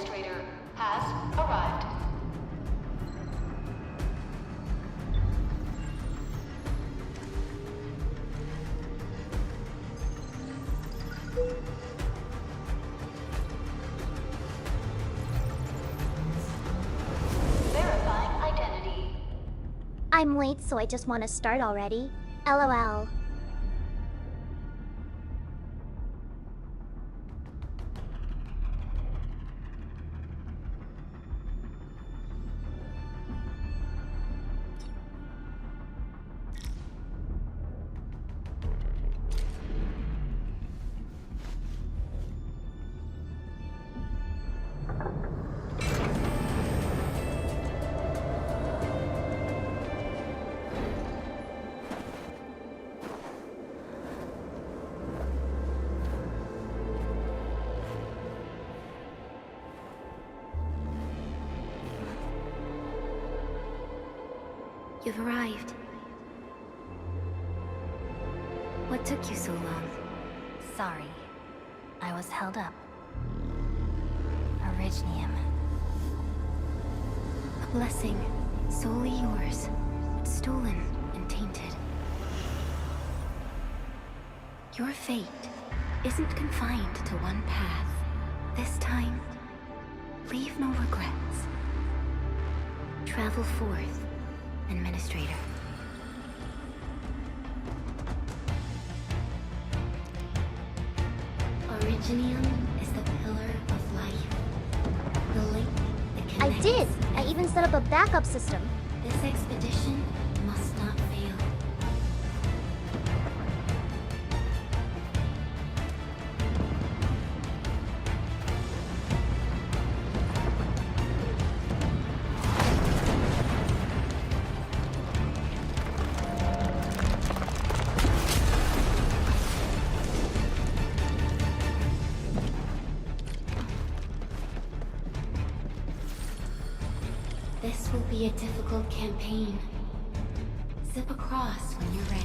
administrator has arrived. Verifying identity. I'm late, so I just want to start already. LOL. You've arrived. What took you so long? Sorry. I was held up. Originium. A blessing, solely yours, stolen and tainted. Your fate isn't confined to one path. This time, leave no regrets. Travel forth, Administrator. Originium is the pillar of life. The link that I connects. did! I even set up a backup system. This expedition must not fail. This will be a difficult campaign. Zip across when you're ready.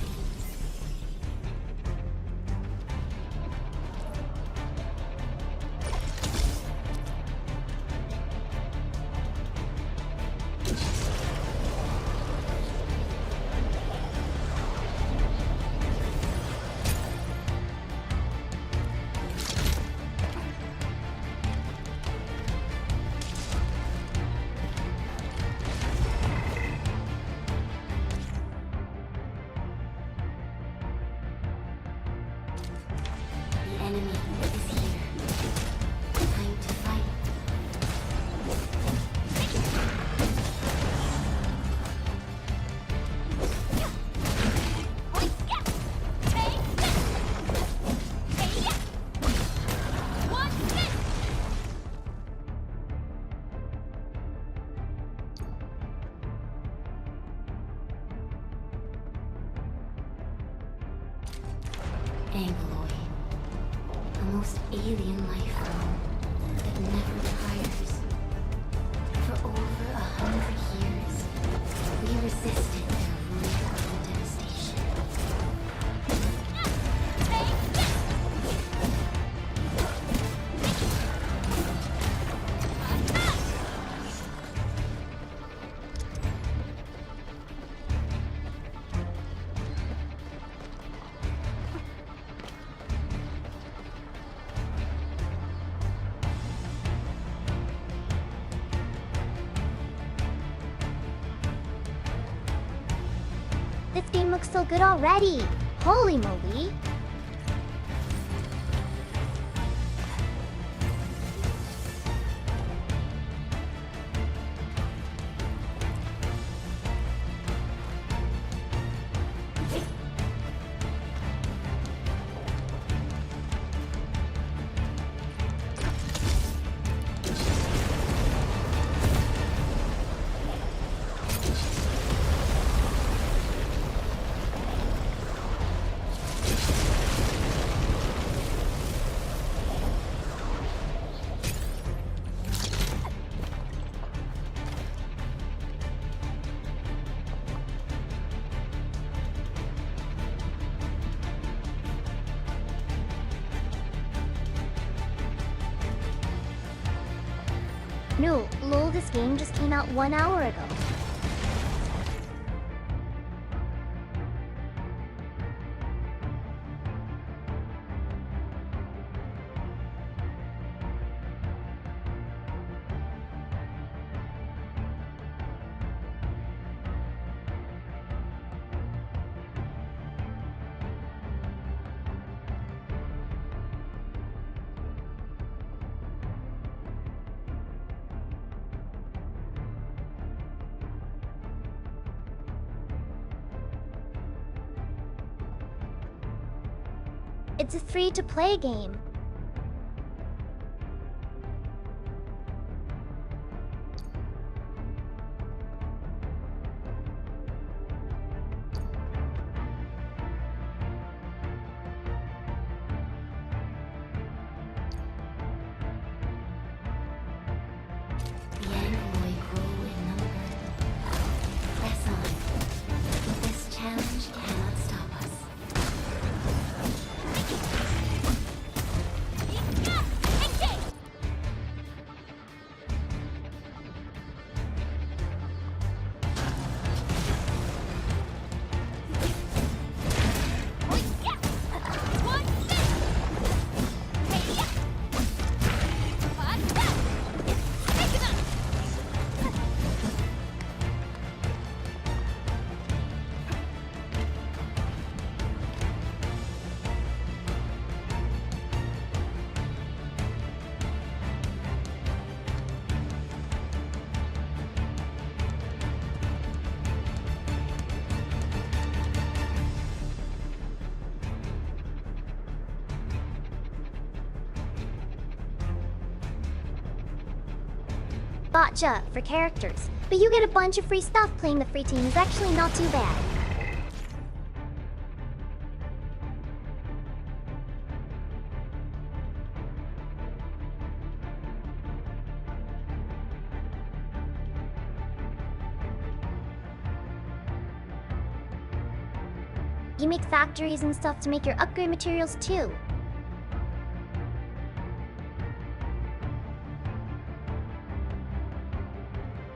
The enemy is here. Time to fight. Angloid. A most alien life form that never tires. For over 100 years, we resisted their rule and devastation. This game looks so good already! Holy moly! No, lol, this game just came out 1 hour ago. It's a free-to-play game. The envoy grow in number. Press on. This challenge cannot stop us. Gotcha, for characters. But you get a bunch of free stuff playing the free team is actually not too bad. You make factories and stuff to make your upgrade materials too.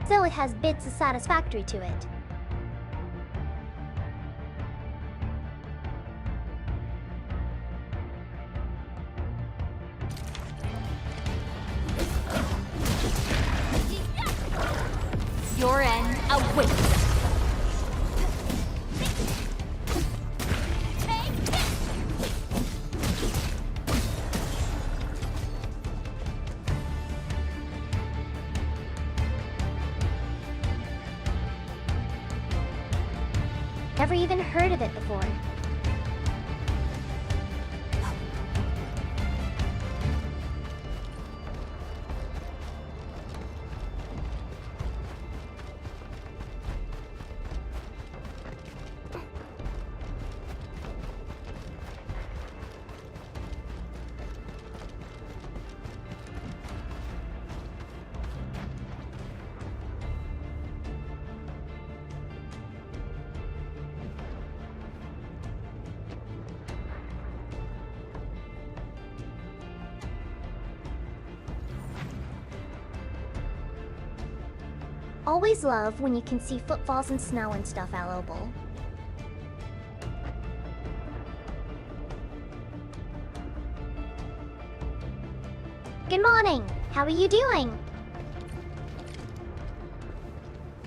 So it has bits of satisfactory to it. Your end awaits. Never even heard of it before. Always love when you can see footfalls and snow and stuff allowable. Good morning! How are you doing?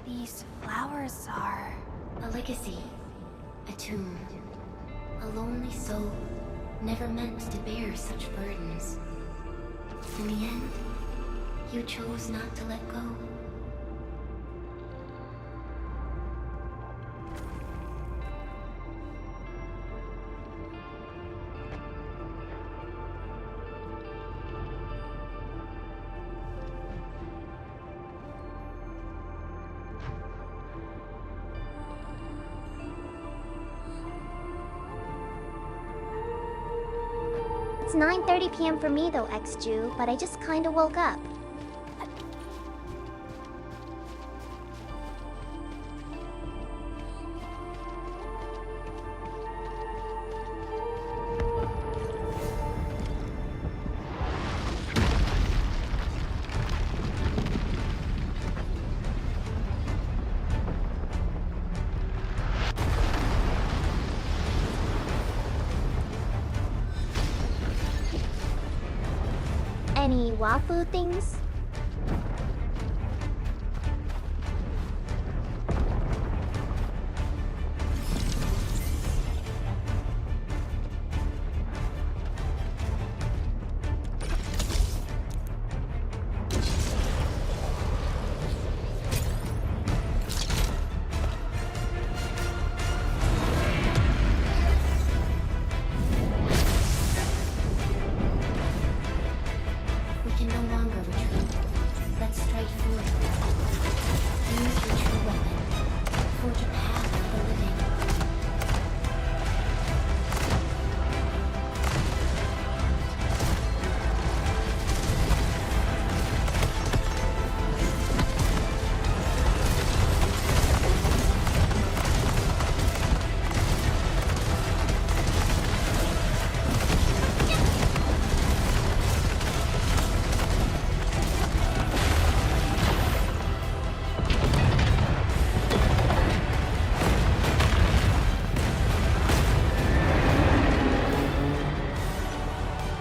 These flowers are a legacy, a tomb, a lonely soul, never meant to bear such burdens. In the end, you chose not to let go. It's 9:30 p.m. for me though, ex-Jew, but I just kinda woke up. Any wafu things? We can no longer retreat. Let's strike forward. Use your true weapon. Forge a path for the living.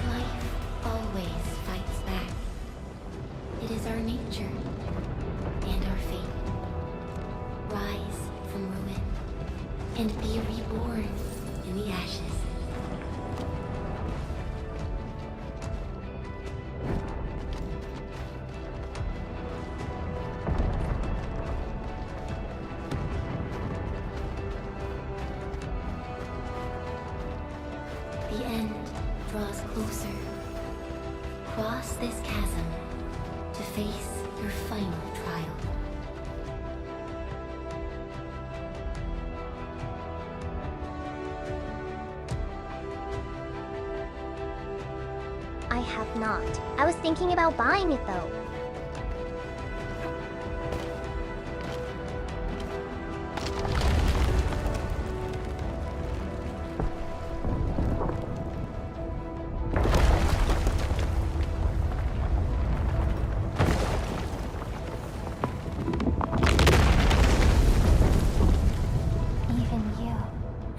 Life always fights back. It is our nature and our fate. Rise from ruin and be reborn in the ashes. The end draws closer. Cross this chasm to face your final trial. I have not. I was thinking about buying it though. Even you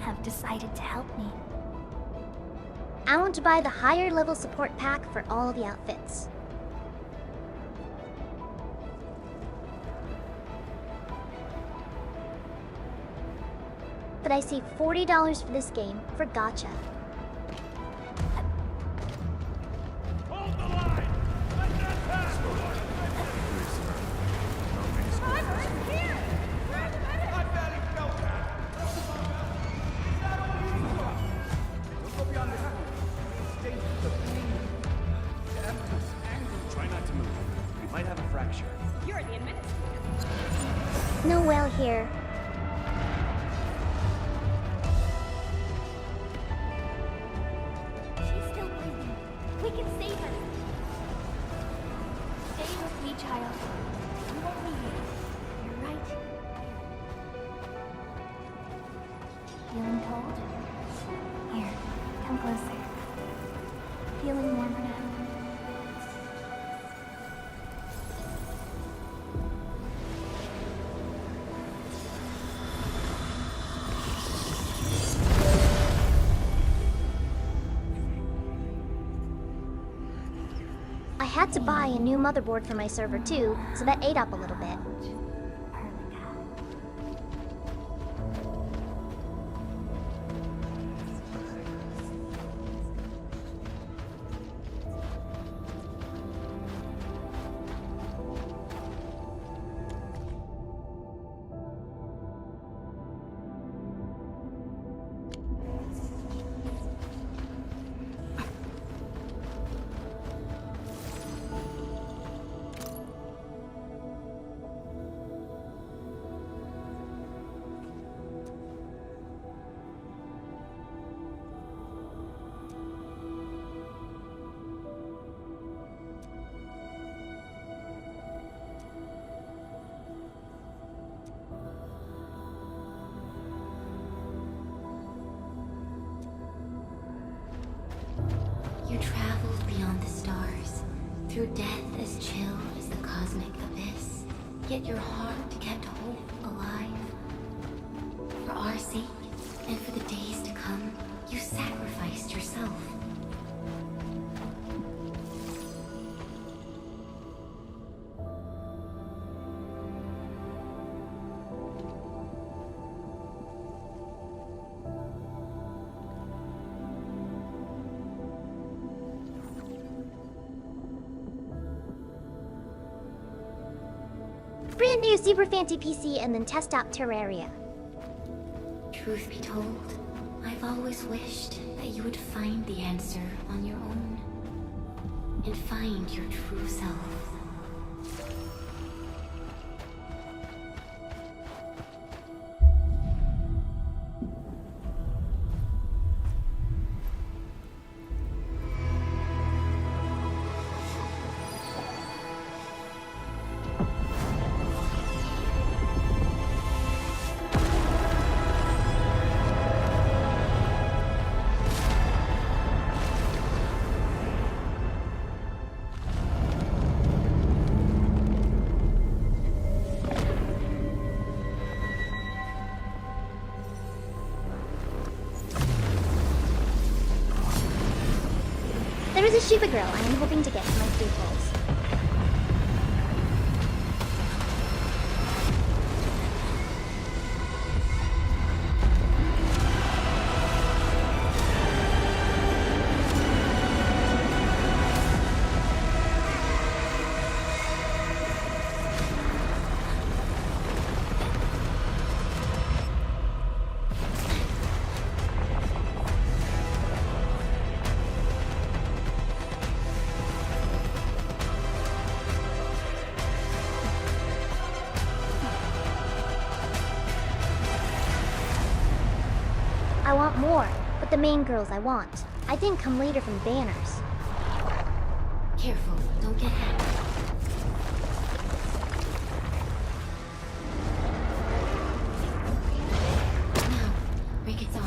have decided to help me. I want to buy the higher level support pack for all the outfits. But I saved $40 for this game for gacha. Try not to move. You might have a fracture. No well here. She's still breathing. We can save her. Stay with me, child. We won't leave you. You're right. Feeling cold? Here, come closer. Feeling warmer now. I had to buy a new motherboard for my server too, so that ate up a little bit. You traveled beyond the stars, through death as chill as the cosmic abyss. Yet your heart kept hope alive. For our sake, and for the days to come, you sacrificed yourself. brand new super fancy PC and then test out Terraria. Truth be told, I've always wished that you would find the answer on your own. And find your true self. There is a Shiva girl I am hoping to get to my staples. I want more, but the main girls I want. I didn't come later from banners. Careful, don't get hit. Now, break its arm.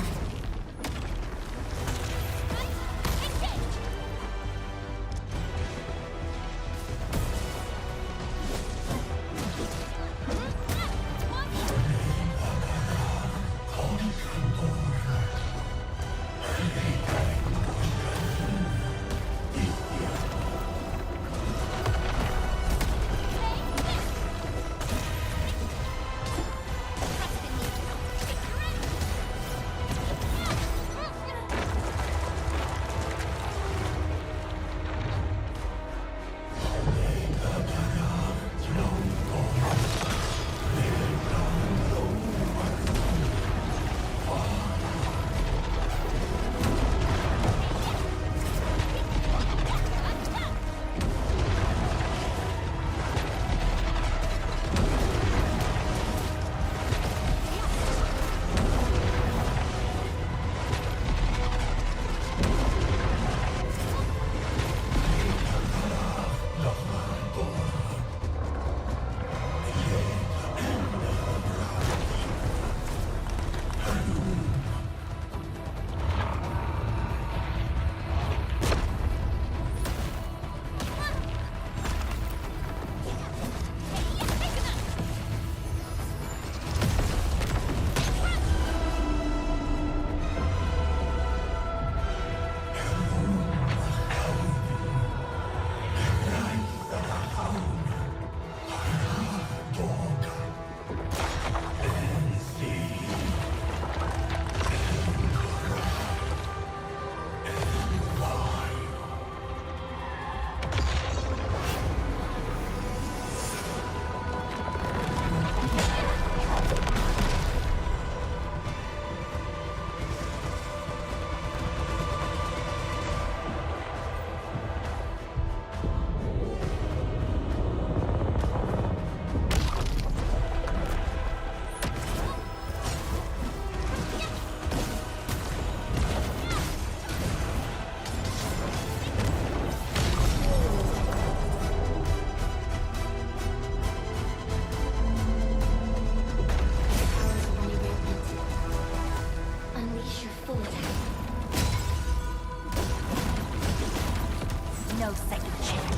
No second chance.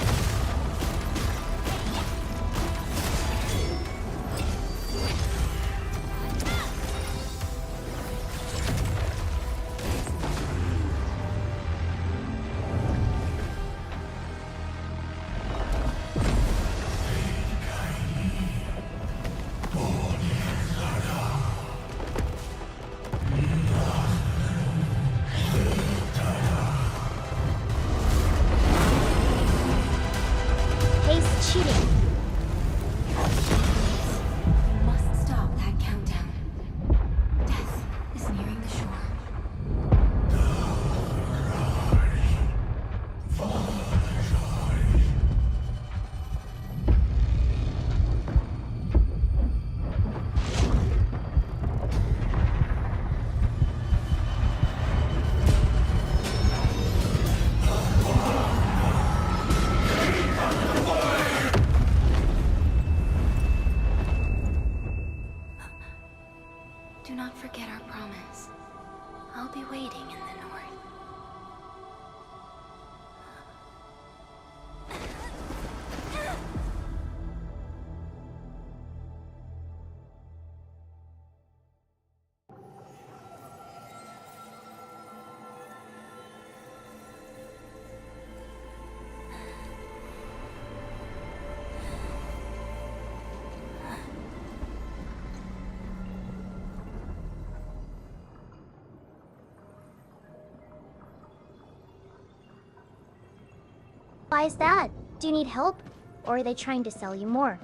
Why is that? Do you need help? Or are they trying to sell you more?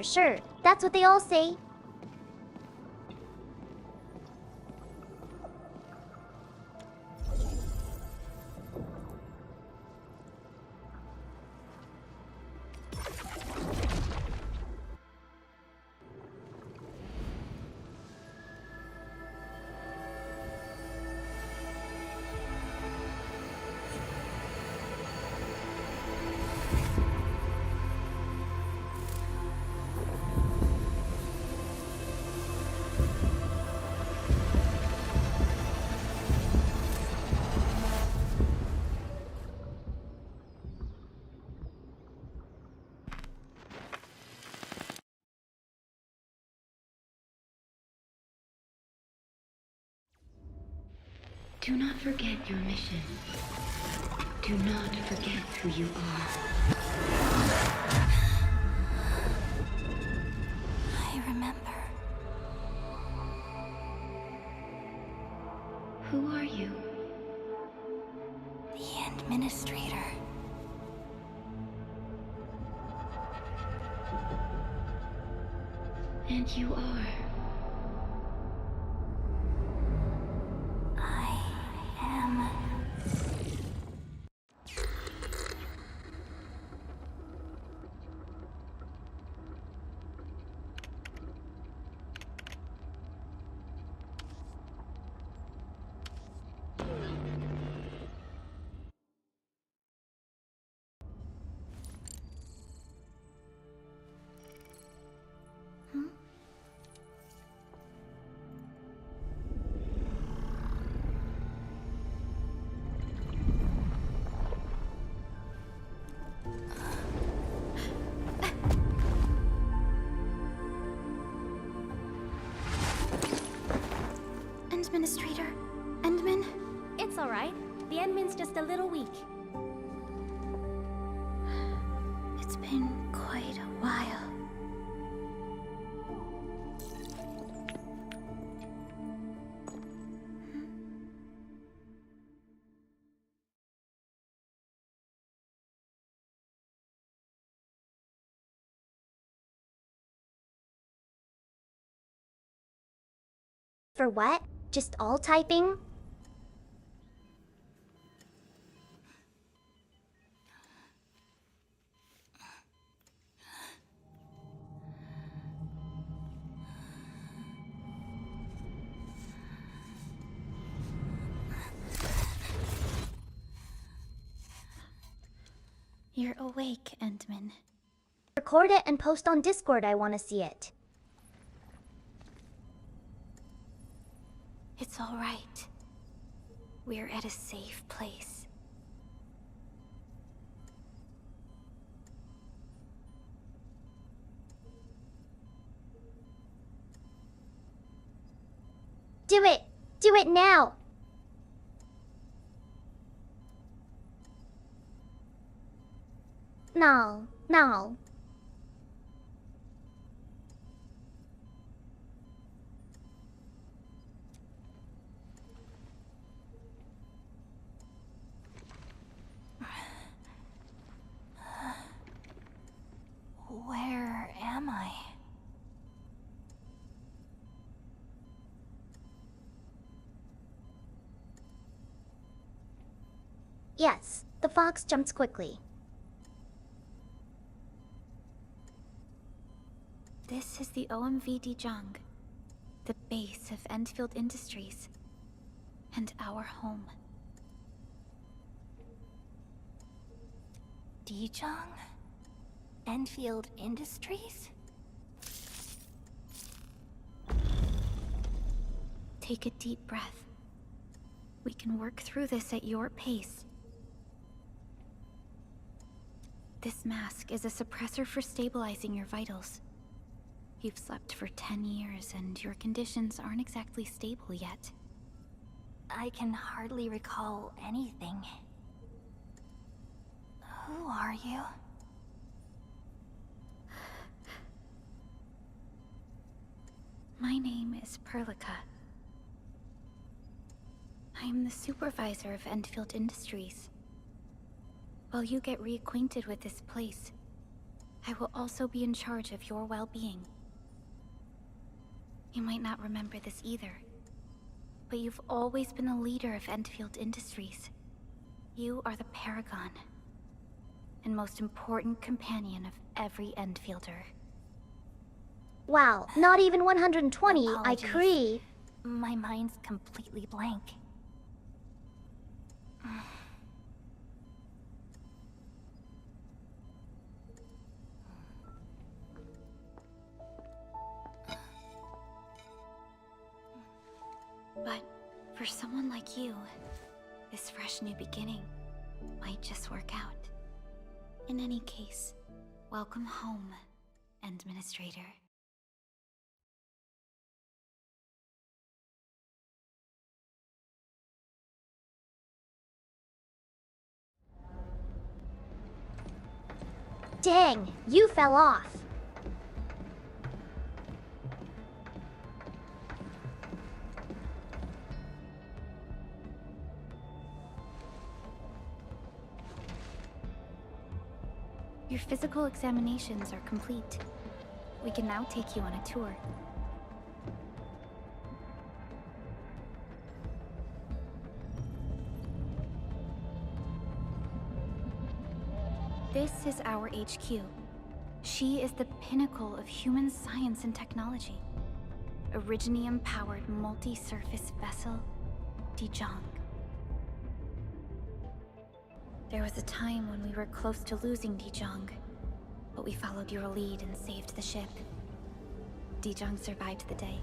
Sure. That's what they all say. Do not forget your mission. Do not forget who you are. I remember. Who are you? The Administrator. And you are. I am. Administrator? Endman? It's alright. The Endman's just a little weak. It's been quite a while. For what? Just all typing? You're awake, Endman. Record it and post on Discord, I want to see it. It's all right. We're at a safe place. Do it! Do it now! No. Where am I? Yes, the fox jumps quickly. This is the OMV Dijang, the base of Endfield Industries, and our home. Dijang? Endfield Industries? Take a deep breath. We can work through this at your pace. This mask is a suppressor for stabilizing your vitals. You've slept for 10 years, and your conditions aren't exactly stable yet. I can hardly recall anything. Who are you? My name is Perlica. I am the supervisor of Endfield Industries. While you get reacquainted with this place, I will also be in charge of your well-being. You might not remember this either, but you've always been a leader of Endfield Industries. You are the paragon, and most important companion of every Endfielder. Wow, not even 120, I Apologies. agree. My mind's completely blank. But for someone like you, this fresh new beginning might just work out. In any case, welcome home, Administrator. Dang, you fell off. Your physical examinations are complete. We can now take you on a tour. This is our HQ. She is the pinnacle of human science and technology. Originium-powered multi-surface vessel, Dijong. There was a time when we were close to losing Dijong, but we followed your lead and saved the ship. Dijong survived the day.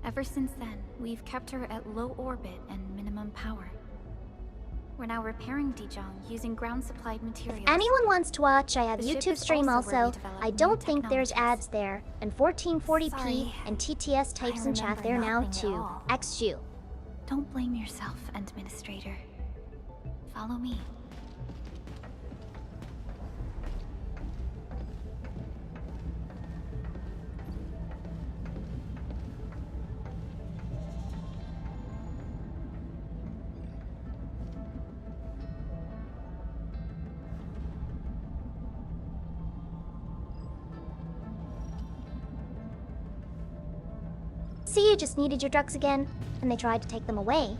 Ever since then, we've kept her at low orbit and minimum power. We're now repairing Dijong using ground-supplied materials. If anyone wants to watch, I have The ship YouTube is stream also where we also. develop I new don't think there's technologies. ads there. And 1440p Sorry, and TTS types in chat remember there now nothing at too. all. XU. Don't blame yourself, Administrator. Follow me. See, you just needed your drugs again, and they tried to take them away.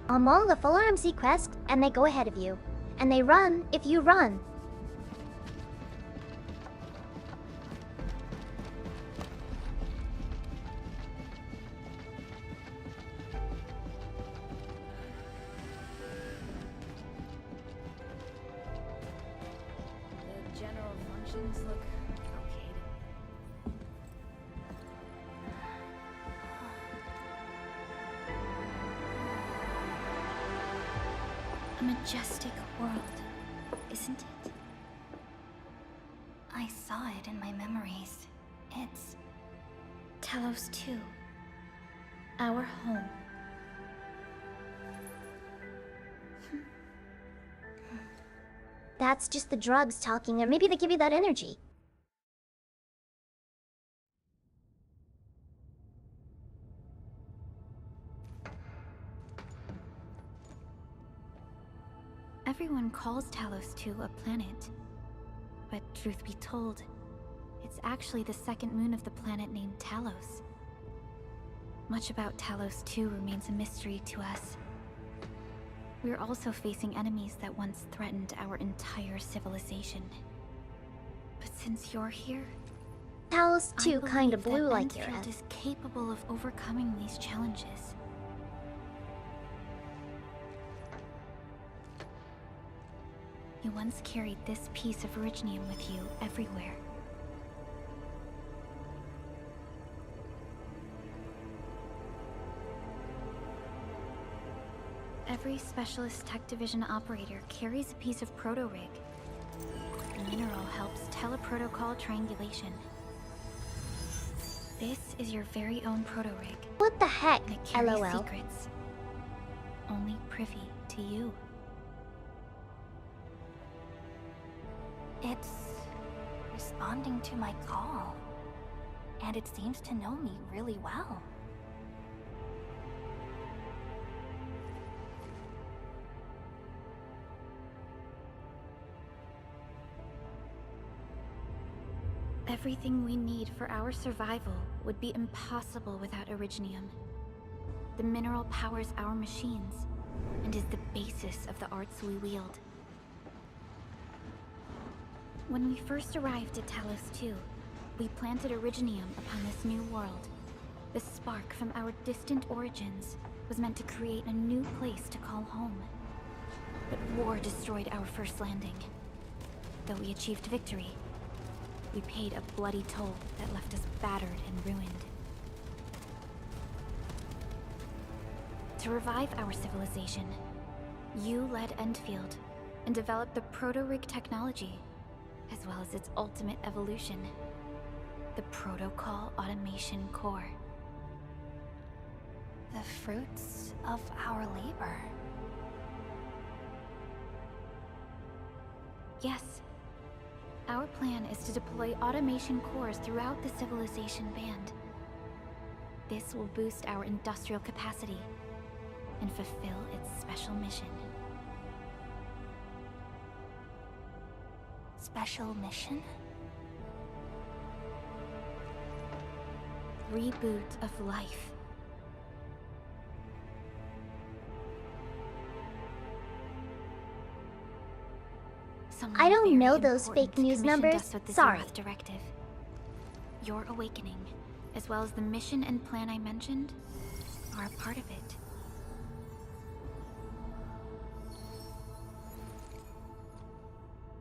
I'm on the full RMC quest, and they go ahead of you. And they run if you run. The general functions look okay to me. A majestic world, isn't it? I saw it in my memories. It's... Talos 2. Our home. That's just the drugs talking, or maybe they give you that energy. Everyone calls Talos 2 a planet. But truth be told, it's actually the second moon of the planet named Talos. Much about Talos 2 remains a mystery to us. We're also facing enemies that once threatened our entire civilization. But since you're here, Talos 2 kinda believe blue that like your Endfield is capable of overcoming these challenges. You once carried this piece of Originium with you everywhere. Every Specialist Tech Division operator carries a piece of proto-rig. The mineral helps teleprotocol triangulation. This is your very own proto-rig. What the heck? And it carries LOL. secrets only privy to you. It's responding to my call. And it seems to know me really well. Everything we need for our survival would be impossible without Originium. The mineral powers our machines, and is the basis of the arts we wield. When we first arrived at Talos 2, we planted Originium upon this new world. The spark from our distant origins was meant to create a new place to call home. But war destroyed our first landing. Though we achieved victory, we paid a bloody toll that left us battered and ruined. To revive our civilization, you led Endfield and developed the proto-rig technology, as well as its ultimate evolution, the Protocol Automation Core. The fruits of our labor. Yes. Our plan is to deploy automation cores throughout the civilization band. This will boost our industrial capacity and fulfill its special mission. Special mission? Reboot of life. Someone I don't very know those important fake news commissioned numbers. us with the Sorry. Zeroth Directive. Your awakening, as well as the mission and plan I mentioned, are a part of it.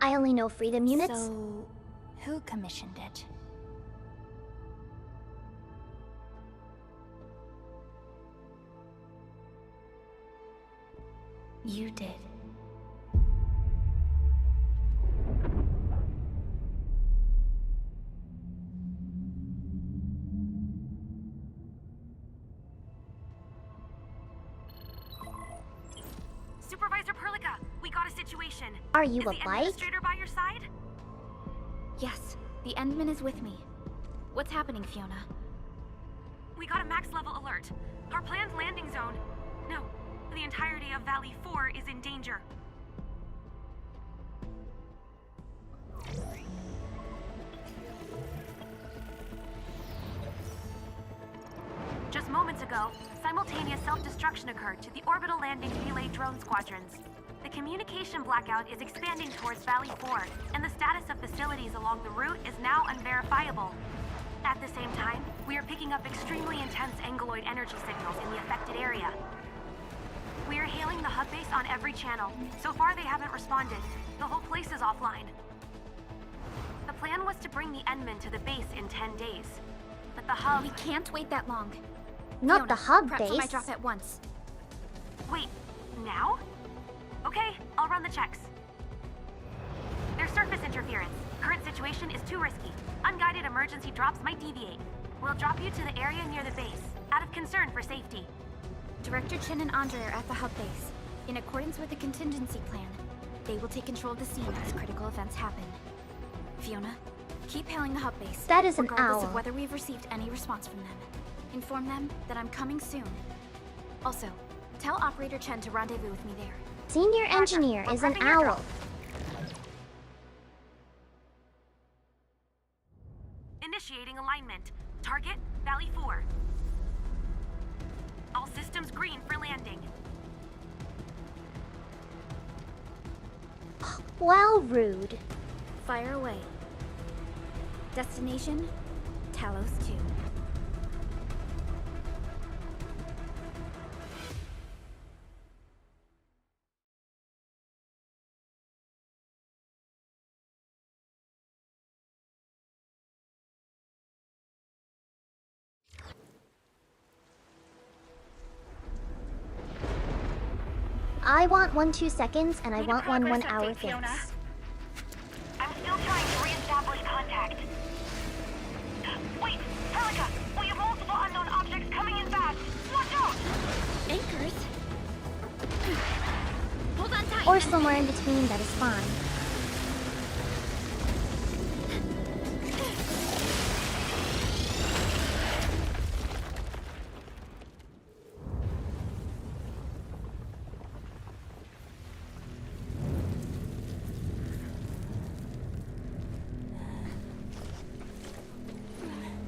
I only know freedom units. So, who commissioned it? You did. Supervisor Perlica, we got a situation. Are you Is a the bike? administrator by your side? Yes, the Endman is with me. What's happening, Fiona? We got a max level alert. Our planned landing zone. No, the entirety of Valley 4 is in danger. Just moments ago, simultaneous self-destruction occurred to the orbital landing relay drone squadrons. The communication blackout is expanding towards Valley 4, and the status of facilities along the route is now unverifiable. At the same time, we are picking up extremely intense angeloid energy signals in the affected area. We are hailing the hub base on every channel. So far, they haven't responded. The whole place is offline. The plan was to bring the Endman to the base in 10 days. But the hub... We can't wait that long. Not Fiona, the hub prep for my base. drop at once. Wait, now? Okay, I'll run the checks. There's surface interference. Current situation is too risky. Unguided emergency drops might deviate. We'll drop you to the area near the base, out of concern for safety. Director Chen and Andre are at the hub base, in accordance with the contingency plan. They will take control of the scene as critical events happen. Fiona, keep hailing the hub base. That is an regardless owl. of whether we've received any response from them. Inform them that I'm coming soon. Also, tell Operator Chen to rendezvous with me there. Senior engineer is an owl. Initiating alignment. Target, Valley 4. All systems green for landing. Wow, rude. Fire away. Destination, Talos 2. I want 1 2 seconds, and I Need a want 1 progress 1 hour update, Fiona. fix. I'm still trying to re-establish contact. Wait, Helica! We have multiple unknown objects coming in fast! Watch out! Anchors? Hold on tight. Or somewhere in between, that is fine.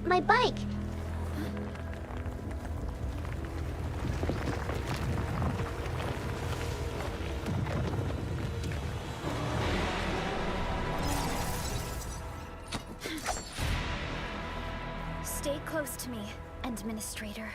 My bike! Stay close to me, Administrator.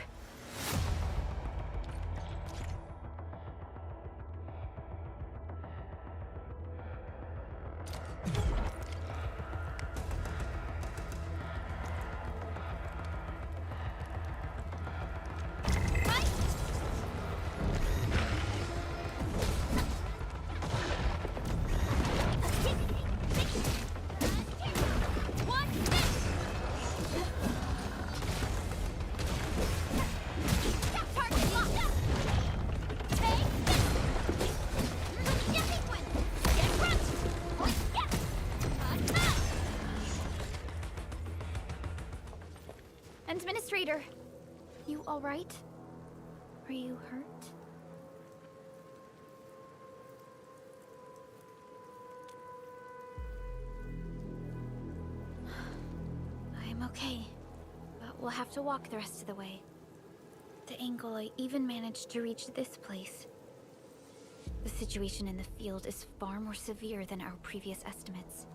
Administrator, you all right? Are you hurt? I'm okay, but we'll have to walk the rest of the way. The angle I even managed to reach this place. The situation in the field is far more severe than our previous estimates.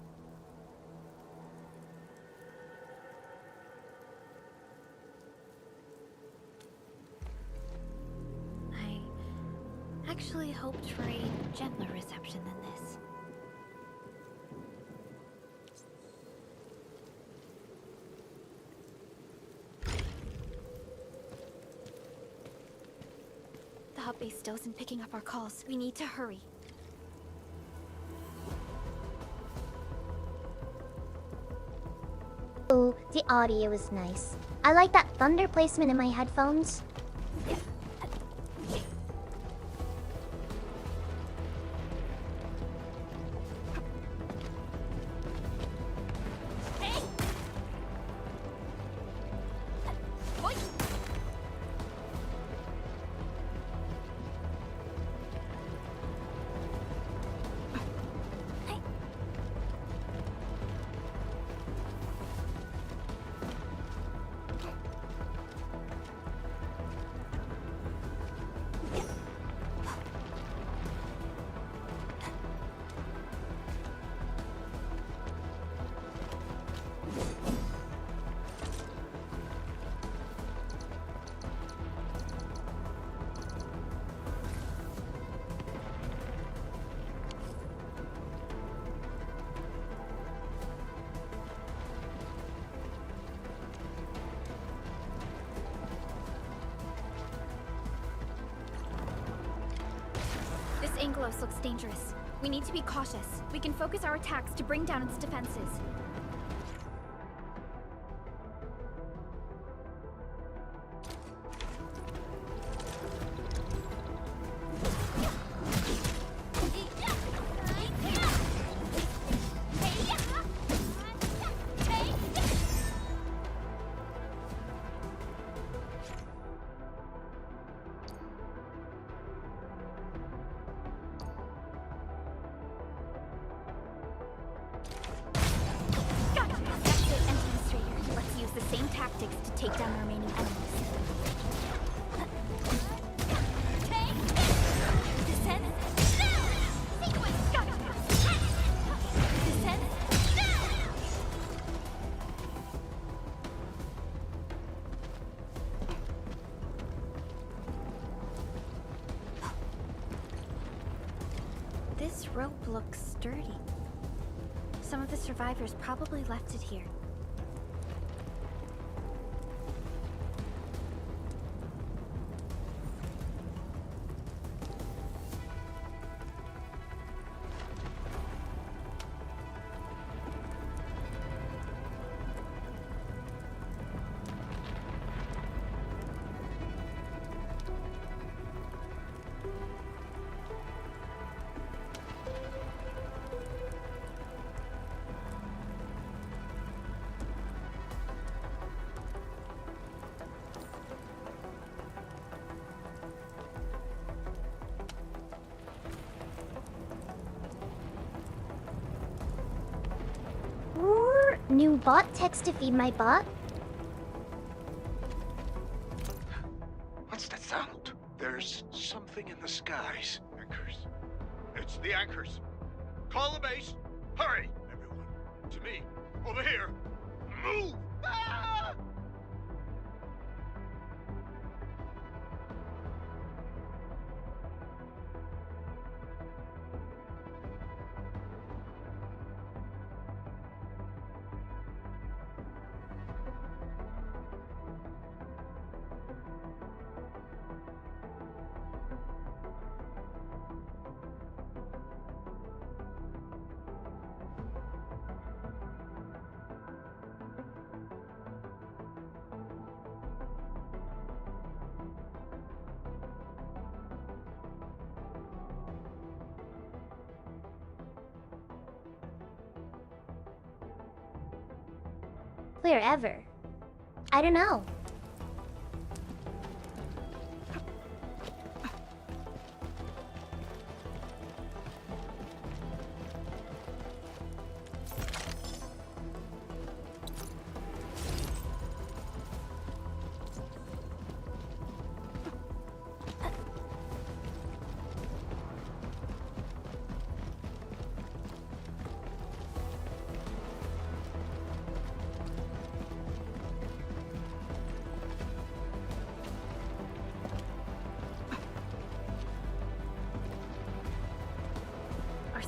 I actually hoped for a gentler reception than this. The hub base still isn't picking up our calls. We need to hurry. Oh, the audio is nice. I like that thunder placement in my headphones. This Anglos looks dangerous. We need to be cautious. We can focus our attacks to bring down its defenses. take down the remaining enemies. Descend. Sequence. Descend. This rope looks sturdy. Some of the survivors probably left it here. New bot text to feed my bot? What's that sound? There's something in the skies. Anchors. It's the anchors. Call the base. Hurry, everyone. To me. Over here. Move! Ah! Wherever. I don't know.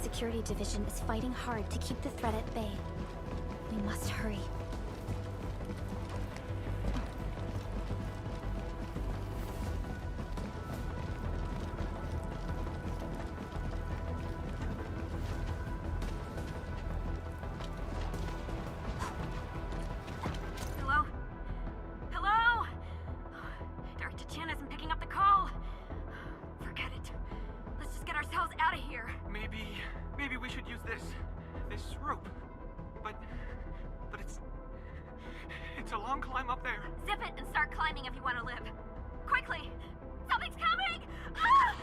Security division is fighting hard to keep the threat at bay. We must hurry. Hello? Hello? Dark Tachan isn't picking up the call. Forget it. Let's just get ourselves out of here. Maybe we should use this rope. But it's a long climb up there. Zip it and start climbing if you want to live. Quickly! Something's coming! Ah!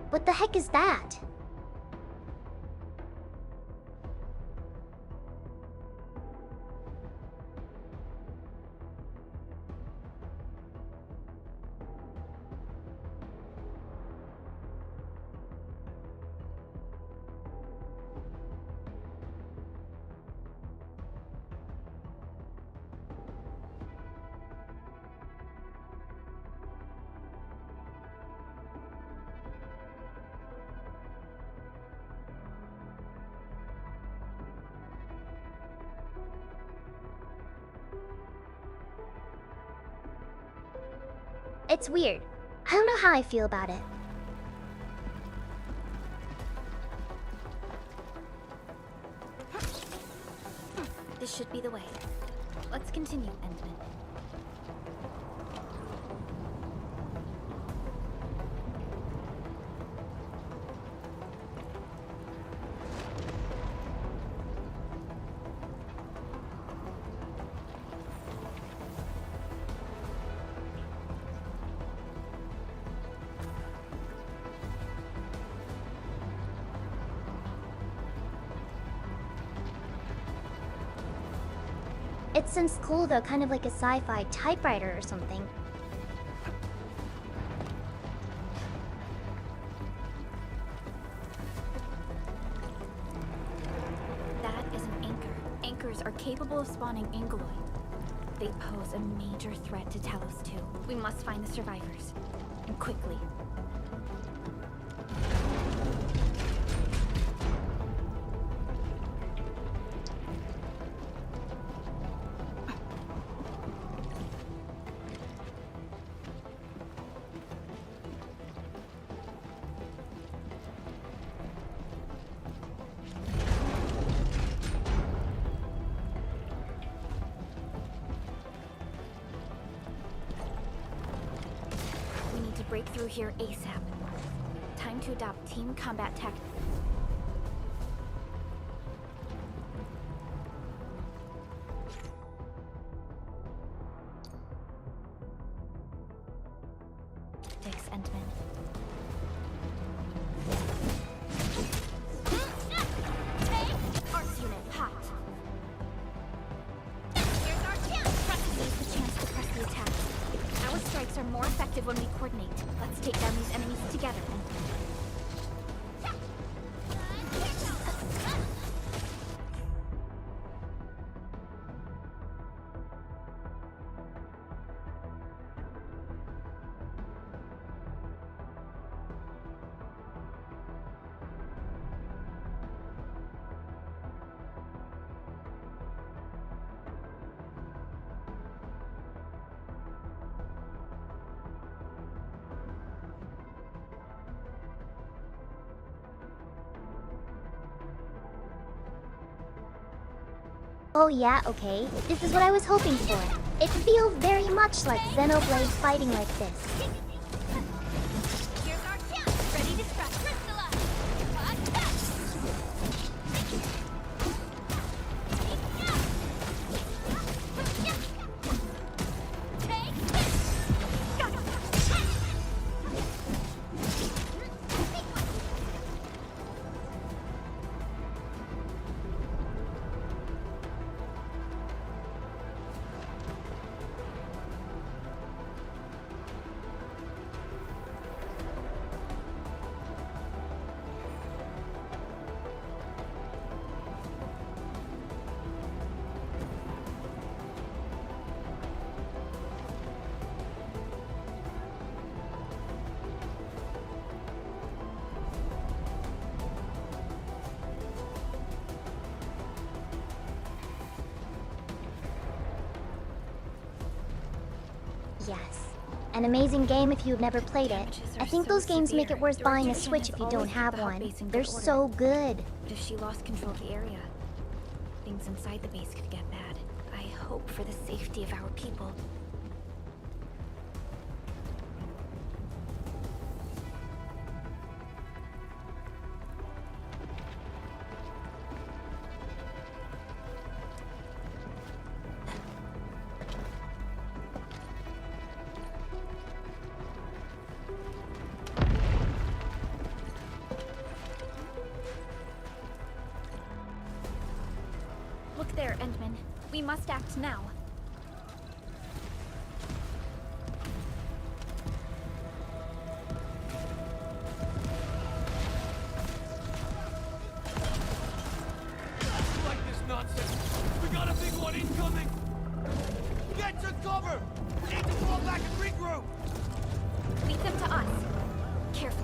What the heck is that? It's weird. I don't know how I feel about it. This should be the way. Let's continue, Endman. It seems cool though, kind of like a sci-fi typewriter or something. That is an anchor. Anchors are capable of spawning Angeloid. They pose a major threat to Talos too. We must find the survivors. And quickly. Break through here ASAP. Time to adopt team combat tactics. Endman. Arts unit, hot. Here's our chance. Use the chance to press the attack. Our strikes are more effective when we coordinate. Let's take down these enemies together. Oh yeah, okay. This is what I was hoping for. It feels very much like Xenoblade fighting like this. Here's our chance. Ready to strike. Yes. An amazing game if you've never played it. I think those games make it worth buying a Switch if you don't have one. They're so good. But if she lost control of the area, things inside the base could get bad. I hope for the safety of our people. Look there, Endman. We must act now. Like this nonsense. We got a big one incoming. Get to cover. We need to fall back and regroup. Lead them to us. Careful.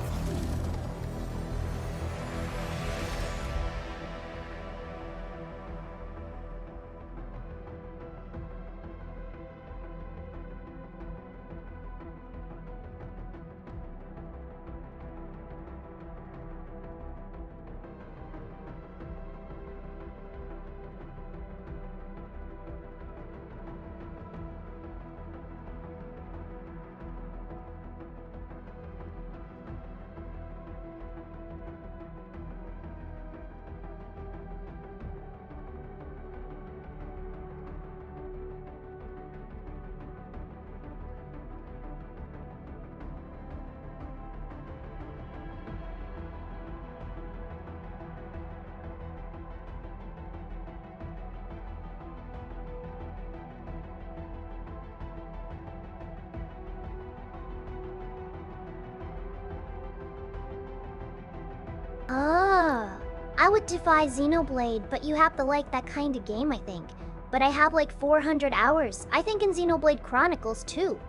I would defy Xenoblade, but you have to like that kind of game, I think. But I have like 400 hours. I think in Xenoblade Chronicles too.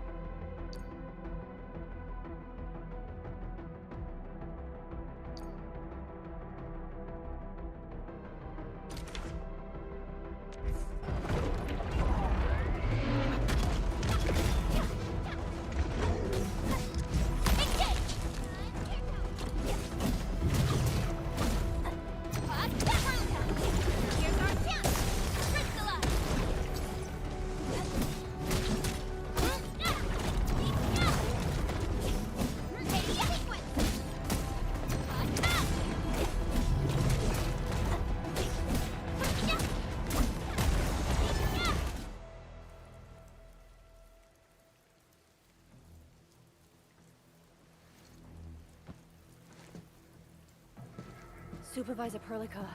Supervisor Perlica,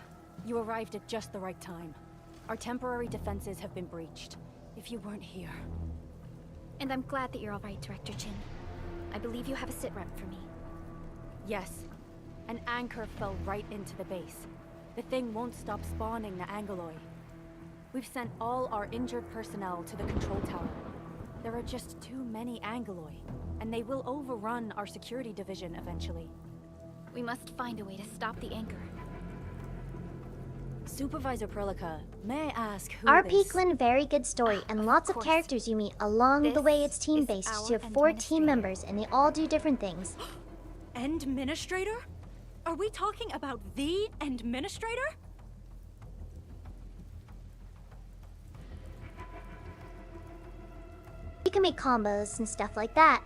you arrived at just the right time. Our temporary defenses have been breached. If you weren't here... And I'm glad that you're all right, Director Chin. I believe you have a sit rep for me. Yes. An anchor fell right into the base. The thing won't stop spawning the Angeloi. We've sent all our injured personnel to the control tower. There are just too many Angeloi, and they will overrun our security division eventually. We must find a way to stop the anchor. Supervisor Perlica, may I ask who Our this... Peakland, very good story, and lots of course. characters you meet along the way. It's This team-based, is so you our have 4 team administrator. members, and they all do different things. Endministrator? Are we talking about the Endministrator? You can make combos and stuff like that.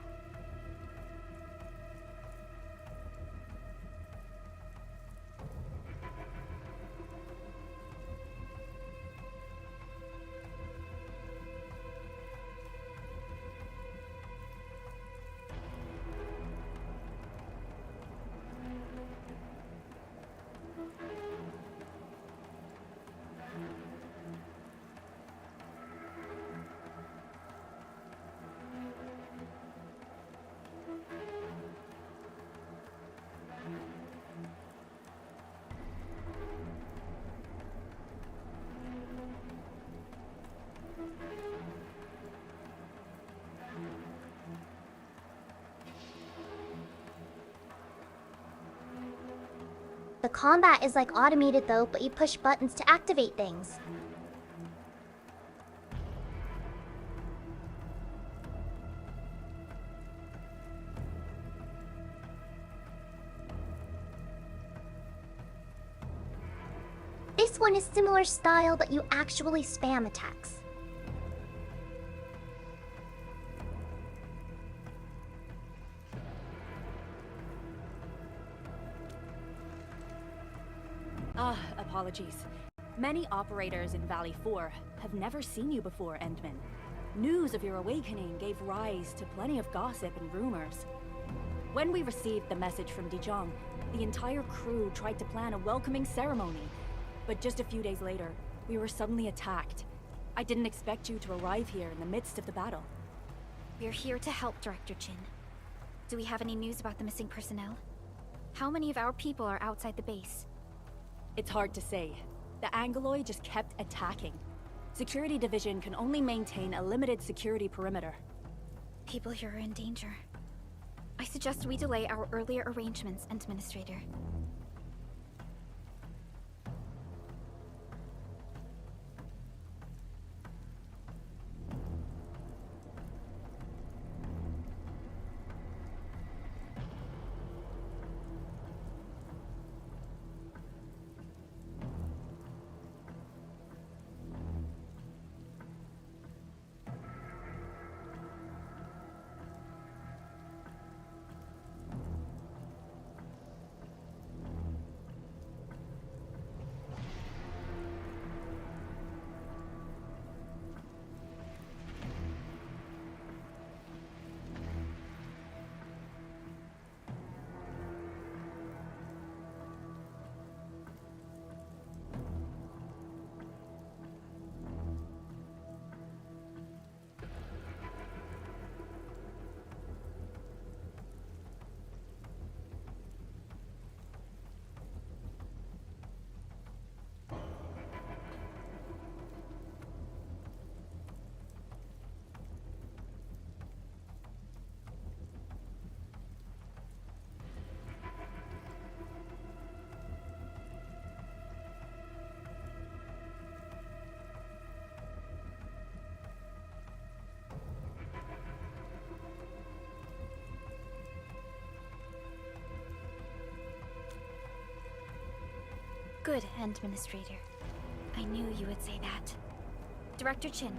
The combat is like automated though, but you push buttons to activate things. This one is similar style, but you actually spam attacks. Apologies. Many operators in Valley 4 have never seen you before, Endman. News of your awakening gave rise to plenty of gossip and rumors. When we received the message from Dijong, the entire crew tried to plan a welcoming ceremony. But just a few days later, we were suddenly attacked. I didn't expect you to arrive here in the midst of the battle. We're here to help, Director Chin. Do we have any news about the missing personnel? How many of our people are outside the base? It's hard to say. The Angeloi just kept attacking. Security Division can only maintain a limited security perimeter. People here are in danger. I suggest we delay our earlier arrangements, Administrator. Good, Administrator. I knew you would say that. Director Chin,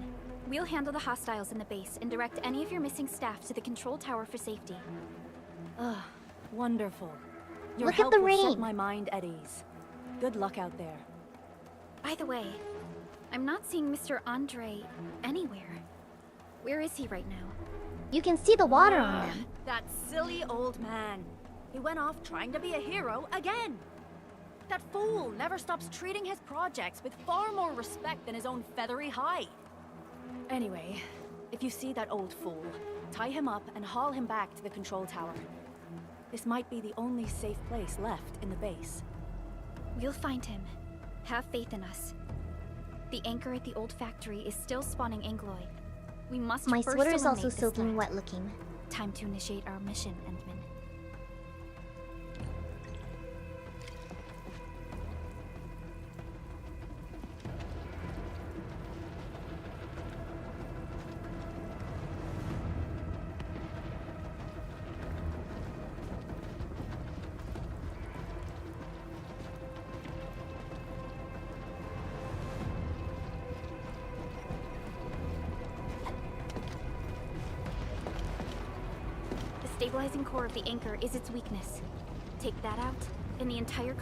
we'll handle the hostiles in the base and direct any of your missing staff to the control tower for safety. Ugh, wonderful. Your Look at help the will set rain. my mind at ease. Good luck out there. By the way, I'm not seeing Mr. Andre anywhere. Where is he right now? You can see the water on them. That silly old man. He went off trying to be a hero again. That fool never stops treating his projects with far more respect than his own feathery hide. Anyway, if you see that old fool, tie him up and haul him back to the control tower. This might be the only safe place left in the base. We'll find him. Have faith in us. The anchor at the old factory is still spawning Angloy. We must My first sweater is also eliminate this soaking threat. wet looking. Time to initiate our mission, Endman. The stabilizing core of the anchor is its weakness. Take that out, and the entire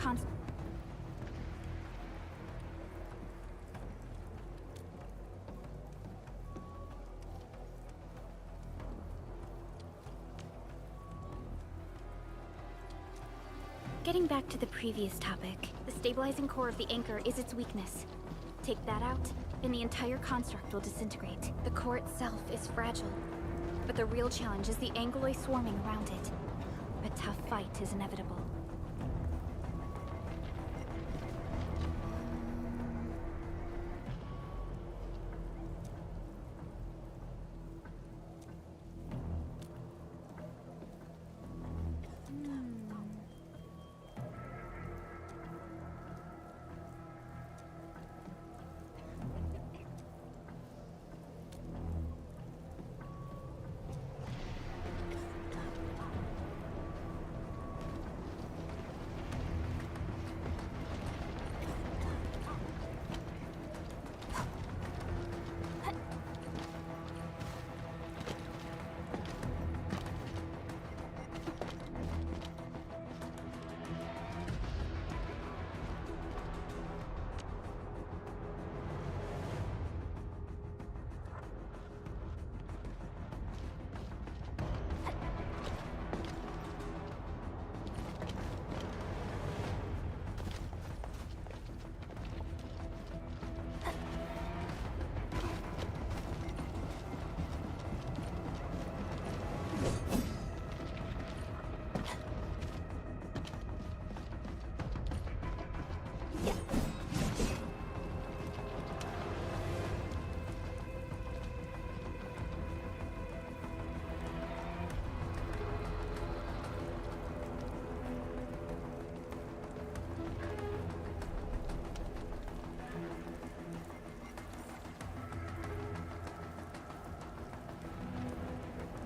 Getting back to the previous topic, the stabilizing core of the anchor is its weakness. Take that out, and the entire construct will disintegrate. The core itself is fragile, but the real challenge is the Angloy swarming around it. A tough fight is inevitable.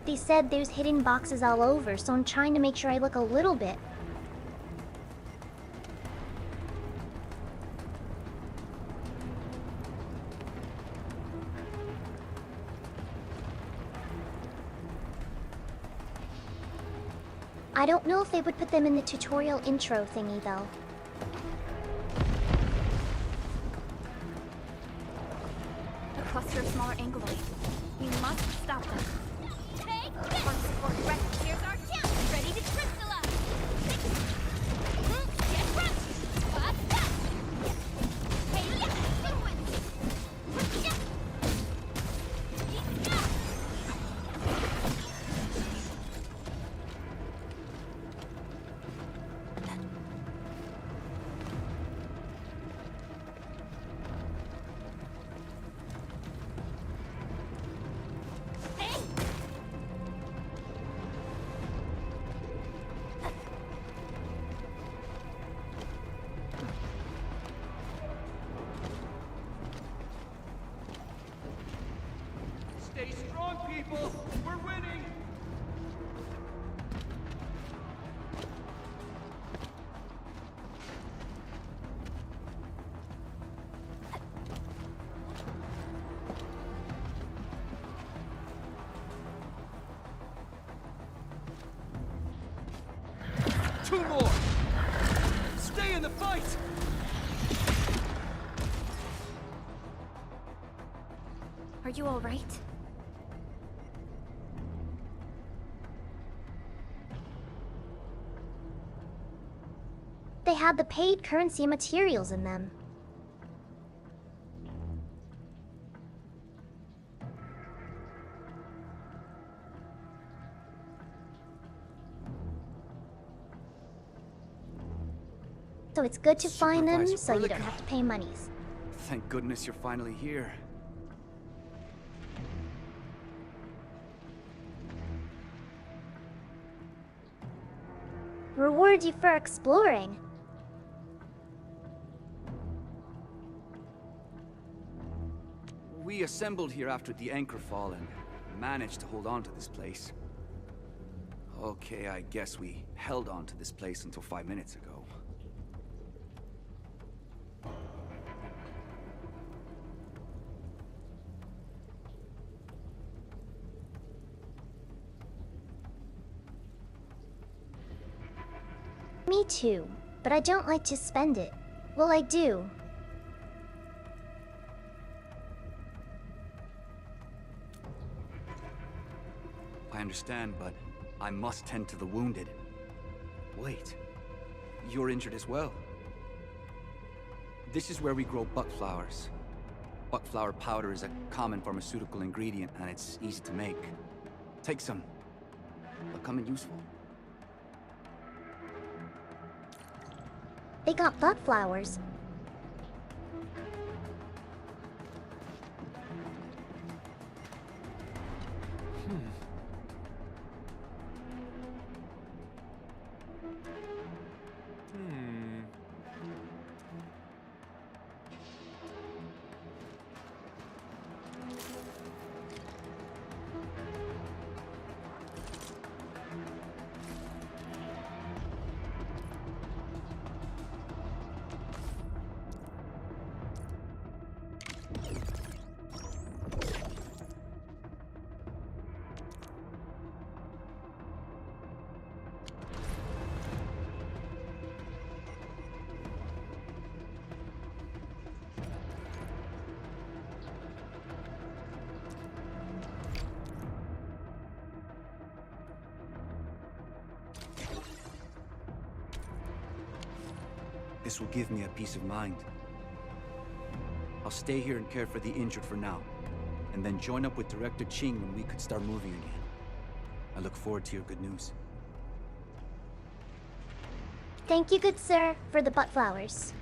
They said there's hidden boxes all over, so I'm trying to make sure I look a little bit. I don't know if they would put them in the tutorial intro thingy though. A cluster of smaller Angloy. We must stop them. Here's our chance, ready to crystallize! Get crushed! What's that? Hey, yeah! Stay strong, people! We're winning! right! Are you all right? They had the paid currency materials in them. So it's good to find them Supervisor so you don't Burlico. have to pay monies. Thank goodness you're finally here. Reward you for exploring. We assembled here after the anchor fall and managed to hold on to this place. Okay, I guess we held on to this place until 5 minutes ago. Me too, but I don't like to spend it. Well, I do. I understand, but I must tend to the wounded. Wait, you're injured as well. This is where we grow buckflowers. Buckflower powder is a common pharmaceutical ingredient, and it's easy to make. Take some. They'll come in useful. They got bug flowers. This will give me a peace of mind. I'll stay here and care for the injured for now, and then join up with Director Ching when we could start moving again. I look forward to your good news. Thank you, good sir, for the butt flowers.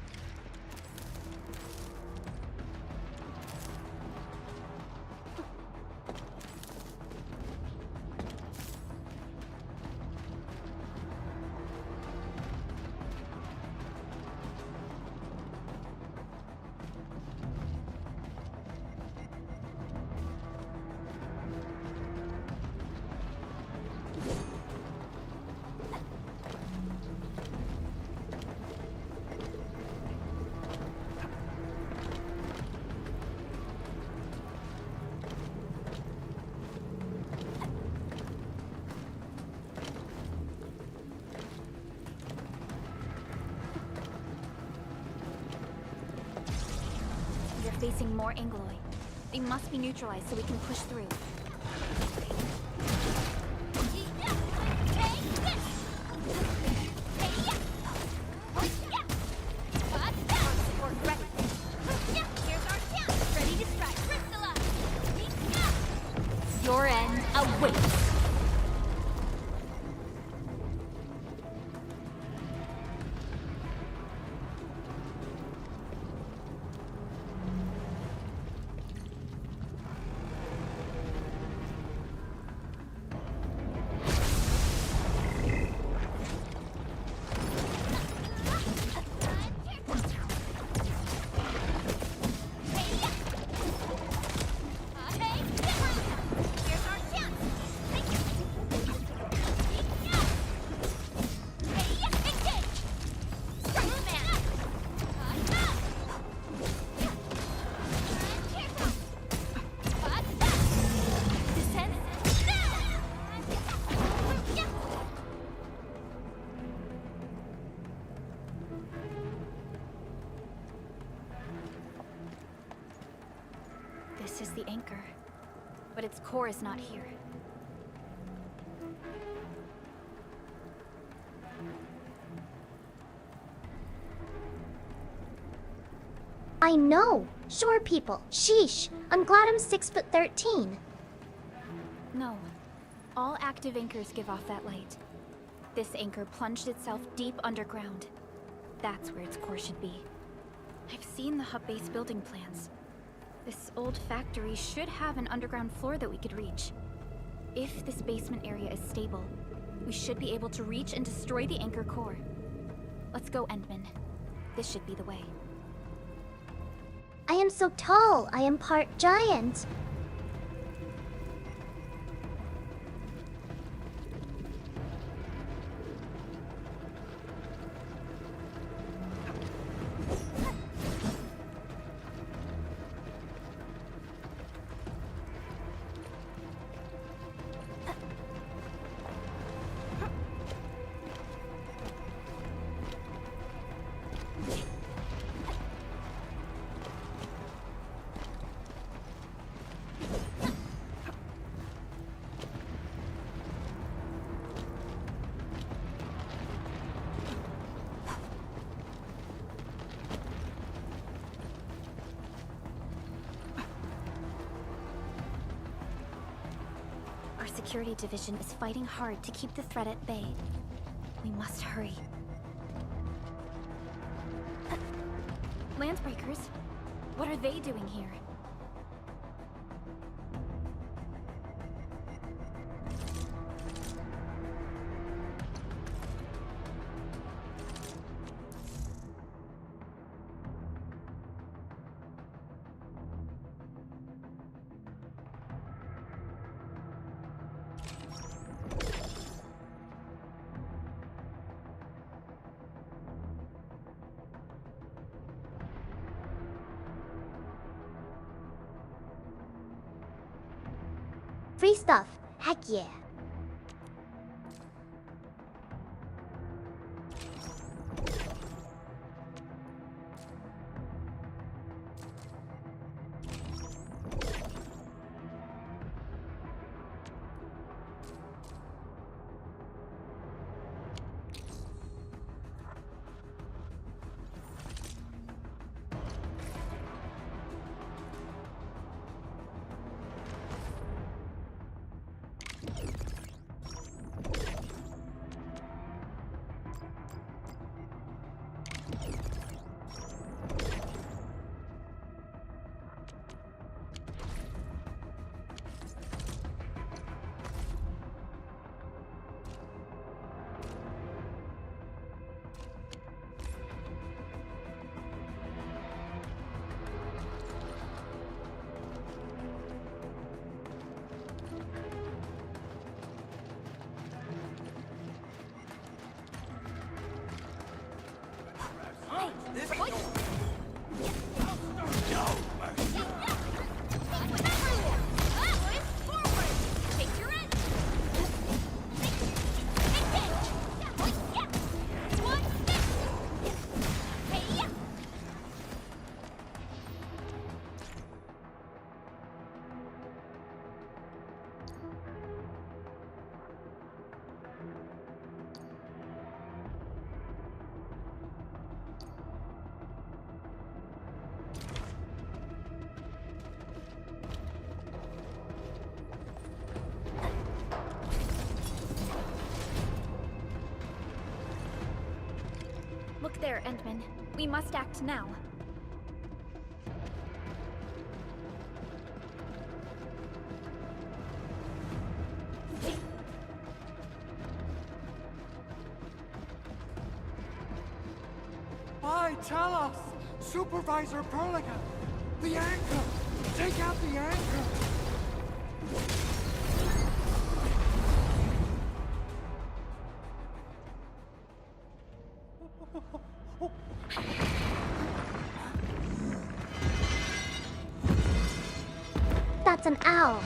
Facing more Angloy. They must be neutralized so we can push through. Your end awaits. Here's our chance! This is the anchor, but its core is not here. I know! Shore people! Sheesh! I'm glad I'm 6'13". No. All active anchors give off that light. This anchor plunged itself deep underground. That's where its core should be. I've seen the hub base building plans. This old factory should have an underground floor that we could reach. If this basement area is stable, we should be able to reach and destroy the anchor core. Let's go, Endman. This should be the way. I am so tall, I am part giant. Our security division is fighting hard to keep the threat at bay. We must hurry. Landbreakers? What are they doing here? Free stuff. Heck yeah. Look there, Endman. We must act now. Why, tell us! Supervisor Perlica! The anchor! Take out the anchor! That's an owl.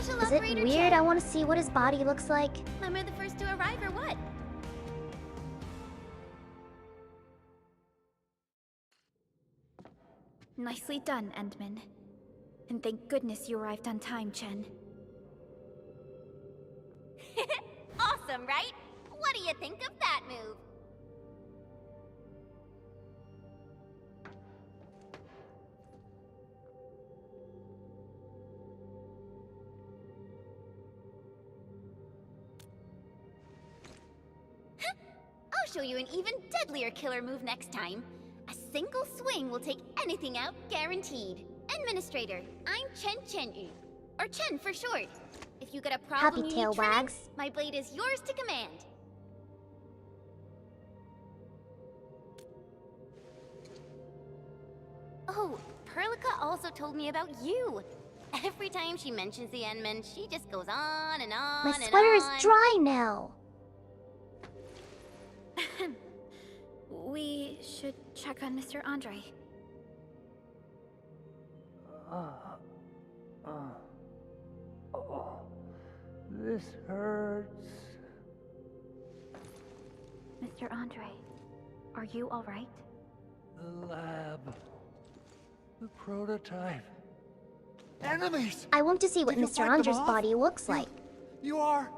Special Is it operator weird? Chen. I want to see what his body looks like. Am I the first to arrive or what? Nicely done, Endman. And thank goodness you arrived on time, Chen. Awesome, right? What do you think of that move? I'll show you an even deadlier killer move next time. A single swing will take anything out, guaranteed. Administrator, I'm Chen, or Chen for short. If you got a problem Happy you tail need trimming, wags. my blade is yours to command. Oh, Perlica also told me about you. Every time she mentions the Endman, she just goes on and on My and sweater is on. dry now. We should check on Mr. Andre. This hurts. Mr. Andre, are you all right? The lab. The prototype. Enemies! I want to see what Did you Mr. fight them Andre's off? body looks like. You are...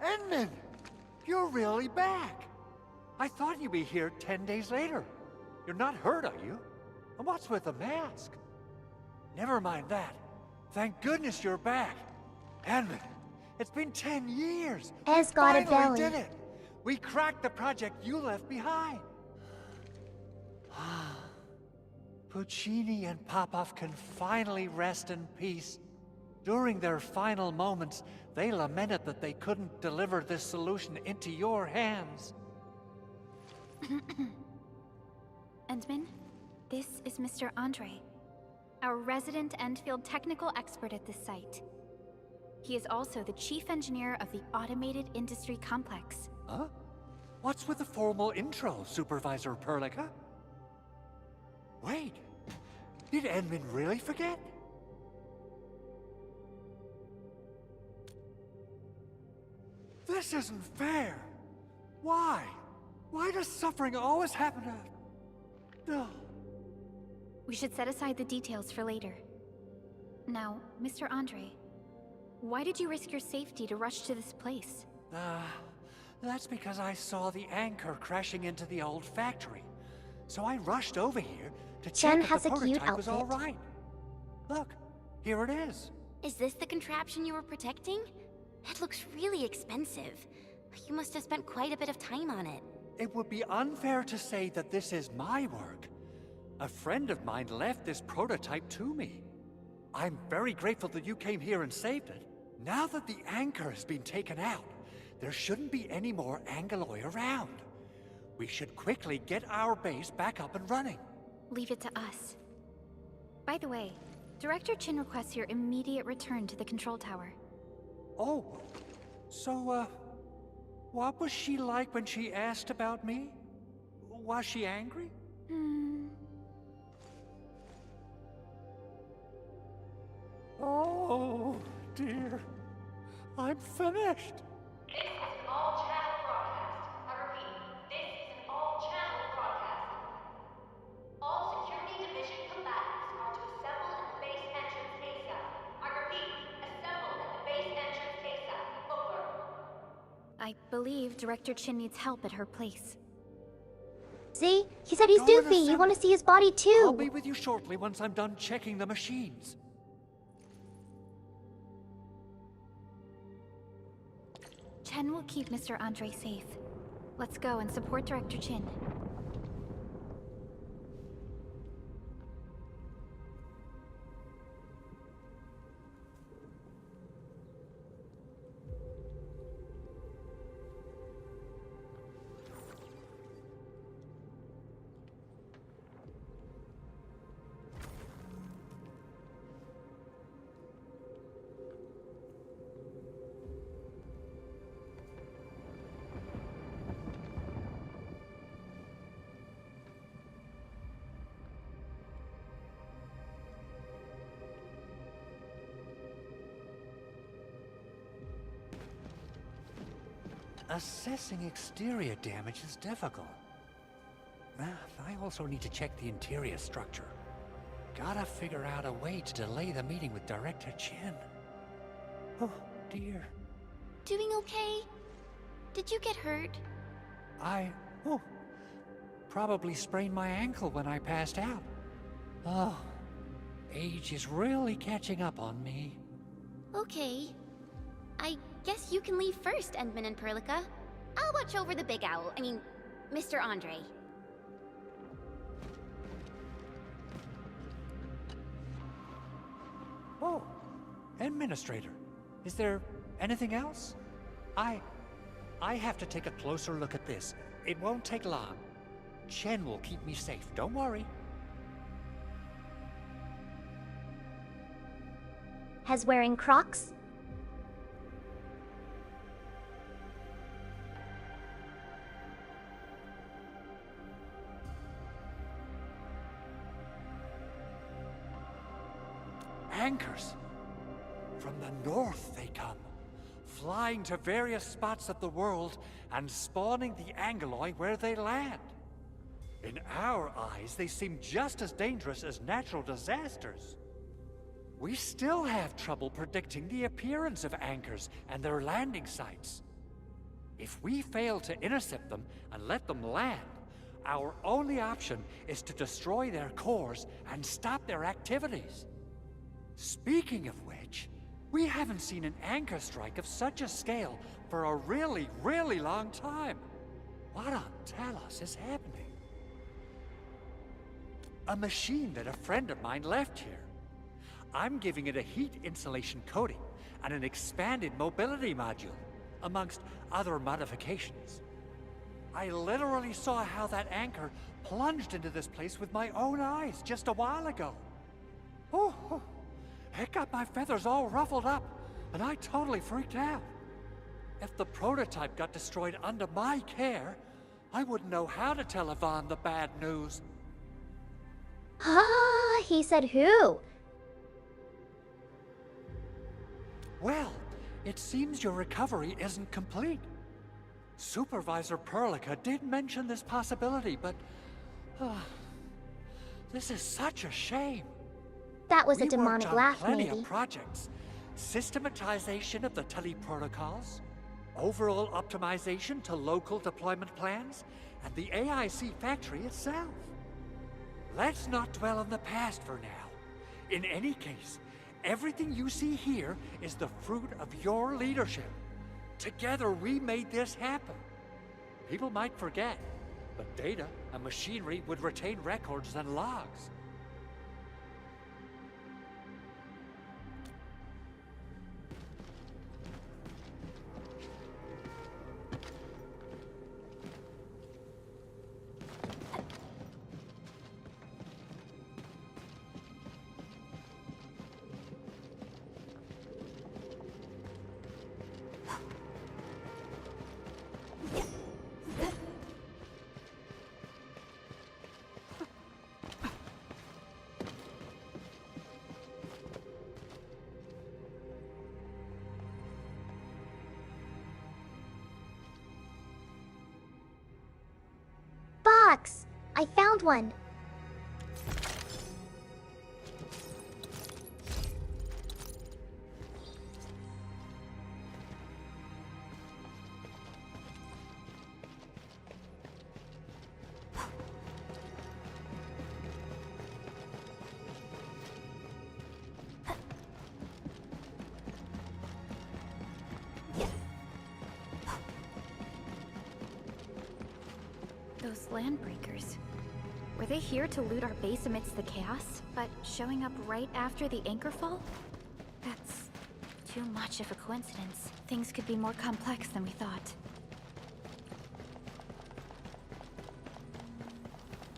Endman! You're really back! I thought you'd be here 10 days later. You're not hurt, are you? And what's with the mask? Never mind that. Thank goodness you're back. Endman, it's been 10 years. Has We got a finally belly. did it. We cracked the project you left behind. Puccini and Popov can finally rest in peace. During their final moments, they lamented that they couldn't deliver this solution into your hands. Endman, this is Mr. Andre, our resident Endfield technical expert at this site. He is also the chief engineer of the Automated Industry Complex. Huh? What's with the formal intro, Supervisor Perlica? Wait, did Endman really forget? This isn't fair. Why? Why does suffering always happen to... No. We should set aside the details for later. Now, Mr. Andre, why did you risk your safety to rush to this place? That's because I saw the anchor crashing into the old factory. So I rushed over here to Chen check has if the a cute prototype was all outfit. right. Look, here it is. Is this the contraption you were protecting? It looks really expensive. You must have spent quite a bit of time on it. It would be unfair to say that this is my work. A friend of mine left this prototype to me. I'm very grateful that you came here and saved it. Now that the anchor has been taken out, there shouldn't be any more Angaloi around. We should quickly get our base back up and running. Leave it to us. By the way, Director Chin requests your immediate return to the control tower. Oh, so, what was she like when she asked about me? Was she angry? Oh, dear. I'm finished. This is an all-channel broadcast. I repeat, this is an all-channel broadcast. All Security Division combatants are to assemble at the base entrance ASAP. I repeat, assemble at the base entrance ASAP. Over. I believe Director Chin needs help at her place. See? He said he's Go and doofy. You assemble. want to see his body I'll too. be with you shortly once I'm done checking the machines. Chen will keep Mr. Andre safe. Let's go and support Director Chin. assessing exterior damage is difficult. I also need to check the interior structure. Gotta figure out a way to delay the meeting with Director Chen. Oh, dear. Doing okay? Did you get hurt? Probably sprained my ankle when I passed out. Oh, age is really catching up on me. Okay. I guess you can leave first, Endman and Perlica. I'll watch over the Big Owl. I mean, Mr. Andre. Oh, Administrator. Is there anything else? I have to take a closer look at this. It won't take long. Chen will keep me safe, don't worry. Has wearing Crocs? Anchors. From the north they come, flying to various spots of the world and spawning the Angeloi where they land. In our eyes, they seem just as dangerous as natural disasters. We still have trouble predicting the appearance of anchors and their landing sites. If we fail to intercept them and let them land, our only option is to destroy their cores and stop their activities. Speaking of which, we haven't seen an anchor strike of such a scale for a really, really long time. What on Talos is happening? A machine that a friend of mine left here. I'm giving it a heat insulation coating and an expanded mobility module, amongst other modifications. I literally saw how that anchor plunged into this place with my own eyes just a while ago. Oh, it got my feathers all ruffled up, and I totally freaked out. If the prototype got destroyed under my care, I wouldn't know how to tell Yvonne the bad news. Ah, he said who? Well, it seems your recovery isn't complete. Supervisor Perlica did mention this possibility, but... this is such a shame. That was a We demonic worked on laugh, plenty maybe. of projects. Systematization of the tele-protocols, overall optimization to local deployment plans, and the AIC factory itself. Let's not dwell on the past for now. In any case, everything you see here is the fruit of your leadership. Together we made this happen. People might forget, but data and machinery would retain records and logs. Box! I found one. Those landbreakers. Were they here to loot our base amidst the chaos, but showing up right after the anchor fall? That's too much of a coincidence. Things could be more complex than we thought.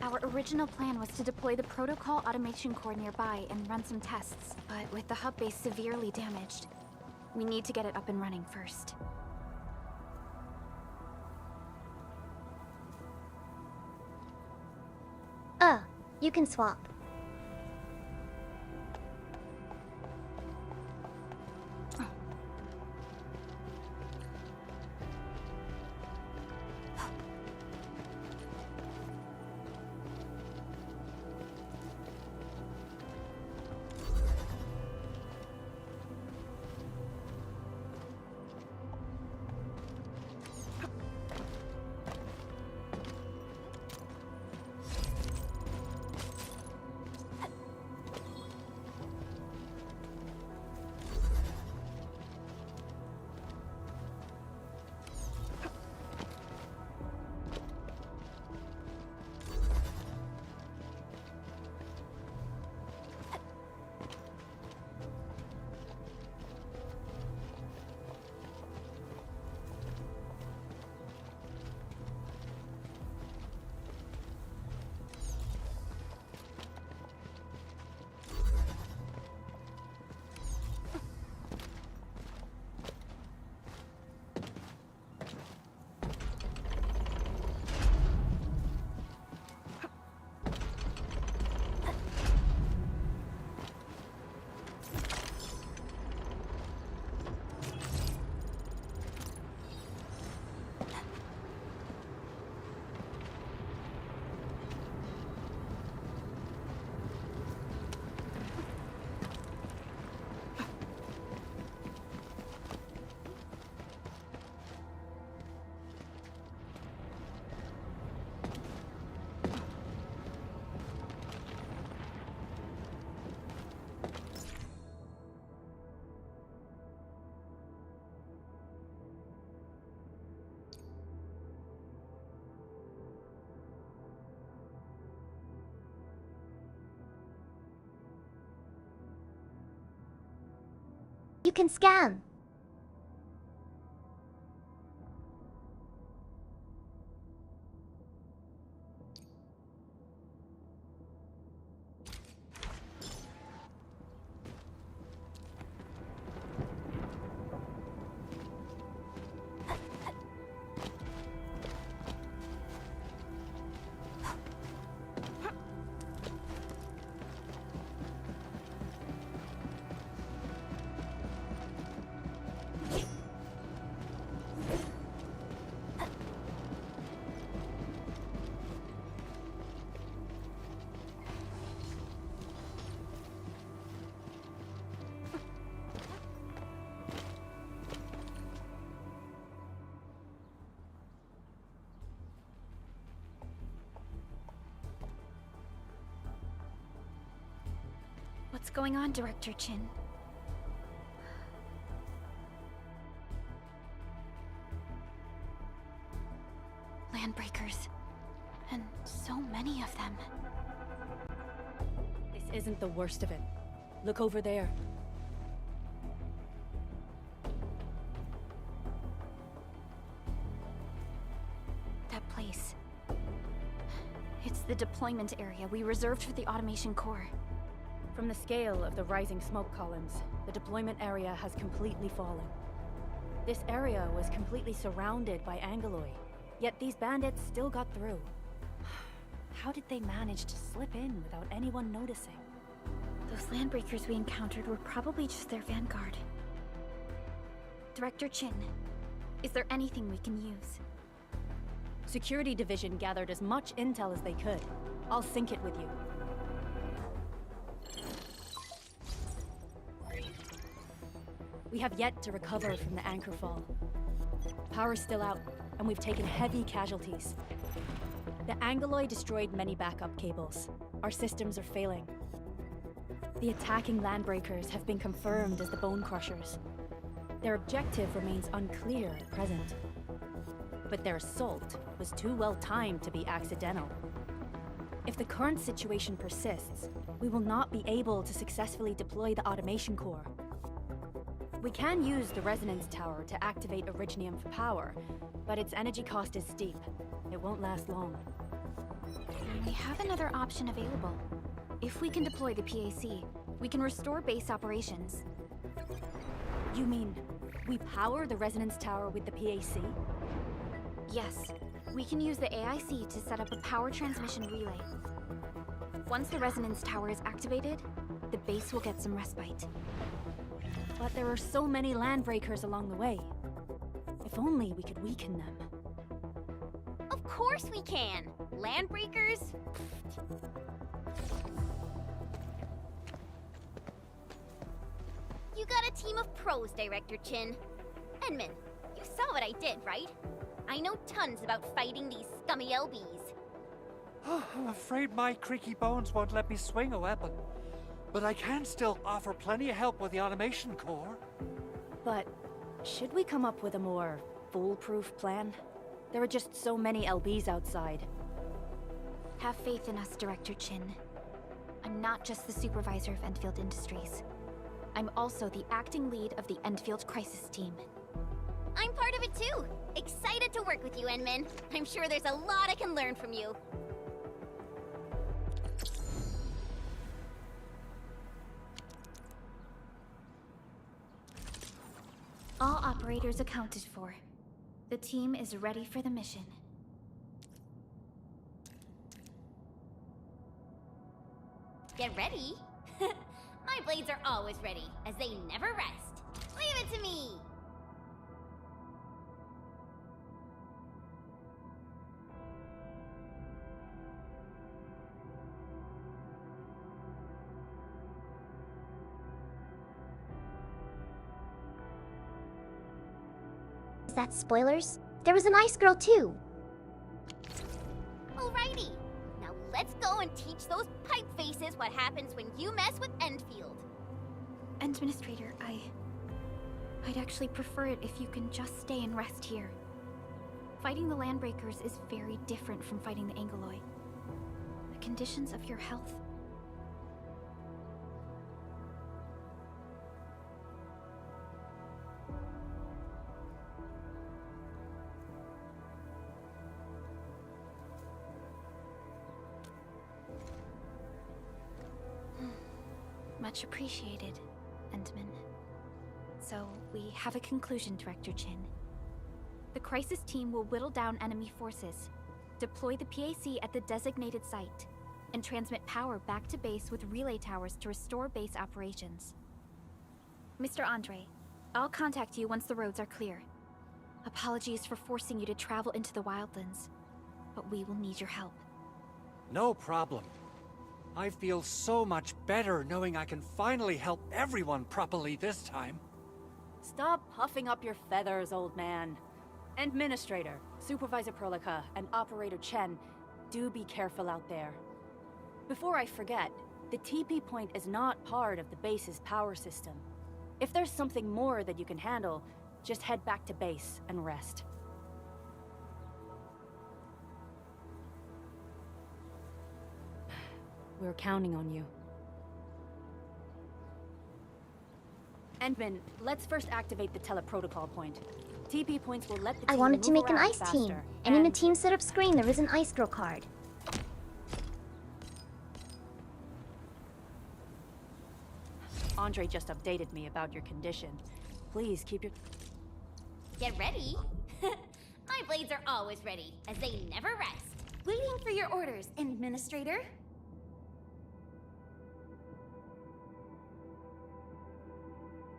Our original plan was to deploy the protocol automation core nearby and run some tests, but with the hub base severely damaged, we need to get it up and running first. Oh, you can swap. You can scan. What's going on, Director Chin? Landbreakers. And so many of them. This isn't the worst of it. Look over there. That place. It's the deployment area we reserved for the automation core. From the scale of the rising smoke columns, the deployment area has completely fallen. This area was completely surrounded by Angeloi, yet these bandits still got through. How did they manage to slip in without anyone noticing? Those landbreakers we encountered were probably just their vanguard. Director Chin, is there anything we can use? Security Division gathered as much intel as they could. I'll sync it with you. We have yet to recover from the anchor fall. Power's still out, and we've taken heavy casualties. The Angeloi destroyed many backup cables. Our systems are failing. The attacking landbreakers have been confirmed as the Bone Crushers. Their objective remains unclear at present. But their assault was too well timed to be accidental. If the current situation persists, we will not be able to successfully deploy the automation core. We can use the resonance tower to activate Originium for power, but its energy cost is steep. It won't last long. We have another option available. If we can deploy the PAC, we can restore base operations. You mean, we power the resonance tower with the PAC? Yes, we can use the AIC to set up a power transmission relay. Once the resonance tower is activated, the base will get some respite. But there are so many landbreakers along the way. If only we could weaken them. Of course we can! Landbreakers? You got a team of pros, Director Chin. Edmund, you saw what I did, right? I know tons about fighting these scummy LBs. I'm afraid my creaky bones won't let me swing a weapon. But I can still offer plenty of help with the automation core. But should we come up with a more foolproof plan? There are just so many LBs outside. Have faith in us, Director Chin. I'm not just the supervisor of Endfield Industries. I'm also the acting lead of the Endfield Crisis Team. I'm part of it too! Excited to work with you, Enmin. I'm sure there's a lot I can learn from you. All operators accounted for. The team is ready for the mission. Get ready? My blades are always ready, as they never rest. Leave it to me! Is that spoilers? There was a nice girl too. Alrighty. Now let's go and teach those pipe faces what happens when you mess with Endfield. Administrator, I'd actually prefer it if you can just stay and rest here. Fighting the Landbreakers is very different from fighting the Angeloi. The conditions of your health... Much appreciated, Endman. So, we have a conclusion, Director Chin. The crisis team will whittle down enemy forces, deploy the PAC at the designated site, and transmit power back to base with relay towers to restore base operations. Mr. Andre, I'll contact you once the roads are clear. Apologies for forcing you to travel into the wildlands, but we will need your help. No problem. I feel so much better knowing I can finally help everyone properly this time. Stop puffing up your feathers, old man. Administrator, Supervisor Perlica, and Operator Chen, do be careful out there. Before I forget, the TP point is not part of the base's power system. If there's something more that you can handle, just head back to base and rest. We're counting on you. Endman, let's first activate the teleprotocol point. TP points will let the team I wanted to move make an around ice faster, team, and in the team setup screen there is an ice girl card. Andre just updated me about your condition. Please keep your... Get ready. My blades are always ready, as they never rest. Waiting for your orders, Administrator.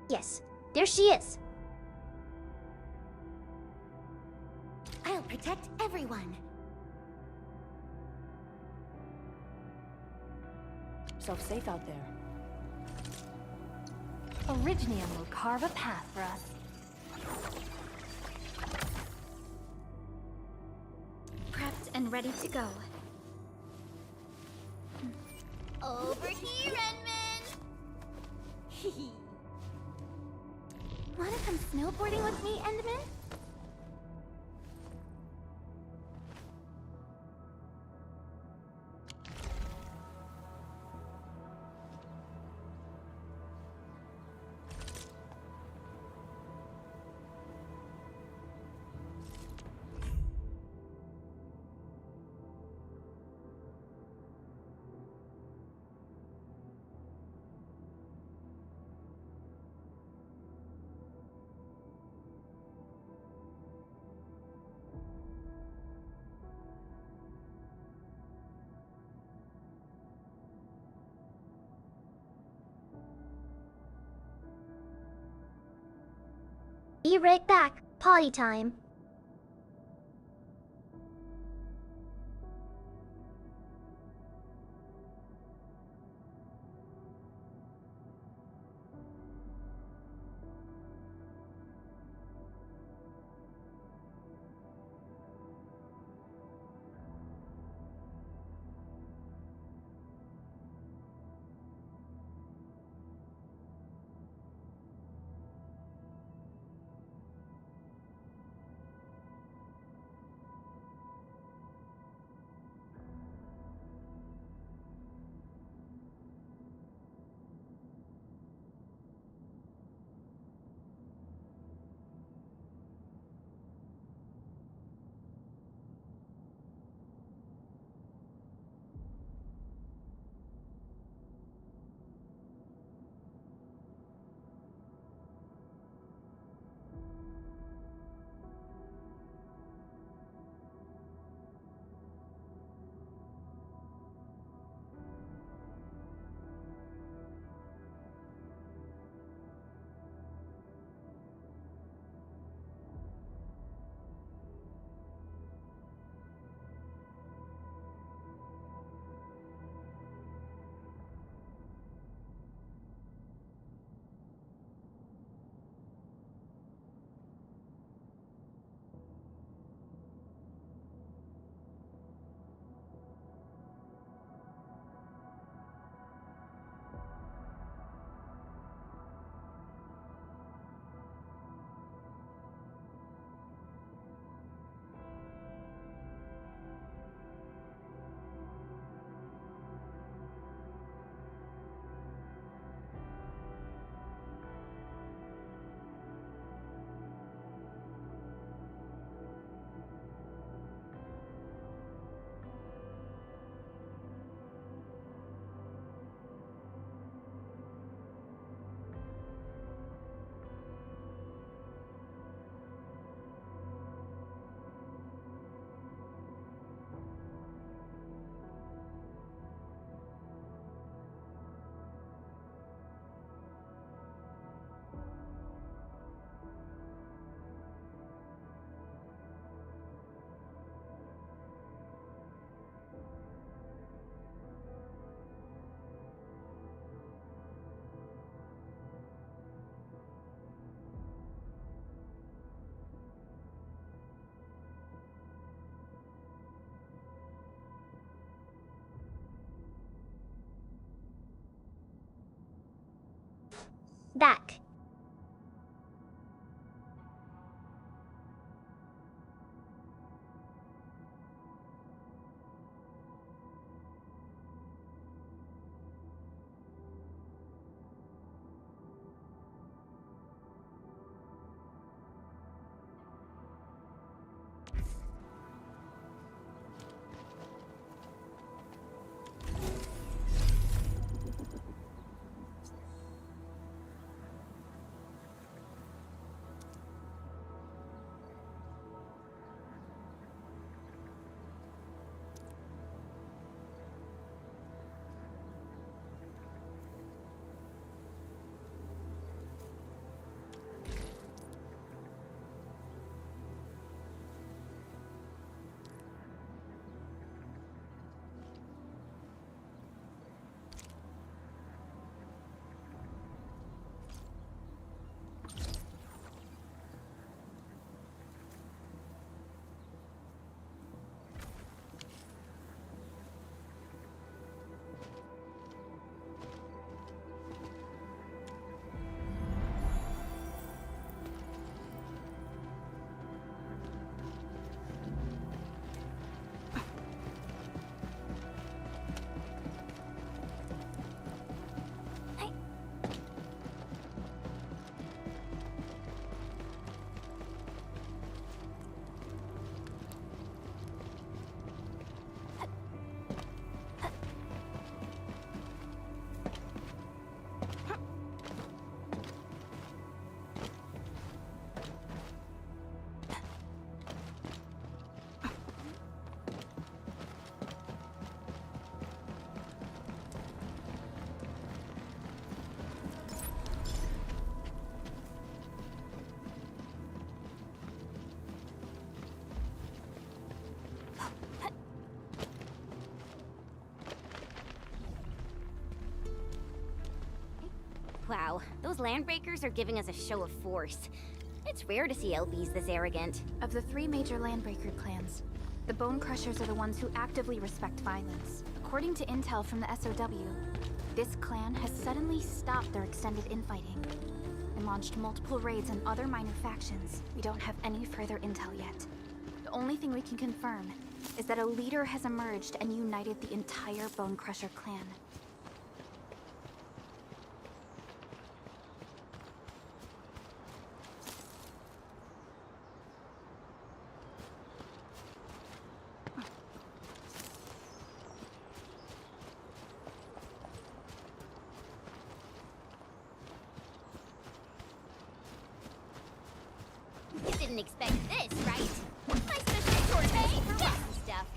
Yes, there she is. I'll protect everyone. Yourself safe out there. Originium will carve a path for us. Prepped and ready to go. Over here, Edmund! Wanna come snowboarding with me, Endman? Be right back. Potty time. That. Wow, those landbreakers are giving us a show of force. It's rare to see LBs this arrogant. Of the 3 major landbreaker clans, the Bone Crushers are the ones who actively respect violence. According to intel from the SOW, this clan has suddenly stopped their extended infighting and launched multiple raids on other minor factions. We don't have any further intel yet. The only thing we can confirm is that a leader has emerged and united the entire Bone Crusher clan. You didn't expect this, right? My special gourmet gassy stuff.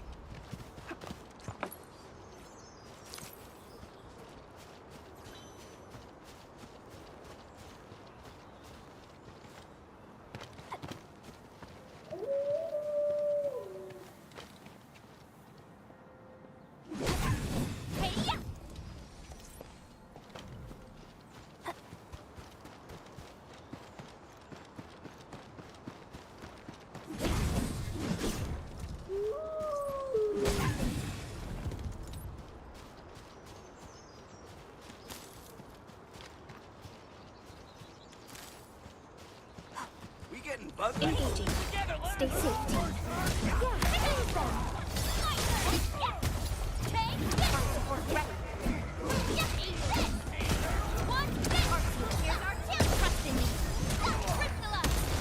Hey-ya! We getting buzzed? Engaging. Stay safe, team.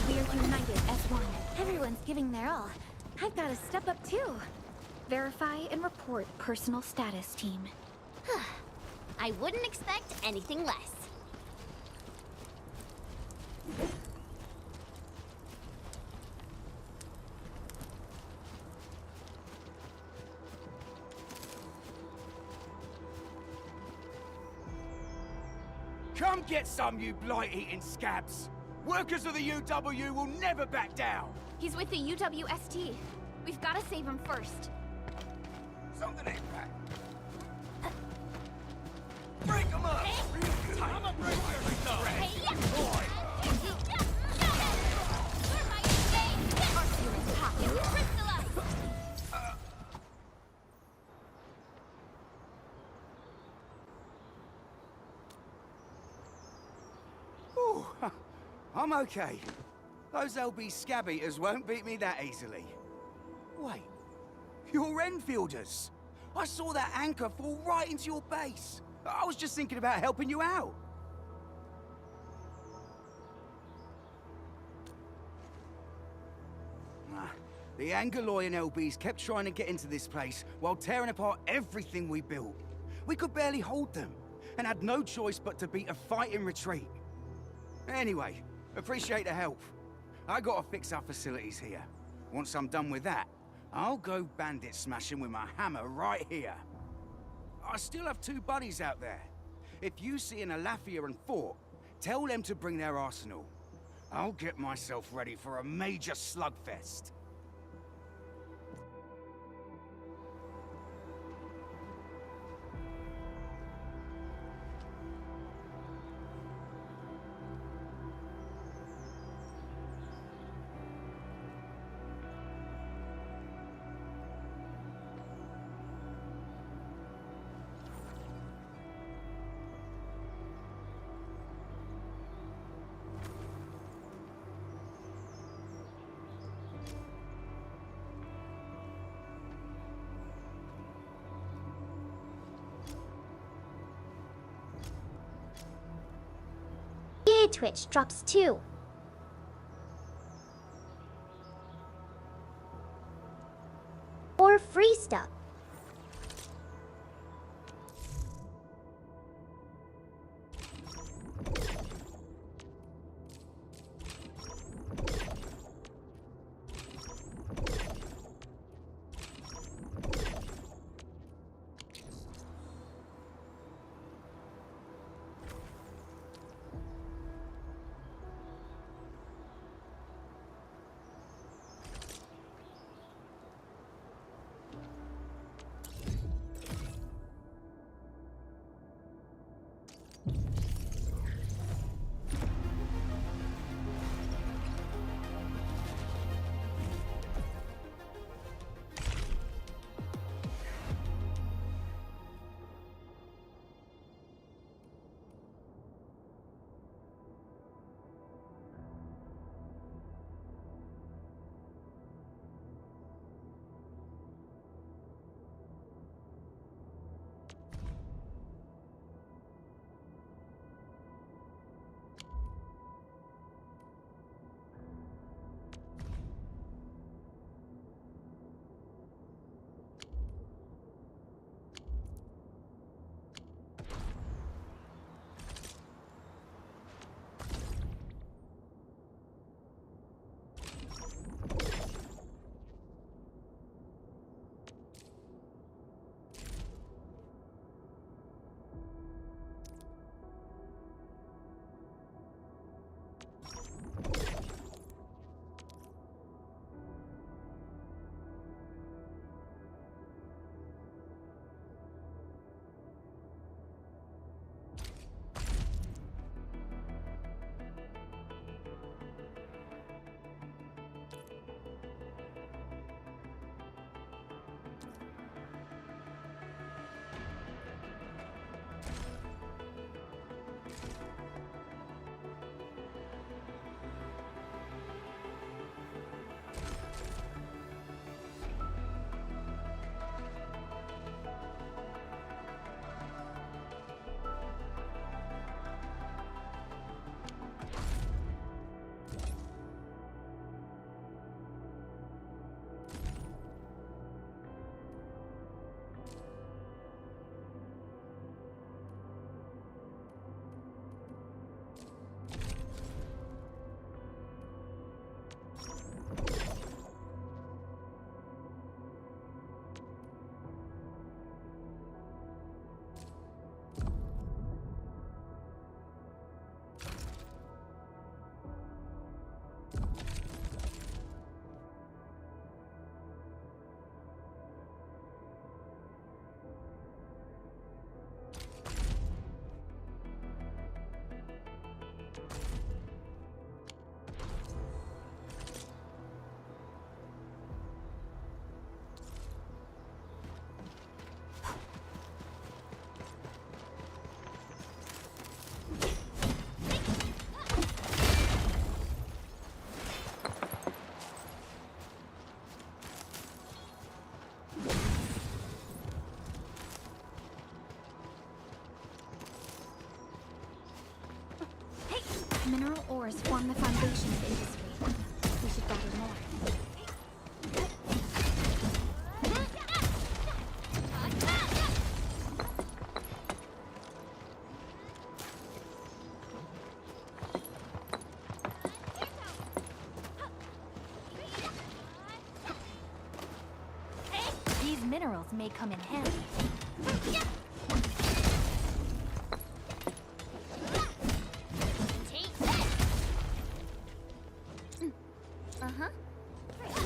We are united as one. Everyone's giving their all. I've got to step up too. Verify and report personal status, team. I wouldn't expect anything less. Come get some, you blight-eating scabs! Workers of the UW will never back down! He's with the UWST. We've got to save him first. Something ain't right. Break them up! Real good. I'ma break your stuff! Oh, I'm okay. Those LB scab eaters won't beat me that easily. Wait, you're Enfielders. I saw that anchor fall right into your base. I was just thinking about helping you out. The Angaloy LBs kept trying to get into this place while tearing apart everything we built. We could barely hold them, and had no choice but to beat a fight in retreat. Anyway, appreciate the help. I gotta fix our facilities here. Once I'm done with that, I'll go bandit smashing with my hammer right here. I still have 2 buddies out there. If you see an Alafia and Fort, tell them to bring their arsenal. I'll get myself ready for a major slugfest. Twitch drops 2. Or free stuff. Mineral ores form the foundation of industry. We should gather more. These minerals may come in handy.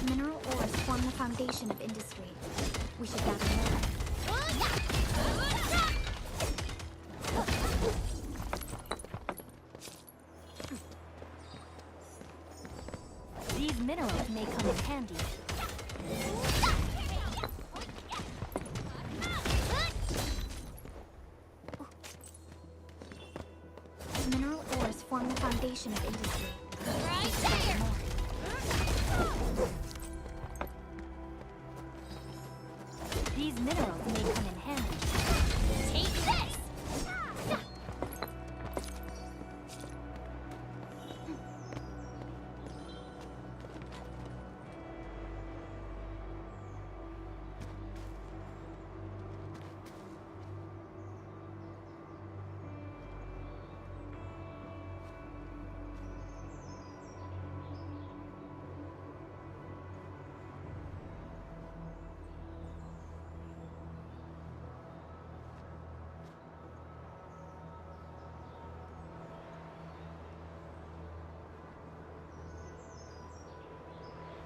Mineral ores form the foundation of industry. We should gather more. These minerals may come in handy. Mineral ores form the foundation of industry. We should gather more. These minerals may come in handy. Take this!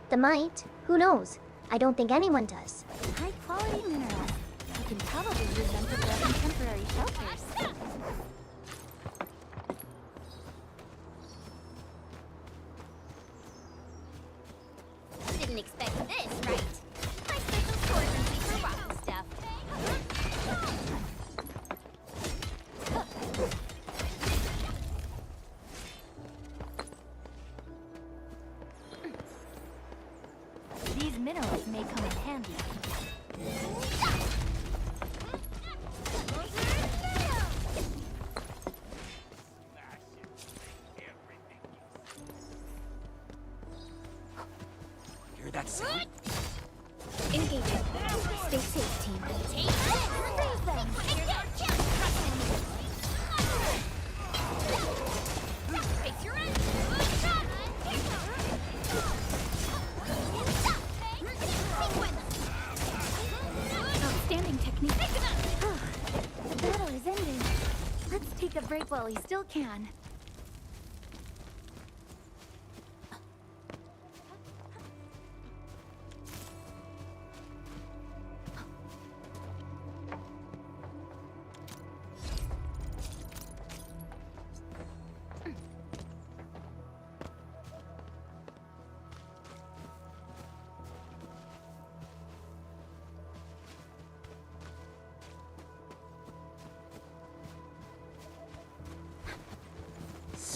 The might? Who knows? I don't think anyone does. High quality minerals. You can probably use them to build some temporary shelters. Didn't expect this, right? My special storage room for rotten stuff. These minerals may come in handy. Hear that sound? Engaging. Stay safe, team. Take this! Raise them! Face your end! Outstanding technique. The battle is ending. Let's take a break while we still can.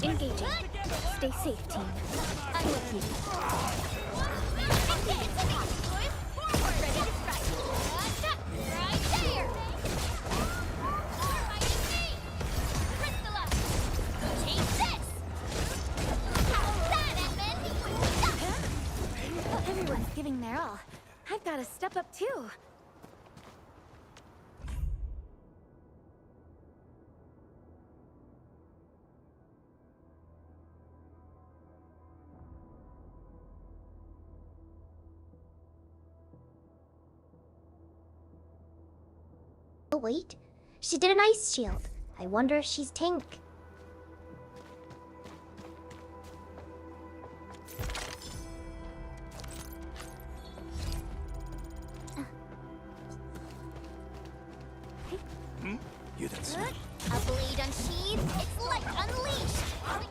Engaging. Stay safe, team. I'm with you. Right there! Crystalla! Take this! How's that, Edmund? Everyone's giving their all. I've got to step up too. Oh wait, she did an ice shield. I wonder if she's tank. You that sound? A blade unsheathed, it's like unleashed!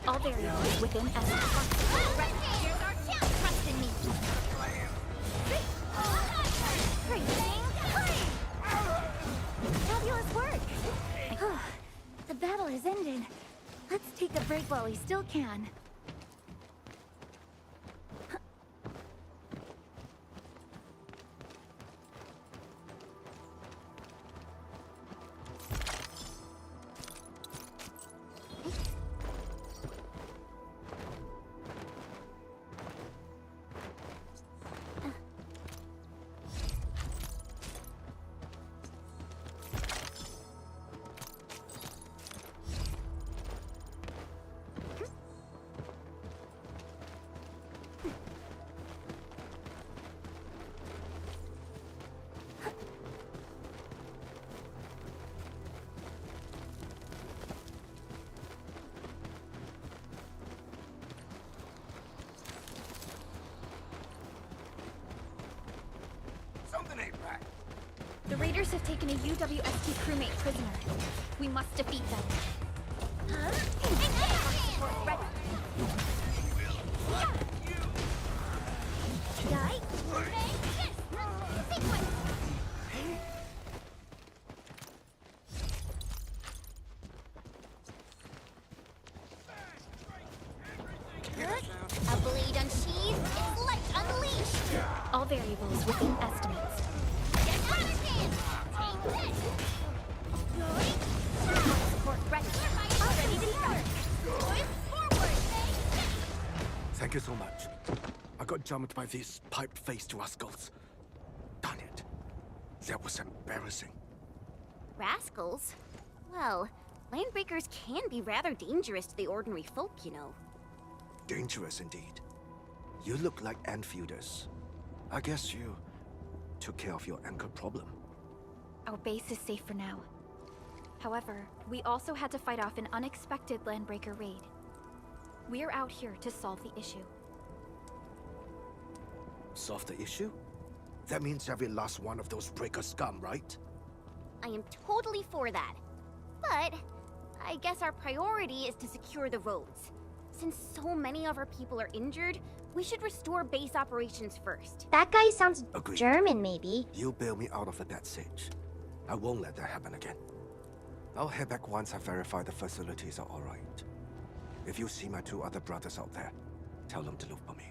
All variables within essence. Right here's our chance! Trust in me! Fabulous work! The battle is ended. Let's take a break while we still can. The raiders have taken a UWST crewmate prisoner. We must defeat them. A blade unsheathed, its light unleashed! All variables within estimates. Get out of hand! Take this! Support ready. Already delivered. Forward! Thank you so much. I got jumped by these pipe-faced rascals. Darn it. That was embarrassing. Rascals? Well, landbreakers can be rather dangerous to the ordinary folk, you know. Dangerous indeed. You look like Enfielders. I guess you took care of your anchor problem. Our base is safe for now. However, we also had to fight off an unexpected landbreaker raid. We're out here to solve the issue. Solve the issue? That means every last one of those breaker scum, right? I am totally for that. But I guess our priority is to secure the roads. Since so many of our people are injured, we should restore base operations first. That guy sounds Agreed. German, maybe. You bail me out of a death sitch. I won't let that happen again. I'll head back once I verify the facilities are alright. If you see my 2 other brothers out there, tell them to look for me.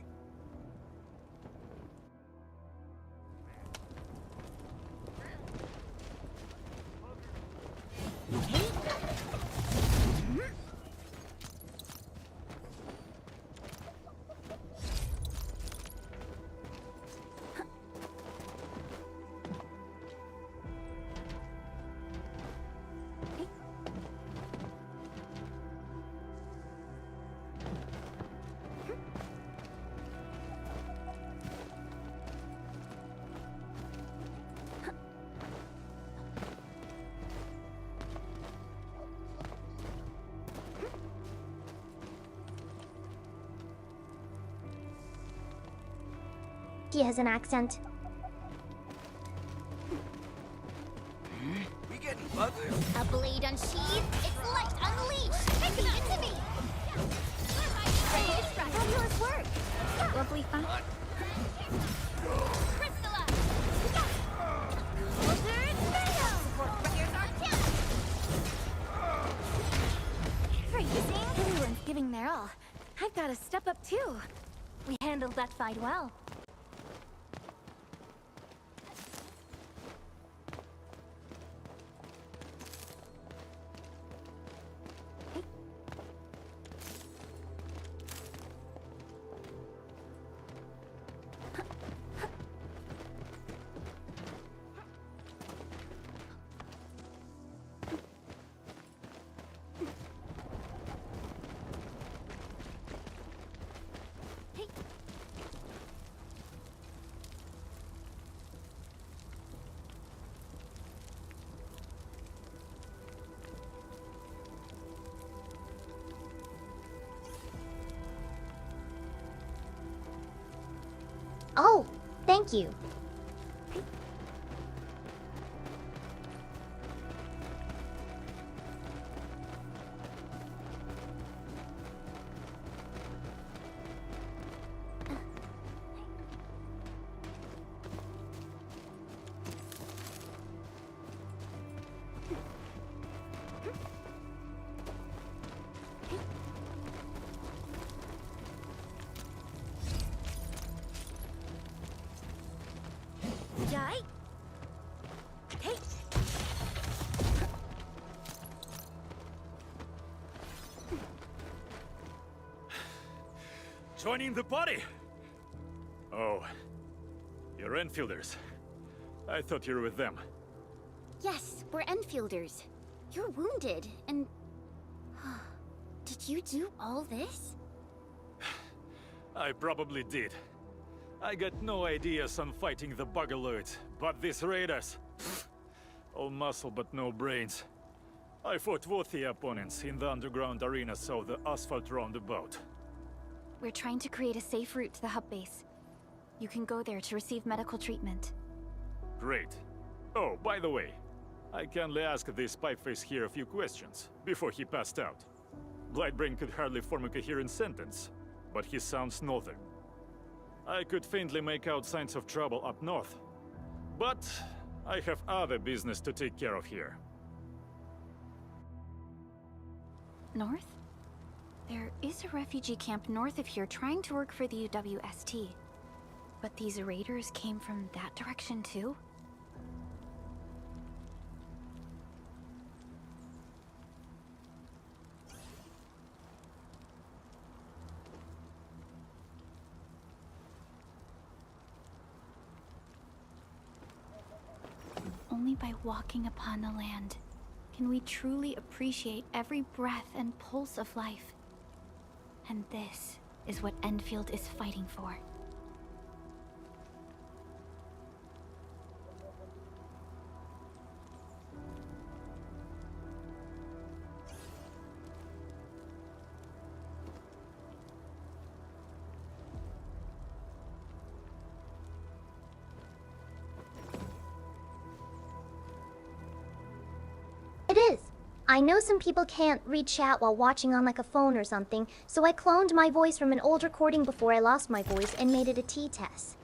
He has an accent. We getting buzzers? A blade unsheathed, its light unleashed! Leave it to me! Fabulous work! Lovely fun. Crystallize! Wizard fail! Here's our chance! Freezing. Everyone's giving their all. I've got to step up too. We handled that fight well. Oh, thank you. Joining the party? Oh, you're Enfielders. I thought you were with them. Yes, we're Enfielders. You're wounded, and... Did you do all this? I probably did. I got no ideas on fighting the Buggerloids, but these raiders... all muscle but no brains. I fought worthy opponents in the underground arenas of the asphalt roundabout. We're trying to create a safe route to the hub base. You can go there to receive medical treatment. Great. Oh, by the way, I kindly asked this pipeface here a few questions before he passed out. Blightbrain could hardly form a coherent sentence, but he sounds northern. I could faintly make out signs of trouble up north, but I have other business to take care of here. North? There is a refugee camp north of here trying to work for the UWST. But these raiders came from that direction too? Only by walking upon the land can we truly appreciate every breath and pulse of life. And this is what Endfield is fighting for. It is. I know some people can't read chat while watching on like a phone or something, so I cloned my voice from an old recording before I lost my voice and made it a t-test.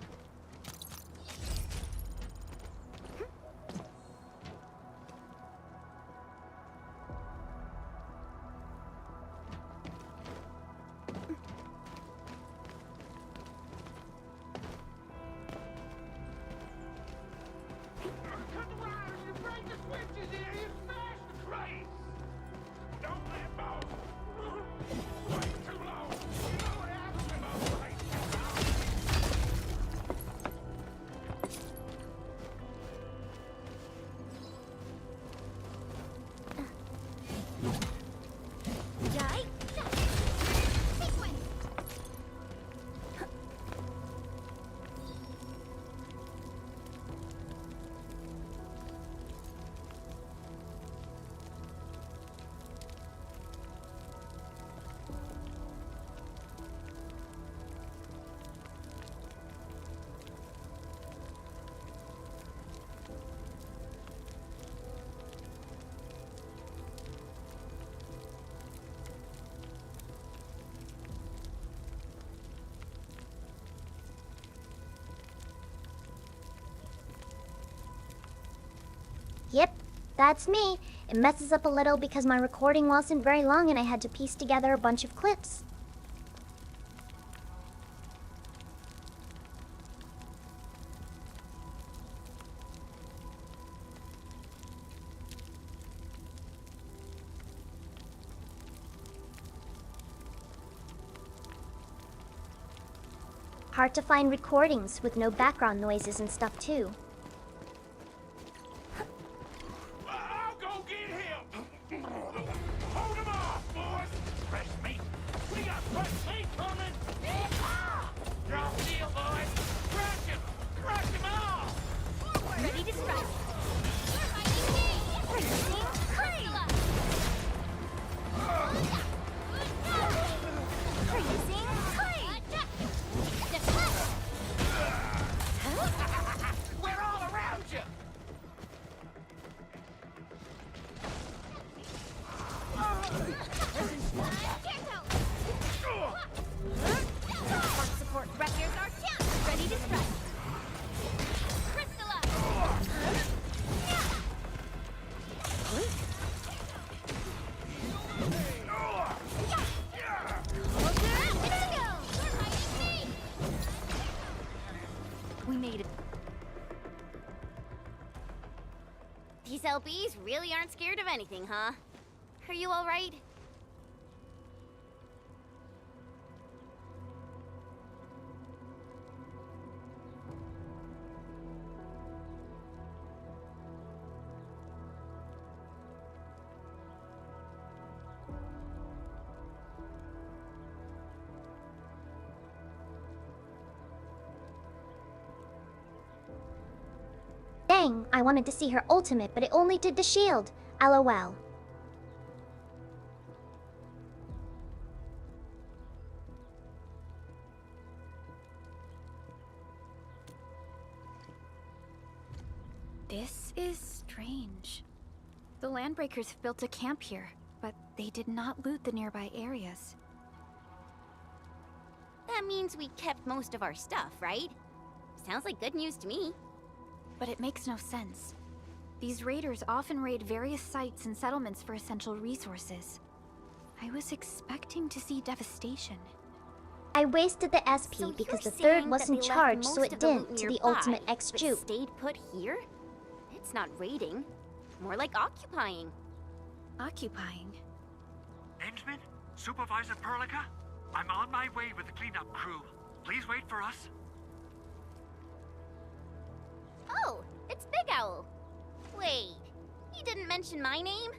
Yep, that's me. It messes up a little because my recording wasn't very long and I had to piece together a bunch of clips. Hard to find recordings with no background noises and stuff too. I'll go get him! Hold him off, boys! Fresh meat! We got fresh meat coming! Drop deal, boys! Crush him! Crush him all! Forward! Ready to strike. You're fighting me! Freezing We're all around you! Support Wreckers are down. Ready to strike. We made it. These LBs really aren't scared of anything, huh? Are you all right? Dang, I wanted to see her ultimate, but it only did the shield. LOL. This is strange. The Landbreakers built a camp here, but they did not loot the nearby areas. That means we kept most of our stuff, right? Sounds like good news to me. But it makes no sense. These raiders often raid various sites and settlements for essential resources. I was expecting to see devastation. I wasted the SP So because you're the third saying wasn't that they left charged, so most it of the loot didn't to the nearby, ultimate but X-Juke. stayed put here? It's not raiding. More like occupying. Occupying? Endman? Supervisor Perlica? I'm on my way with the cleanup crew. Please wait for us. Oh, it's Big Owl. Wait, you didn't mention my name?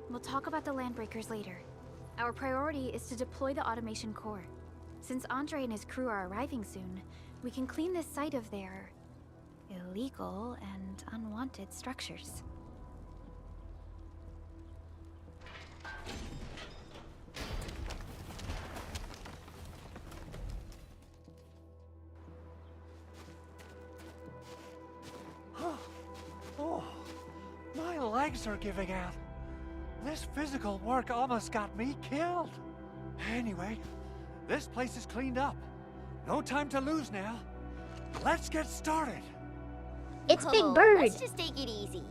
We'll talk about the Landbreakers later. Our priority is to deploy the automation core. Since Andre and his crew are arriving soon, we can clean this site of their illegal and unwanted structures. Oh, my legs are giving out. This physical work almost got me killed. Anyway, this place is cleaned up. No time to lose now. Let's get started. It's Big Bird. Let's just take it easy.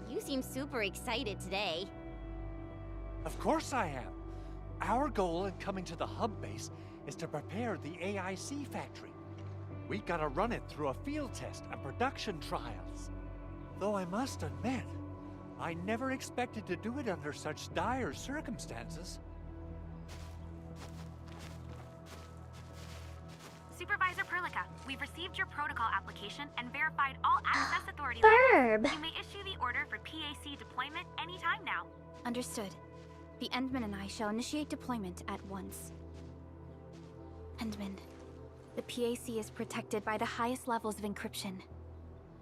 You seem super excited today. Of course I am. Our goal in coming to the hub base is to prepare the AIC factory. We gotta run it through a field test and production trials. Though I must admit, I never expected to do it under such dire circumstances. Supervisor Perlica, we've received your protocol application and verified all access authority Verb. levels. You may issue the order for PAC deployment anytime now. Understood. The Endman and I shall initiate deployment at once. Endman, the PAC is protected by the highest levels of encryption.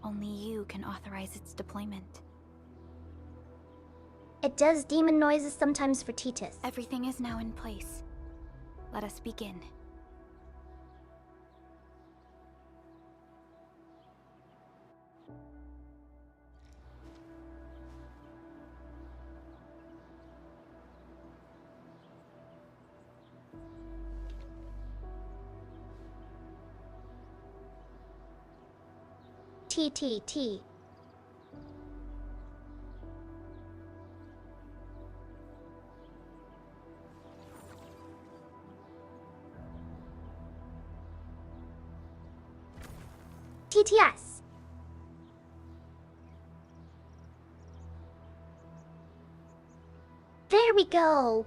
Only you can authorize its deployment. It does demon noises sometimes for Titus. Everything is now in place. Let us begin. TTT. TTS. There we go.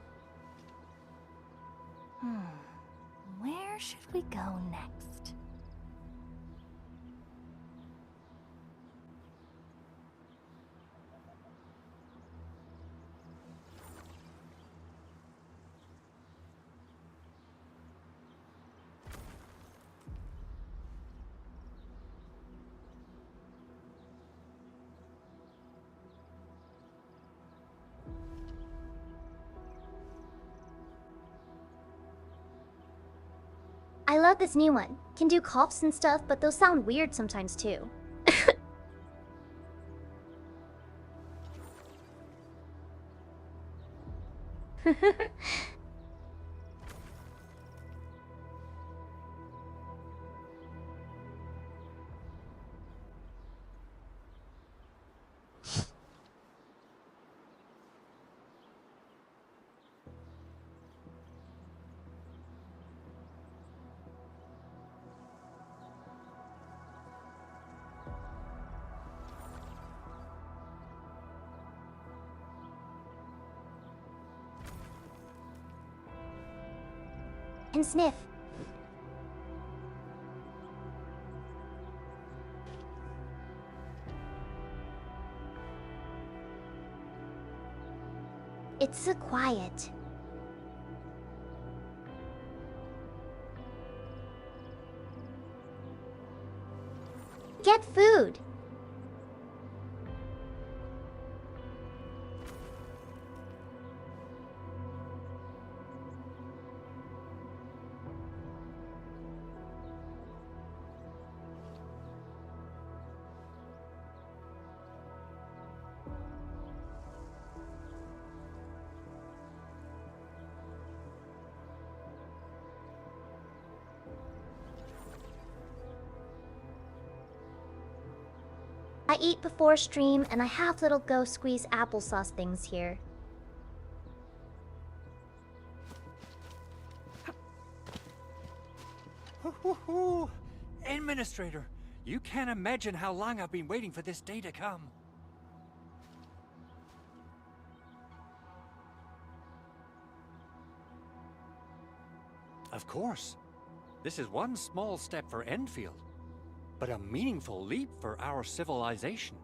Where should we go next? I love this new one. Can do coughs and stuff, but those sound weird sometimes too. And sniff. It's so quiet. Get food. I eat before stream, and I have little go squeeze applesauce things here. Administrator, you can't imagine how long I've been waiting for this day to come. Of course. This is one small step for Endfield, but a meaningful leap for our civilization.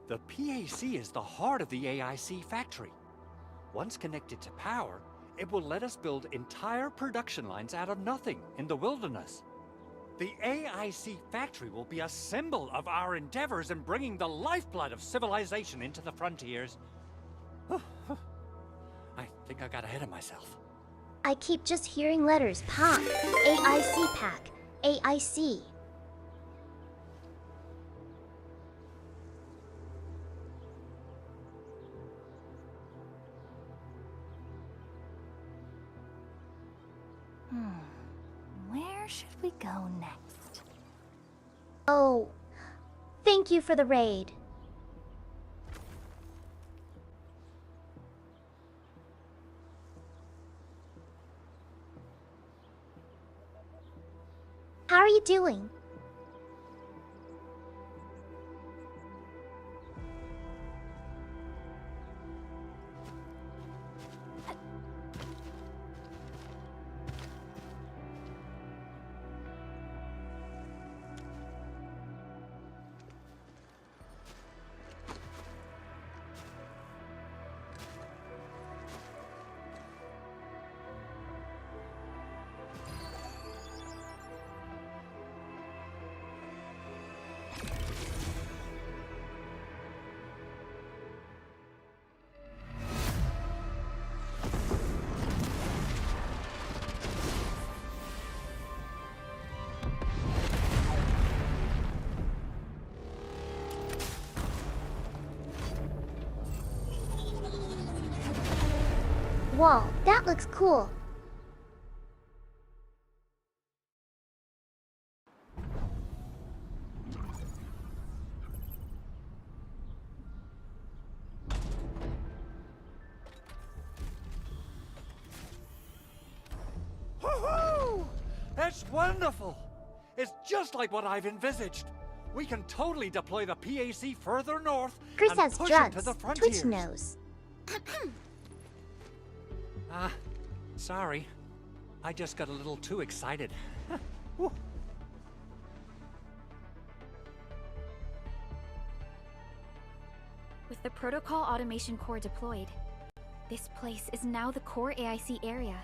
The PAC is the heart of the AIC factory. Once connected to power, it will let us build entire production lines out of nothing in the wilderness. The AIC factory will be a symbol of our endeavors in bringing the lifeblood of civilization into the frontiers. I think I got ahead of myself. I keep just hearing letters pop. AIC pack. AIC. Where should we go next? Oh, thank you for the raid. How are you doing? Whoa, that looks cool. Woohoo! That's wonderful! It's just like what I've envisaged. We can totally deploy the PAC further north Chris and has push it to drugs. the frontiers. Twitch knows. Sorry. I just got a little too excited. With the Protocol Automation Core deployed, this place is now the core AIC area.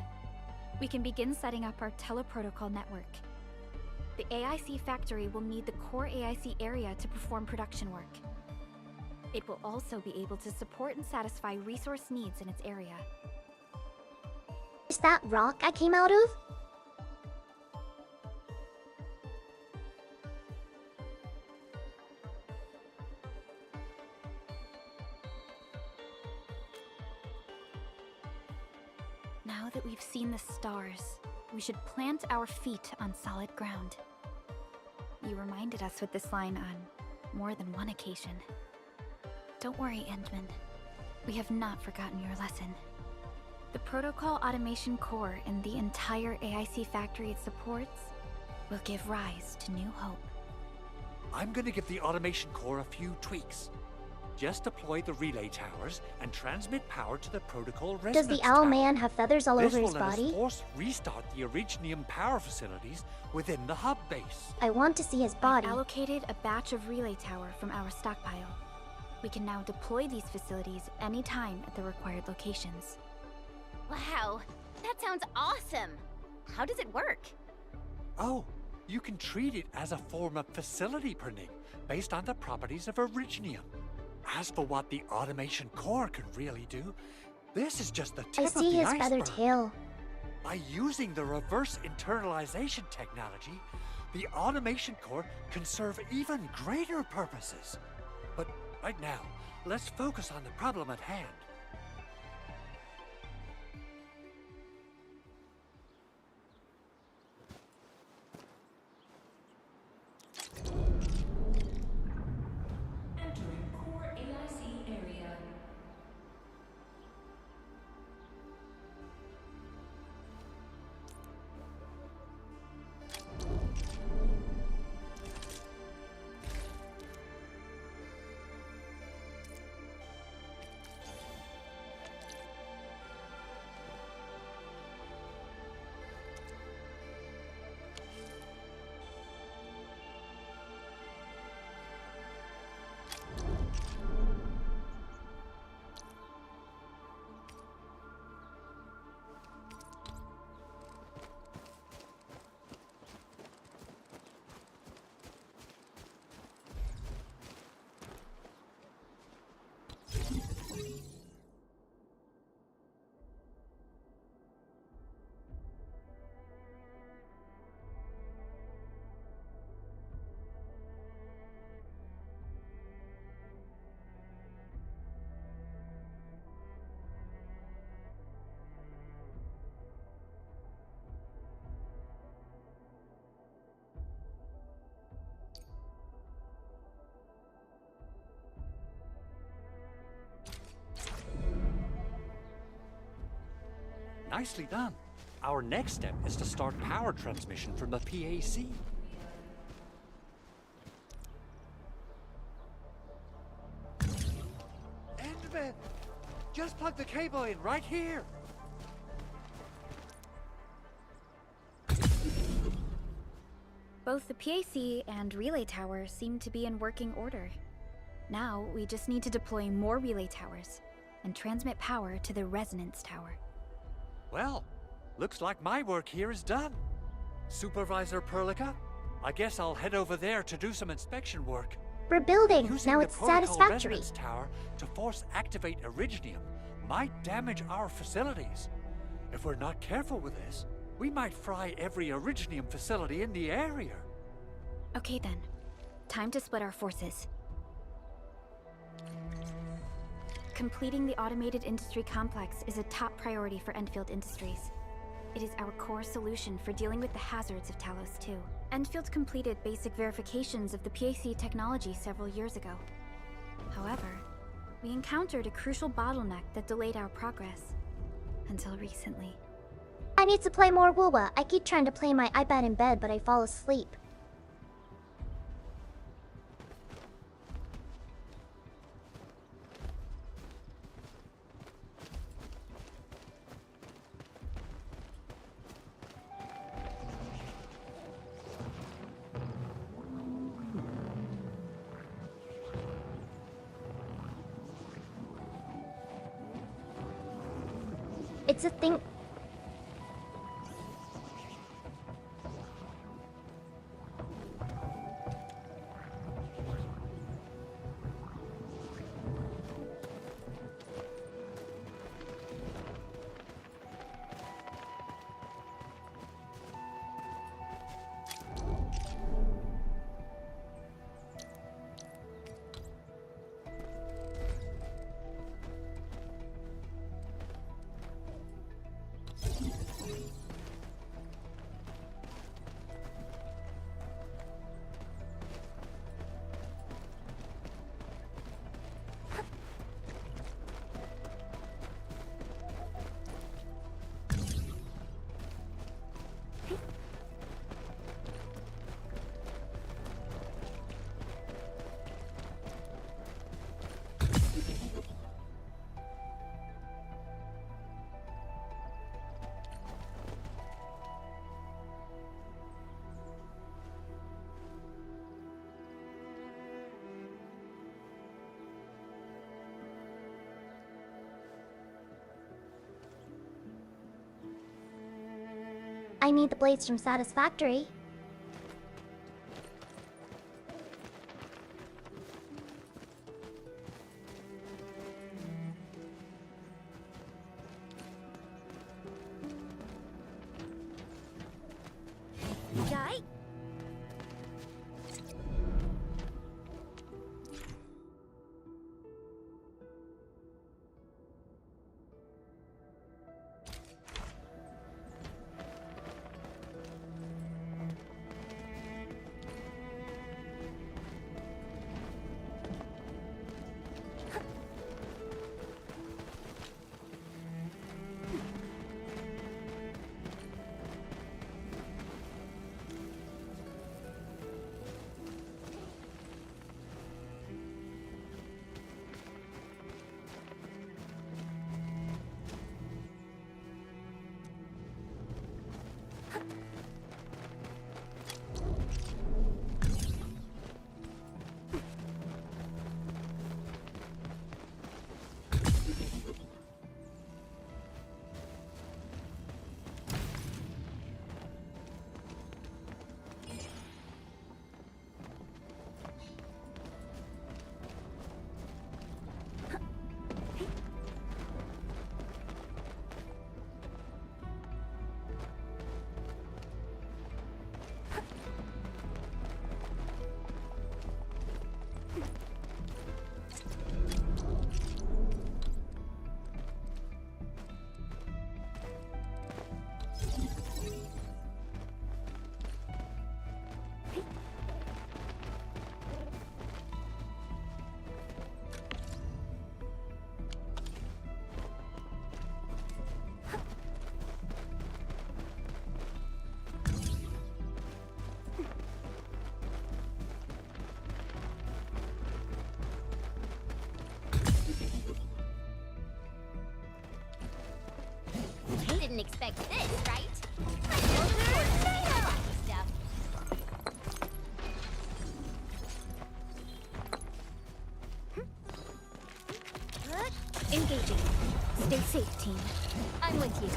We can begin setting up our teleprotocol network. The AIC factory will need the core AIC area to perform production work. It will also be able to support and satisfy resource needs in its area. Is that rock I came out of? Now that we've seen the stars, we should plant our feet on solid ground. You reminded us with this line on more than one occasion. Don't worry, Endman. We have not forgotten your lesson. The Protocol Automation Core and the entire AIC factory it supports will give rise to new hope. I'm gonna give the automation core a few tweaks. Just deploy the relay towers and transmit power to the protocol resonance Does the owl tower. man have feathers all over his This will let body? us force restart the Originium power facilities within the hub base. I want to see his body. I've allocated a batch of relay tower from our stockpile. We can now deploy these facilities anytime at the required locations. Wow, that sounds awesome. How does it work? Oh, you can treat it as a form of facility printing based on the properties of Originium. As for what the automation core can really do, this is just the tip I of the see his iceberg. feather tail. By using the reverse internalization technology, the automation core can serve even greater purposes. But right now, let's focus on the problem at hand. Nicely done. Our next step is to start power transmission from the PAC. Endman! Just plug the cable in right here! Both the PAC and relay towers seem to be in working order. Now, we just need to deploy more relay towers and transmit power to the resonance tower. Well, looks like my work here is done. Supervisor Perlica, I guess I'll head over there to do some inspection work. We're building. Using Now the it's protocol satisfactory. resonance tower to force activate Originium might damage our facilities. If we're not careful with this, we might fry every Originium facility in the area. Okay then. Time to split our forces. Completing the automated industry complex is a top priority for Endfield Industries. It is our core solution for dealing with the hazards of Talos 2. Endfield completed basic verifications of the PAC technology several years ago. However, we encountered a crucial bottleneck that delayed our progress. Until recently. I need to play more Wuwa. I keep trying to play my iPad in bed, but I fall asleep. It's a thing. I need the blades from Satisfactory. Die? expect this, right? Rocky stuff. Engaging. Stay safe, team. I'm with you.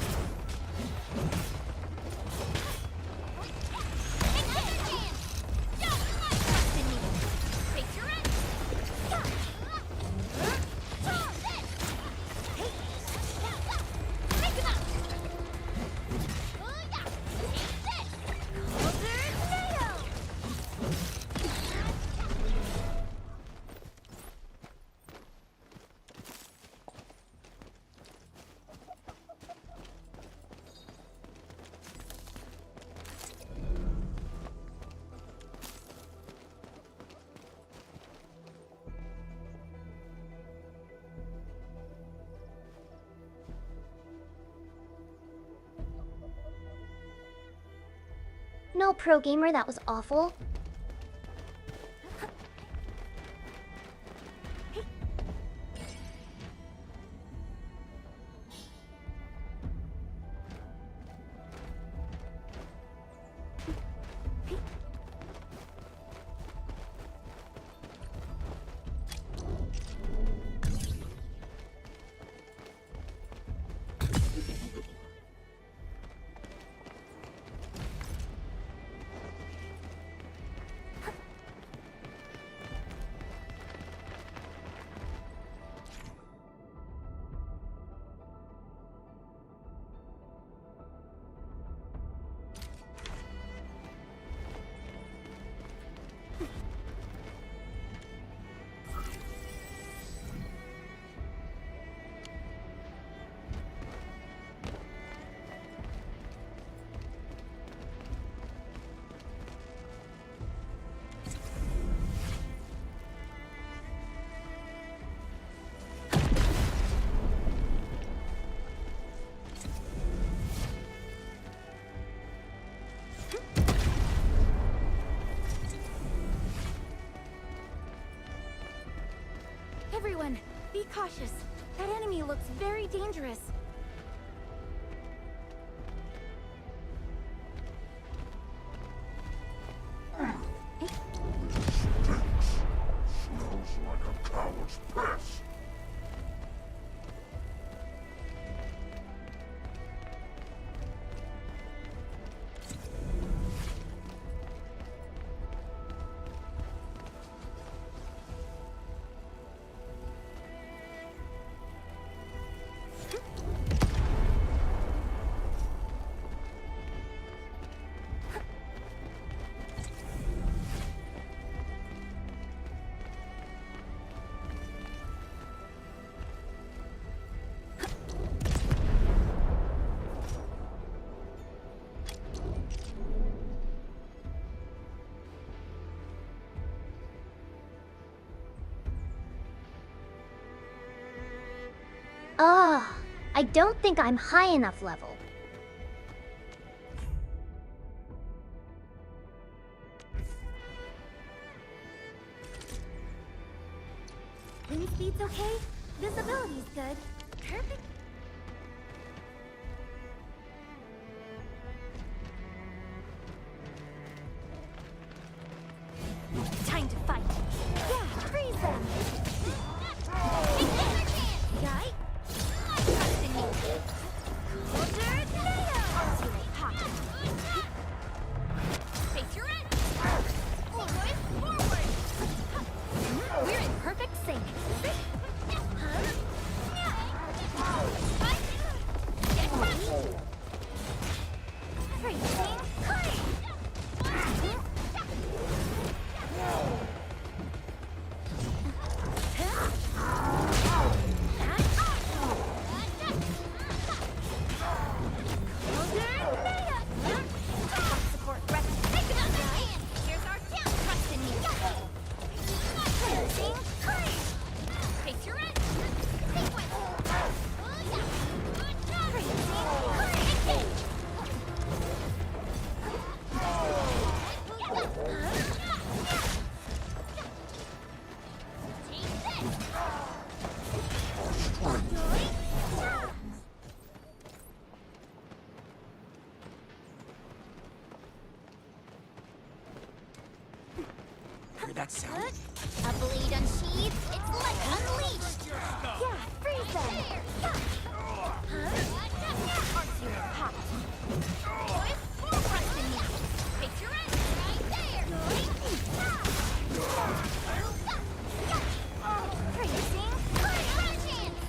No, pro gamer, that was awful. Everyone, be cautious. That enemy looks very dangerous. Smells like a coward's piss. I don't think I'm high enough level. Wind speed's okay? Visibility's good. Perfect. Time to fight. Yeah, freeze them! Guy? Trust in you. Hot. Face your end. Forward, forward. We're in perfect sync. so? A blade unsheathed, it's like unleashed! Yeah, freeze them! Aren't you hot? Trust in me! Face your end! Right there! Freezing! Crunch chance!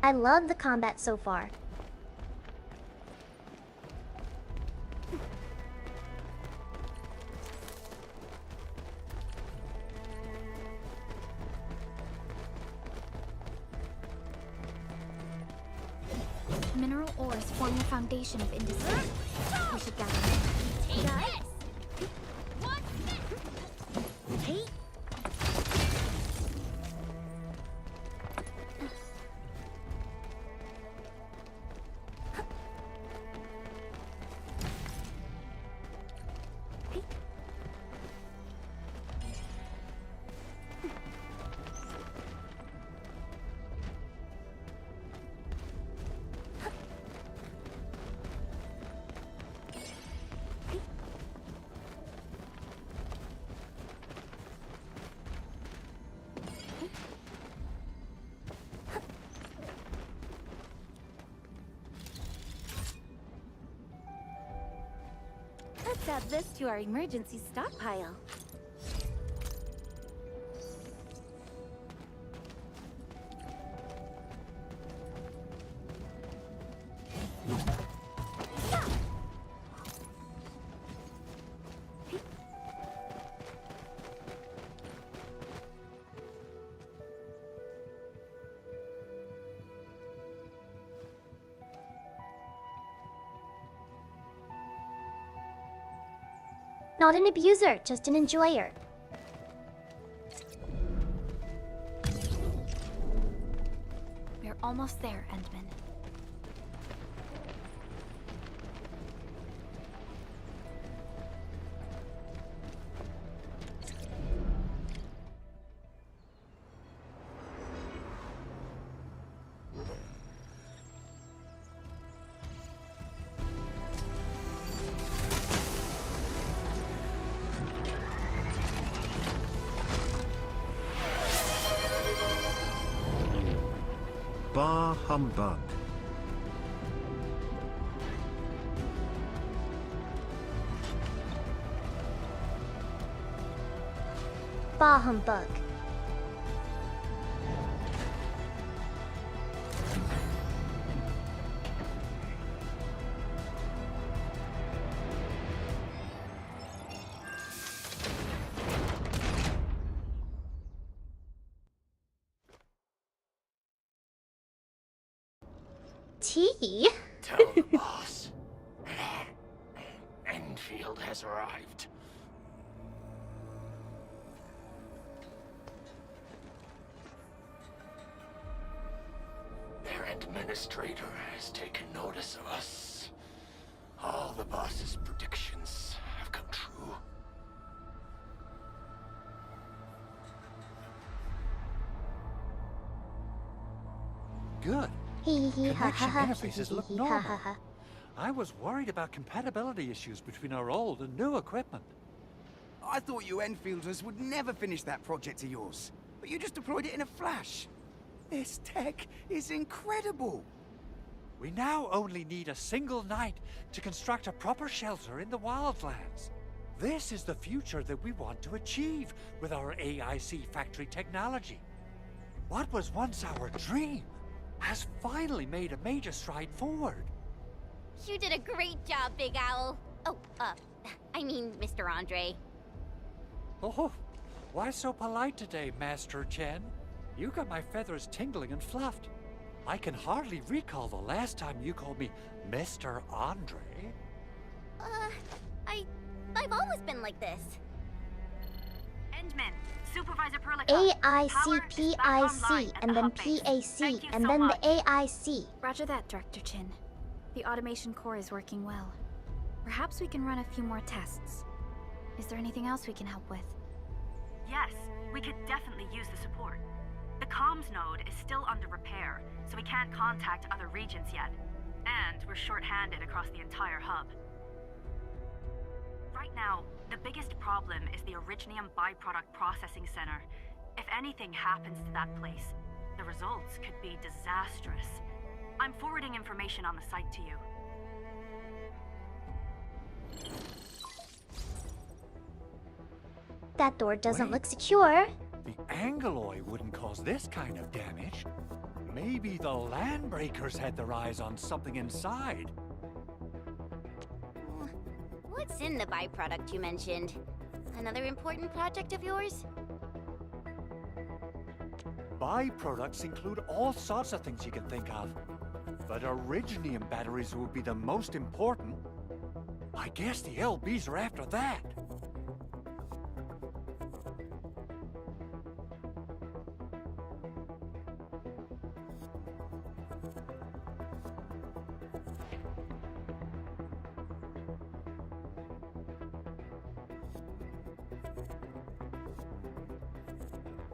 I love the combat so far. Mineral ores form the foundation of industry. We should gather them. Take this! What's this? Hey! Let's add this to our emergency stockpile. Not an abuser, just an enjoyer. We're almost there, Endman. Bah humbug. Bah humbug. Tea? Tell the boss. Endfield has arrived. Their administrator has taken notice of us. All the boss's predictions have come true. Good. Hee ha ha Connection ha. interfaces look normal. I was worried about compatibility issues between our old and new equipment. I thought you Enfielders would never finish that project of yours, but you just deployed it in a flash. This tech is incredible. We now only need a single night to construct a proper shelter in the wildlands. This is the future that we want to achieve with our AIC factory technology. What was once our dream has finally made a major stride forward. You did a great job, Big Owl. Oh, I mean, Mr. Andre. Oh, why so polite today, Master Chen? You got my feathers tingling and fluffed. I can hardly recall the last time you called me Mr. Andre. I've always been like this. Endman, Supervisor Perlica. AICPIC, and then PAC, and then the AIC. Roger that, Director Chin. The automation core is working well. Perhaps we can run a few more tests. Is there anything else we can help with? Yes, we could definitely use the support. The comms node is still under repair, so we can't contact other regions yet. And we're short-handed across the entire hub. Right now, the biggest problem is the Originium byproduct processing center. If anything happens to that place, the results could be disastrous. I'm forwarding information on the site to you. That door doesn't look secure. The Angeloy wouldn't cause this kind of damage. Maybe the Landbreakers had their eyes on something inside. What's in the byproduct you mentioned? Another important project of yours? Byproducts include all sorts of things you can think of. But Originium batteries will be the most important. I guess the LBs are after that.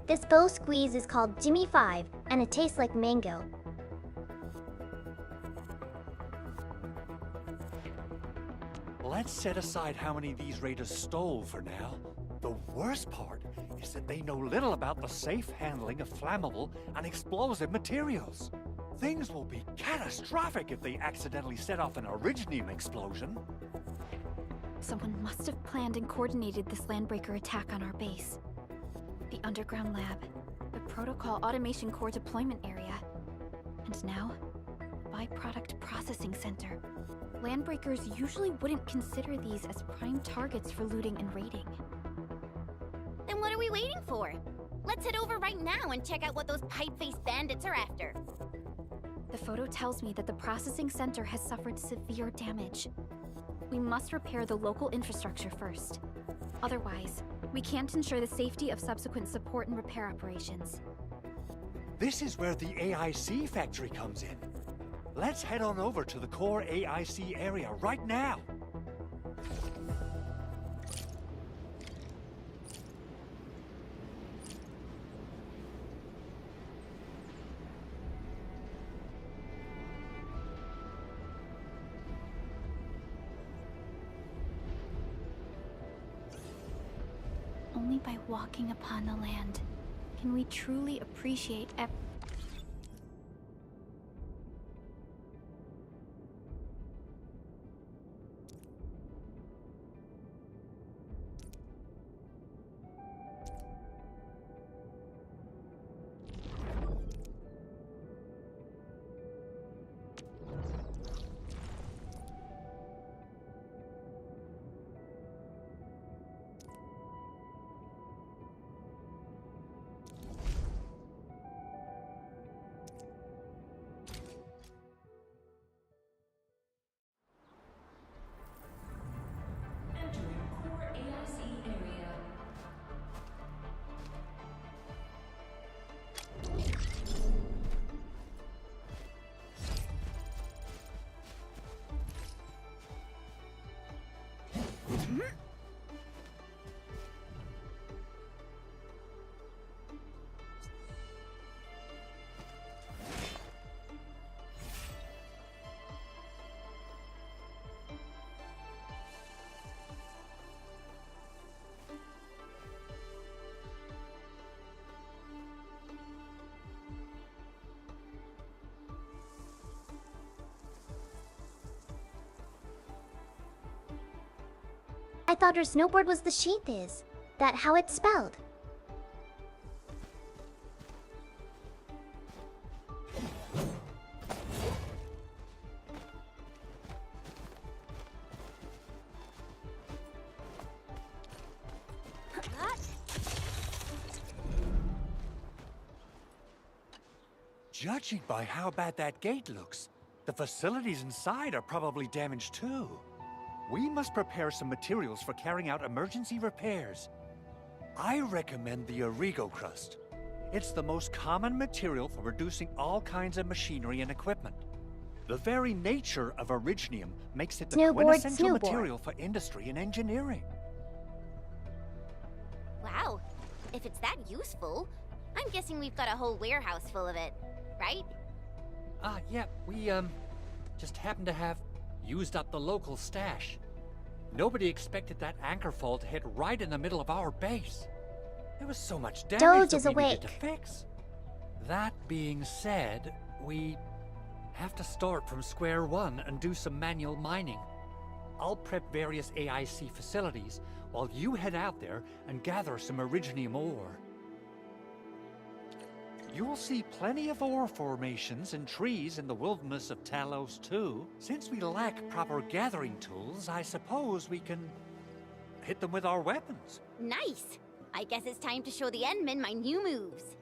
This bow squeeze is called Jimmy 5, and it tastes like mango. Let's set aside how many these raiders stole for now. The worst part is that they know little about the safe handling of flammable and explosive materials. Things will be catastrophic if they accidentally set off an Originium explosion. Someone must have planned and coordinated this Landbreaker attack on our base. The underground lab, the protocol automation core deployment area, and now, byproduct processing center. Landbreakers usually wouldn't consider these as prime targets for looting and raiding. Then what are we waiting for? Let's head over right now and check out what those pipe-faced bandits are after. The photo tells me that the processing center has suffered severe damage. We must repair the local infrastructure first. Otherwise, we can't ensure the safety of subsequent support and repair operations. This is where the AIC factory comes in. Let's head on over to the core AIC area right now. Only by walking upon the land can we truly appreciate I thought her snowboard was the sheath is. That how it's spelled. Judging by how bad that gate looks, the facilities inside are probably damaged too. We must prepare some materials for carrying out emergency repairs. I recommend the Origo crust. It's the most common material for producing all kinds of machinery and equipment. The very nature of originium makes it the quintessential material for industry and engineering. Wow, if it's that useful, I'm guessing we've got a whole warehouse full of it, right? Yeah, we, just happen to have used up the local stash. Nobody expected that anchor fall to hit right in the middle of our base. There was so much damage that we needed to fix. That being said, we have to start from square one and do some manual mining. I'll prep various AIC facilities while you head out there and gather some originium ore. You'll see plenty of ore formations and trees in the wilderness of Talos too. Since we lack proper gathering tools, I suppose we can hit them with our weapons. Nice! I guess it's time to show the Endmen my new moves.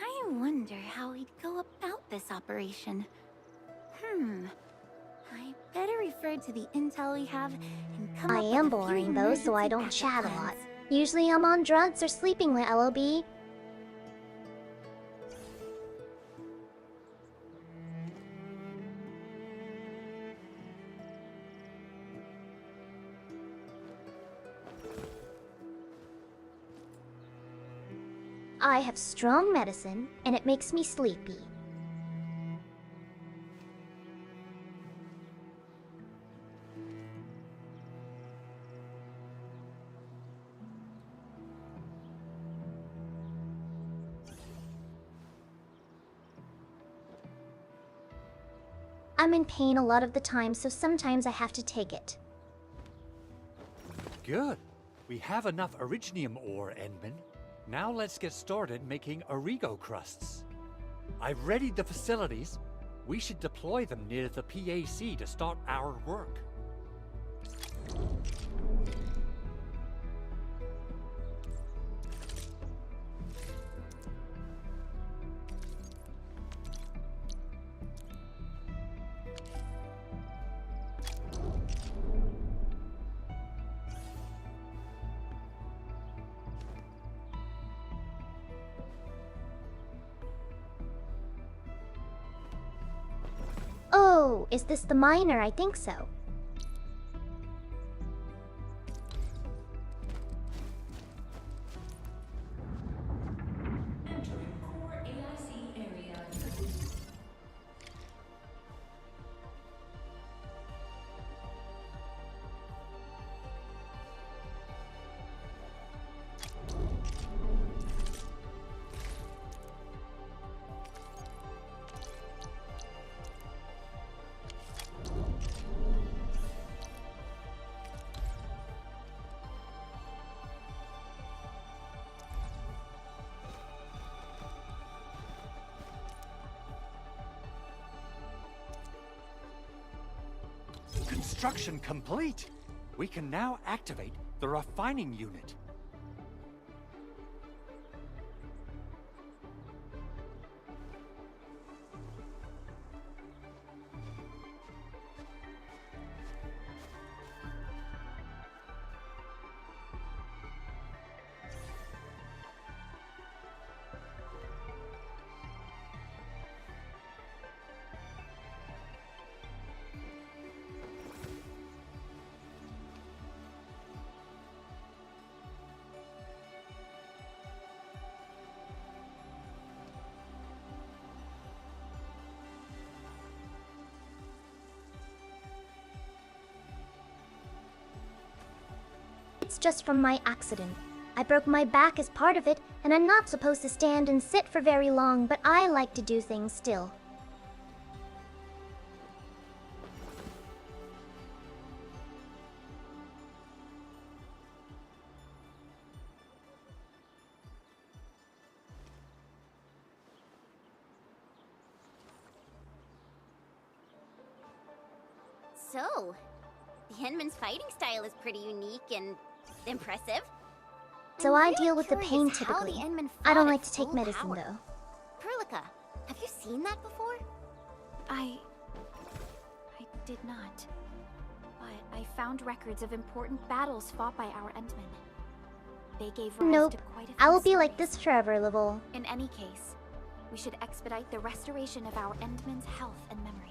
I wonder how we'd go about this operation. I better refer to the intel we have and come I up am with a few boring though, so I emergency don't backup chat a plans. lot. Usually I'm on drugs or sleeping with LOB. I have strong medicine, and it makes me sleepy. I'm in pain a lot of the time, so sometimes I have to take it. Good. We have enough originium ore, Endman. Now let's get started making Origo crusts. I've readied the facilities. We should deploy them near the PAC to start our work. Oh, is this the miner? I think so. Construction complete. We can now activate the refining unit. it's just from my accident. I broke my back as part of it, and I'm not supposed to stand and sit for very long, but I like to do things still. So, the Endman's fighting style is pretty unique and impressive. So I'm I really deal with the pain curious how the typically. Endman I don't fought like at to take full medicine power. though. Perlica, have you seen that before? I did not. But I found records of important battles fought by our Endmen. They gave rise Nope. to quite a few I will be like stories. this forever, Livol. In any case, we should expedite the restoration of our Endmen's health and memories.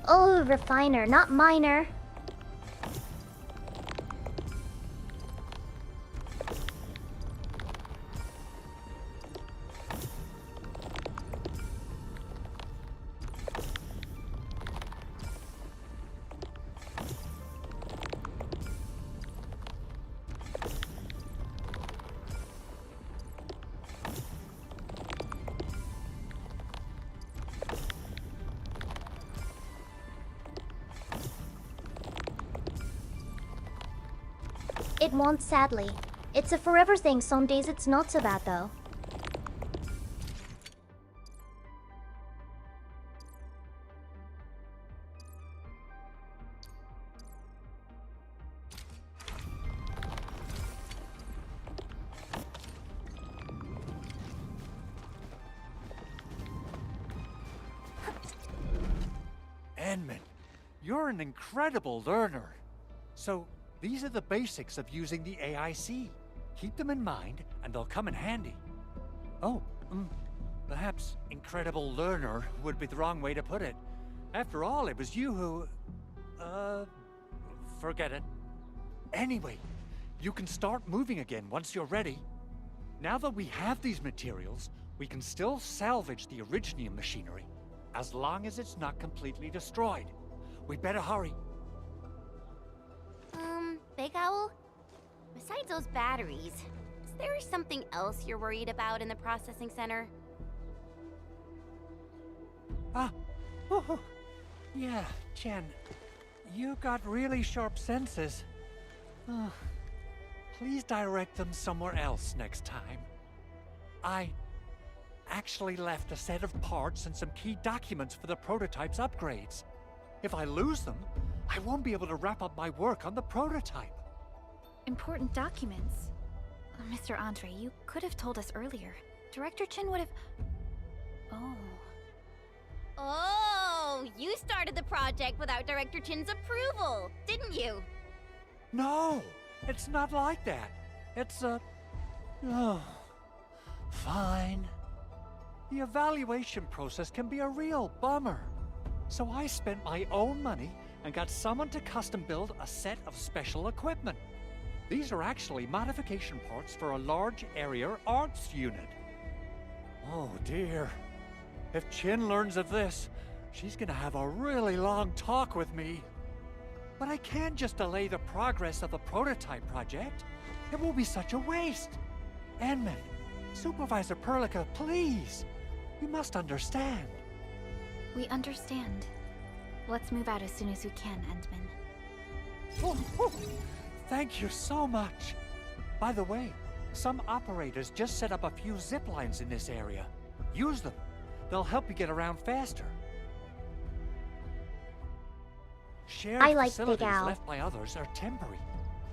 Oh, refiner, not miner. It won't, sadly. It's a forever thing. Some days it's not so bad, though. Endman, you're an incredible learner. So, these are the basics of using the AIC. Keep them in mind, and they'll come in handy. Oh, perhaps incredible learner would be the wrong way to put it. After all, it was you who... forget it. Anyway, you can start moving again once you're ready. Now that we have these materials, we can still salvage the Originium machinery, as long as it's not completely destroyed. We better hurry. Big Owl? Besides those batteries, is there something else you're worried about in the processing center? Yeah, Chen. You got really sharp senses. Please direct them somewhere else next time. I actually left a set of parts and some key documents for the prototype's upgrades. If I lose them, I won't be able to wrap up my work on the prototype. Important documents? Mr. Andre, you could have told us earlier. Director Chin would have... Oh, you started the project without Director Chin's approval, didn't you? No, it's not like that. It's fine. The evaluation process can be a real bummer. So I spent my own money and got someone to custom build a set of special equipment. These are actually modification parts for a large area arts unit. Oh dear. If Chin learns of this, she's gonna have a really long talk with me. But I can't just delay the progress of the prototype project. It will be such a waste. Endman, Supervisor Perlica, please. You must understand. We understand. Let's move out as soon as we can, Endman. Thank you so much. By the way, some operators just set up a few zip lines in this area. Use them. They'll help you get around faster. Shared I like Big facilities Al. left by others are temporary.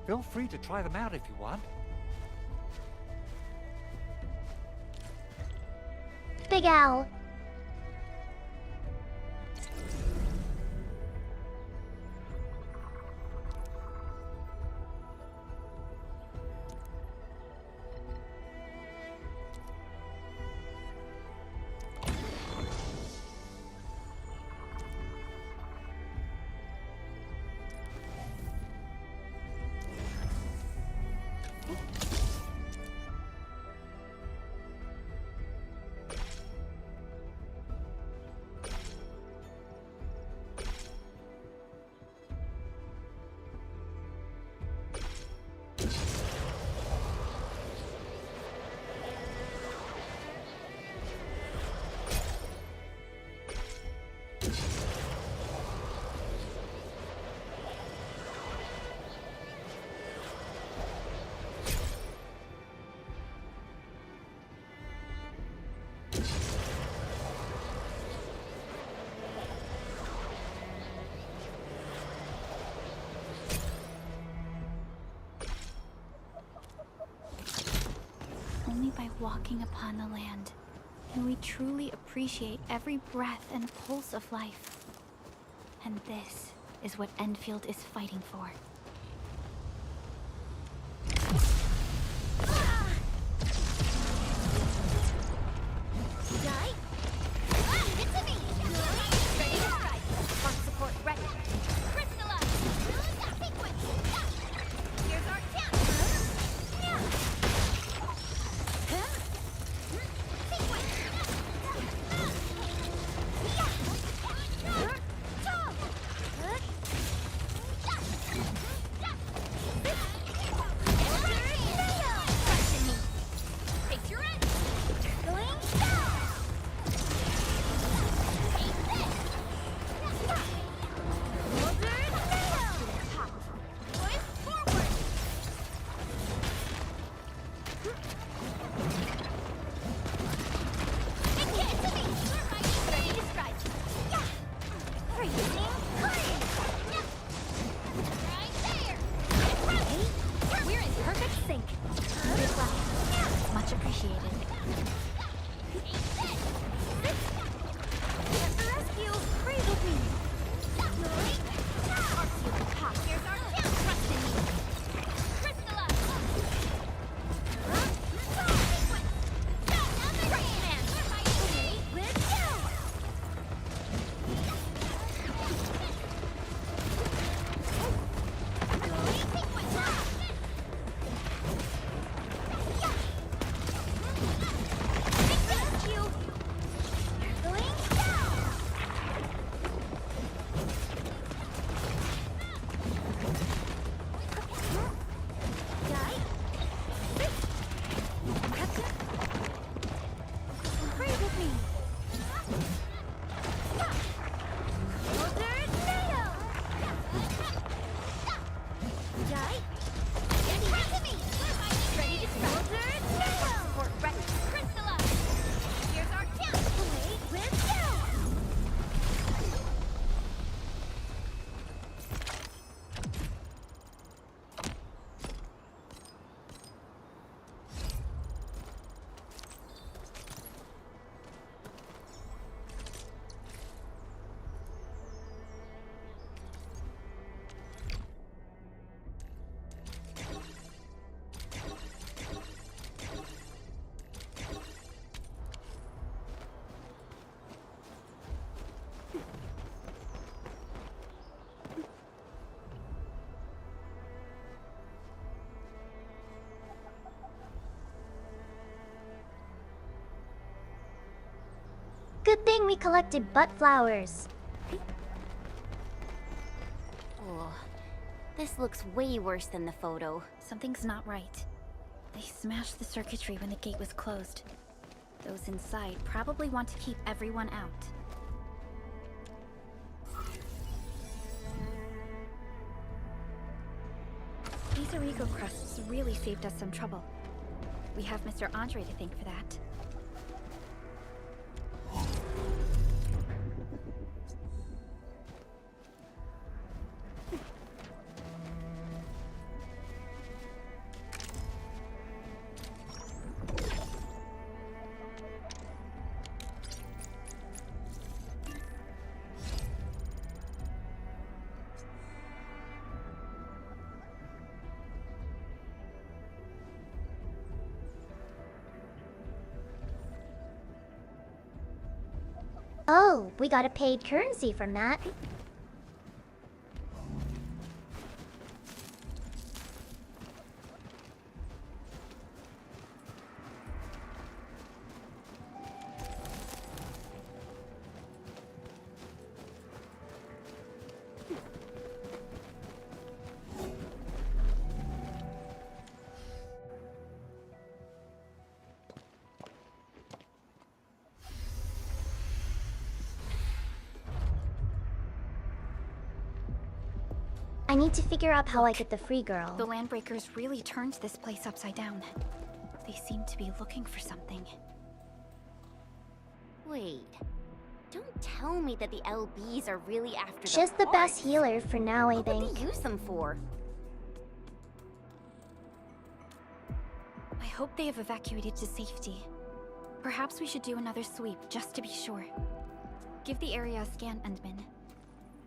Feel free to try them out if you want. Big Al. Only by walking upon the land can we truly appreciate every breath and pulse of life. And this is what Endfield is fighting for. Good thing we collected butt flowers. Oh, this looks way worse than the photo. Something's not right. They smashed the circuitry when the gate was closed. Those inside probably want to keep everyone out. These Origo crusts really saved us some trouble. We have Mr. Andre to thank for that. Oh, we got a paid currency from that. I need to figure out how I get the free girl. The Landbreakers really turned this place upside down. They seem to be looking for something. Wait. Don't tell me that the LBs are really after She's the best parts. healer for now, I What think. would they use them for? I hope they have evacuated to safety. Perhaps we should do another sweep, just to be sure. Give the area a scan, Endman.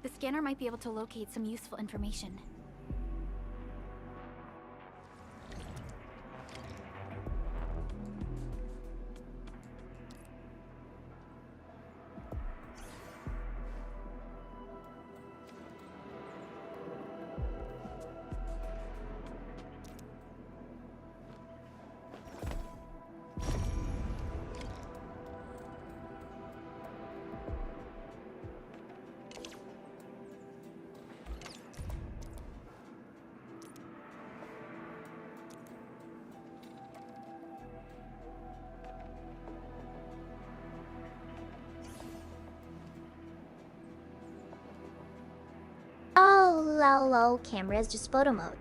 The scanner might be able to locate some useful information. Oh, lol, camera is just photo mode.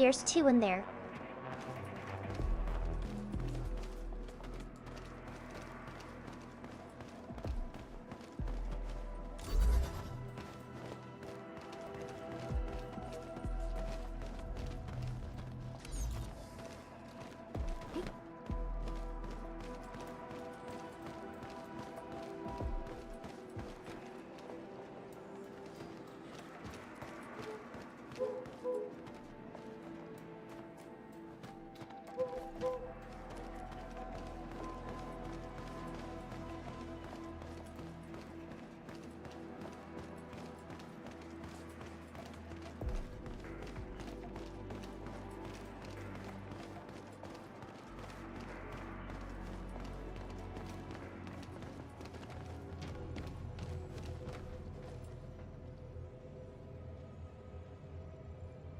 There's 2 in there.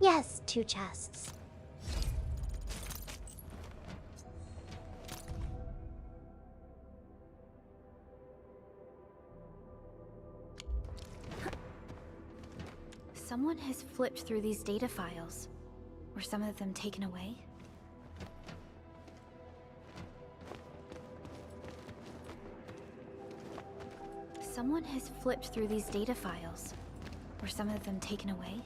Yes, 2 chests. Someone has flipped through these data files. Were some of them taken away? Someone has flipped through these data files. Were some of them taken away?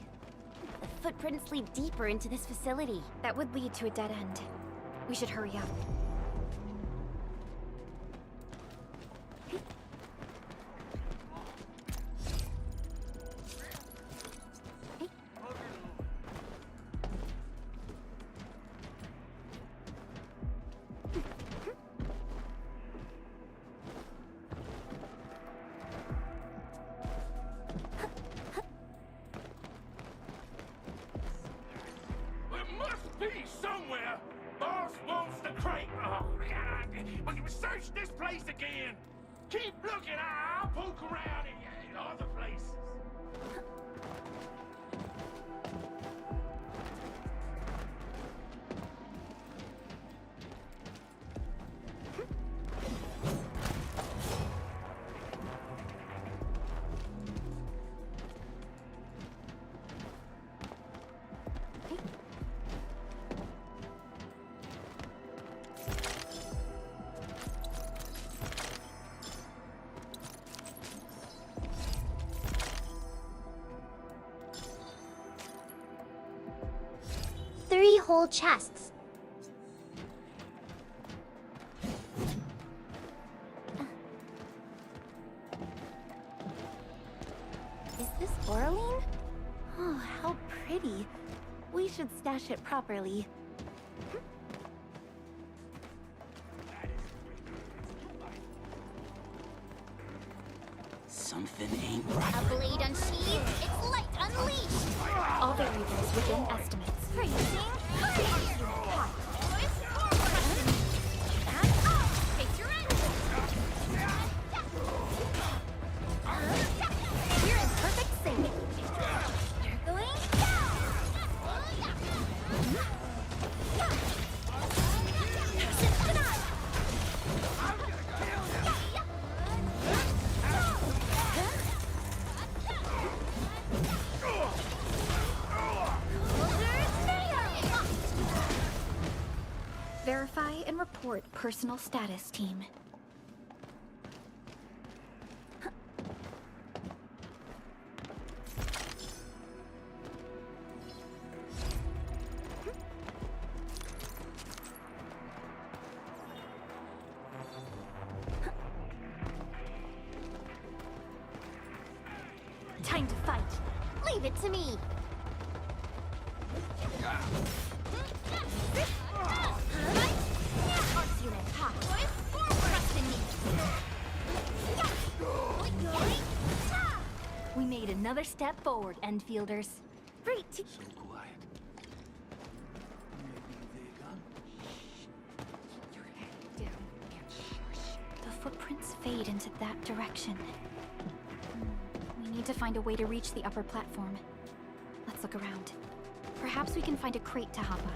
The footprints lead deeper into this facility. That would lead to a dead end. We should hurry up. Three whole chests. Is this Oraline? Oh, how pretty. We should stash it properly. Something ain't right. A blade unsheathed, its light unleashed! All variables within estimates. Freezing! We're in perfect sync. You're going Verify and report personal status, team. time to fight. Leave it to me. We made another step forward, Endfielders. Great. So quiet. The footprints fade into that direction. We need to find a way to reach the upper platform. Let's look around. Perhaps we can find a crate to hop on.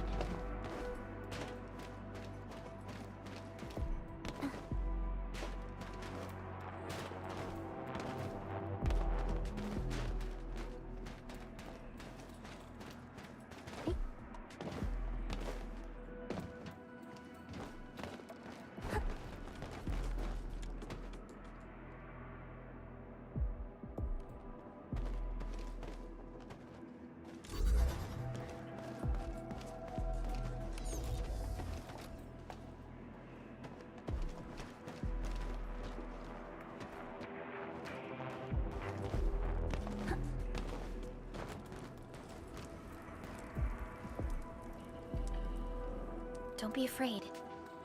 Don't be afraid.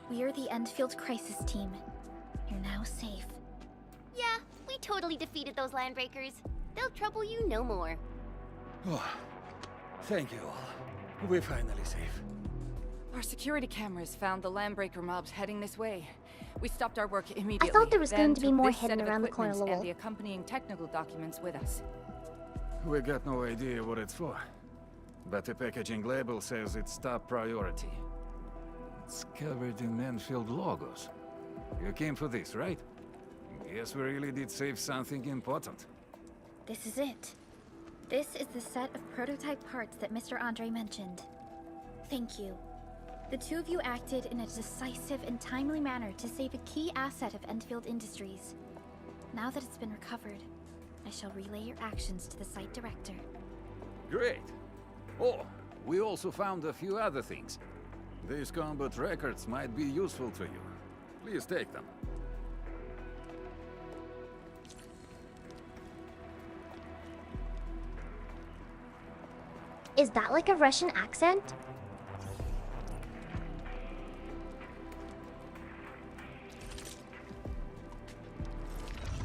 We are the Endfield crisis team. You're now safe. Yeah, we totally defeated those landbreakers. They'll trouble you no more. Oh, thank you all. We're finally safe. Our security cameras found the landbreaker mobs heading this way. We stopped our work immediately. I thought there was then going to be took more this set hidden of around the corner, equipment and lol. the accompanying technical documents with us. We got no idea what it's for. But the packaging label says it's top priority. It's covered in Endfield logos. You came for this, right? Guess we really did save something important. This is it. This is the set of prototype parts that Mr. Andre mentioned. Thank you. The two of you acted in a decisive and timely manner to save a key asset of Endfield Industries. Now that it's been recovered, I shall relay your actions to the site director. Great. Oh, we also found a few other things. These combat records might be useful to you. Please take them. Is that like a Russian accent?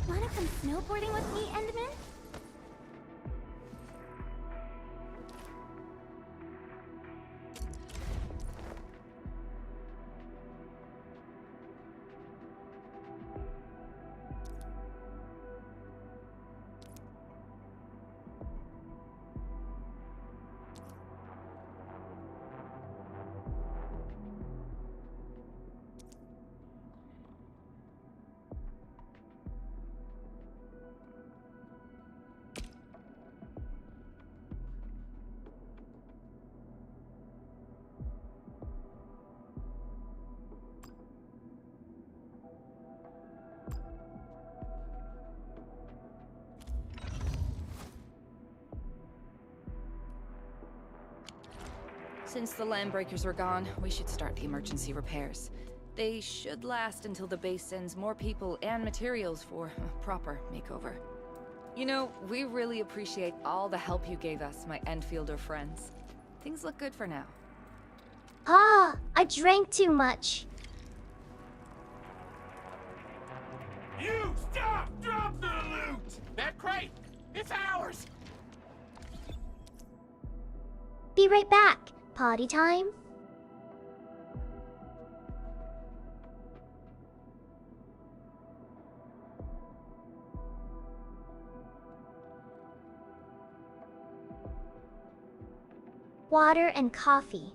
Wanna come snowboarding with me, Endman? Since the landbreakers are gone, we should start the emergency repairs. They should last until the base sends more people and materials for a proper makeover. You know, we really appreciate all the help you gave us, my Enfielder friends. Things look good for now. Ah, I drank too much. You stop! Drop the loot! That crate! It's ours! Be right back. Potty time? Water and coffee.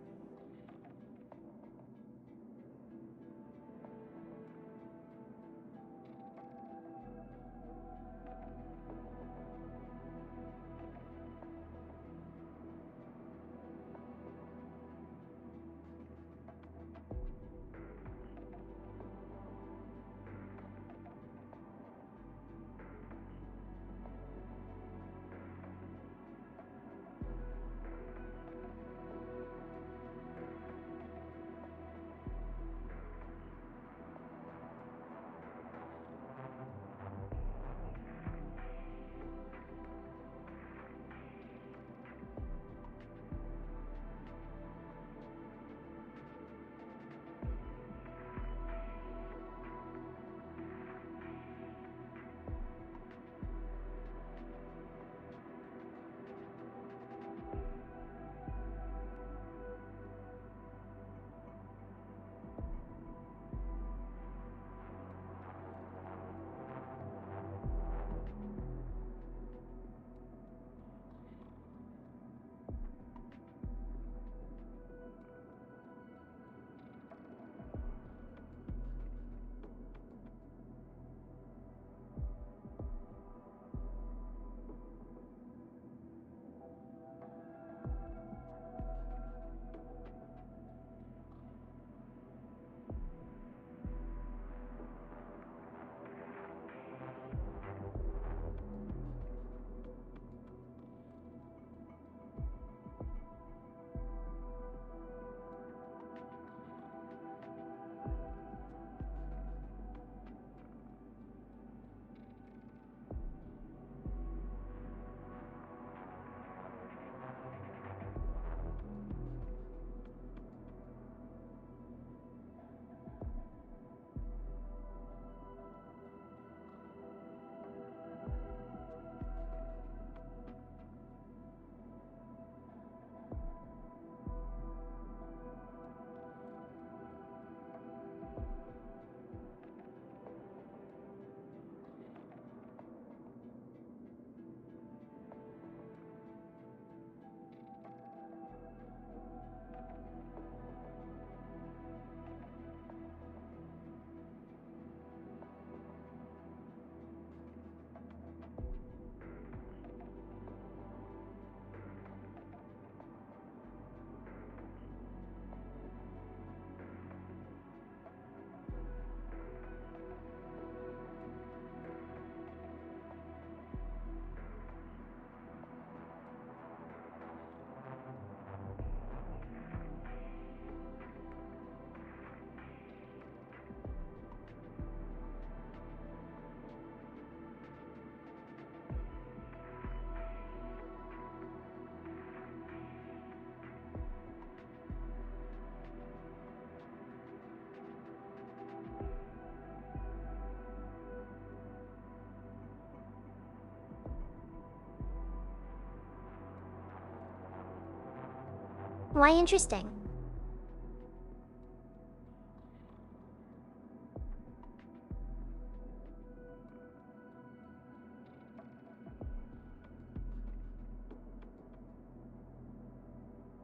Why interesting?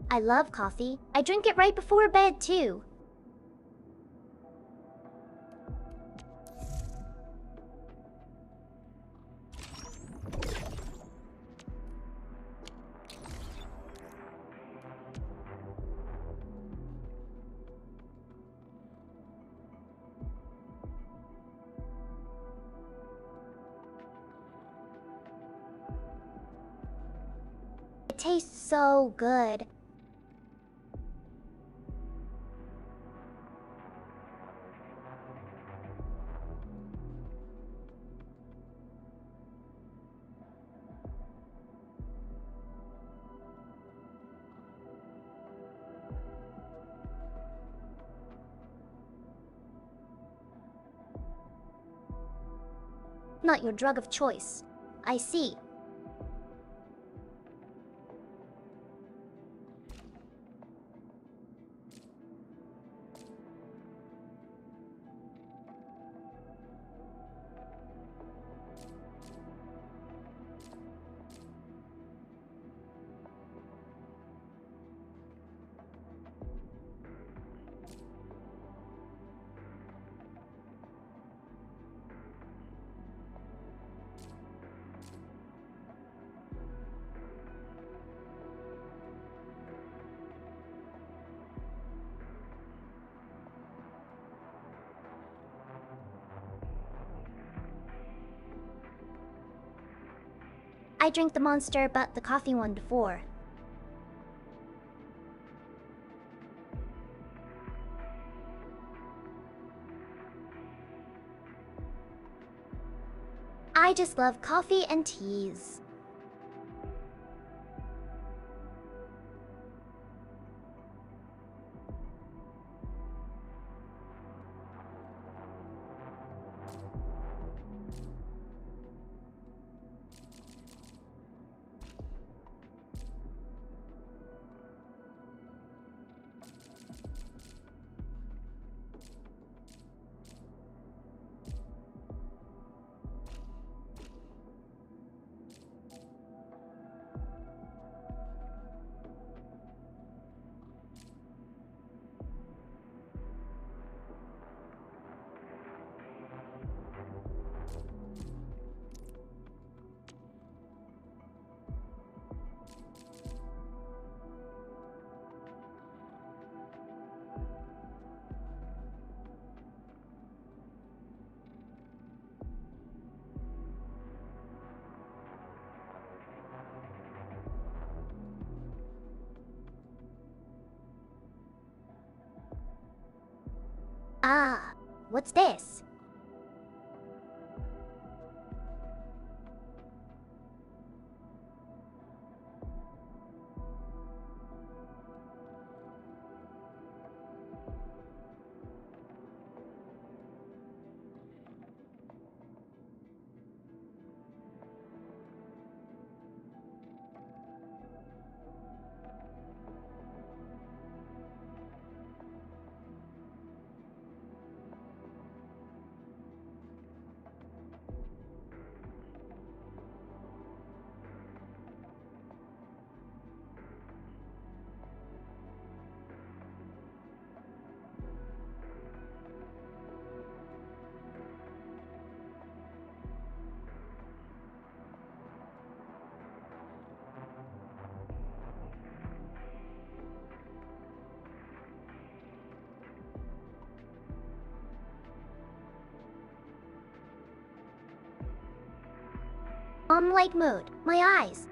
I love coffee. I drink it right before bed, too. It tastes so good. Not your drug of choice. I see. I drank the monster, but the coffee one before. I just love coffee and teas. Ah, what's this? Like mood. My eyes.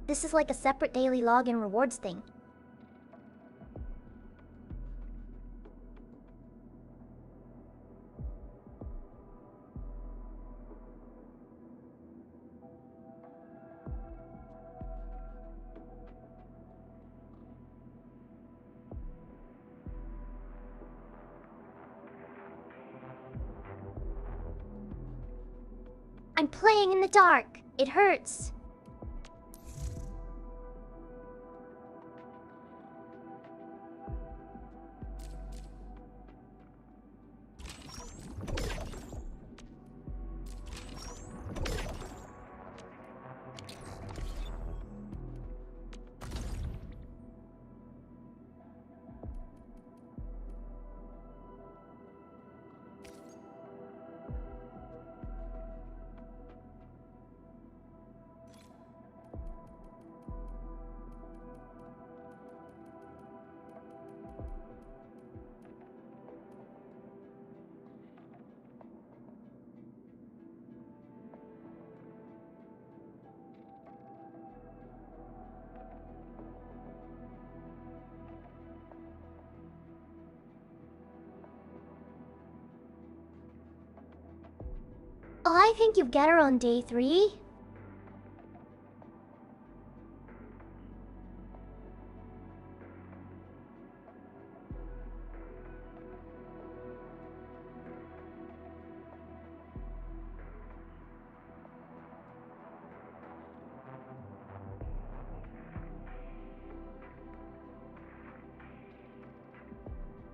This is like a separate daily login rewards thing. I'm playing in the dark. It hurts. Oh, I think you get her on day 3.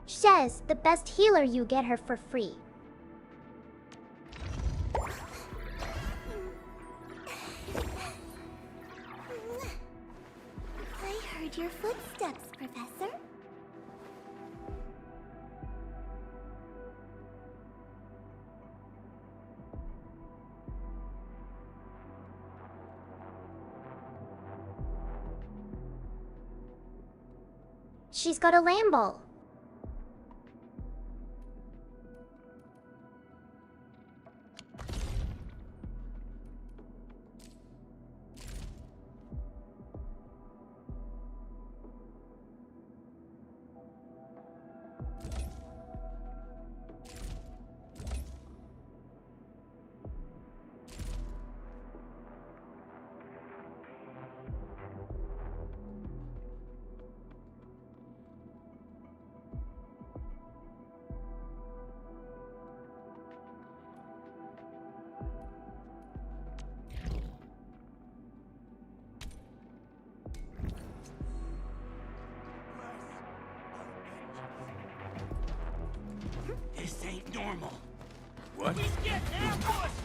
Says the best healer you get her for free. I heard your footsteps, Professor. She's got a Lambo. This ain't normal. What? He's getting ambushed!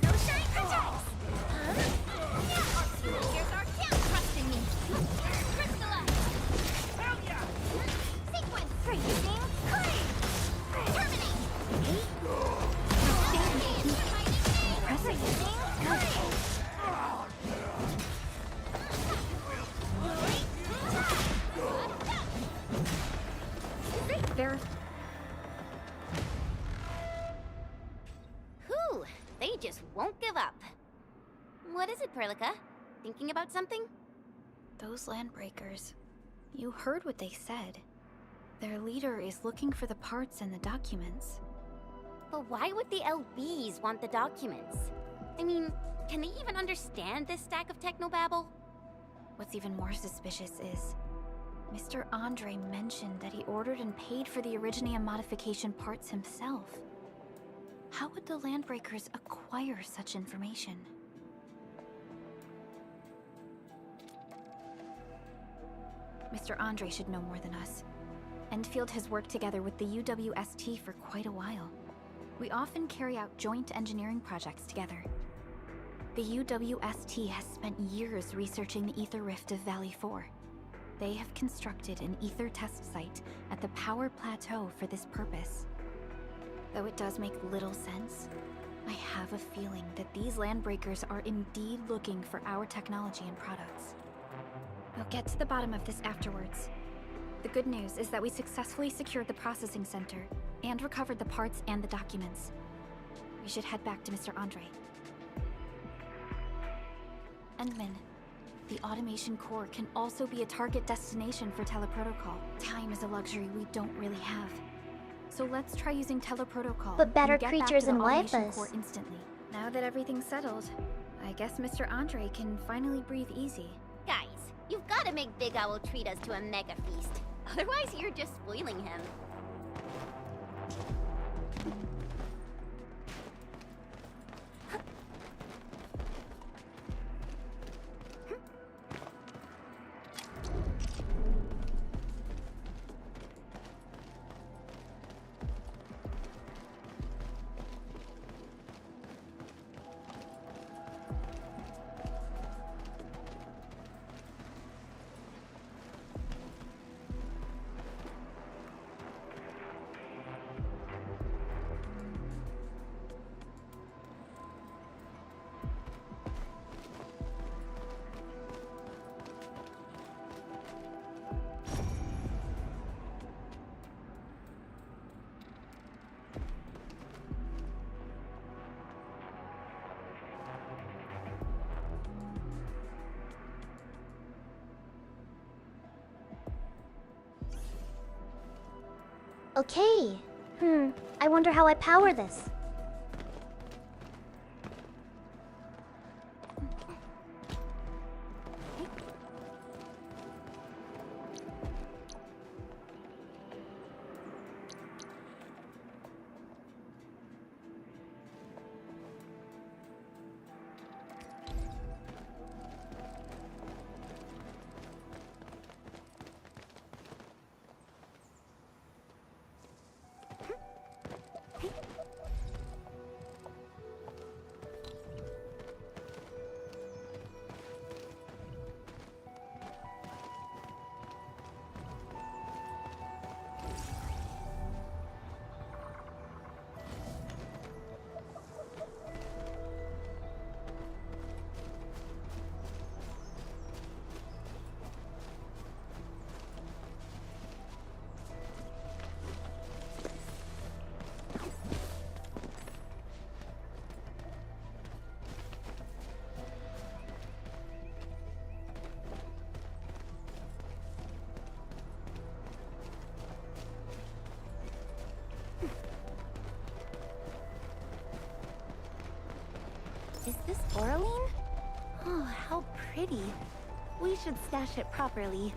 Snowshine projects! Here's our camp trusting me. Crystallize! Hell yeah! Sequence! Freezing! Clay! Terminate! Freezing! Clay! Whew, they just won't give up. What is it, Perlica? Thinking about something? Those landbreakers. You heard what they said. Their leader is looking for the parts and the documents. But why would the LBs want the documents? I mean, can they even understand this stack of technobabble? What's even more suspicious is Mr. Andre mentioned that he ordered and paid for the Originium modification parts himself. How would the Landbreakers acquire such information? Mr. Andre should know more than us. Endfield has worked together with the UWST for quite a while. We often carry out joint engineering projects together. The UWST has spent years researching the Ether Rift of Valley 4. They have constructed an ether test site at the Power Plateau for this purpose. Though it does make little sense, I have a feeling that these Landbreakers are indeed looking for our technology and products. We'll get to the bottom of this afterwards. The good news is that we successfully secured the processing center and recovered the parts and the documents. We should head back to Mr. Andre. Endman, the automation core can also be a target destination for teleprotocol. Time is a luxury we don't really have. So let's try using teleprotocol. But better and get back creatures to the and automation wipers. core instantly. Now that everything's settled, I guess Mr. Andre can finally breathe easy. Guys, you've got to make Big Owl treat us to a mega feast. Otherwise, you're just spoiling him. Okay. I wonder how I power this. Is this Oraline? Oh, how pretty. We should stash it properly.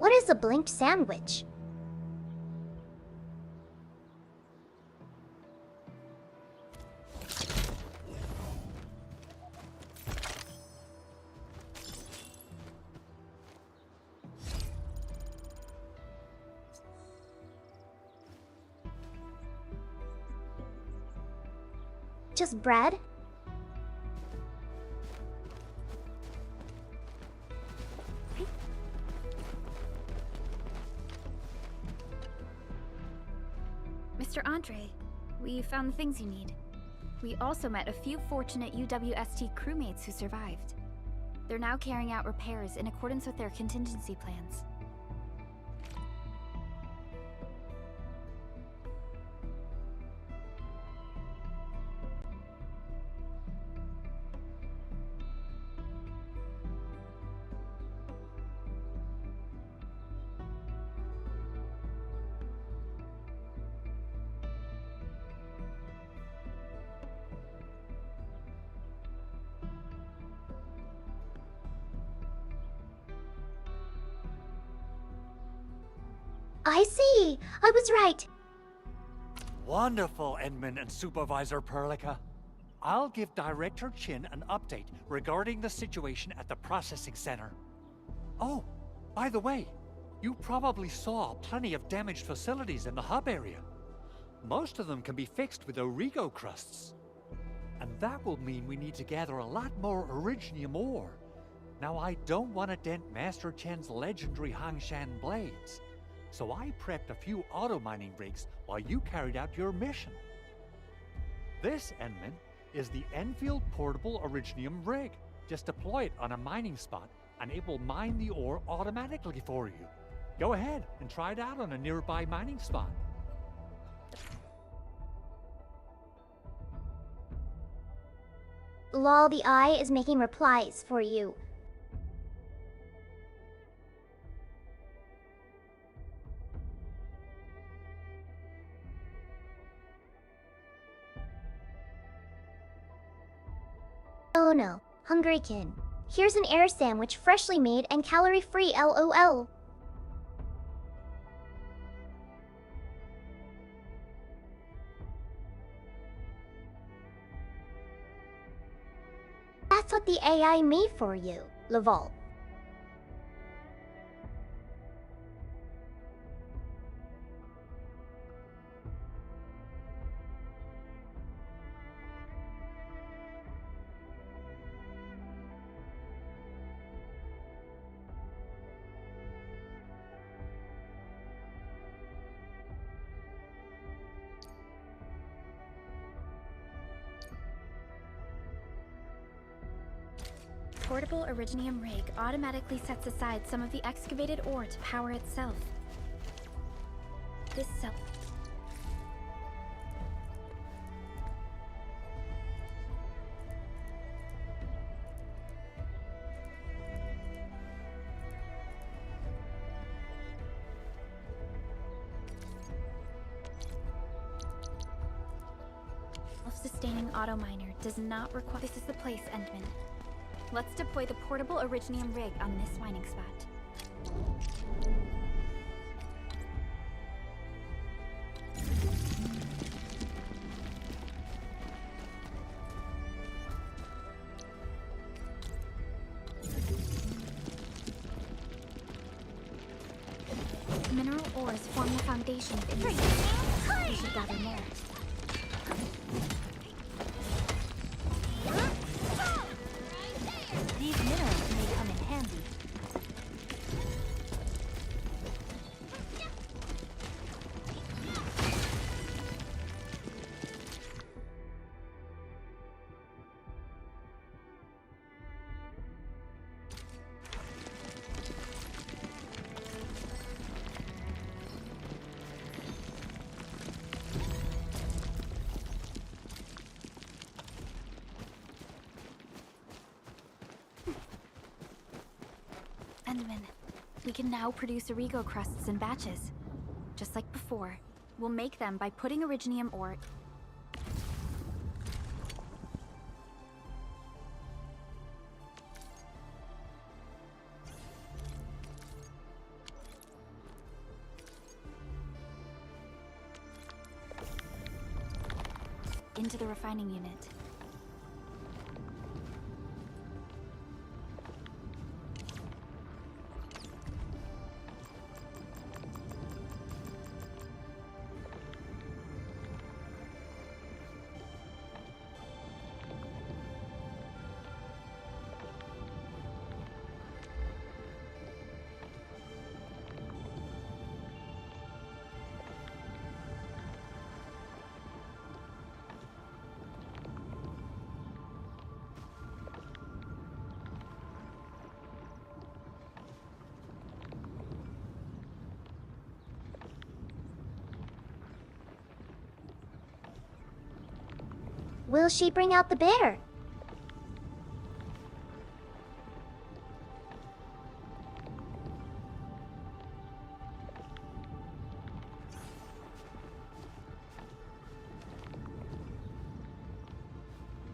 What is a blinked sandwich? Just bread? Mr. Andre, we found the things you need. We also met a few fortunate UWST crewmates who survived. They're now carrying out repairs in accordance with their contingency plans. I see! I was right! Wonderful, Edmund and Supervisor Perlica. I'll give Director Chin an update regarding the situation at the processing center. Oh, by the way, you probably saw plenty of damaged facilities in the hub area. Most of them can be fixed with Origo crusts. And that will mean we need to gather a lot more Originium ore. Now, I don't want to dent Master Chen's legendary Hangshan blades, so I prepped a few auto-mining rigs while you carried out your mission. This, Enman, is the Endfield Portable Originium rig. Just deploy it on a mining spot and it will mine the ore automatically for you. Go ahead and try it out on a nearby mining spot. Lol, the eye is making replies for you. no, Hungrykin. Here's an air sandwich, freshly made and calorie-free, LOL. That's what the AI made for you, Laval. Portable Originium rig automatically sets aside some of the excavated ore to power itself. This cell... Self-sustaining auto miner does not require... This is the place, Endman. Let's deploy the portable Originium rig on this mining spot. Mineral ores form the foundation of industry. We should gather more. These minerals may come in handy. Endman, we can now produce Origo crusts in batches. Just like before, we'll make them by putting Originium ore... into the refining unit. Will she bring out the bear?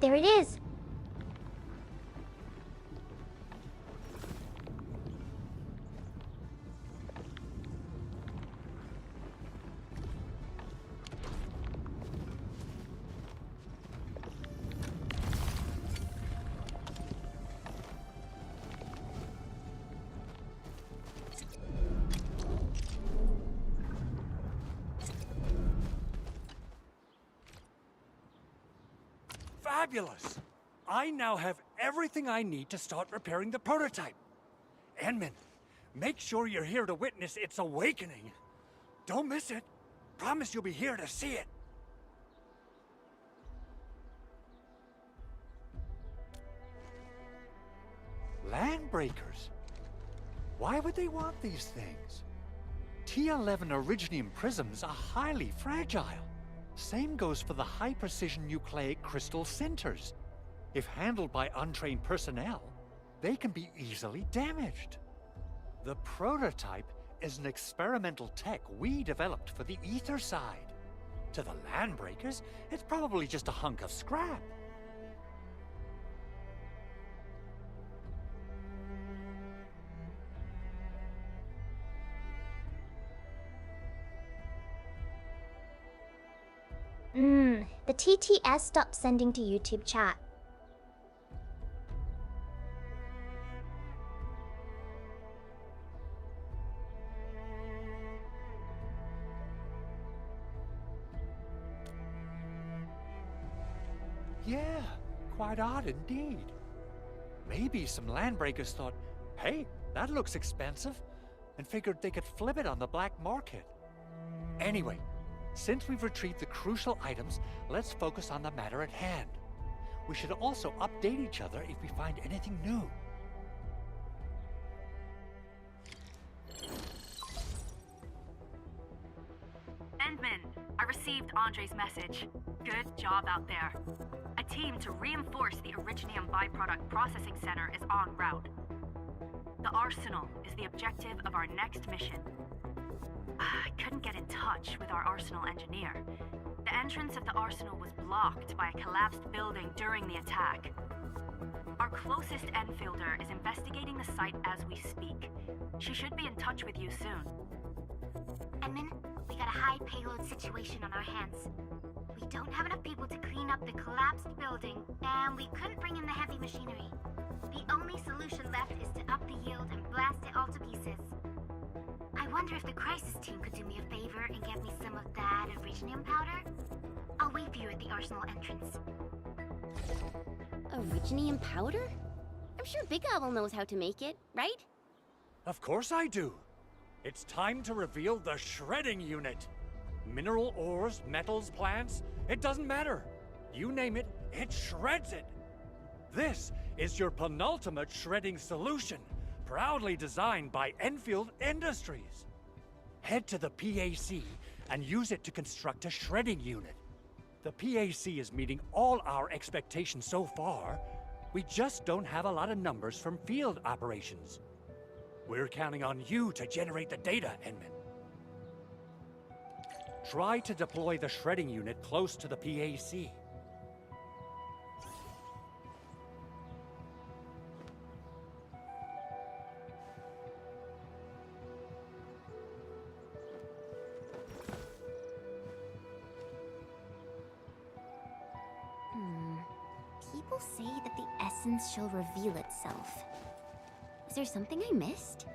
There it is. Fabulous! I now have everything I need to start repairing the prototype. Enman, make sure you're here to witness its awakening. Don't miss it. Promise you'll be here to see it. Landbreakers? Why would they want these things? T11 Originium prisms are highly fragile. Same goes for the high-precision nucleic crystal centers. If handled by untrained personnel, they can be easily damaged. The prototype is an experimental tech we developed for the ether side. To the Landbreakers, it's probably just a hunk of scrap. The TTS stopped sending to YouTube chat. Yeah, quite odd indeed. Maybe some landbreakers thought, hey, that looks expensive, and figured they could flip it on the black market. Anyway, since we've retrieved the crucial items, let's focus on the matter at hand. We should also update each other if we find anything new. Endman, I received Andre's message. Good job out there. A team to reinforce the Originium byproduct processing center is en route. The arsenal is the objective of our next mission. I couldn't get in touch with our arsenal engineer. The entrance of the arsenal was blocked by a collapsed building during the attack. Our closest Enfielder is investigating the site as we speak. She should be in touch with you soon. Edmund, we got a high payload situation on our hands. We don't have enough people to clean up the collapsed building, and we couldn't bring in the heavy machinery. The only solution left is to up the yield and blast it all to pieces. I wonder if the crisis team could do me a favor and get me some of that Originium powder? I'll wait for you at the arsenal entrance. Originium powder? I'm sure Big Owl knows how to make it, right? Of course I do. It's time to reveal the shredding unit. Mineral ores, metals, plants, it doesn't matter. You name it, it shreds it. This is your penultimate shredding solution, proudly designed by Endfield Industries. Head to the PAC and use it to construct a shredding unit. The PAC is meeting all our expectations so far. We just don't have a lot of numbers from field operations. We're counting on you to generate the data, Enman. Try to deploy the shredding unit close to the PAC. People say that the essence shall reveal itself. Is there something I missed?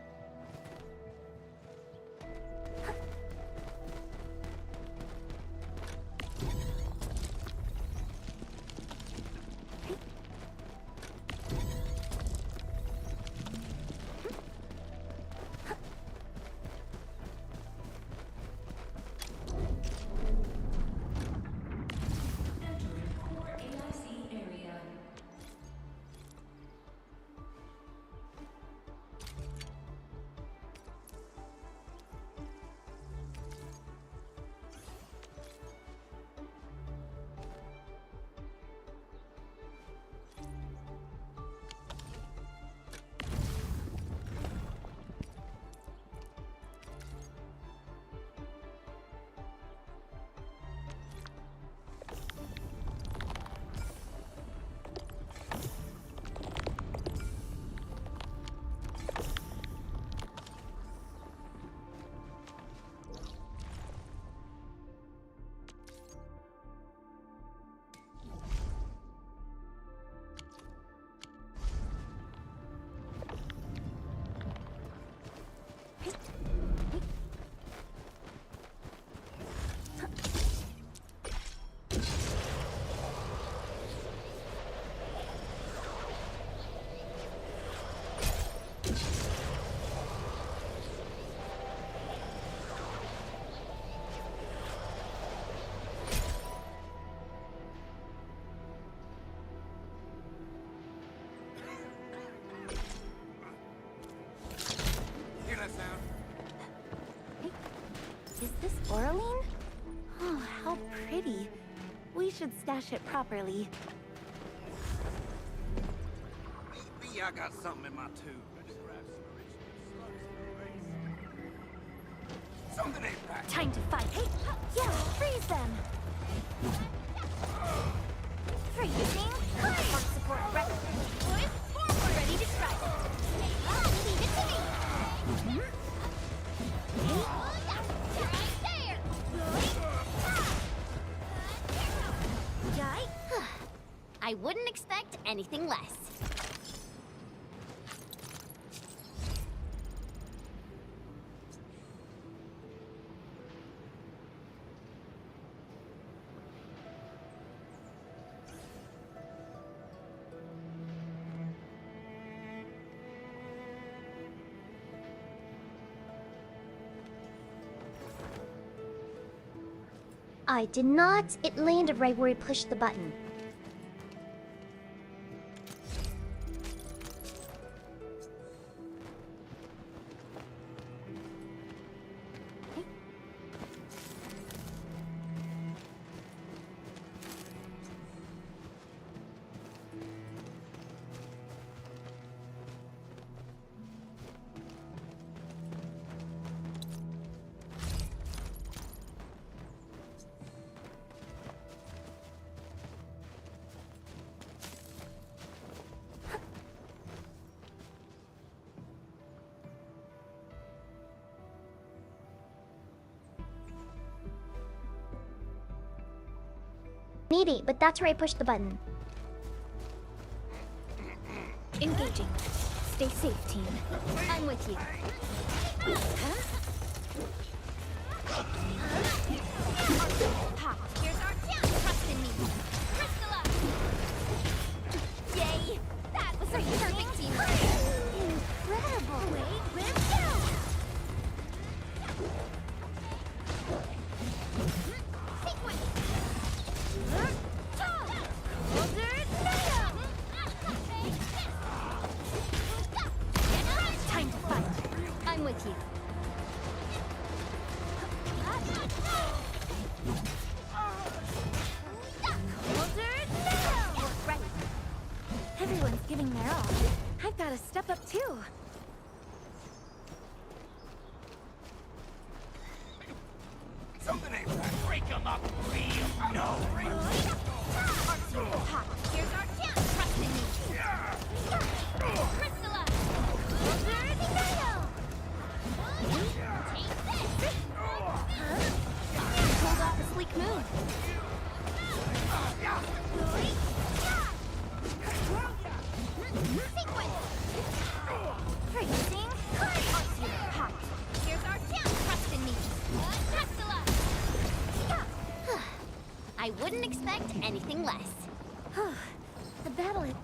Is this Oraline? Oh, how pretty. We should stash it properly. Maybe I got something in my tube. Something ain't right. Time to fight. Hey, yeah, freeze them. Freezing. Support ready. Ready to strike. Leave it to me. Right there. I wouldn't expect anything less. I did not. It landed right where I pushed the button. Needy, but that's where I pushed the button. Engaging. Stay safe, team. I'm with you. Ha! Here's our chance! Trust in me! Crystalla! Yay! That was a perfect teamwork! Incredible! Wait, let's go! Sequence! Time to fight. I'm with you. Everyone's giving their all. I've got to step up too. Something ain't right. Break them up real. No. Ha! Here's our chance! Trust in me! Crystalla! Take this! Pulled off a sleek move. Sequence! Freezing. Ha! Here's our chance! Trust in me! Crystalla! I wouldn't expect anything less. The battle is...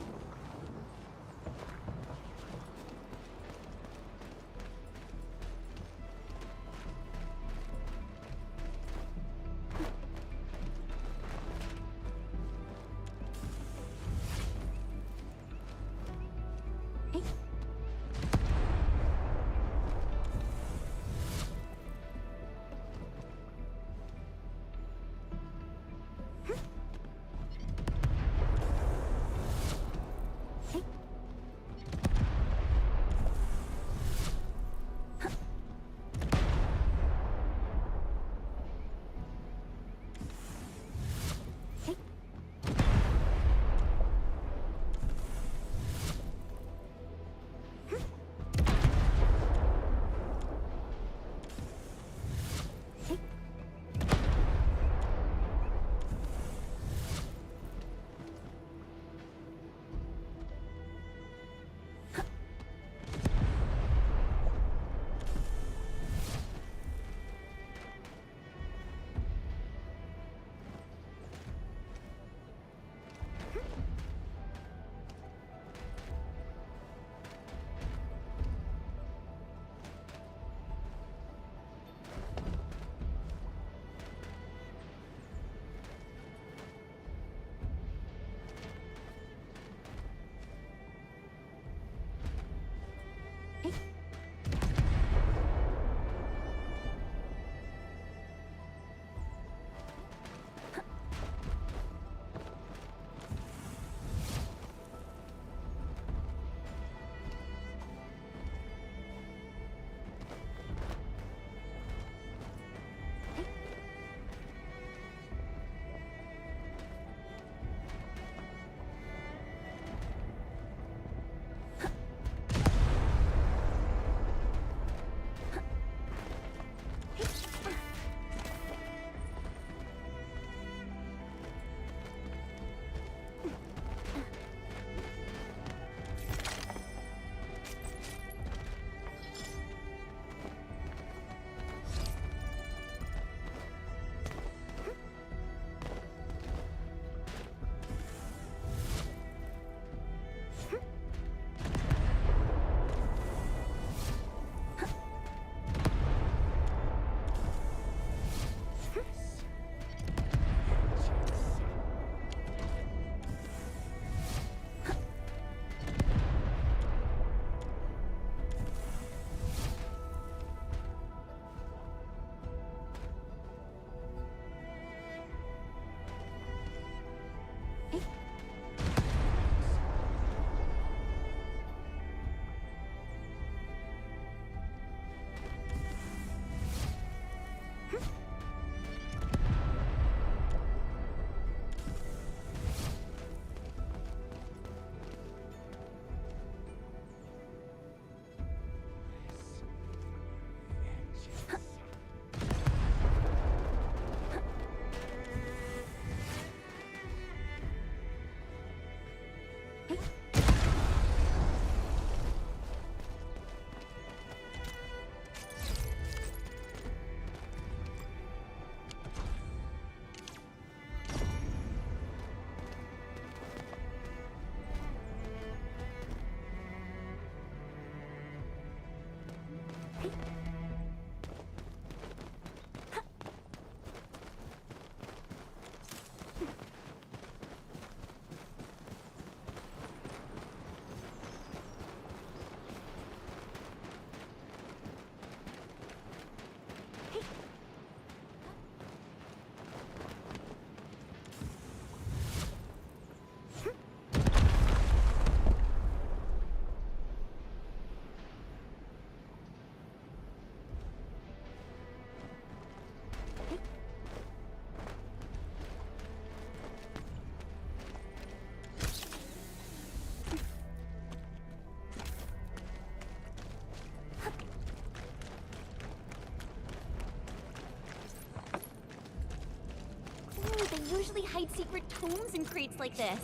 Ooh, they usually hide secret tomes in crates like this.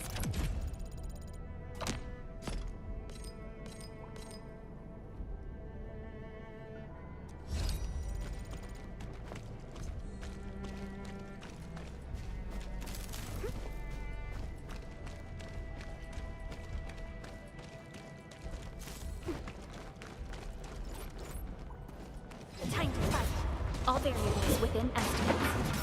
Time to fight. All variables within estimates.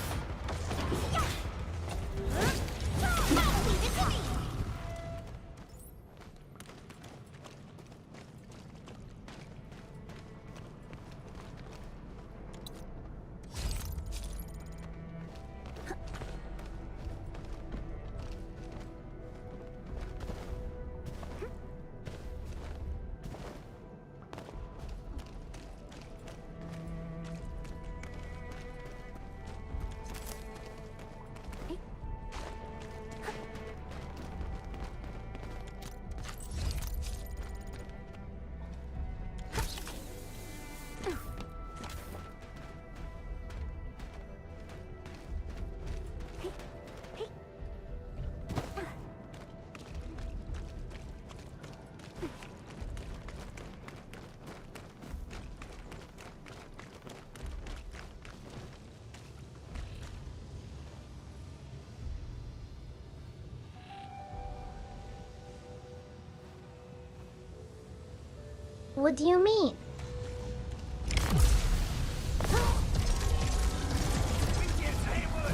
What do you mean?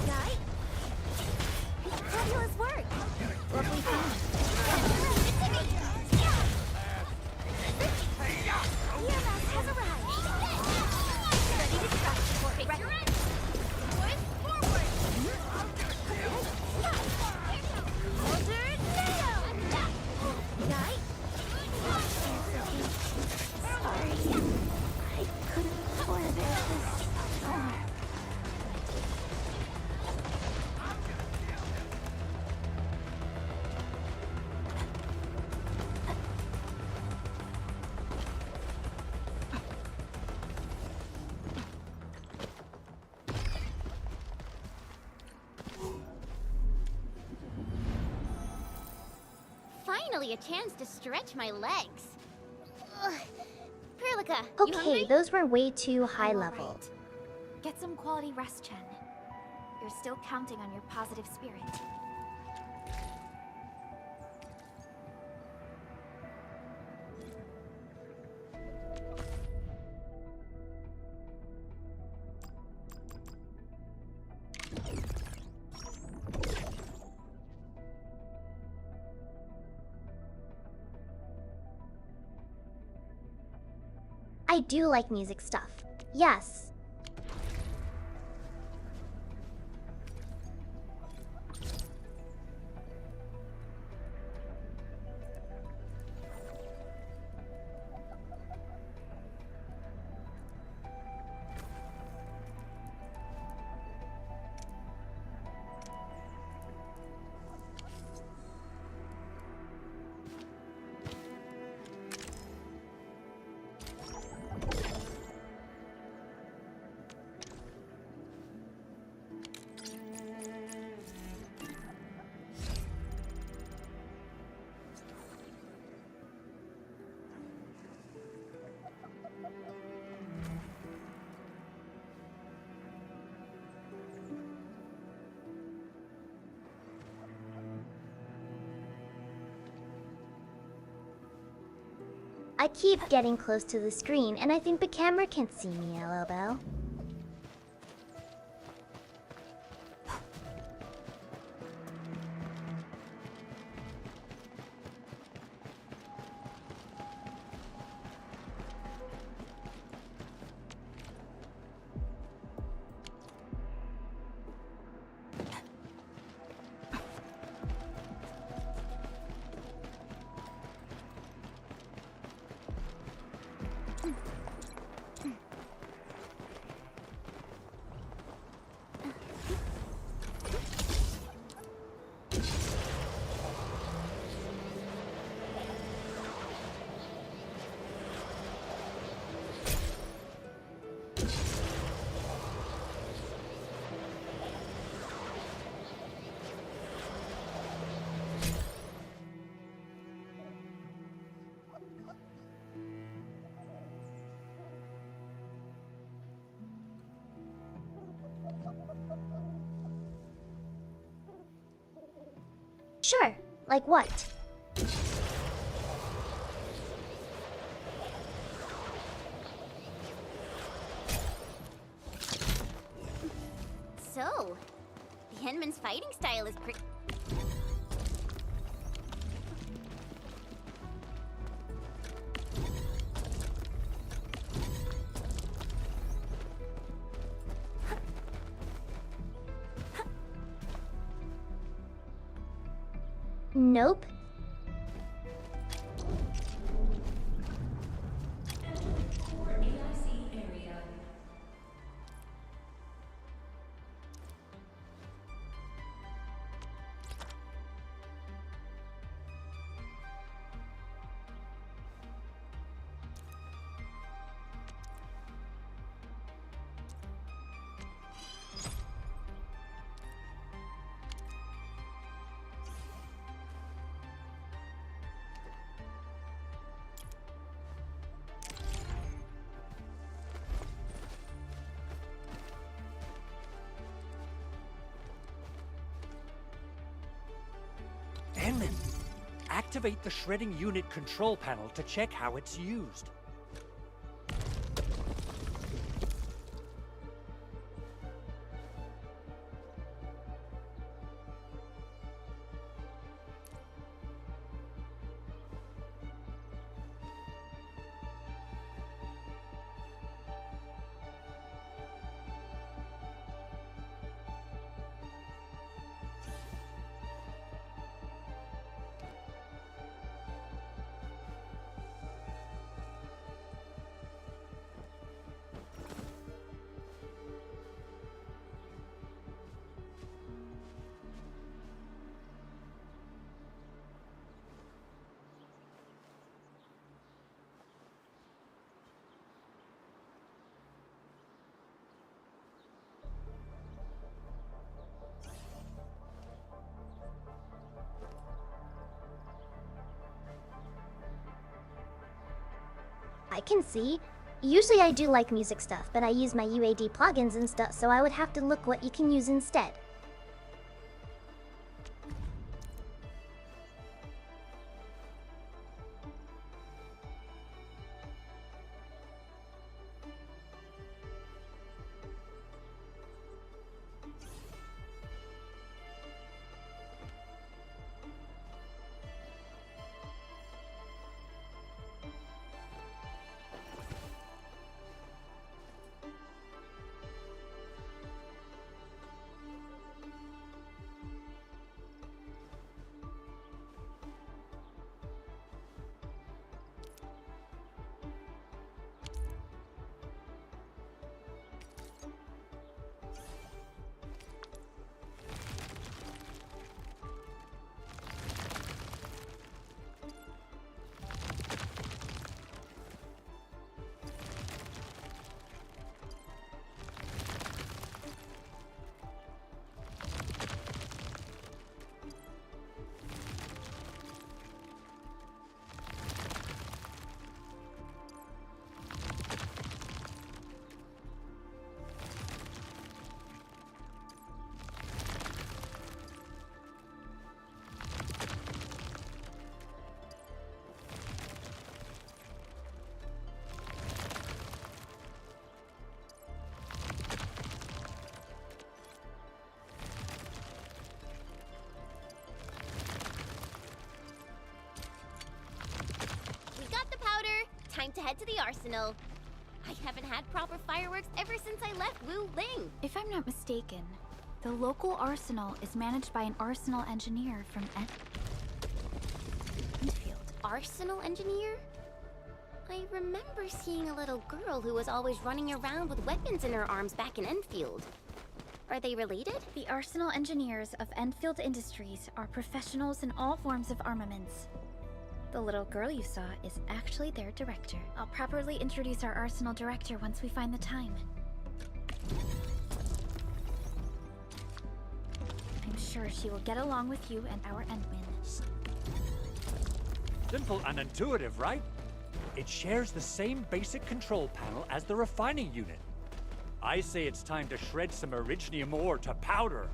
Guy? Fabulous work! Lovely fun. EMS has arrived. Ready to strike for record. Forward! Order now! Guy? Sorry. I couldn't afford this. Finally a chance to stretch my legs. Ugh. Perlica, you Okay, hungry? those were way too high I'm level. alright. Get some quality rest, Chen. You're still counting on your positive spirit. I do like music stuff. Yes. I keep getting close to the screen, and I think the camera can't see me, LOL. Sure, like what? So, the Endman's fighting style is pretty... Nope. Endman, activate the shredding unit control panel to check how it's used. I can see. Usually I do like music stuff, but I use my UAD plugins and stuff, so I would have to look what you can use instead. time to head to the arsenal. I haven't had proper fireworks ever since I left Wu Ling. If I'm not mistaken, the local arsenal is managed by an arsenal engineer from Endfield. Arsenal engineer? I remember seeing a little girl who was always running around with weapons in her arms back in Endfield. Are they related? The arsenal engineers of Endfield Industries are professionals in all forms of armaments. The little girl you saw is actually their director. I'll properly introduce our arsenal director once we find the time. I'm sure she will get along with you and our Endmin. Simple and intuitive, right? It shares the same basic control panel as the refining unit. I say it's time to shred some Originium ore to powder.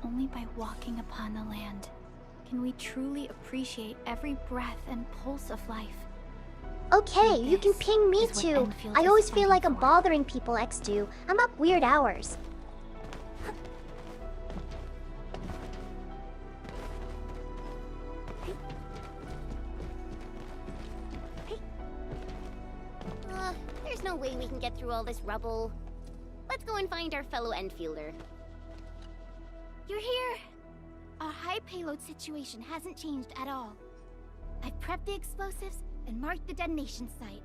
Only by walking upon the land can we truly appreciate every breath and pulse of life. Okay, you can ping me too. I always feel like I'm bothering people, X2. I'm up weird hours. There's no way we can get through all this rubble. Let's go and find our fellow Enfielder. You're here! Our high payload situation hasn't changed at all. I've prepped the explosives and marked the detonation site.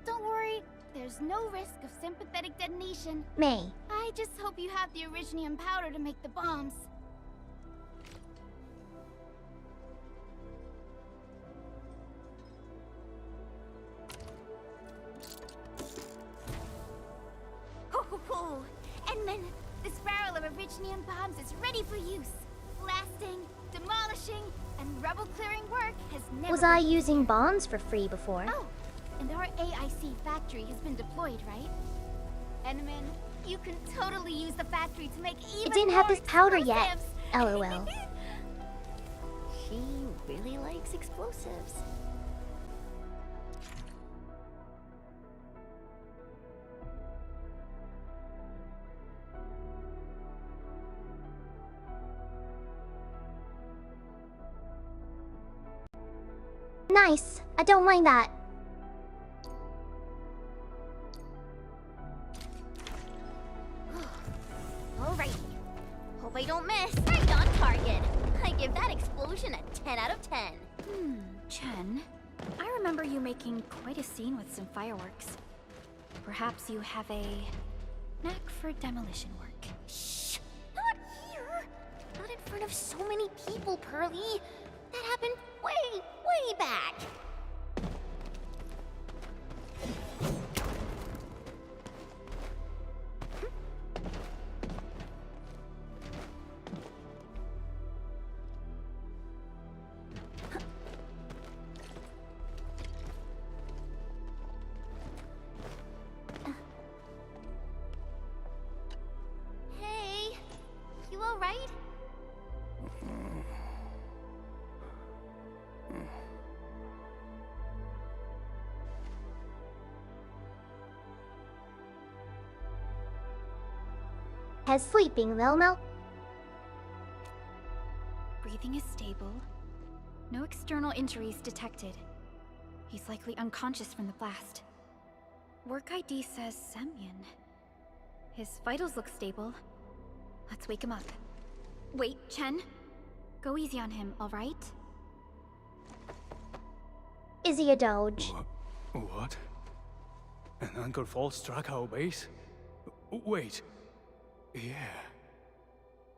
Don't worry, there's no risk of sympathetic detonation. May. I just hope you have the Originium powder to make the bombs. Ho! Endman, this barrel of Originium bombs is ready for use. Blasting, demolishing, and rubble-clearing work has never Was I using bonds for free before? Oh, and our AIC factory has been deployed, right? Endman, you can totally use the factory to make even It didn't have more this powder yet. explosives. LOL. She really likes explosives. Nice. I don't mind that. Alrighty. Hope I don't miss. Right on target. I give that explosion a 10 out of 10. Chen, I remember you making quite a scene with some fireworks. Perhaps you have a knack for demolition work. Shh! Not here! Not in front of so many people, Pearly. That happened way back. he's sleeping, Velmo. Breathing is stable. No external injuries detected. He's likely unconscious from the blast. Work ID says Semyon. His vitals look stable. Let's wake him up. Wait, Chen. Go easy on him, alright? Is he a doge? What? An anchor fall struck our base? Wait. Yeah.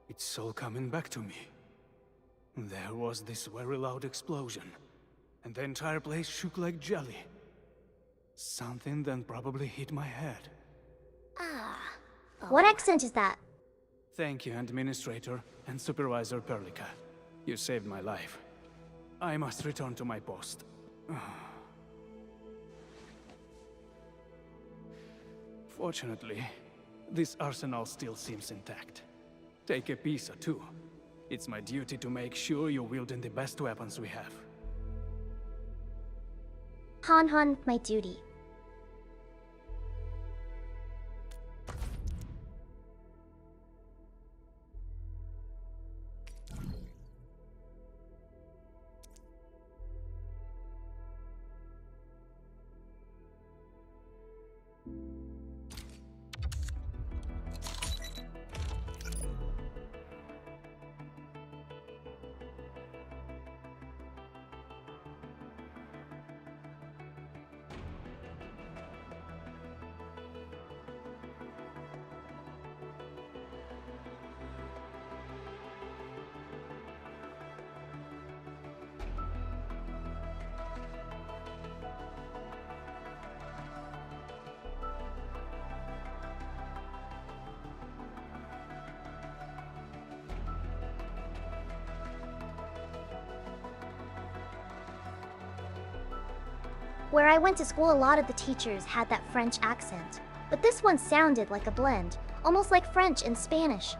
It's all coming back to me. There was this very loud explosion, and the entire place shook like jelly. Something then probably hit my head. What accent is that? Thank you, Administrator and Supervisor Perlica. You saved my life. I must return to my post. Fortunately, this arsenal still seems intact. Take a piece or two. It's my duty to make sure you're wielding the best weapons we have. Han, my duty. Where I went to school, a lot of the teachers had that French accent. But this one sounded like a blend, almost like French and Spanish.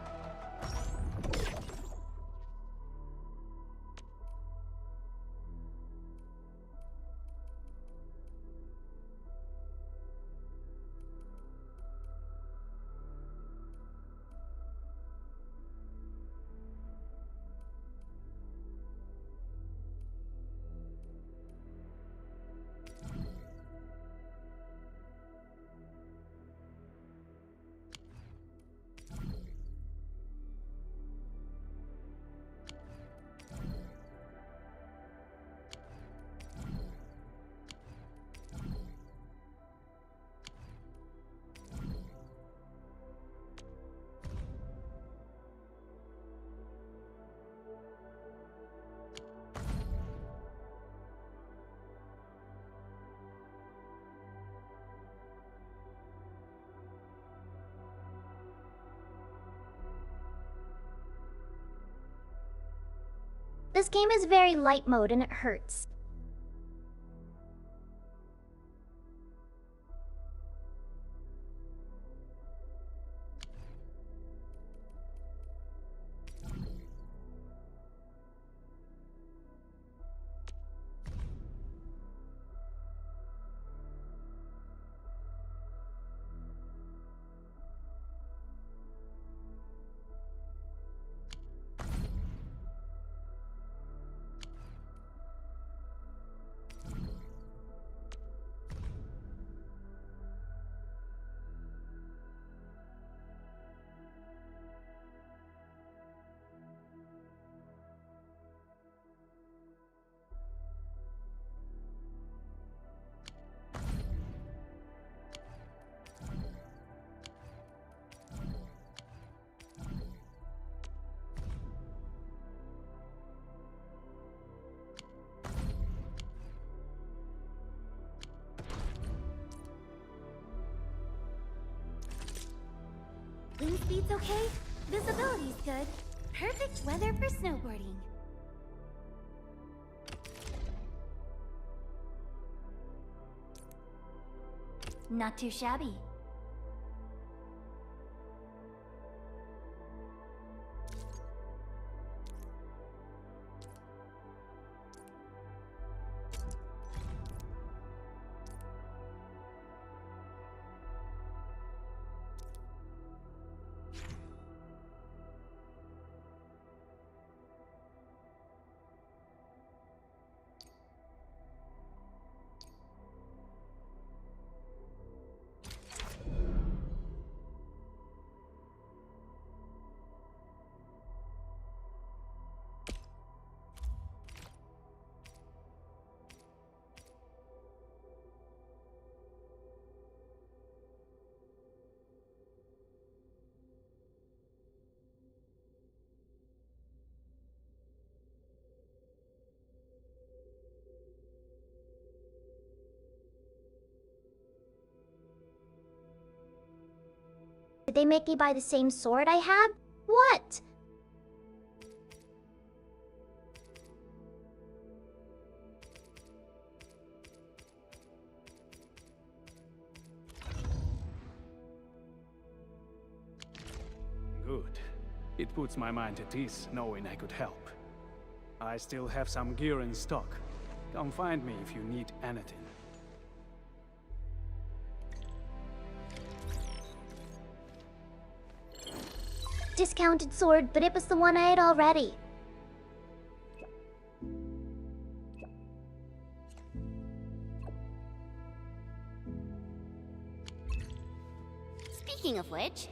This game is very light mode and it hurts. Wind speed's okay, visibility's good. Perfect weather for snowboarding. Not too shabby. Did they make me buy the same sword I have? What? Good. It puts my mind at ease knowing I could help. I still have some gear in stock. Come find me if you need anything. Discounted sword, but it was the one I had already. Speaking of which,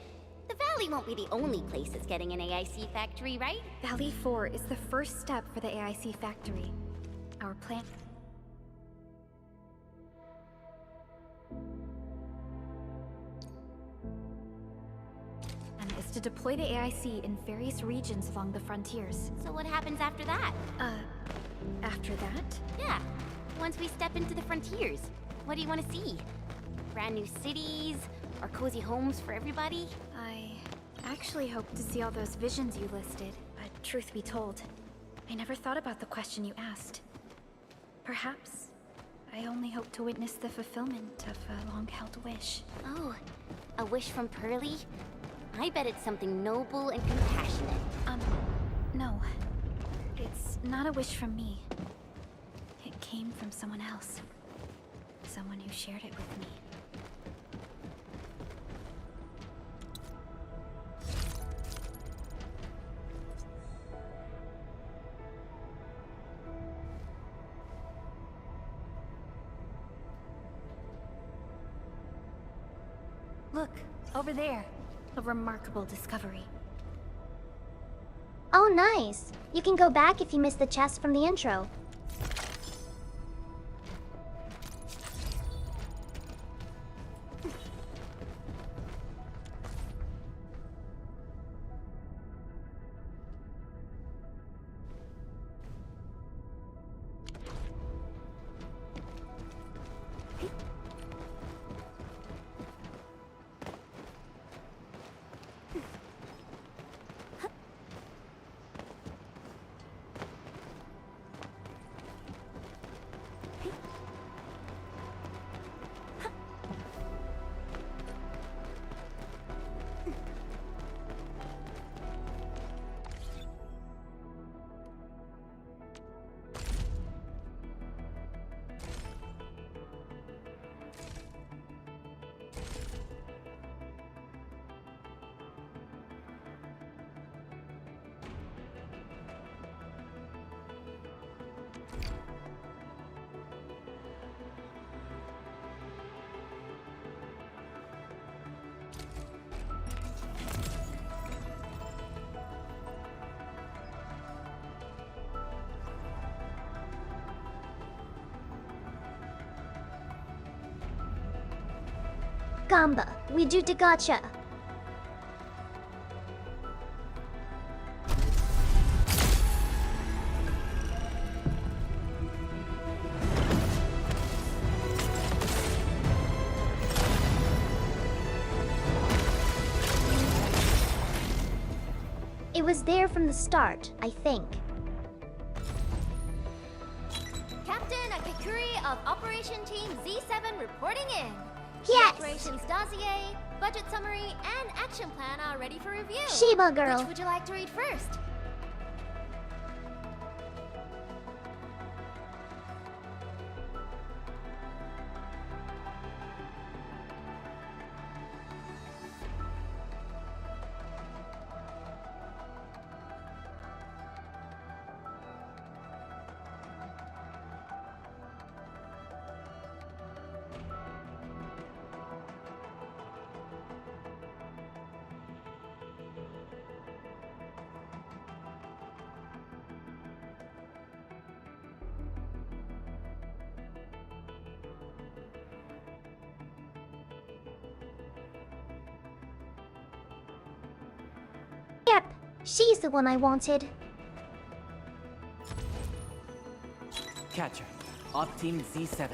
the Valley won't be the only place that's getting an AIC factory, right? Valley 4 is the first step for the AIC factory. Our plan... is to deploy the AIC in various regions along the frontiers. So what happens after that? After that? Yeah. Once we step into the frontiers, what do you want to see? Brand new cities? Or cozy homes for everybody? I actually hope to see all those visions you listed, but truth be told, I never thought about the question you asked. Perhaps I only hope to witness the fulfillment of a long-held wish. Oh, a wish from Pearly? I bet it's something noble and compassionate. No. It's not a wish from me. It came from someone else. Someone who shared it with me. Look, over there. A remarkable discovery. Oh, nice. You can go back if you missed the chest from the intro. Gamba, we do the gotcha. It was there from the start, I think. Captain Akikuri of Operation Team Z7 reporting in. Yes! The operations dossier, budget summary, and action plan are ready for review. Sheba girl. Which would you like to read first? Yep, she's the one I wanted. Catcher, Op Team Z7.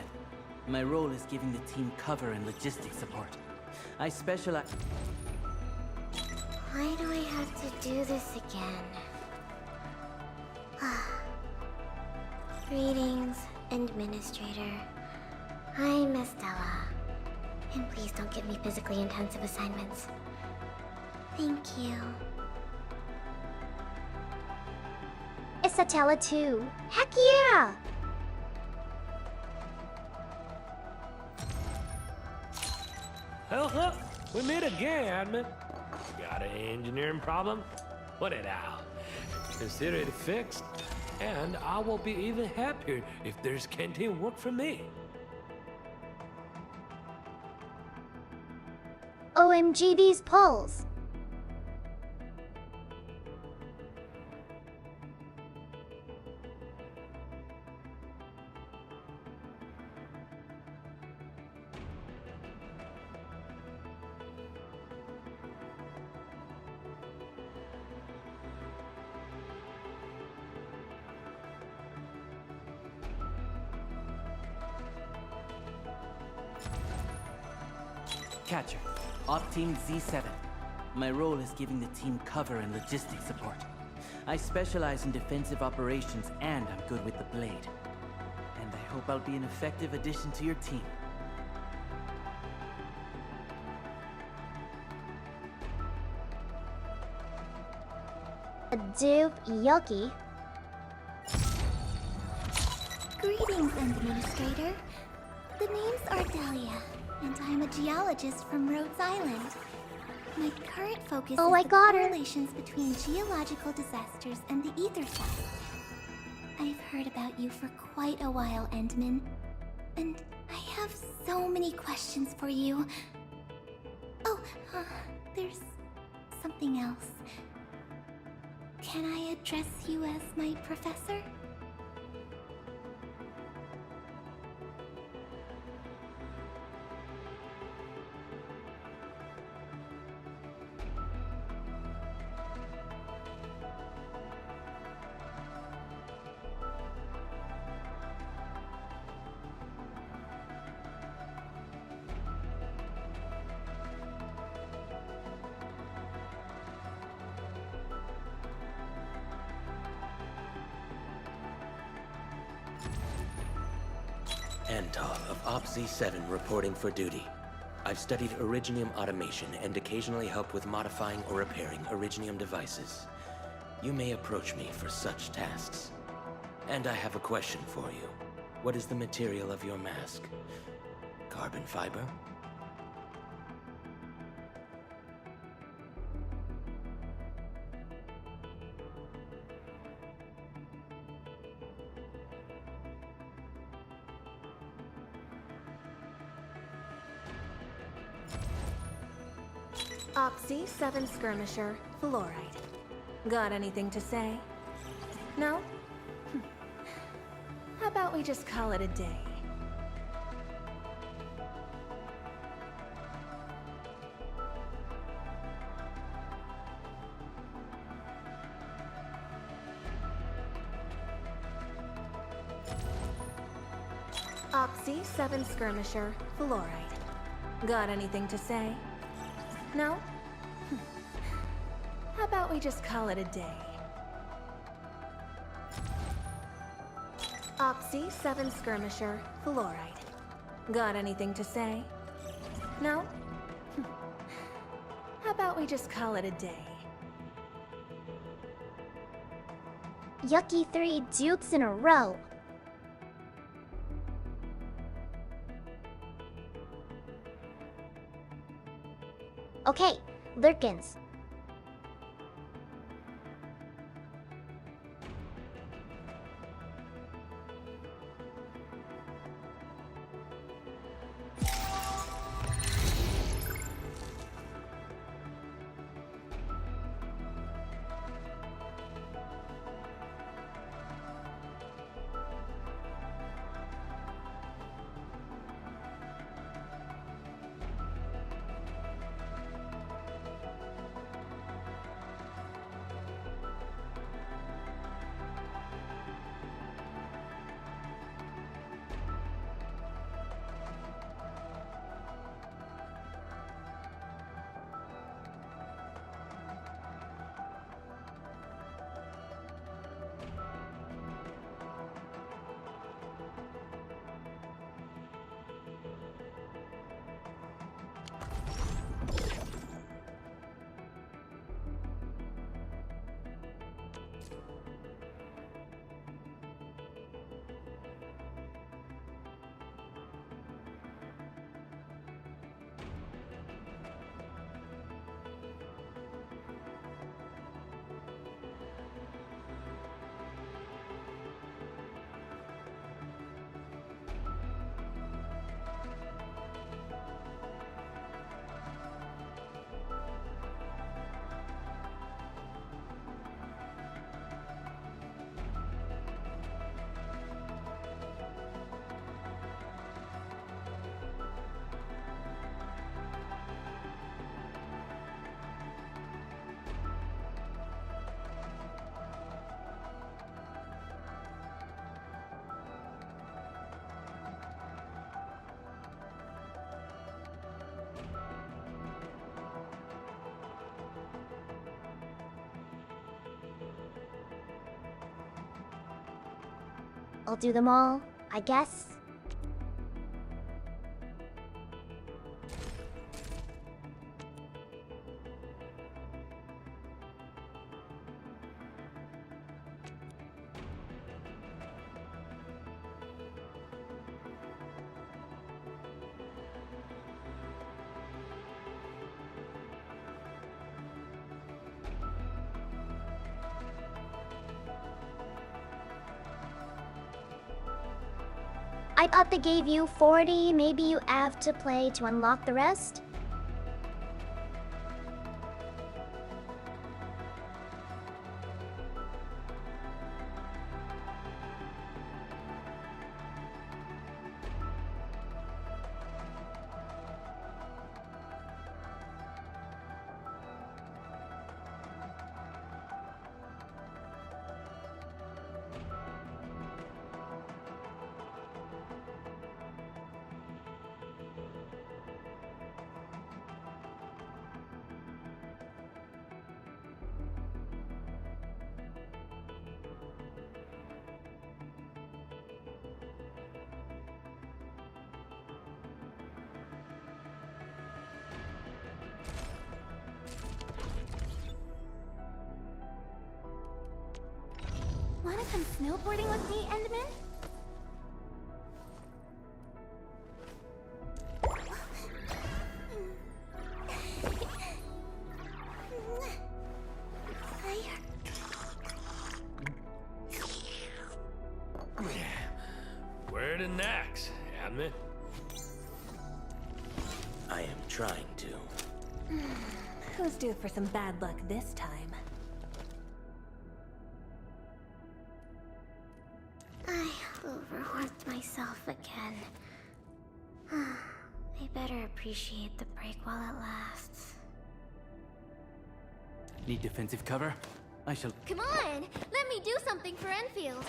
My role is giving the team cover and logistics support. I specialize... Why do I have to do this again? Greetings, Administrator. I'm Estella. And please don't give me physically intensive assignments. Thank you. It's Satella too. Heck yeah! Well, we meet again, Admin. Got an engineering problem? Put it out. Consider it fixed, and I will be even happier if there's canteen work for me. OMG, these polls. Catcher, Op Team Z7. My role is giving the team cover and logistics support. I specialize in defensive operations and I'm good with the blade. And I hope I'll be an effective addition to your team. Dupe yucky. Greetings, Administrator. The name's Ardelia, and I'm a geologist from Rhodes Island. My current focus is the correlations between geological disasters and the ether side. I've heard about you for quite a while, Endman, and I have so many questions for you. Oh, there's something else. Can I address you as my professor? Antal of Op Z7 reporting for duty. I've studied Originium automation and occasionally help with modifying or repairing Originium devices. You may approach me for such tasks. And I have a question for you. What is the material of your mask? Carbon fiber? Op Z7 Skirmisher, Fluoride. Got anything to say? No? How about we just call it a day? Op Z7 Skirmisher, Fluoride. Got anything to say? No? How about we just call it a day? Op Z7 Skirmisher, Fluoride. Got anything to say? No? How about we just call it a day? Yucky 3 dukes in a row. Okay, Lurkins. I'll do them all, I guess. I thought they gave you 40, maybe you have to play to unlock the rest? Wanna come snowboarding with me, Endman? Where to next, Admin? I am trying to. Who's due for some bad luck this time? I overworked myself again. I better appreciate the break while it lasts. Need defensive cover? I shall... Come on! Let me do something for Enfield!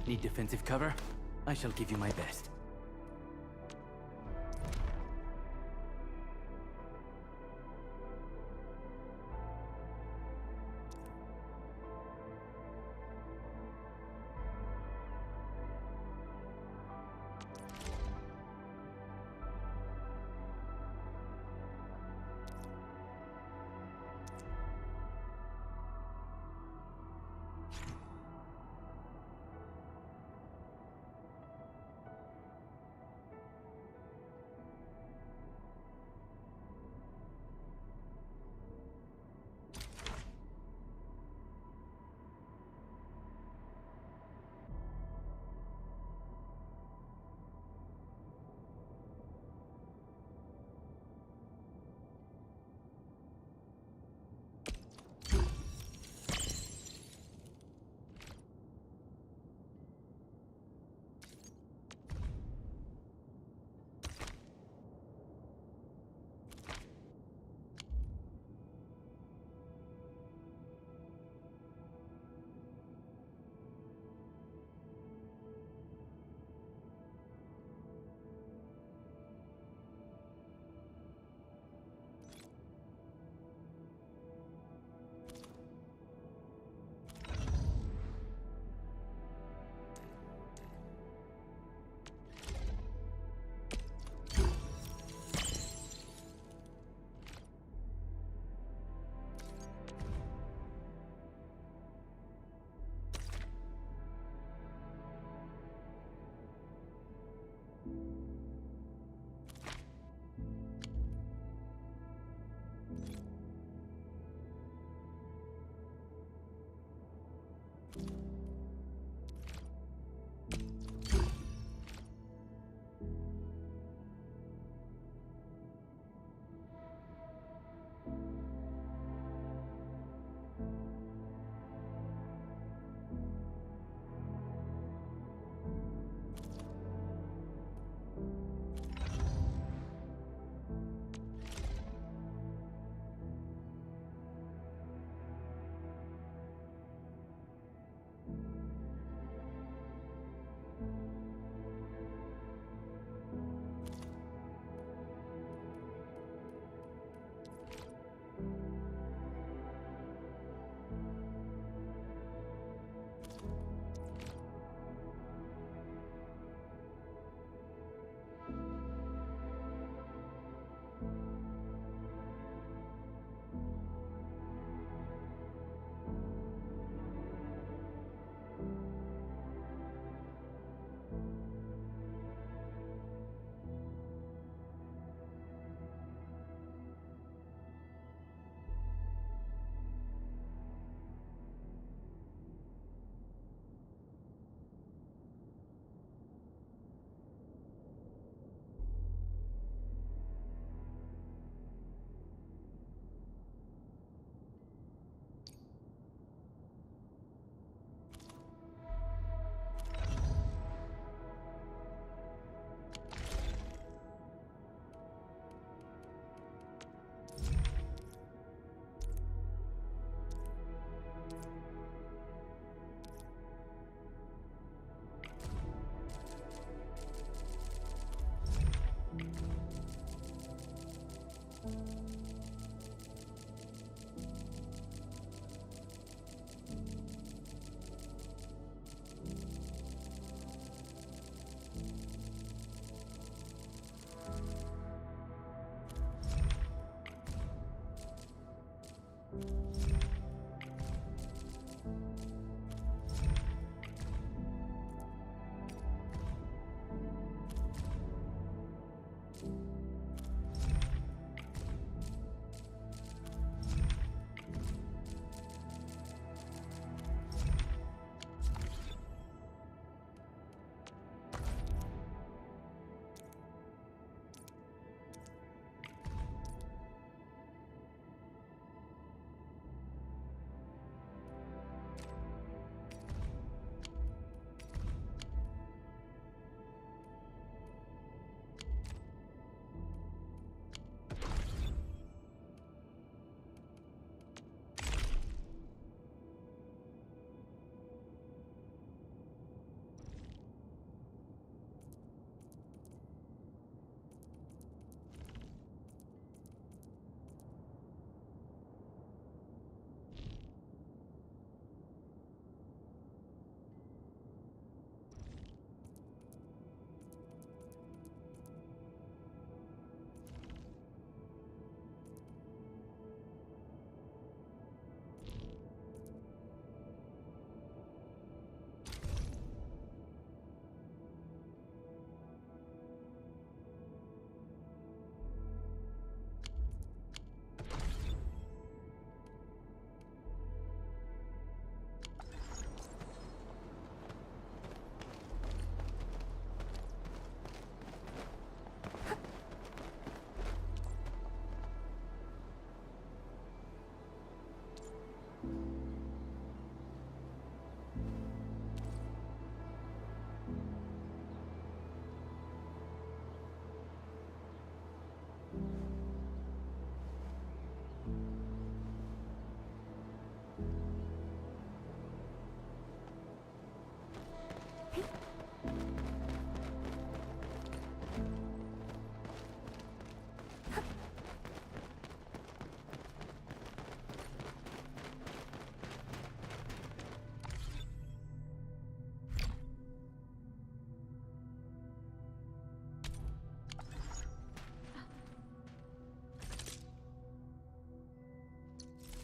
Need defensive cover? I shall give you my best.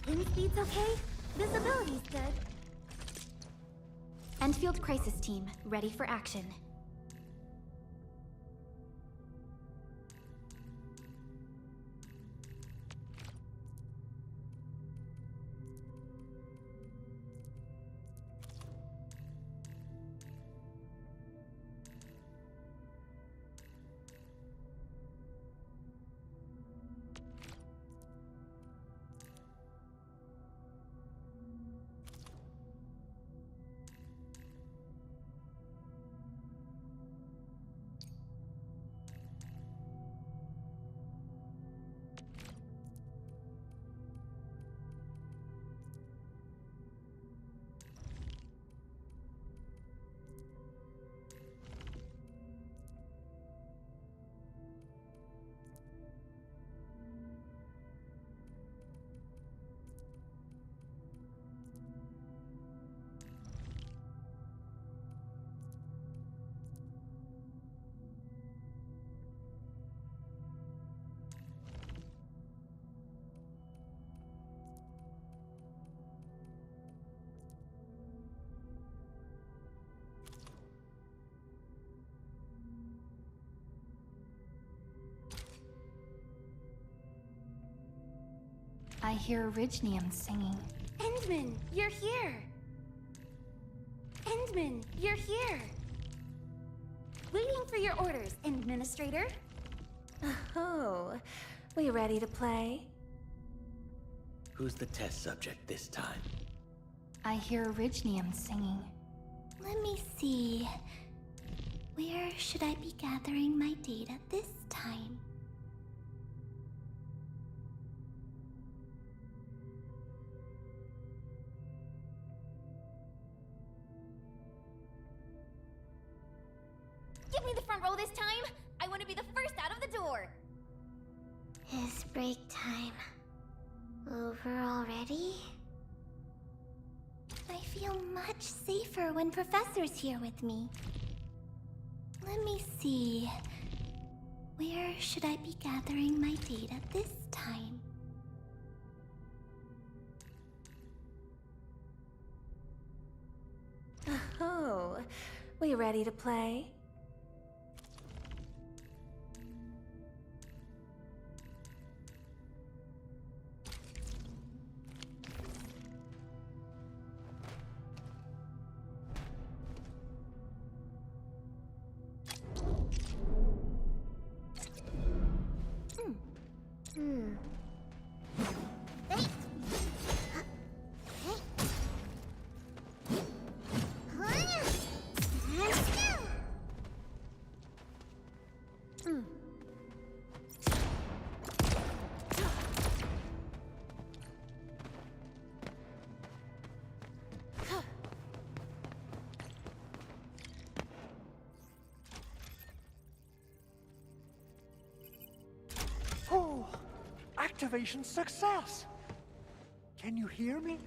Wind speed's okay? Visibility's good. Endfield Crisis Team, ready for action. I hear Orignium singing. Endman, you're here! Endman, you're here! Waiting for your orders, Administrator. Oh, we ready to play? Who's the test subject this time? I hear Orignium singing. Let me see. Where should I be gathering my data this time? Give me the front row this time! I want to be the first out of the door! Is break time over already? I feel much safer when Professor's here with me. Let me see. Where should I be gathering my data this time? Oh, we ready to play? Oh, activation success! Can you hear me?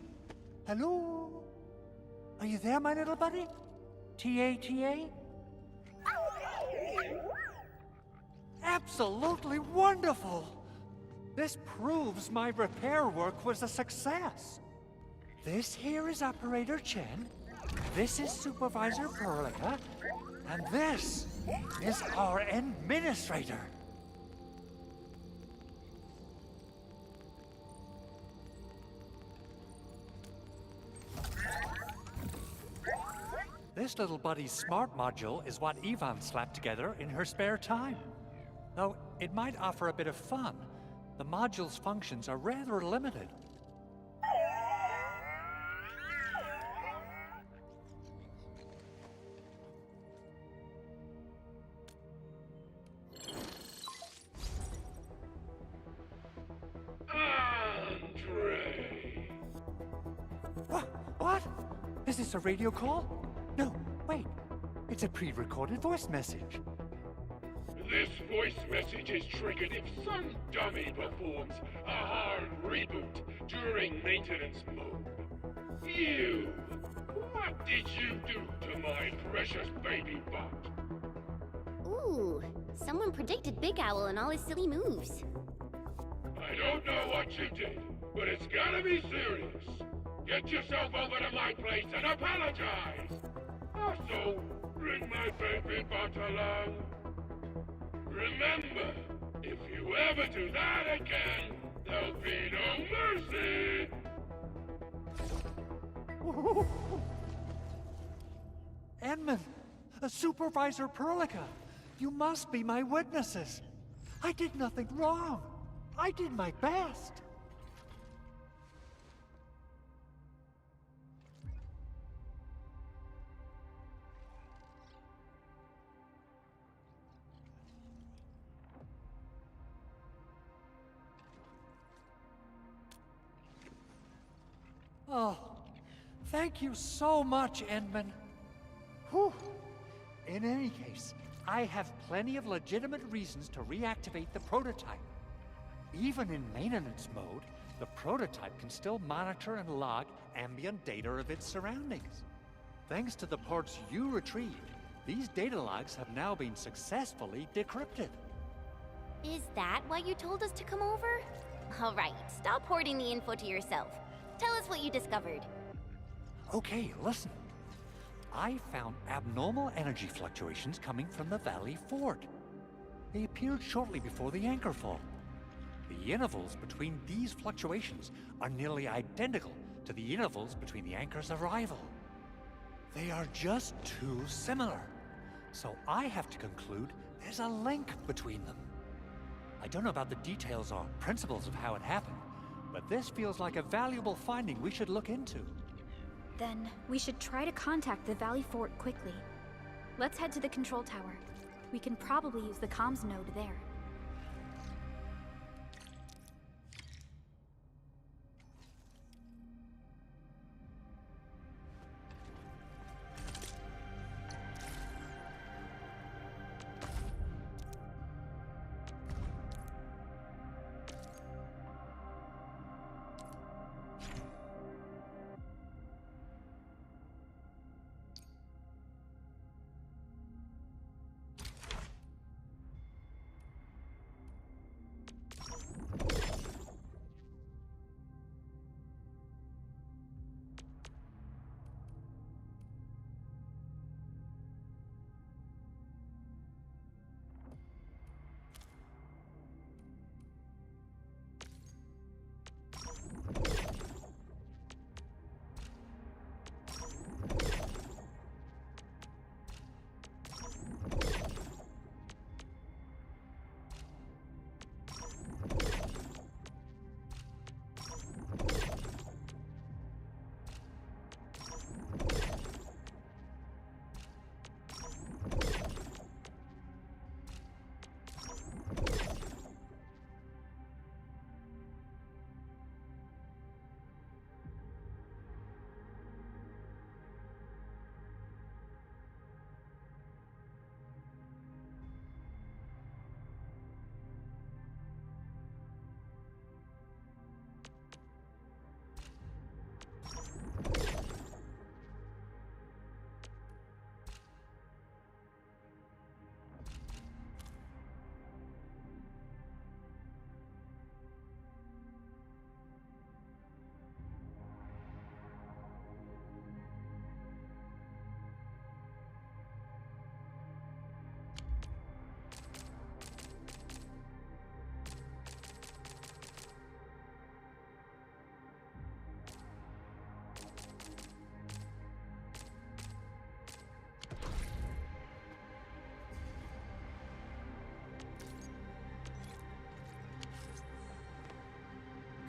Hello? Are you there, my little buddy? T-A-T-A? Absolutely wonderful! This proves my repair work was a success. This here is Operator Chen, this is Supervisor Perlica, and this is our Administrator. This little buddy's smart module is what Ivan slapped together in her spare time. Though it might offer a bit of fun, the module's functions are rather limited. What? Is this a radio call? No, wait. It's a pre-recorded voice message. This voice message is triggered if some dummy performs a hard reboot during maintenance mode. You! What did you do to my precious baby bot? Ooh, someone predicted Big Owl and all his silly moves. I don't know what you did, but it's gotta be serious. Get yourself over to my place and apologize! Also, bring my baby bot along. Remember, if you ever do that again, there'll be no mercy! Edmund, Supervisor Perlica, you must be my witnesses. I did nothing wrong. I did my best. Oh, thank you so much, Edmund. Whew. In any case, I have plenty of legitimate reasons to reactivate the prototype. Even in maintenance mode, the prototype can still monitor and log ambient data of its surroundings. Thanks to the parts you retrieved, these data logs have now been successfully decrypted. Is that why you told us to come over? All right, stop hoarding the info to yourself. Tell us what you discovered. Okay, listen. I found abnormal energy fluctuations coming from the Valley Fort. They appeared shortly before the anchor fall. The intervals between these fluctuations are nearly identical to the intervals between the anchor's arrival. They are just too similar. So I have to conclude there's a link between them. I don't know about the details or principles of how it happened, but this feels like a valuable finding we should look into. Then we should try to contact the Valley Fort quickly. Let's head to the control tower. We can probably use the comms node there.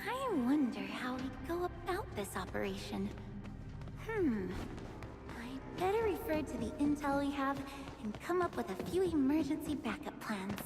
I wonder how we'd go about this operation. I'd better refer to the intel we have and come up with a few emergency backup plans.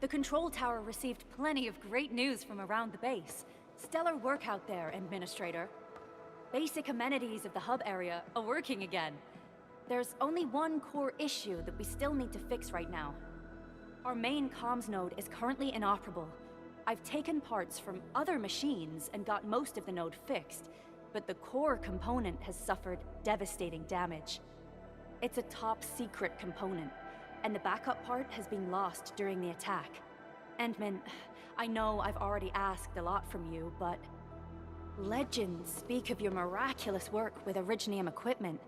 The control tower received plenty of great news from around the base. Stellar work out there, Administrator. Basic amenities of the hub area are working again. There's only one core issue that we still need to fix right now. Our main comms node is currently inoperable. I've taken parts from other machines and got most of the node fixed, but the core component has suffered devastating damage. It's a top-secret component, and the backup part has been lost during the attack. Endman, I know I've already asked a lot from you, but legends speak of your miraculous work with Originium equipment.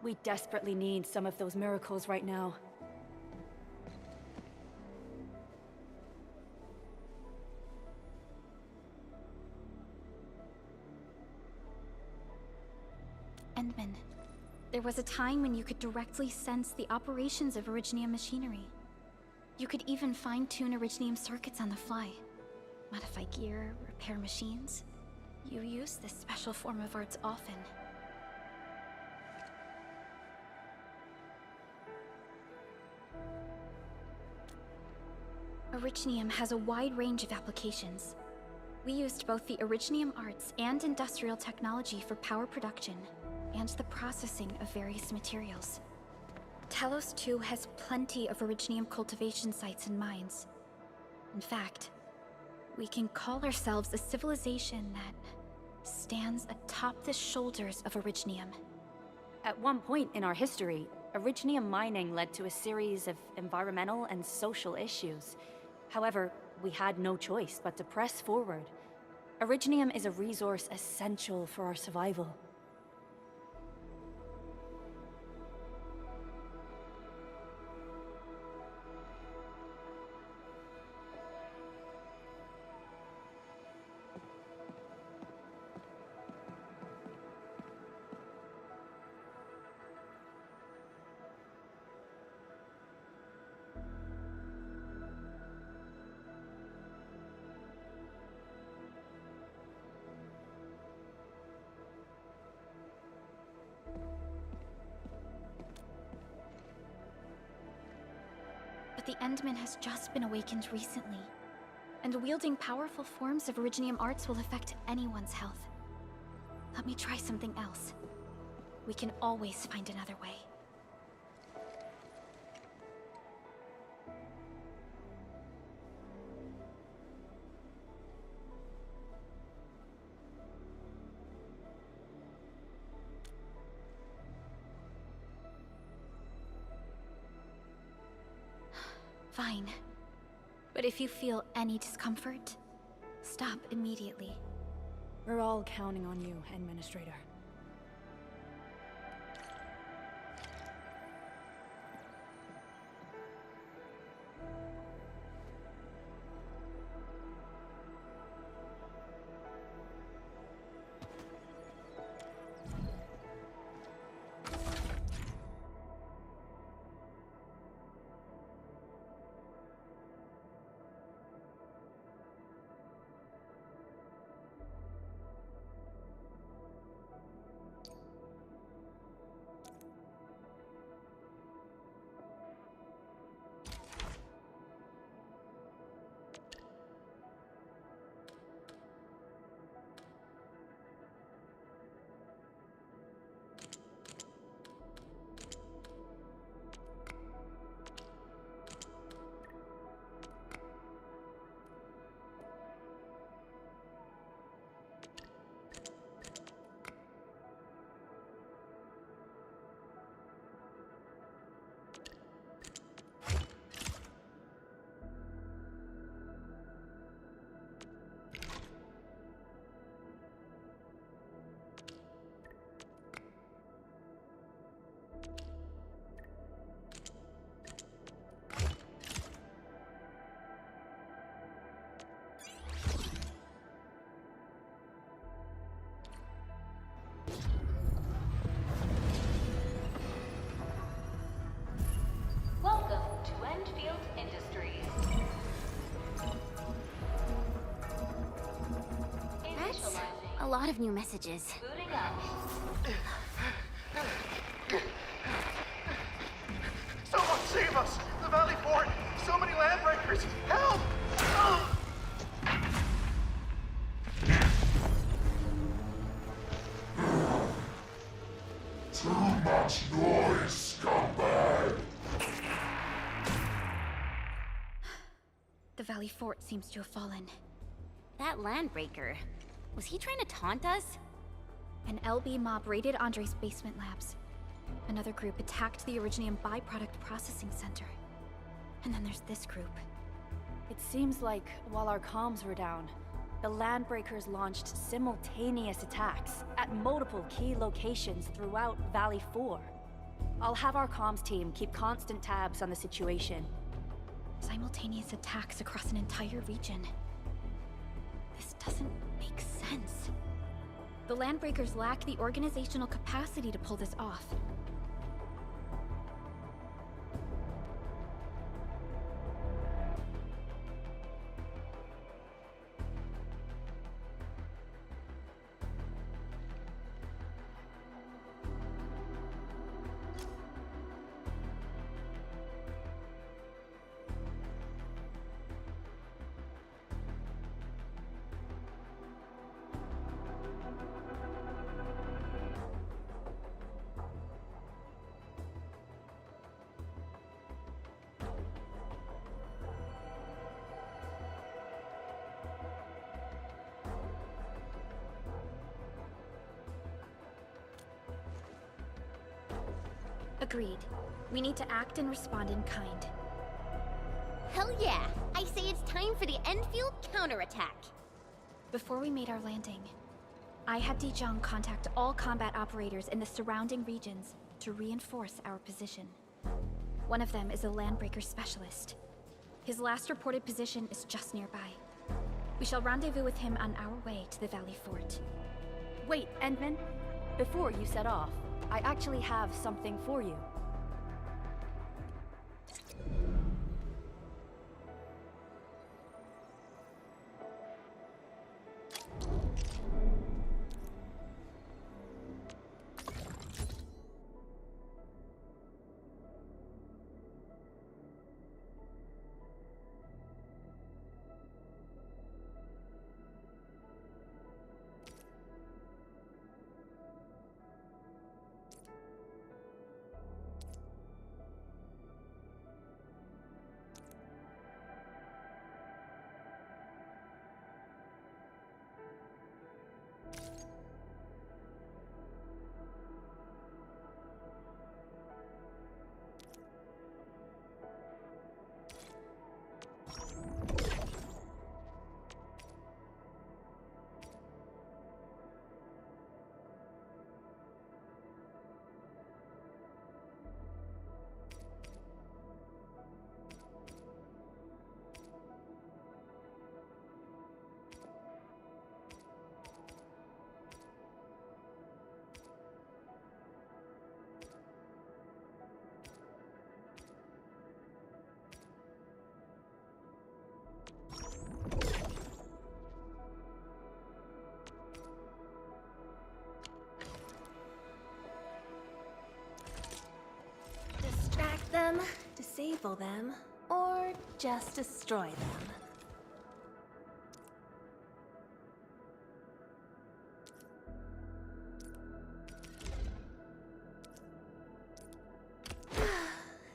We desperately need some of those miracles right now. Endman, there was a time when you could directly sense the operations of Originium machinery. You could even fine-tune Originium circuits on the fly. Modify gear, repair machines. You use this special form of arts often. Originium has a wide range of applications. We used both the Originium arts and industrial technology for power production, and the processing of various materials. Talos 2 has plenty of Originium cultivation sites and mines. In fact, we can call ourselves a civilization that stands atop the shoulders of Originium. At one point in our history, Originium mining led to a series of environmental and social issues. However, we had no choice but to press forward. Originium is a resource essential for our survival. But the Endman has just been awakened recently, and wielding powerful forms of Originium arts will affect anyone's health. Let me try something else. We can always find another way. Fine. But if you feel any discomfort, stop immediately. We're all counting on you, Administrator. Welcome to Endfield Industries. That's a lot of new messages. Booting up. Someone save us! The Valley Fort! So many landbreakers! Help! Too much noise, scumbag! The Valley Fort seems to have fallen. That landbreaker, was he trying to taunt us? An LB mob raided Andre's basement labs. Another group attacked the Originium byproduct processing center. And then there's this group. It seems like while our comms were down, the Landbreakers launched simultaneous attacks at multiple key locations throughout Valley 4. I'll have our comms team keep constant tabs on the situation. Simultaneous attacks across an entire region. This doesn't make sense. The Landbreakers lack the organizational capacity to pull this off. Agreed. We need to act and respond in kind. Hell yeah! I say it's time for the Endfield counterattack. Before we made our landing, I had Dijong contact all combat operators in the surrounding regions to reinforce our position. One of them is a Landbreaker specialist. His last reported position is just nearby. We shall rendezvous with him on our way to the Valley Fort. Wait, Endman. Before you set off, I actually have something for you. Distract them, disable them, or just destroy them.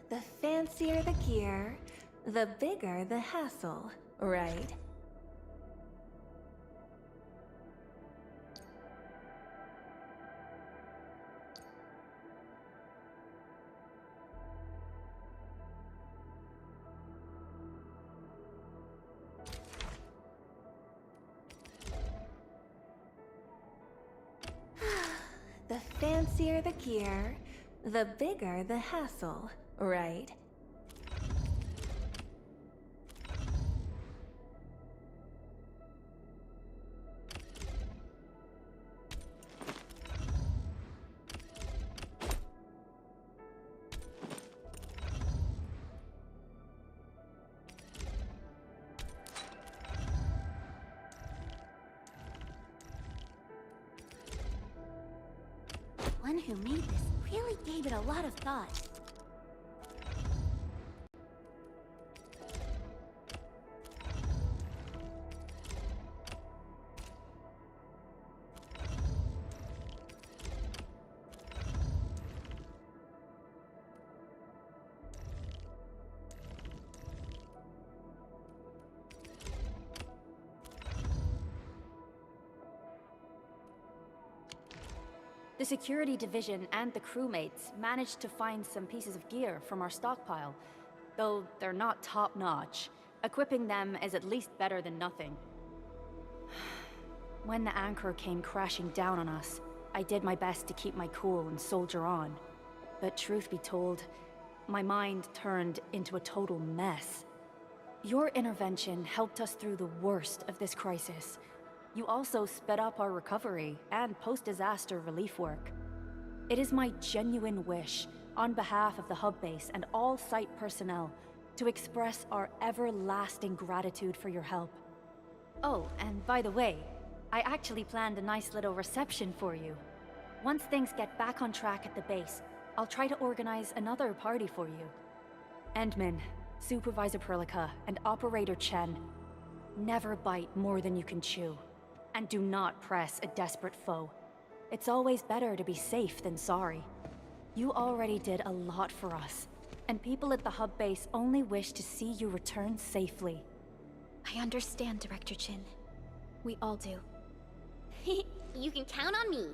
The fancier the gear, the bigger the hassle, right? The fancier the gear, the bigger the hassle, right? one who made this really gave it a lot of thought. The security division and the crewmates managed to find some pieces of gear from our stockpile, though they're not top-notch. Equipping them is at least better than nothing. When the anchor came crashing down on us, I did my best to keep my cool and soldier on. But truth be told, my mind turned into a total mess. Your intervention helped us through the worst of this crisis. You also sped up our recovery and post-disaster relief work. It is my genuine wish, on behalf of the hub base and all site personnel, to express our everlasting gratitude for your help. Oh, and by the way, I actually planned a nice little reception for you. Once things get back on track at the base, I'll try to organize another party for you. Endman, Supervisor Perlica, and Operator Chen, never bite more than you can chew. And do not press a desperate foe. It's always better to be safe than sorry. You already did a lot for us, and people at the hub base only wish to see you return safely. I understand, Director Chin. We all do. You can count on me.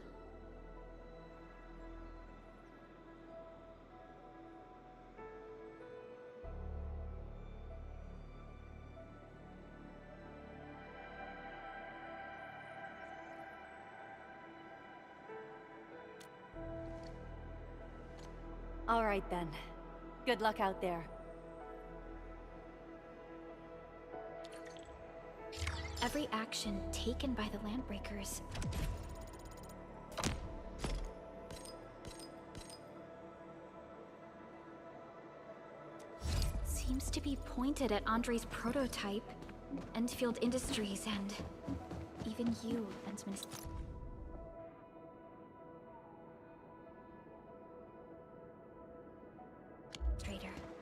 All right then. Good luck out there. Every action taken by the Landbreakers seems to be pointed at Andre's prototype, Endfield Industries, and even you, Lensman.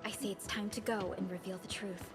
I say it's time to go and reveal the truth.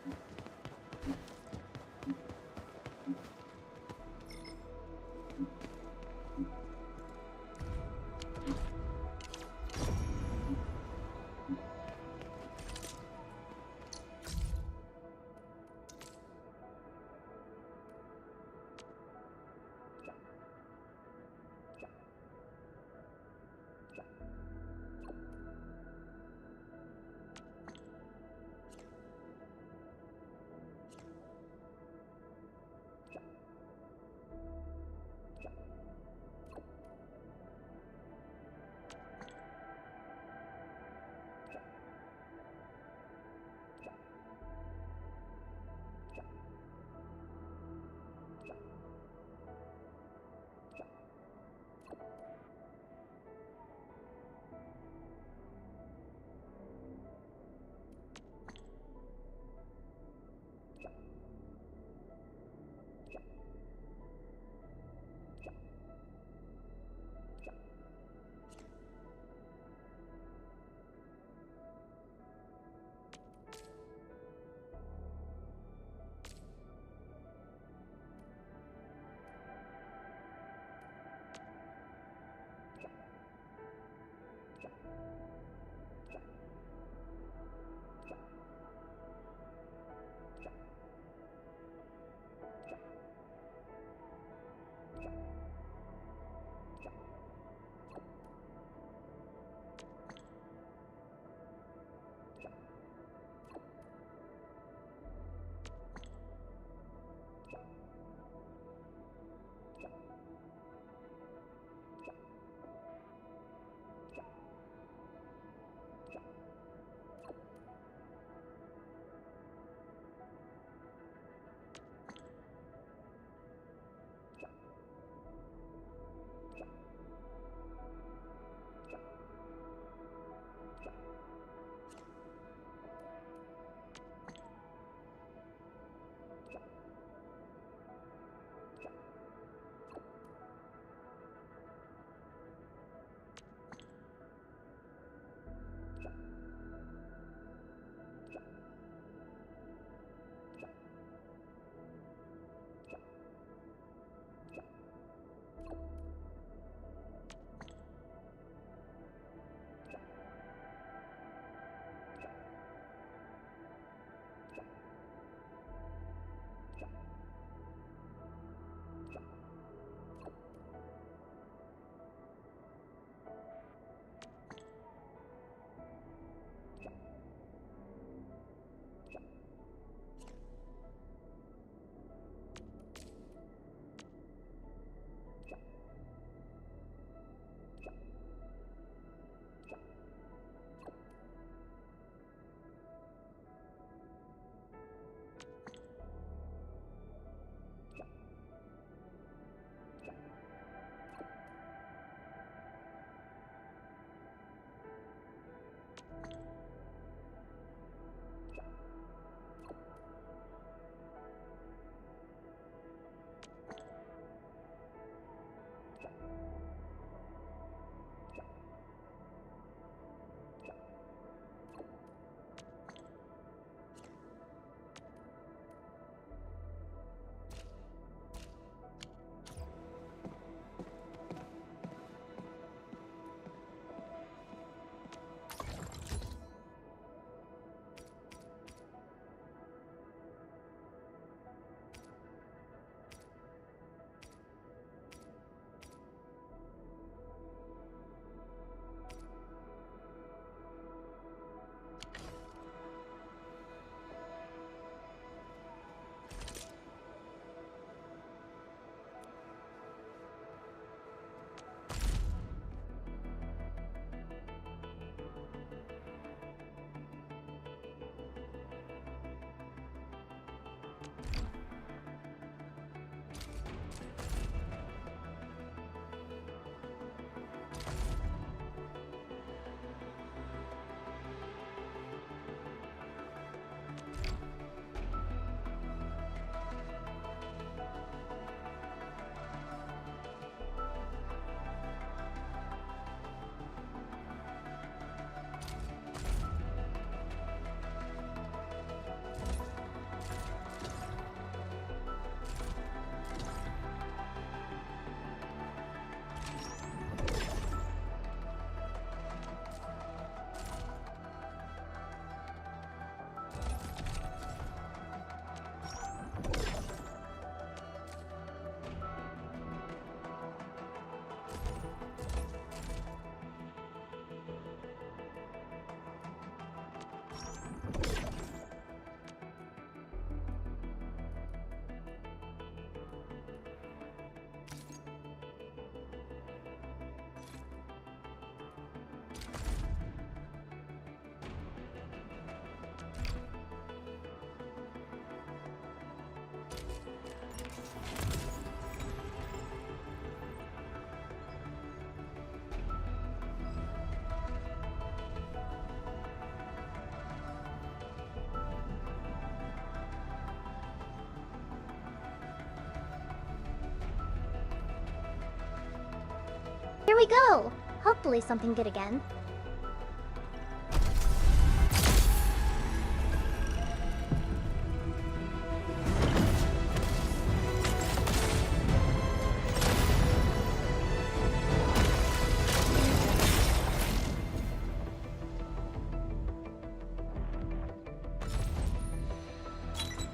Here we go! Hopefully something good again.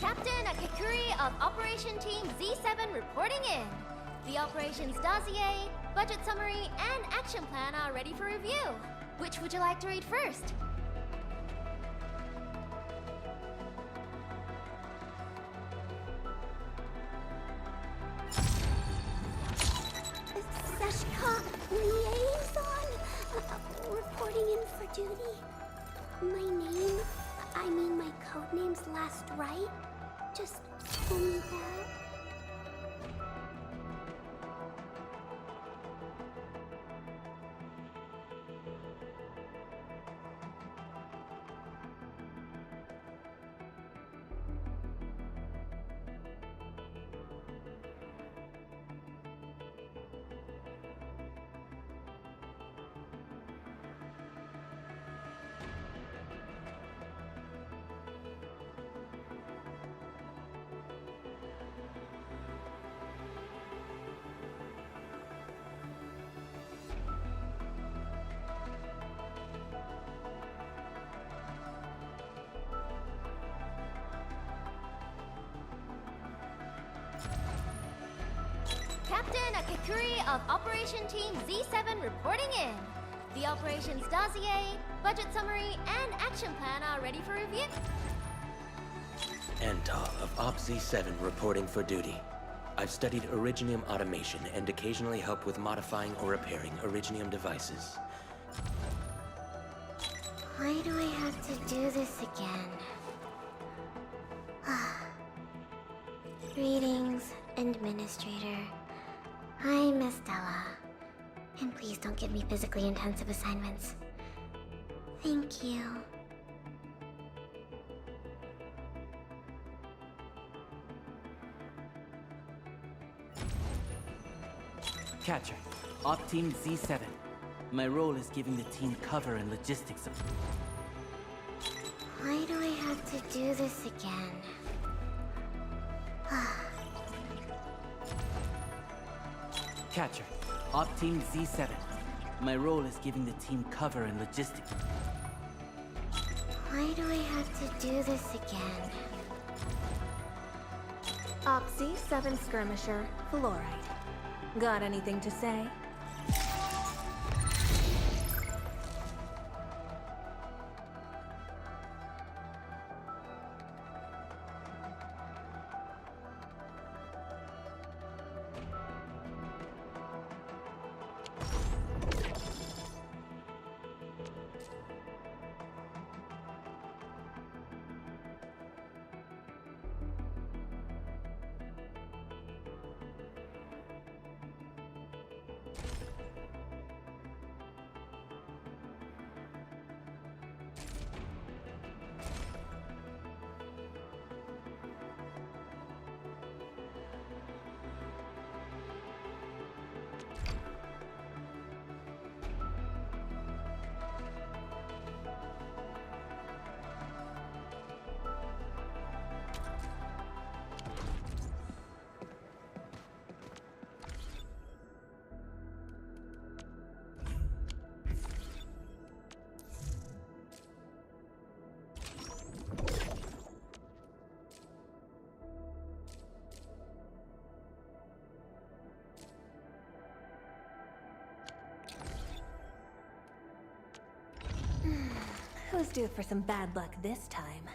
Captain Akakuri of Operation Team Z7 reporting in. The operations dossier, budget summary, and action plan are ready for review. Which would you like to read first? Seshka Liaison, reporting in for duty. My name, I mean my codename's last right. Just call me that. Captain Akakuri of Operation Team Z7 reporting in. The operations dossier, budget summary, and action plan are ready for review. Antal of Op Z7 reporting for duty. I've studied Originium automation and occasionally help with modifying or repairing Originium devices. Why do I have to do this again? Greetings, Administrator. I'm Estella. And please don't give me physically intensive assignments. Thank you. Catcher, Op Team Z7. My role is giving the team cover and logistics support. Why do I have to do this again? Catcher, Op Team Z7. My role is giving the team cover and logistics. Why do I have to do this again? Op Z7 Skirmisher, Fluorite. Got anything to say? Who's due for some bad luck this time?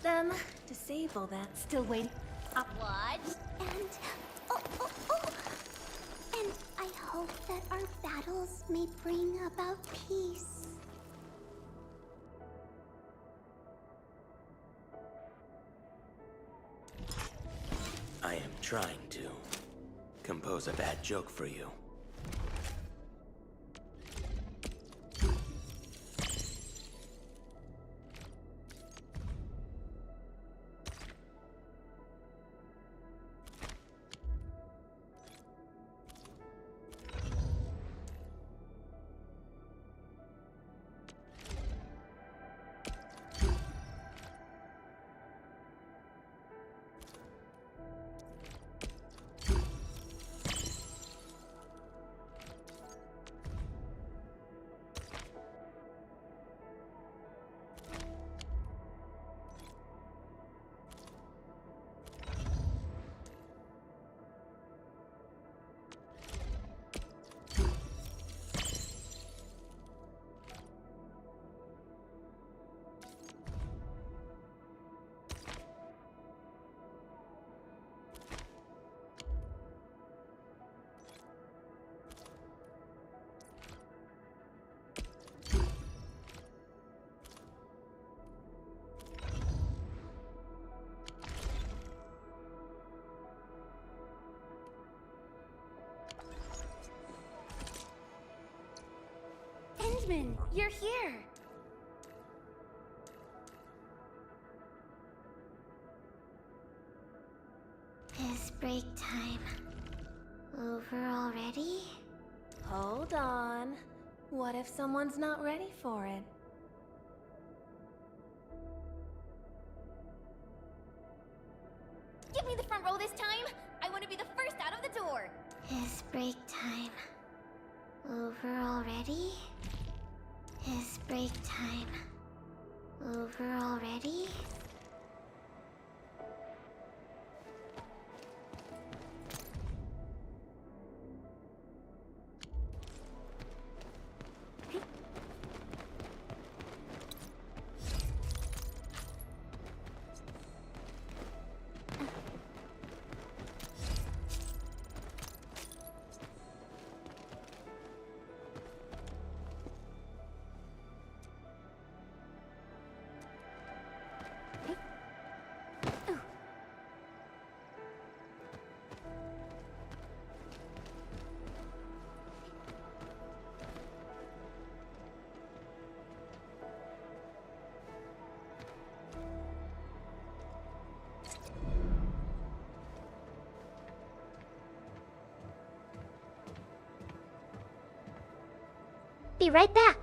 them, disable that. Still waiting. What? And and I hope that our battles may bring about peace. I am trying to compose a bad joke for you. Endman, you're here! Is break time over already? Hold on. What if someone's not ready for it? Give me the front row this time! I want to be the first out of the door! Is break time over already? Is break time over already? Be right back.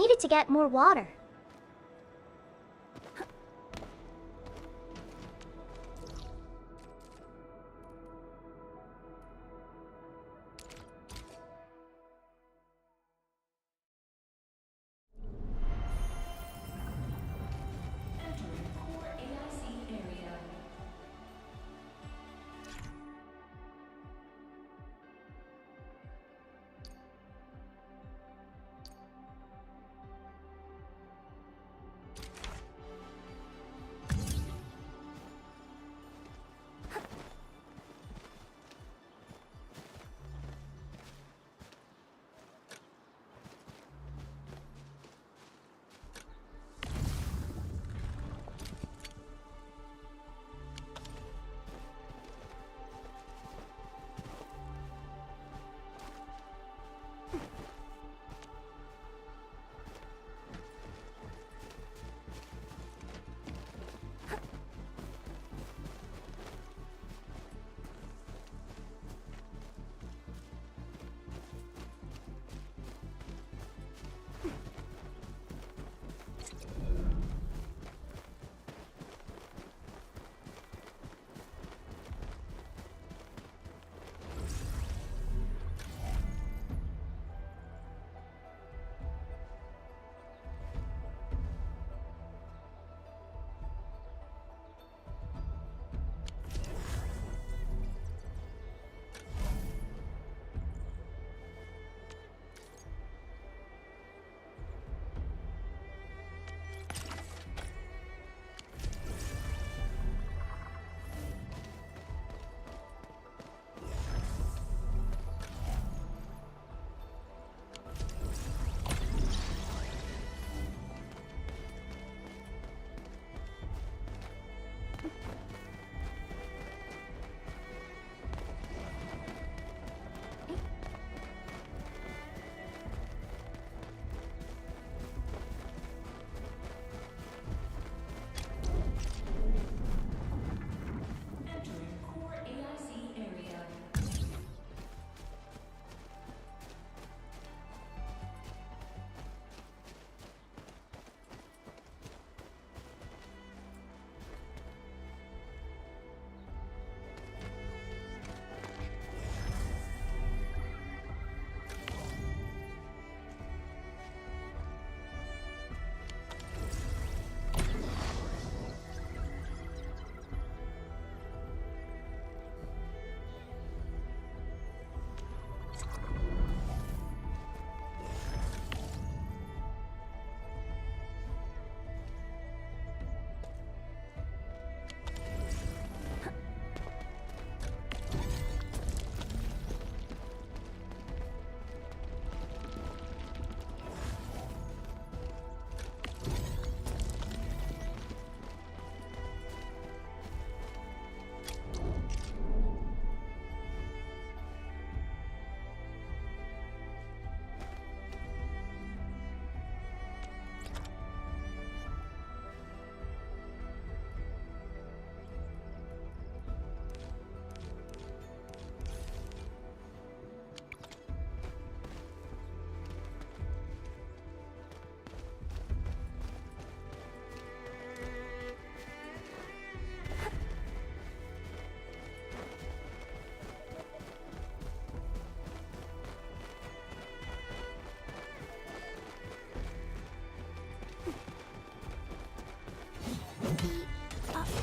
needed to get more water.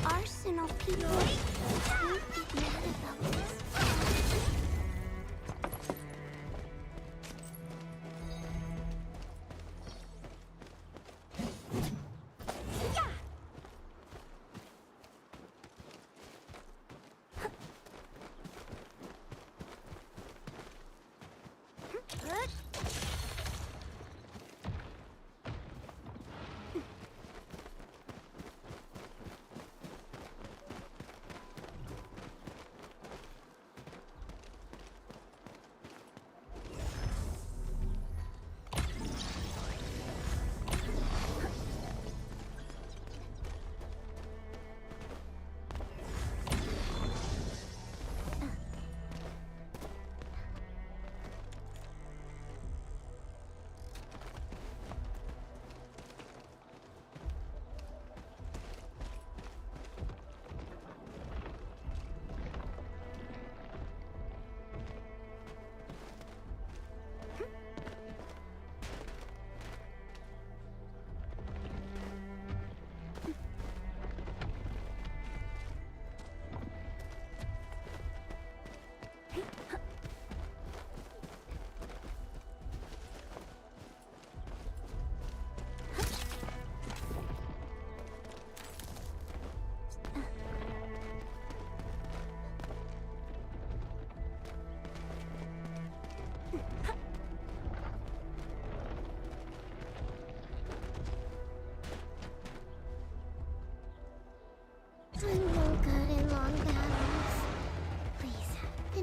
Arsenal people can't be mad about this.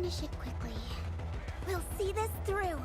finish it quickly. We'll see this through.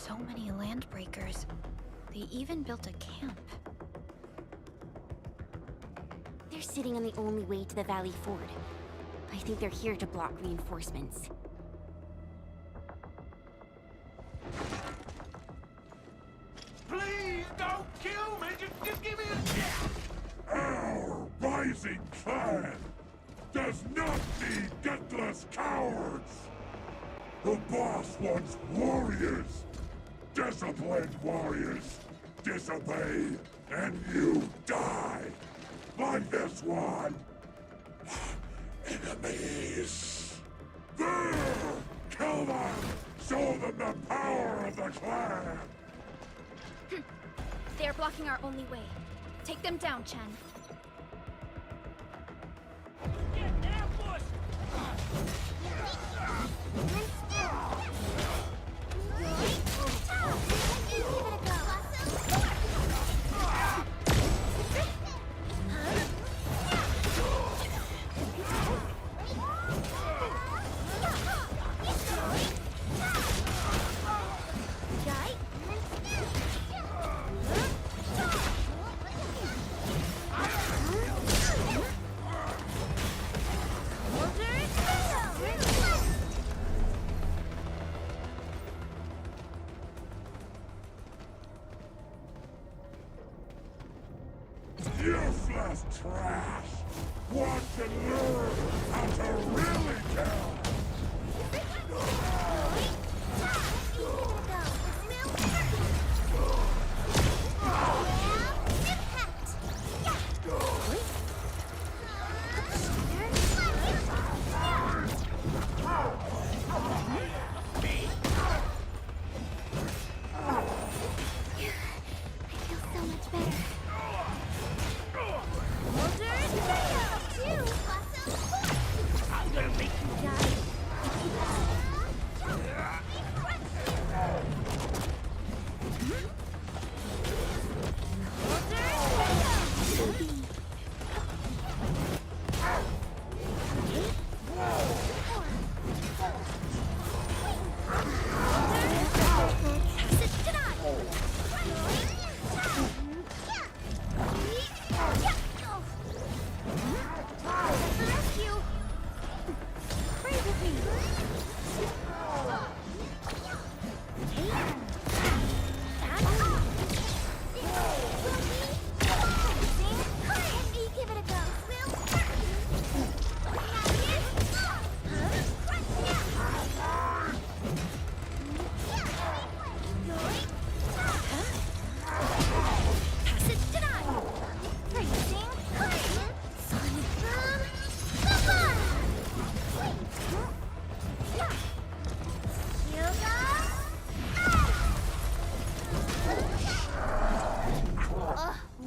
So many landbreakers. They even built a camp. They're sitting on the only way to the Valley Ford. I think they're here to block reinforcements. Please don't kill me! Just give me a chance! Our rising clan does not need gutless cowards! The boss wants warriors! Disciplined warriors! Disobey, and you die! Like this one! Enemies! There! Kill them! Show them the power of the clan! They're blocking our only way. Take them down, Chen. Useless trash! Want to learn how to really kill!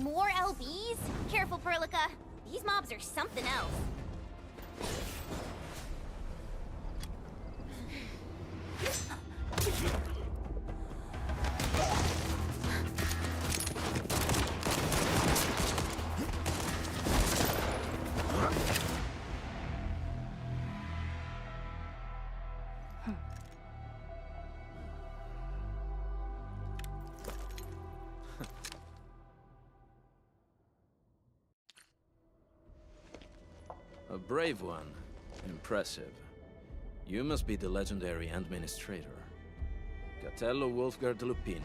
More LBs? Careful, Perlica. These mobs are something else. A brave one. Impressive. You must be the legendary Administrator. Catello Wolfgard Lupino,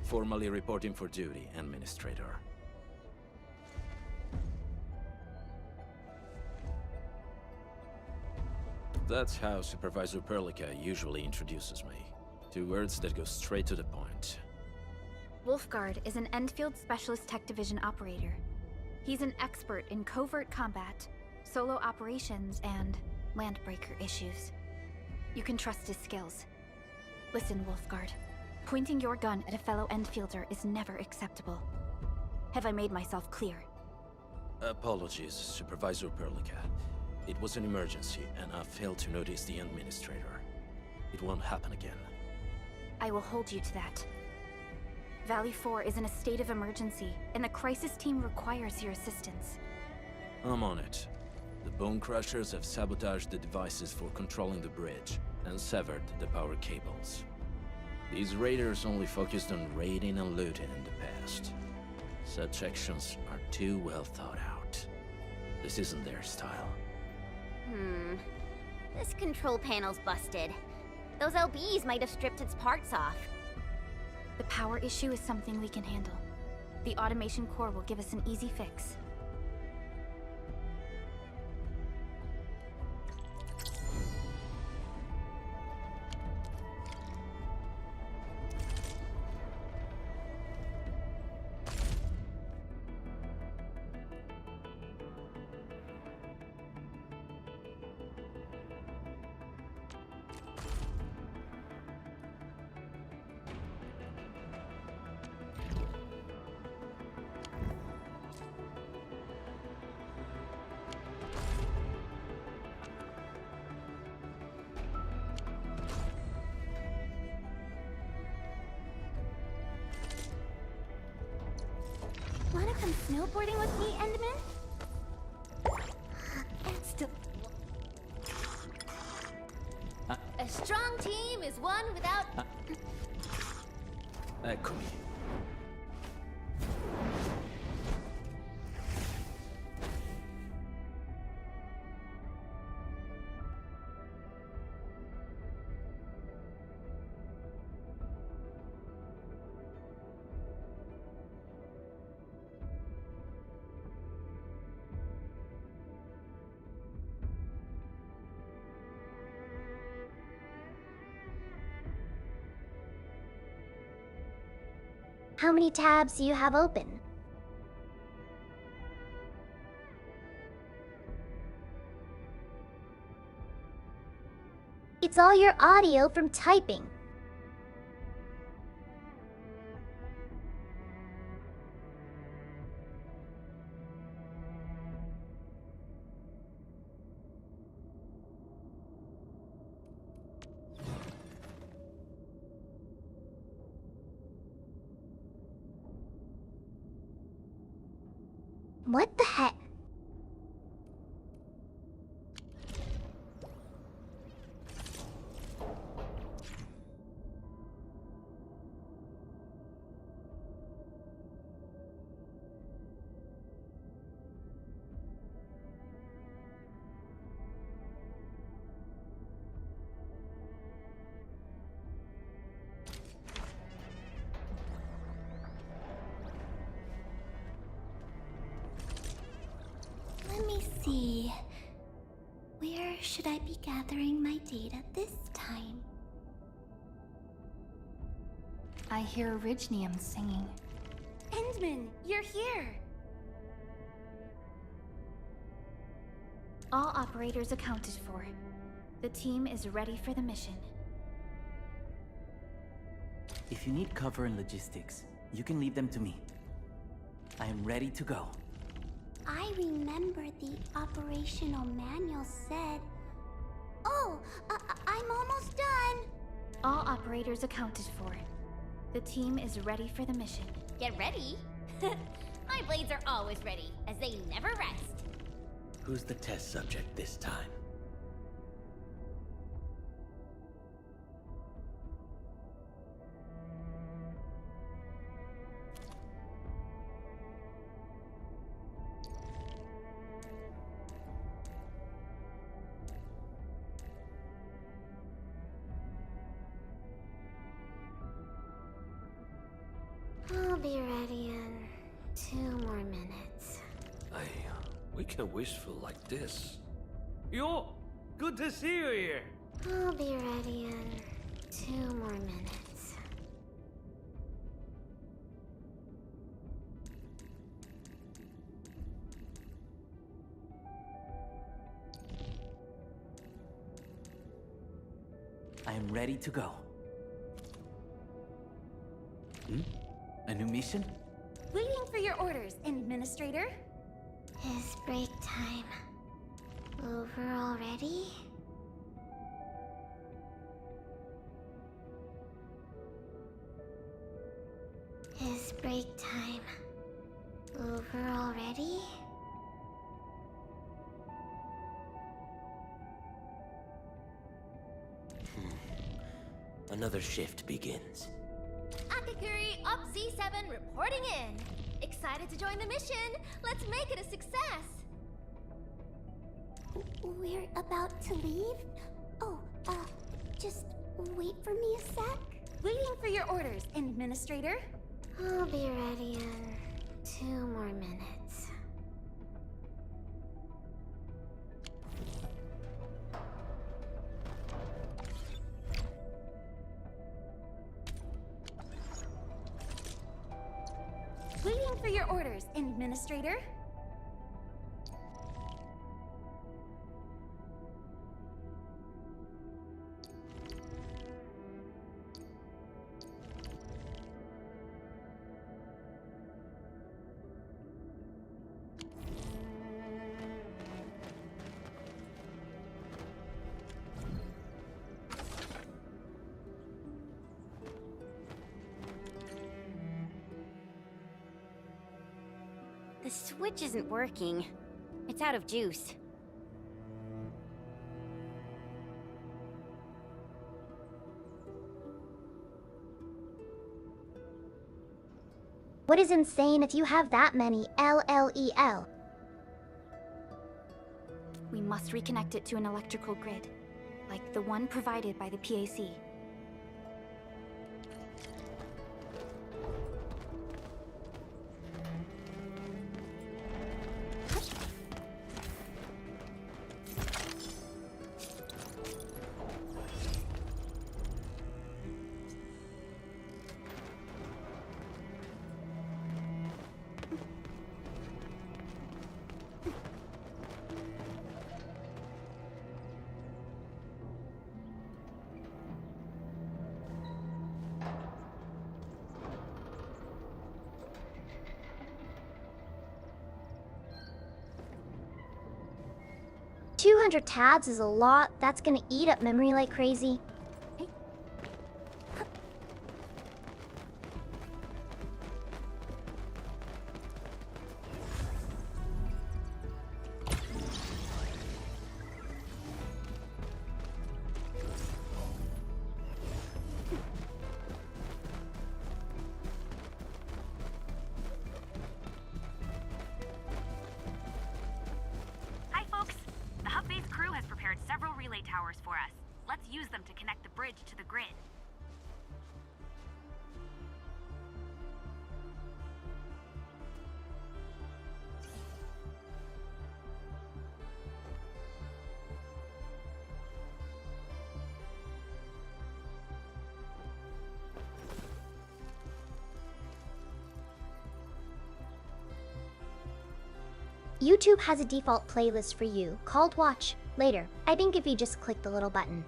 formally reporting for duty, Administrator. That's how Supervisor Perlica usually introduces me. 2 words that go straight to the point. Wolfgard is an Endfield Specialist Tech Division operator. He's an expert in covert combat, solo operations, and landbreaker issues. You can trust his skills. Listen, Wolfgard. Pointing your gun at a fellow Endfielder is never acceptable. Have I made myself clear? Apologies, Supervisor Perlica. It was an emergency, and I failed to notice the Administrator. It won't happen again. I will hold you to that. Valley 4 is in a state of emergency, and the crisis team requires your assistance. I'm on it. The Bone Crushers have sabotaged the devices for controlling the bridge, and severed the power cables. These raiders only focused on raiding and looting in the past. Such actions are too well thought out. This isn't their style. This control panel's busted. Those LBs might have stripped its parts off. The power issue is something we can handle. The automation core will give us an easy fix. Wanna come snowboarding with me, Endman? Still. A strong team is one without. Eccomi. How many tabs do you have open? It's all your audio from typing. What the heck? Let me see. Where should I be gathering my data this time? I hear Orignium singing. Endman, you're here! All operators accounted for. The team is ready for the mission. If you need cover and logistics, you can leave them to me. I am ready to go. I remember the operational manual said... Oh, I'm almost done! All operators accounted for. The team is ready for the mission. Get ready? My blades are always ready, as they never rest. Who's the test subject this time? I'll be ready in 2 more minutes. We can wishful like this. Yo, good to see you here. I'll be ready in 2 more minutes. I am ready to go. A new mission? Waiting for your orders, Administrator. Is break time over already? Is break time over already? Another shift begins. Akakuri, Up Z7 reporting in. Excited to join the mission. Let's make it a success. We're about to leave? Oh, just wait for me a sec. Waiting for your orders, Administrator. I'll be ready in 2 more minutes. Waiting for your orders, Administrator. The switch isn't working. It's out of juice. What is insane if you have that many LLEL? We must reconnect it to an electrical grid, like the one provided by the PAC. $200 tabs is a lot. That's gonna eat up memory like crazy. Hi, folks. The hub-based crew has prepared several relay towers for us. Let's use them to connect the bridge to the grid. YouTube has a default playlist for you called Watch Later. I think if you just click the little button.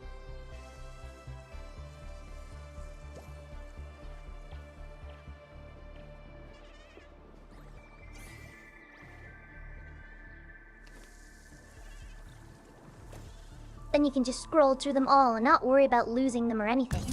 Then you can just scroll through them all and not worry about losing them or anything.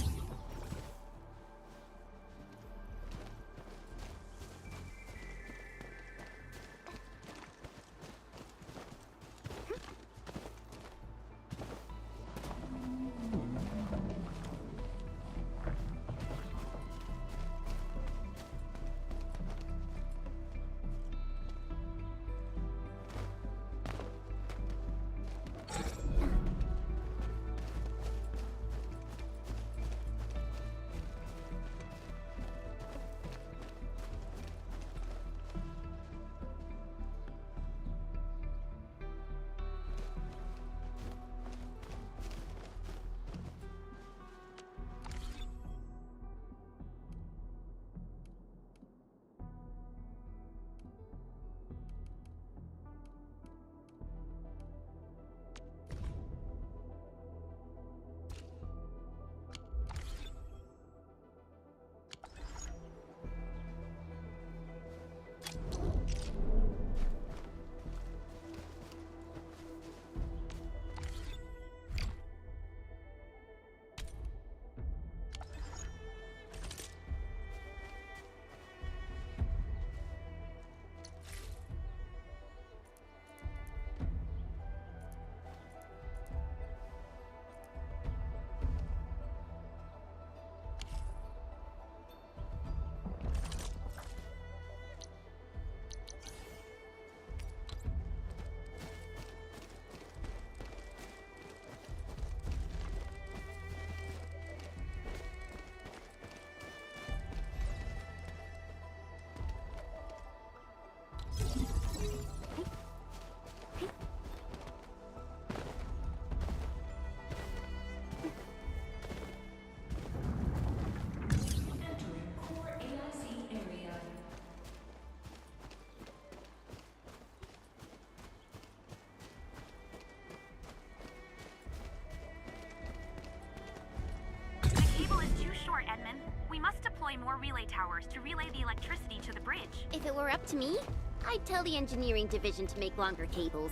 deploy more relay towers to relay the electricity to the bridge. If it were up to me, I'd tell the engineering division to make longer cables.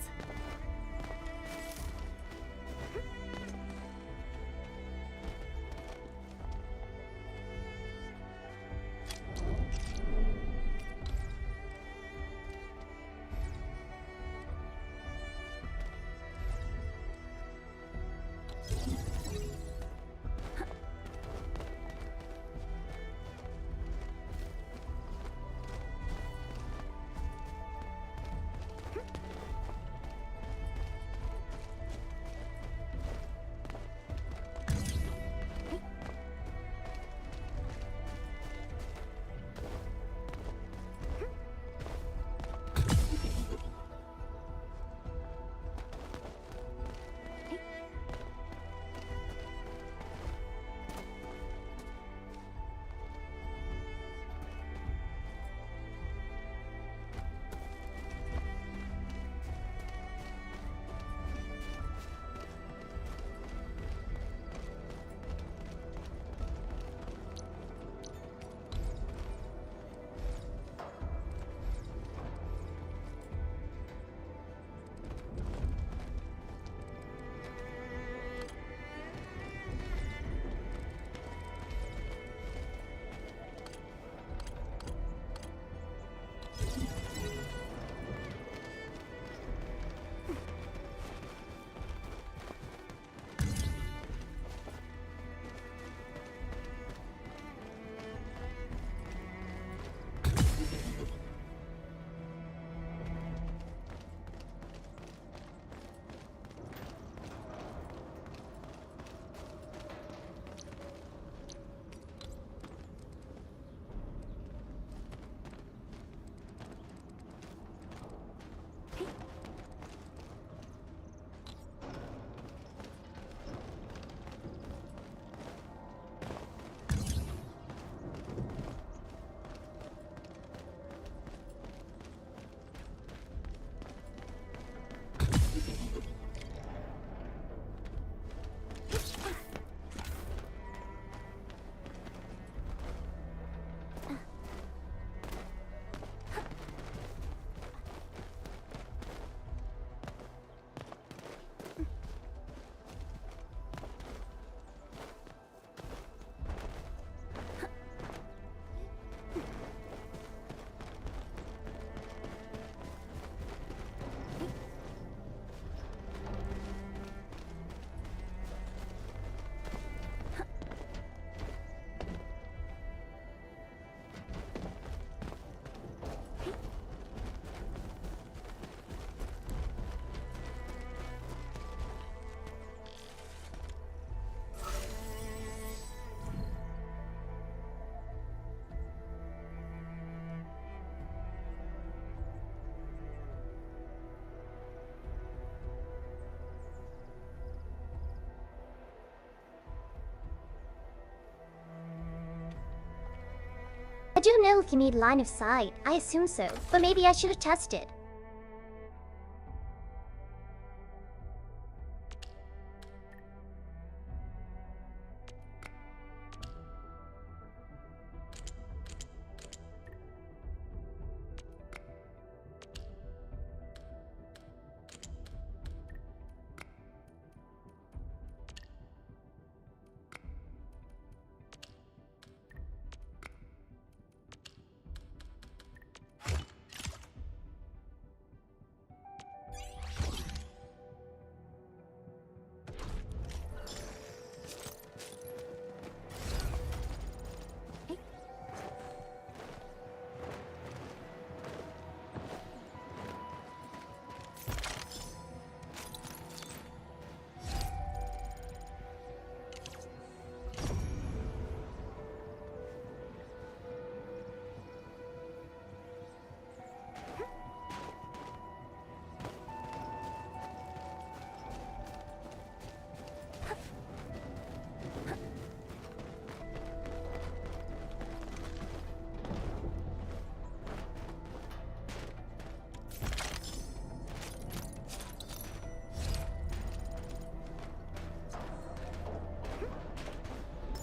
I do know if you need line of sight. I assume so, but maybe I should have tested.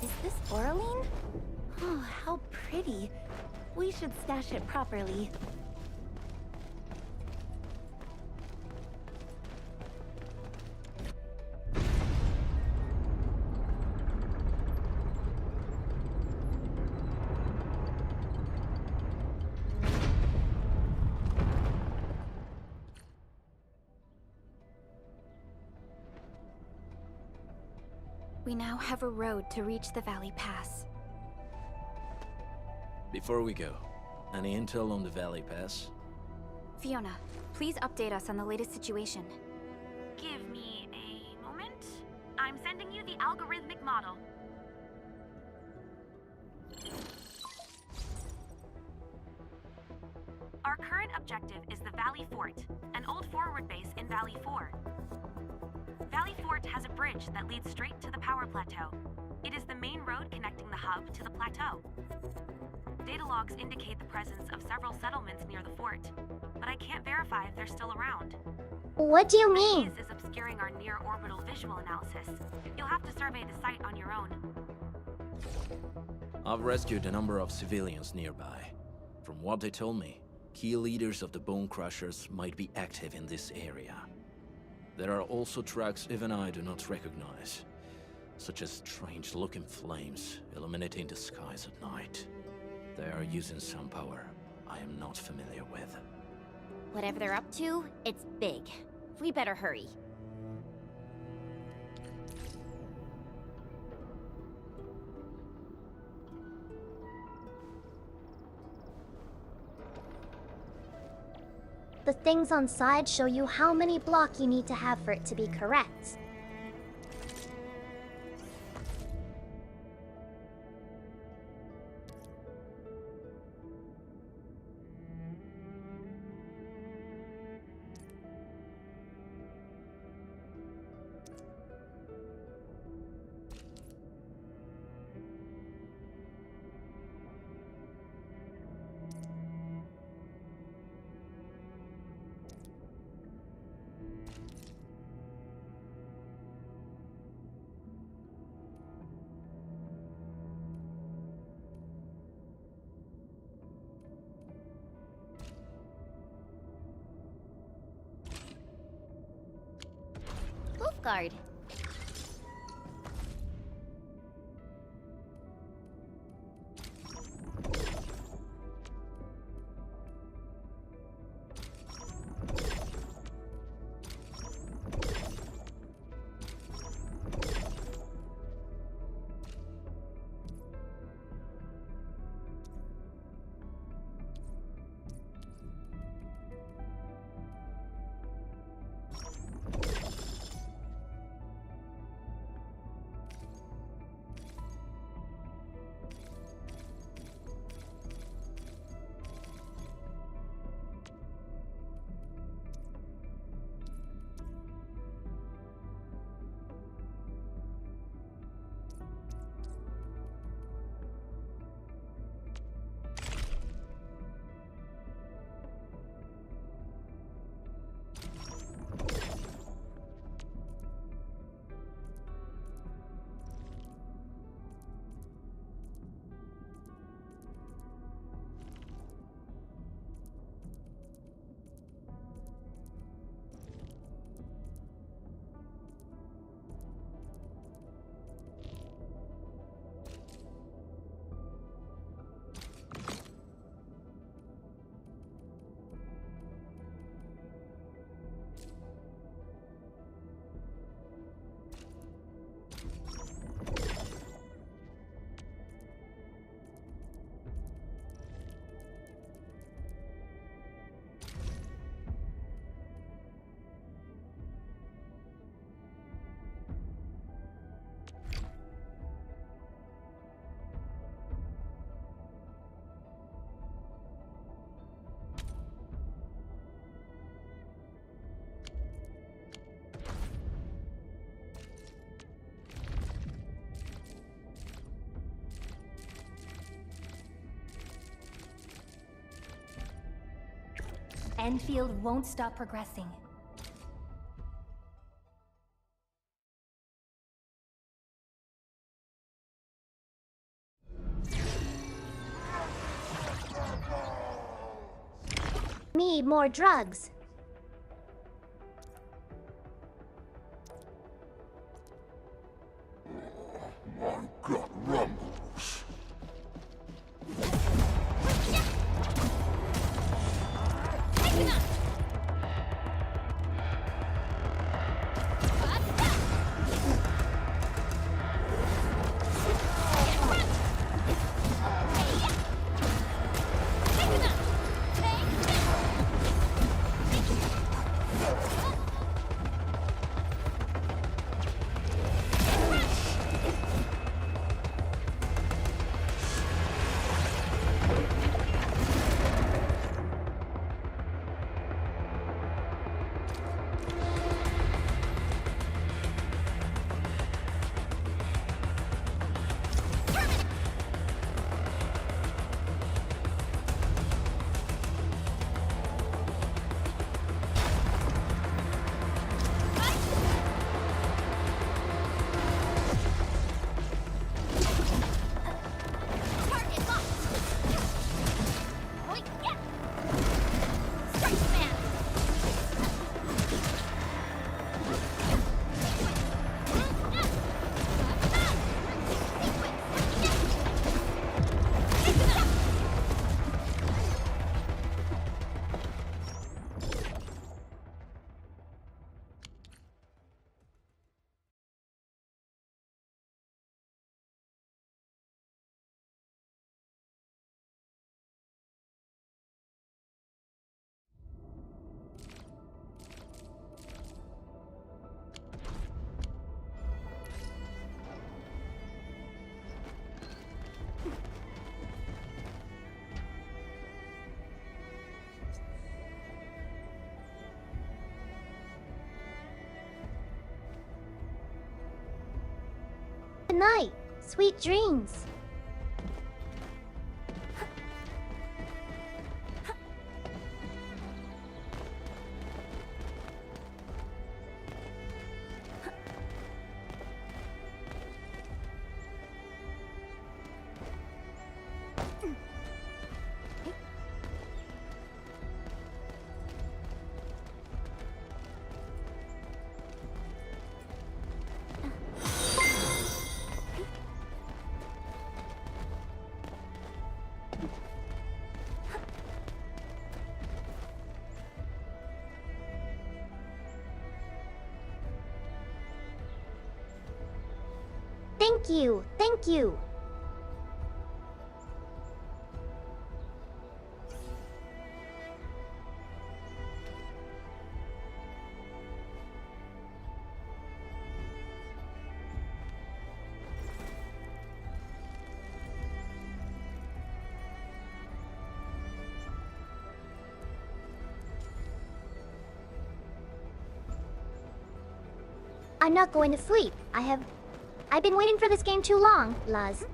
Is this Oraline? Oh, how pretty. We should stash it properly. We now have a road to reach the Valley Pass. Before we go, any intel on the Valley Pass? Fiona, please update us on the latest situation. Give me a moment. I'm sending you the algorithmic model. Our current objective is the Valley Fort, an old forward base in Valley 4. Valley Fort has a bridge that leads straight to the power plateau. It is the main road connecting the hub to the plateau. Data logs indicate the presence of several settlements near the fort, but I can't verify if they're still around. What do you mean? This is obscuring our near-orbital visual analysis. You'll have to survey the site on your own. I've rescued a number of civilians nearby. From what they told me, key leaders of the Bone Crushers might be active in this area. There are also tracks even I do not recognize, such as strange-looking flames illuminating the skies at night. They are using some power I am not familiar with. Whatever they're up to, it's big. We better hurry. The things on side show you how many block you need to have for it to be correct. Guard. Endfield won't stop progressing. Need more drugs. My gut rumbles. Good night. Sweet dreams. Thank you. Thank you. I'm not going to sleep. I've been waiting for this game too long, Luz.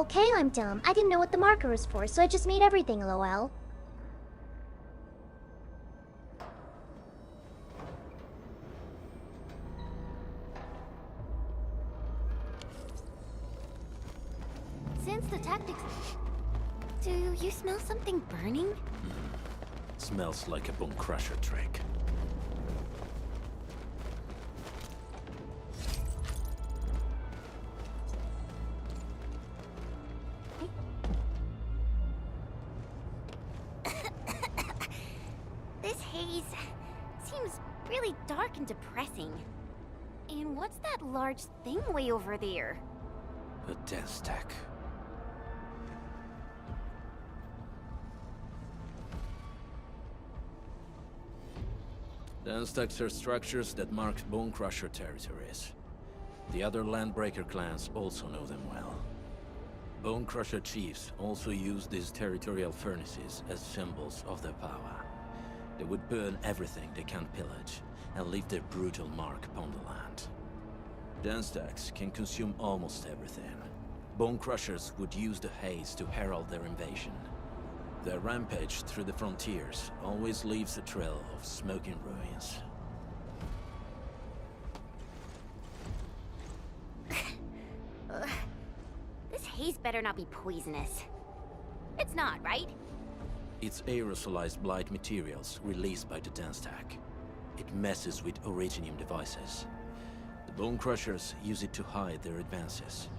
Okay, I'm dumb. I didn't know what the marker was for, so I just made everything LOL. Since the tactics... Do you smell something burning? Smells like a bone crusher trick. This haze seems really dark and depressing. And what's that large thing way over there? A dense stack. Dense stacks are structures that mark Bone Crusher territories. The other Landbreaker clans also know them well. Bone Crusher chiefs also use these territorial furnaces as symbols of their power. They would burn everything they can't pillage, and leave their brutal mark upon the land. Dense stacks can consume almost everything. Bone Crushers would use the haze to herald their invasion. Their rampage through the frontiers always leaves a trail of smoking ruins. This haze better not be poisonous. It's not, right? It's aerosolized blight materials released by the dense stack. It messes with Originium devices. The Bone Crushers use it to hide their advances.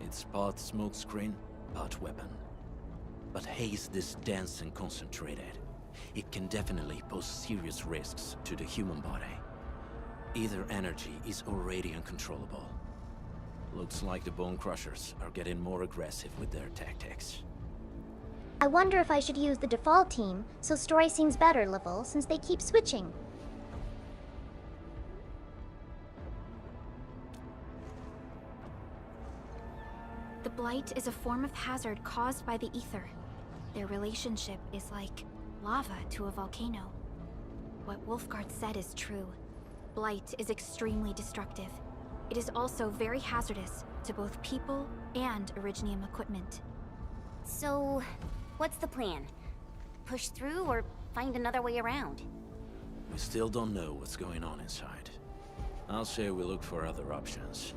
It's part smokescreen, part weapon. But haze this dense and concentrated. It can definitely pose serious risks to the human body. Either energy is already uncontrollable. Looks like the Bone Crushers are getting more aggressive with their tactics. I wonder if I should use the default team, so story seems better level, since they keep switching. The Blight is a form of hazard caused by the ether. Their relationship is like lava to a volcano. What Wolfguard said is true. Blight is extremely destructive. It is also very hazardous to both people and Originium equipment. So, what's the plan? Push through or find another way around? We still don't know what's going on inside. I'll say we look for other options.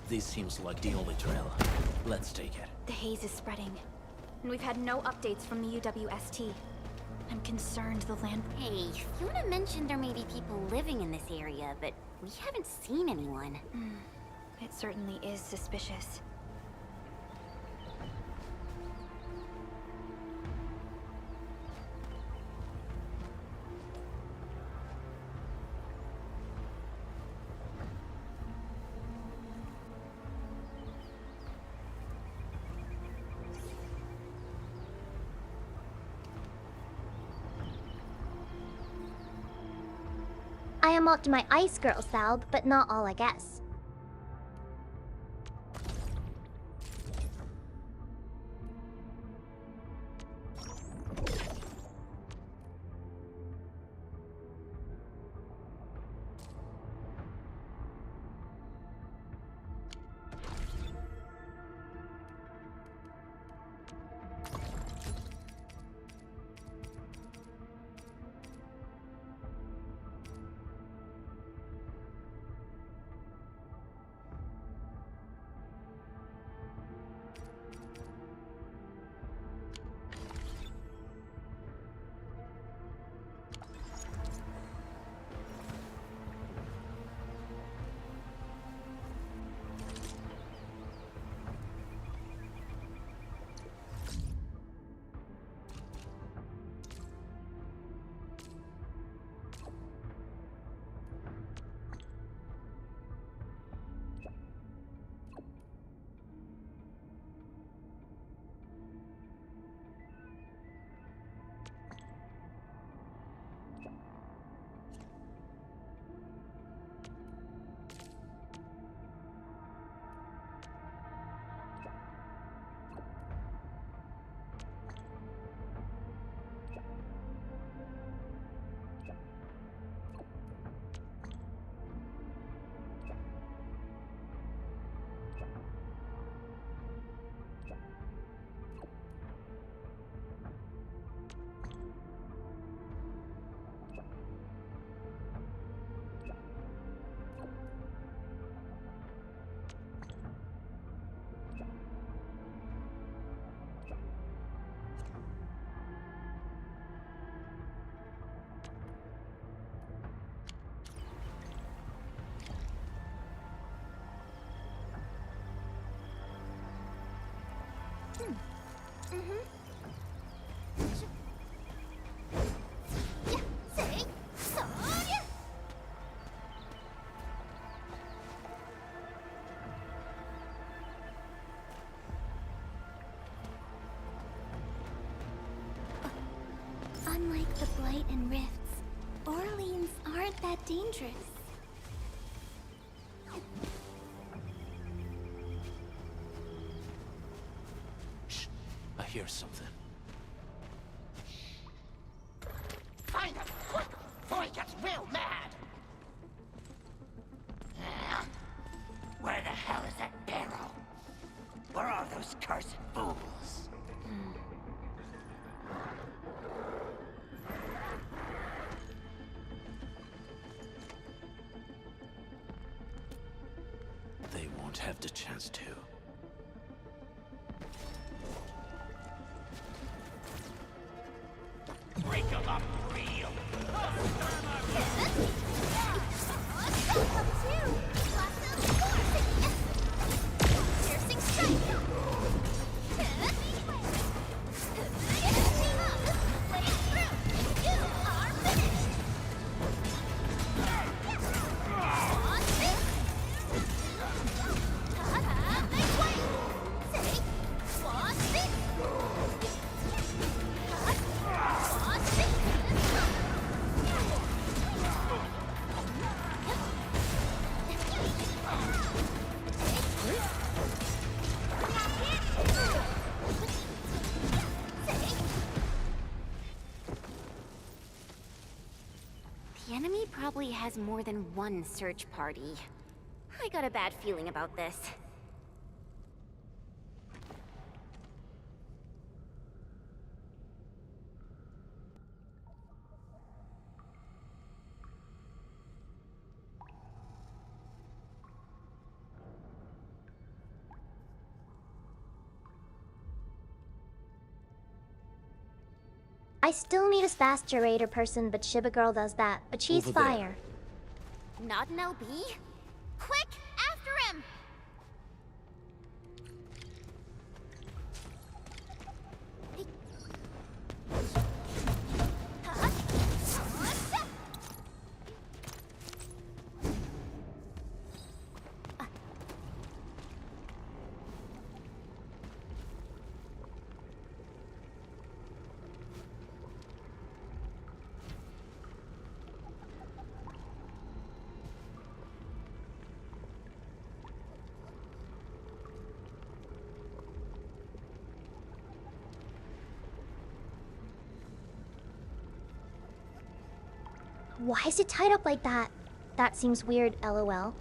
This seems like the only trail. Let's take it. The haze is spreading, and we've had no updates from the UWST. I'm concerned the land... Hey, Fiona mentioned there may be people living in this area, but we haven't seen anyone. It certainly is suspicious. I unlocked my Ice Girl salve, but not all, I guess. light and rifts. Orleans aren't that dangerous. Shh. I hear something. Find him, quick, before he gets real mad! Where the hell is that barrel? Where are those cursed fools? They won't have the chance to. Break him up real! Piercing strike! Blade through! You are finished! The enemy probably has more than one search party. I got a bad feeling about this. I still need a spasturator person, but Shiba Girl does that. But she's Over there. fire. Not an LB? Quick, after him! Why is it tied up like that? That seems weird, lol.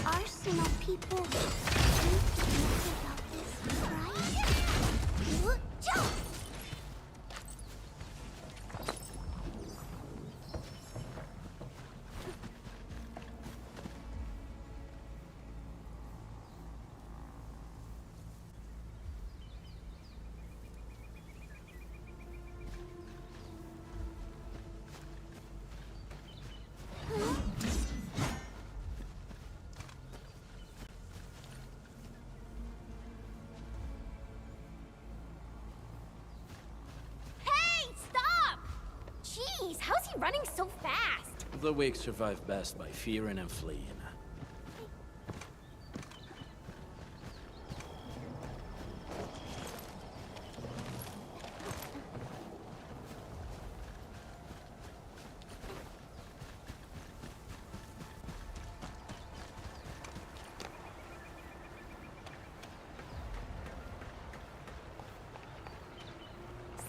Arsenal people need to know about this, right? Jump! How's he running so fast? The weak survive best by fearing and fleeing.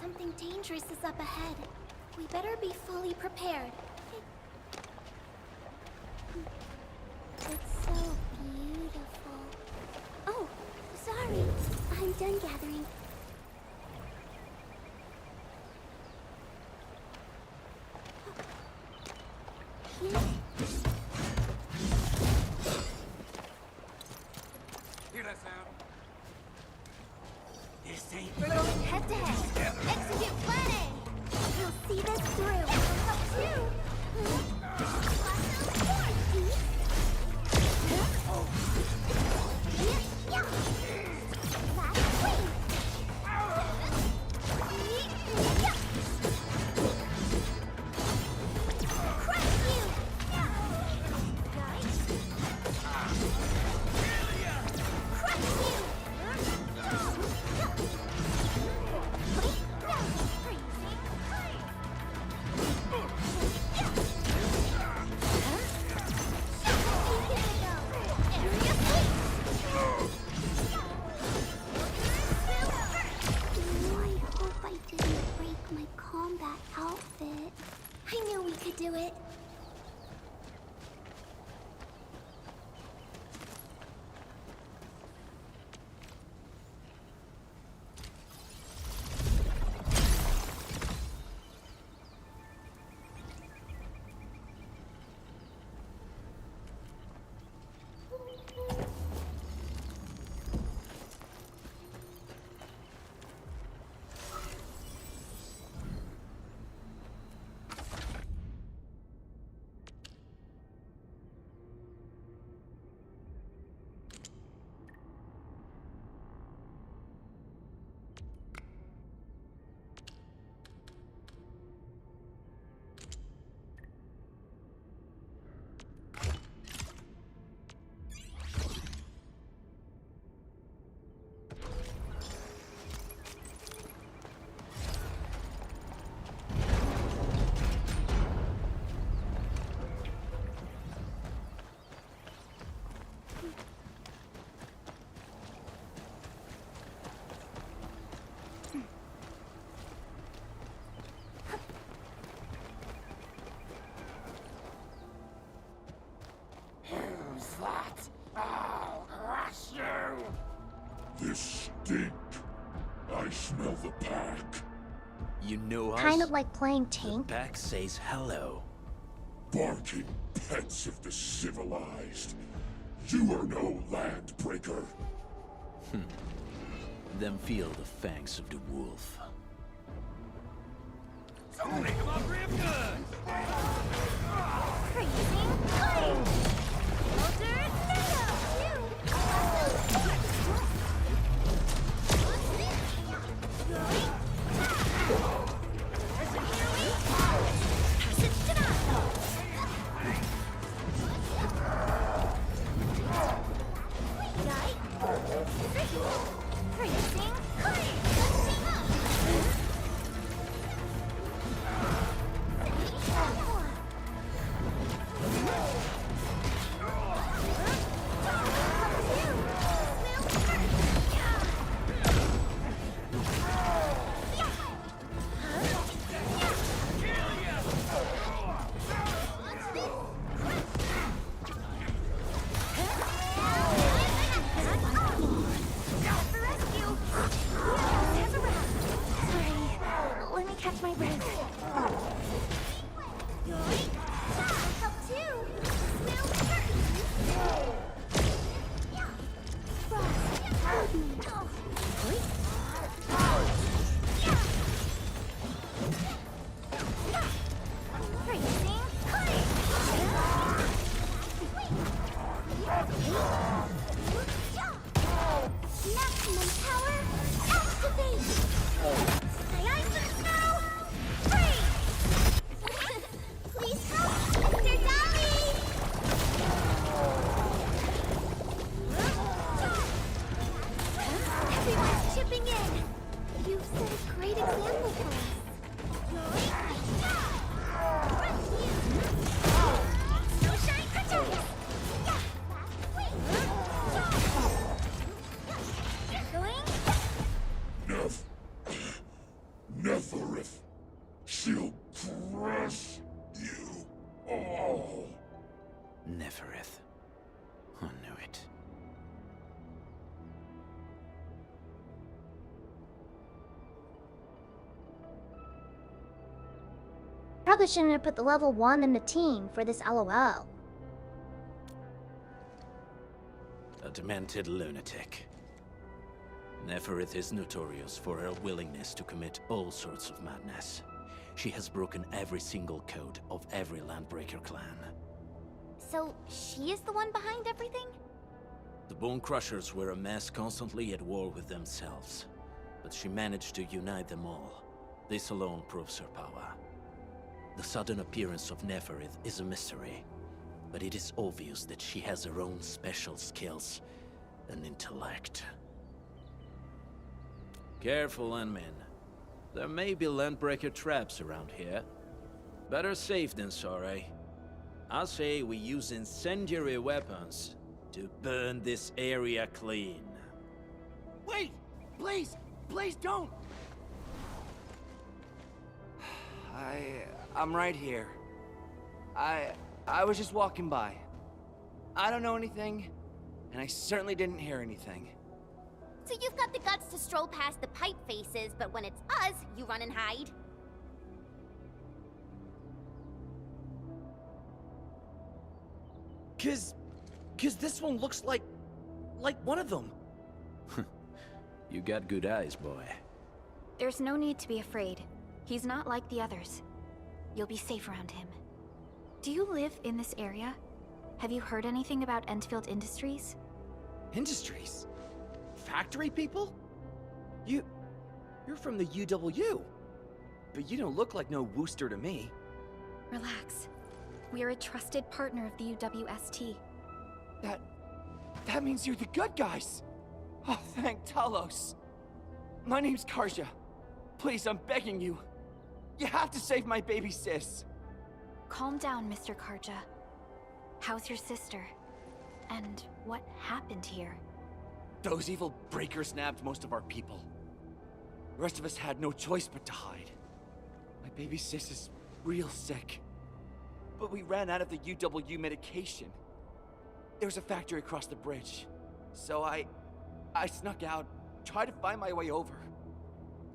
Something dangerous is up ahead. We better be fully prepared. It's so beautiful. done gathering. Hear that sound? This ain't We're going head to head. Execute plan A. We'll see this through. Up two. Do it. This stink. I smell the pack. You know us? Kind of like playing tank. The pack says hello. Barking pets of the civilized. You are no land breaker. Then feel the fangs of the wolf. Make them up real good! She'll crush you all. Nefereth. I knew it. Probably shouldn't have put the level 1 in the team for this LOL. A demented lunatic. Neferith is notorious for her willingness to commit all sorts of madness. She has broken every single code of every Landbreaker clan. So, she is the one behind everything? The Bone Crushers were a mess constantly at war with themselves. But she managed to unite them all. This alone proves her power. The sudden appearance of Neferith is a mystery. But it is obvious that she has her own special skills and intellect. Careful, Unmin. There may be Landbreaker traps around here. Better safe than sorry. I say we use incendiary weapons to burn this area clean. Wait! Please! Please don't! I'm right here. I was just walking by. I don't know anything, and I certainly didn't hear anything. So you've got the guts to stroll past the pipe faces, but when it's us, you run and hide? Cause this one looks like one of them. You got good eyes, boy. There's no need to be afraid. He's not like the others. You'll be safe around him. Do you live in this area? Have you heard anything about Endfield Industries? Industries? Factory people? You're from the UW. But you don't look like no Wooster to me. Relax. We are a trusted partner of the UWST. That means you're the good guys. Oh, thank Talos. My name's Karja. Please, I'm begging you. You have to save my baby sis. Calm down, Mr. Karja. How's your sister? And what happened here? Those evil breakers nabbed most of our people. The rest of us had no choice but to hide. My baby sis is real sick. But we ran out of the UW medication. There was a factory across the bridge. So I snuck out, tried to find my way over.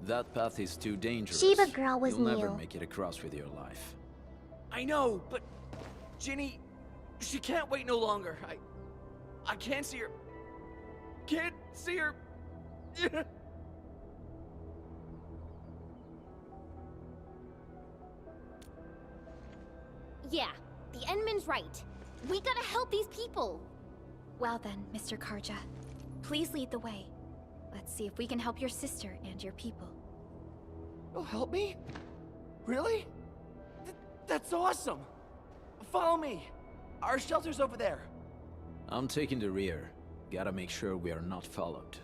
That path is too dangerous. Shiba girl was You'll never new. make it across with your life. I know, but Ginny, she can't wait no longer. I can't see her. Can't see her. Yeah, the Endman's right. We gotta help these people. Well then, Mr. Karja. Please lead the way. Let's see if we can help your sister and your people. You'll help me? Really? That's awesome! Follow me! Our shelter's over there. I'm taking the rear. Gotta make sure we are not followed.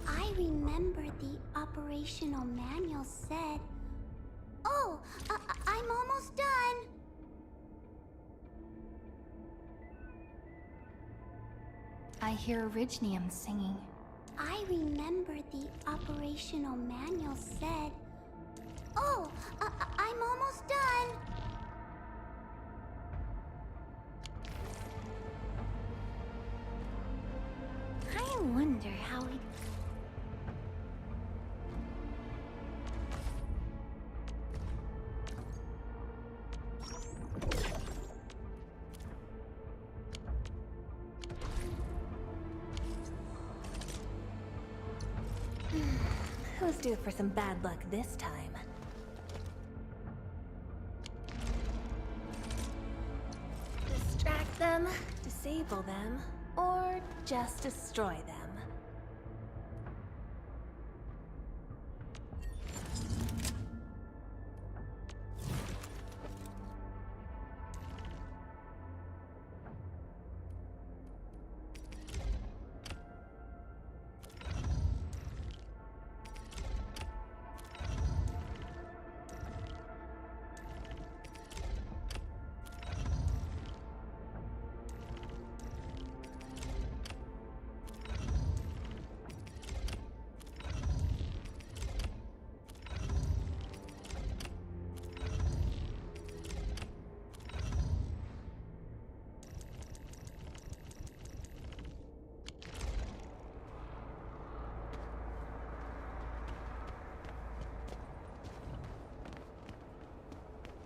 I remember the operational manual said... Oh, I'm almost done! I hear Orignium singing. I remember the operational manual said... Oh, I'm almost done! I wonder how it... Who's due for some bad luck this time? Distract them, disable them, or just destroy them.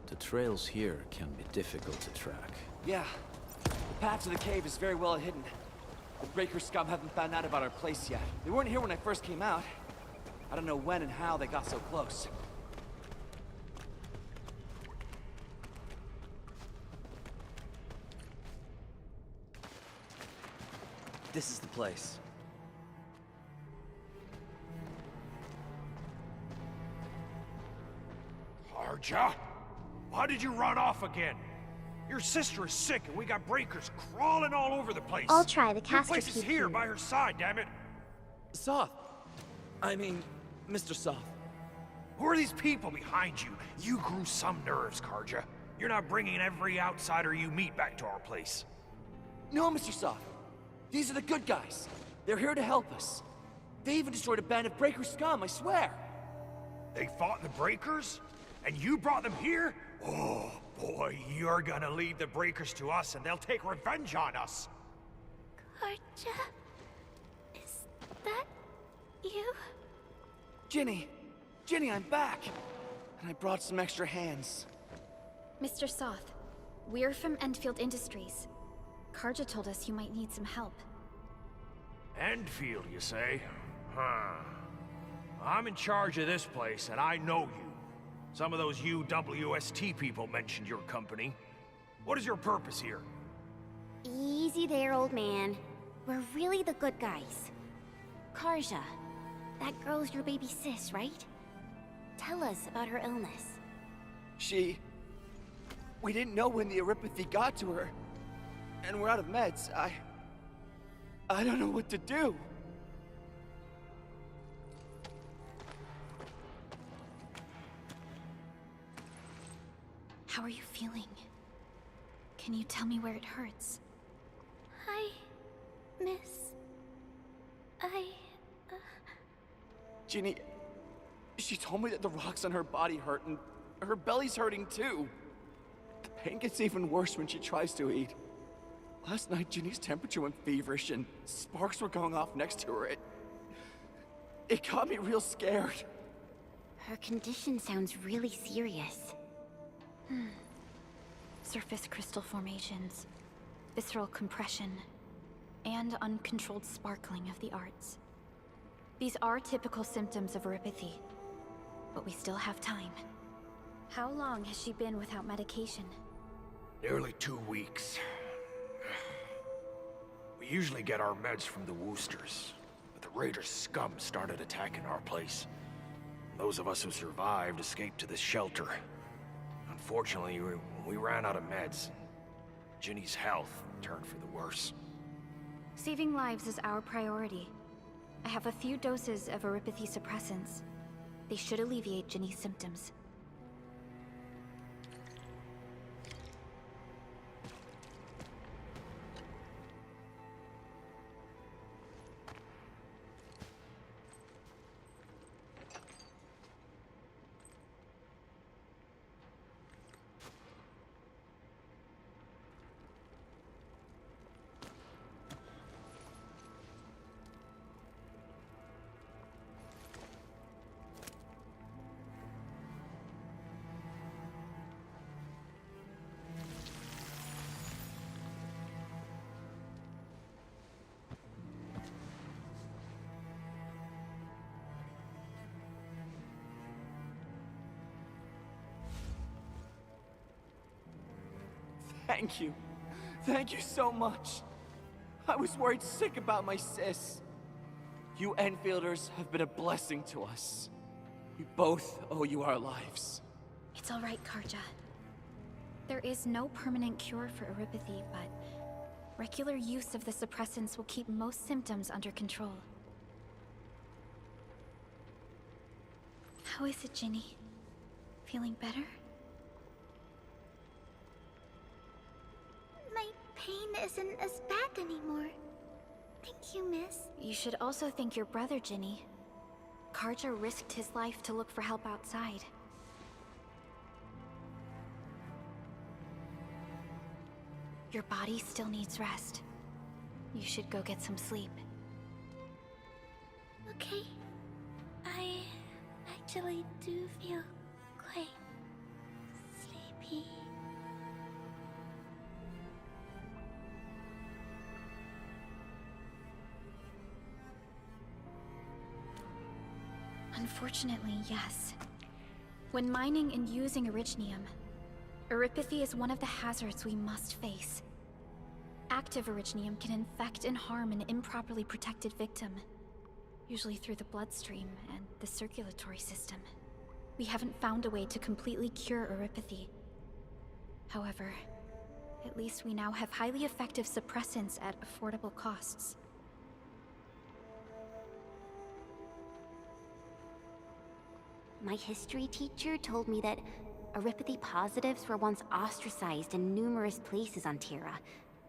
The trails here can be difficult to track. Yeah. The path to the cave is very well hidden. The Breaker scum haven't found out about our place yet. They weren't here when I first came out. I don't know when and how they got so close. This is the place. Aygea? Why did you run off again? Your sister is sick and we got breakers crawling all over the place. I'll try the Your caster place is keep here food. by her side, damn it. Soth. I mean, Mr. Soth. Who are these people behind you? You grew some nerves, Aygea. You're not bringing every outsider you meet back to our place. No, Mr. Soth. These are the good guys. They're here to help us. They even destroyed a band of Breaker scum, I swear. They fought the breakers? And you brought them here? Oh, boy, you're gonna lead the breakers to us and they'll take revenge on us. Aygea? Is that you? Ginny! Ginny, I'm back! And I brought some extra hands. Mr. Soth, we're from Endfield Industries. Aygea told us you might need some help. Endfield, you say? Huh. I'm in charge of this place and I know you. Some of those UWST people mentioned your company. What is your purpose here? Easy there, old man. We're really the good guys. Aygea, that girl's your baby sis, right? Tell us about her illness. We didn't know when the Eurypathy got to her. And we're out of meds. I don't know what to do. How are you feeling? Can you tell me where it hurts? Hi, miss. Ginny, she told me that the rocks on her body hurt and her belly's hurting too. The pain gets even worse when she tries to eat. Last night, Ginny's temperature went feverish and sparks were going off next to her. It got me real scared. Her condition sounds really serious. Surface crystal formations, visceral compression, and uncontrolled sparkling of the arts. These are typical symptoms of Eurypathy, but we still have time. How long has she been without medication? Nearly 2 weeks. We usually get our meds from the Woosters, but the Raider scum started attacking our place. Those of us who survived escaped to this shelter. Unfortunately, we ran out of meds. Ginny's health turned for the worse. Saving lives is our priority. I have a few doses of Eurypathy suppressants. They should alleviate Ginny's symptoms. Thank you. Thank you so much. I was worried sick about my sis. You Enfielders have been a blessing to us. We both owe you our lives. It's all right, Aygea. There is no permanent cure for Eurypathy, but regular use of the suppressants will keep most symptoms under control. How is it, Ginny? Feeling better? My pain isn't as bad anymore. Thank you, miss. You should also thank your brother, Ginny. Aygea risked his life to look for help outside. Your body still needs rest. You should go get some sleep. Okay. I actually do feel quite sleepy. Unfortunately, yes. When mining and using Originium, Eripathy is one of the hazards we must face. Active Originium can infect and harm an improperly protected victim, usually through the bloodstream and the circulatory system. We haven't found a way to completely cure Eripathy. However, at least we now have highly effective suppressants at affordable costs. My history teacher told me that Eripathy positives were once ostracized in numerous places on Terra.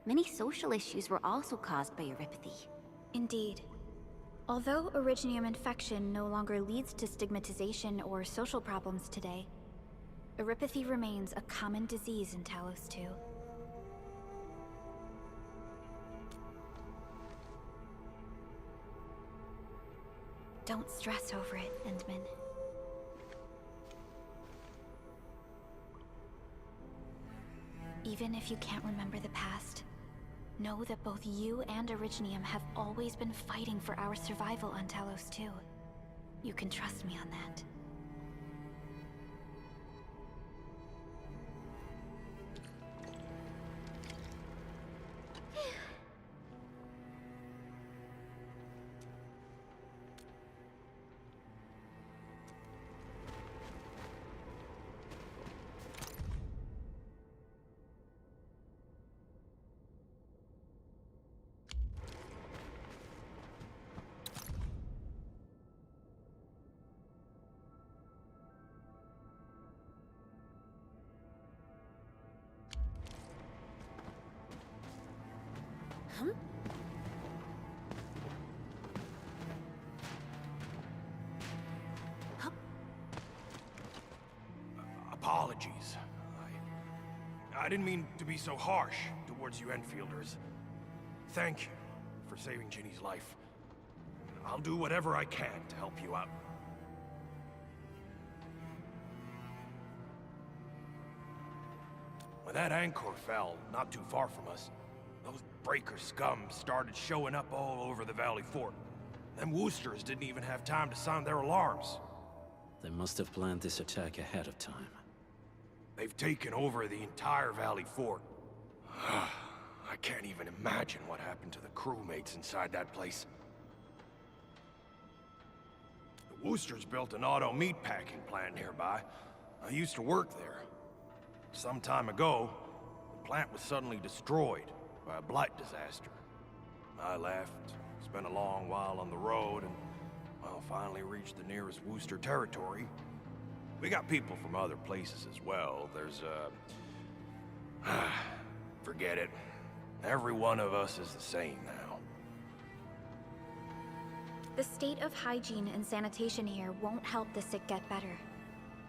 Many social issues were also caused by Eripathy. Indeed. Although Originium infection no longer leads to stigmatization or social problems today, Eripathy remains a common disease in Talos 2. Don't stress over it, Endman. Even if you can't remember the past, know that both you and Originium have always been fighting for our survival on Talos 2. You can trust me on that. Apologies. I didn't mean to be so harsh towards you Enfielders. Thank you for saving Ginny's life. I'll do whatever I can to help you out. When that anchor fell not too far from us, those breaker scum started showing up all over the Valley Fort. Them Woosters didn't even have time to sound their alarms. They must have planned this attack ahead of time. They've taken over the entire Valley Fort. I can't even imagine what happened to the crewmates inside that place. The Woosters built an auto meatpacking plant nearby. I used to work there. Some time ago, the plant was suddenly destroyed by a blight disaster. I left, spent a long while on the road, and, well, finally reached the nearest Wooster territory. We got people from other places as well. There's, forget it. Every one of us is the same now. The state of hygiene and sanitation here won't help the sick get better.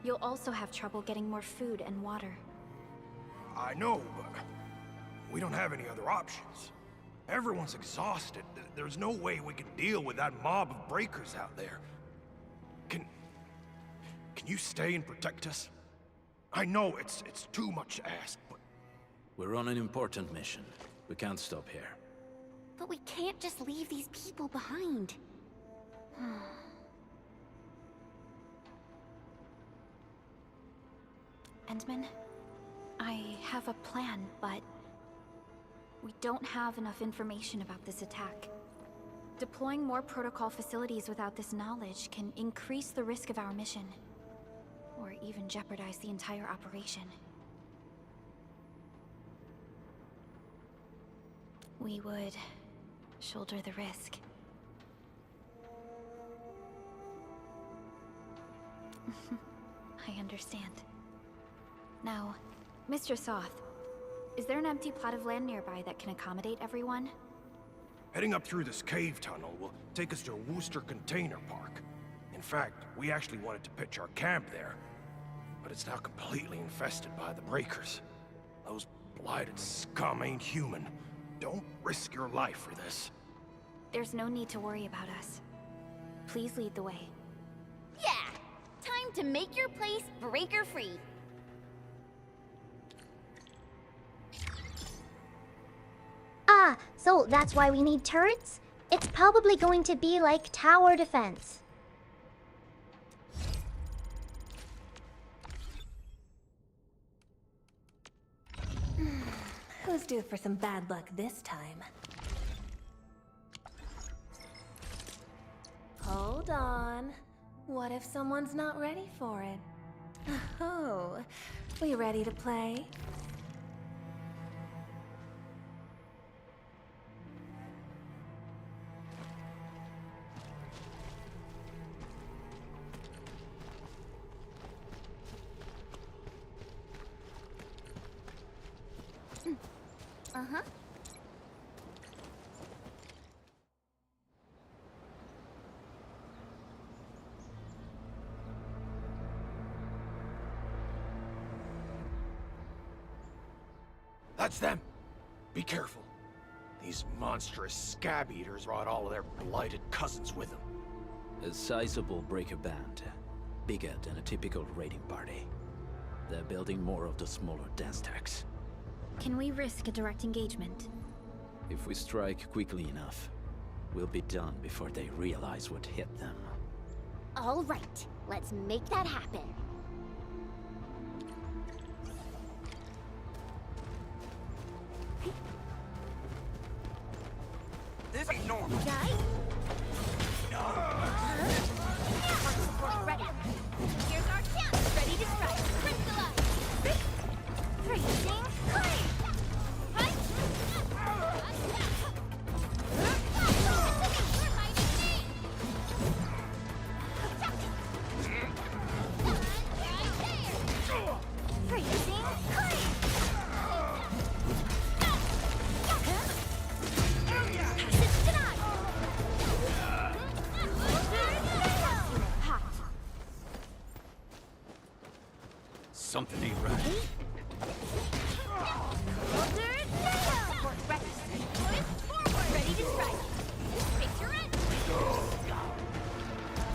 You'll also have trouble getting more food and water. I know, but we don't have any other options. Everyone's exhausted. There's no way we can deal with that mob of breakers out there. Can you stay and protect us? I know it's too much to ask, but... We're on an important mission. We can't stop here. But we can't just leave these people behind. Endman, I have a plan, but we don't have enough information about this attack. Deploying more protocol facilities without this knowledge can increase the risk of our mission, or even jeopardize the entire operation. We would shoulder the risk. I understand. Now, Mr. Soth, is there an empty plot of land nearby that can accommodate everyone? Heading up through this cave tunnel will take us to a Wooster container park. In fact, we actually wanted to pitch our camp there, but it's now completely infested by the breakers. Those blighted scum ain't human. Don't risk your life for this. There's no need to worry about us. Please lead the way. Yeah! Time to make your place breaker-free. Ah, so that's why we need turrets? It's probably going to be like tower defense. Who's due for some bad luck this time? Hold on. What if someone's not ready for it? Oh, we ready to play? Uh-huh. That's them! Be careful. These monstrous scab eaters brought all of their blighted cousins with them. A sizable breaker band. Bigger than a typical raiding party. They're building more of the smaller dance tags. Can we risk a direct engagement? If we strike quickly enough, we'll be done before they realize what hit them. All right, let's make that happen. This ain't normal. Guys? Our support ready. Here's our chance. Ready to strike. Crystallize. Freezing. Clay. Right? Freezing. Clay. Something ain't right. Ready to strike. Picture it.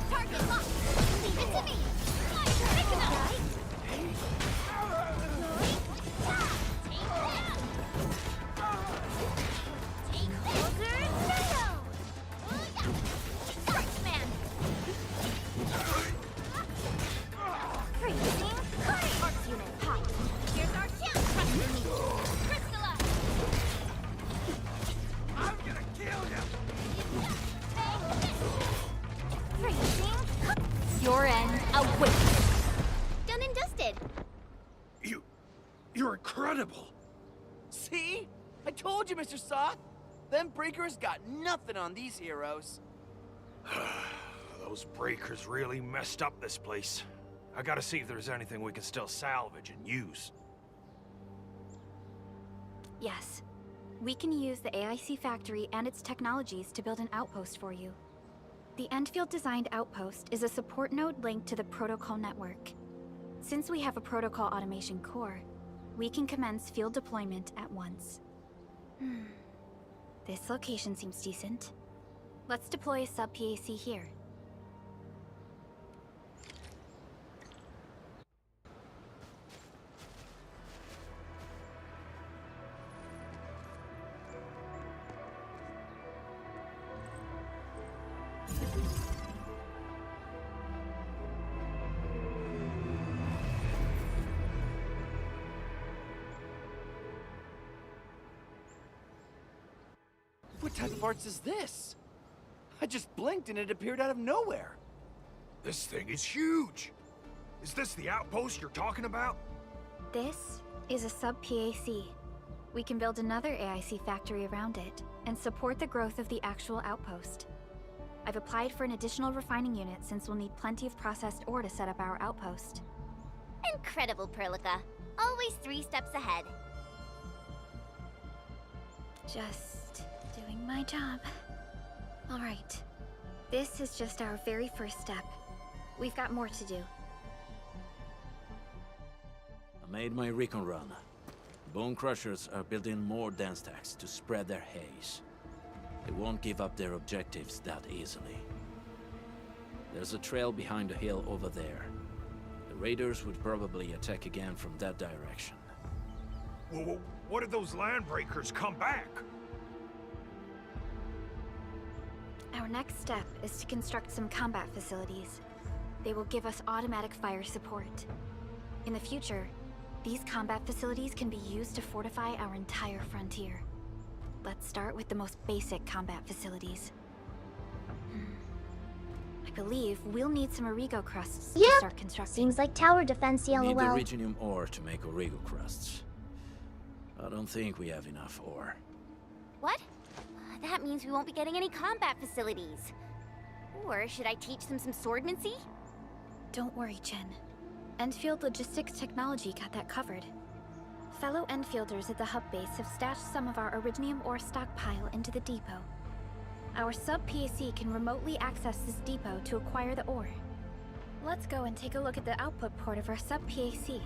Target locked. Leave it to me. Pick it up. Marksman. Freezing. Marks unit hot. Here's our chance. Trust me. Crystallize. I'm gonna kill you! Freezing. Your end awaits. Done and dusted. You're incredible! See? I told you, Mr. Soth! Them breakers got nothing on these heroes. Those breakers really messed up this place. I gotta see if there's anything we can still salvage and use. Yes. We can use the AIC factory and its technologies to build an outpost for you. The Endfield designed outpost is a support node linked to the protocol network. Since we have a protocol automation core, we can commence field deployment at once. This location seems decent. Let's deploy a sub-PAC here. What type of arts is this? I just blinked and it appeared out of nowhere. This thing is huge! Is this the outpost you're talking about? This is a sub-PAC. We can build another AIC factory around it and support the growth of the actual outpost. I've applied for an additional refining unit since we'll need plenty of processed ore to set up our outpost. Incredible, Perlica. Always 3 steps ahead. Just doing my job. All right. This is just our very first step. We've got more to do. I made my recon run. Bone Crushers are building more dance stacks to spread their haze. They won't give up their objectives that easily. There's a trail behind the hill over there. The raiders would probably attack again from that direction. Well, what if those landbreakers come back? Our next step is to construct some combat facilities. They will give us automatic fire support. In the future, These combat facilities can be used to fortify our entire frontier. Let's start with the most basic combat facilities. I believe we'll need some Origo crusts to start constructing. Seems like tower defense, We need the LOL. Originium ore to make Origo crusts. I don't think we have enough ore. What? That means we won't be getting any combat facilities. Or should I teach them some swordmancy? Don't worry, Chen. Endfield Logistics Technology got that covered. Fellow Enfielders at the hub base have stashed some of our Originium ore stockpile into the depot. Our sub-PAC can remotely access this depot to acquire the ore. Let's go and take a look at the output port of our sub-PAC.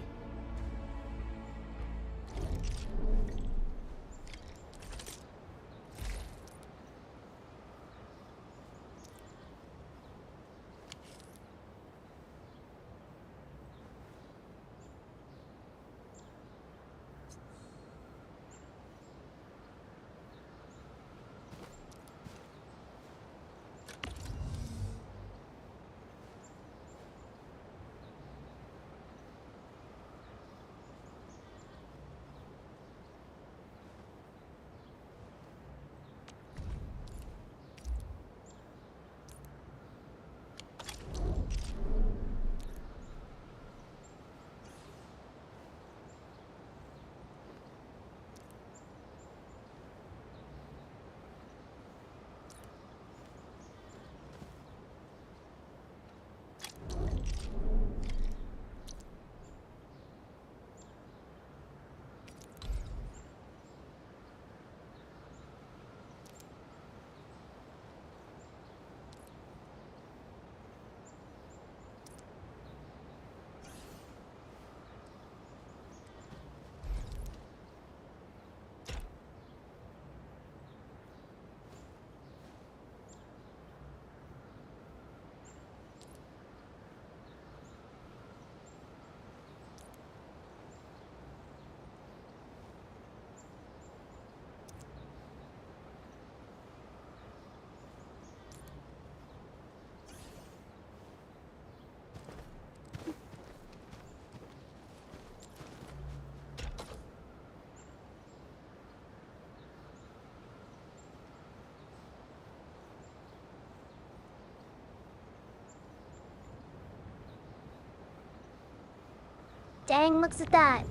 Dang, looks at that.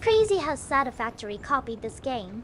Crazy how Satisfactory copied this game.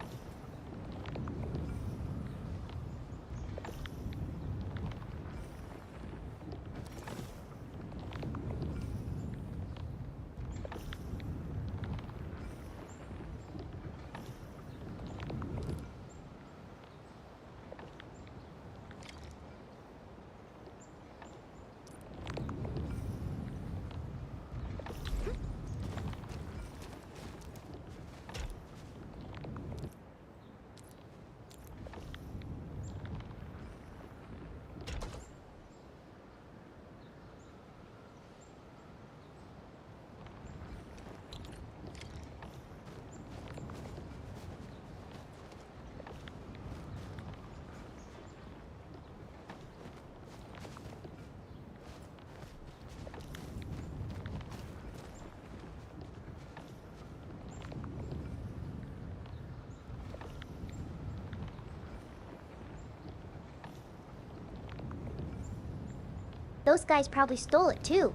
Those guys probably stole it too.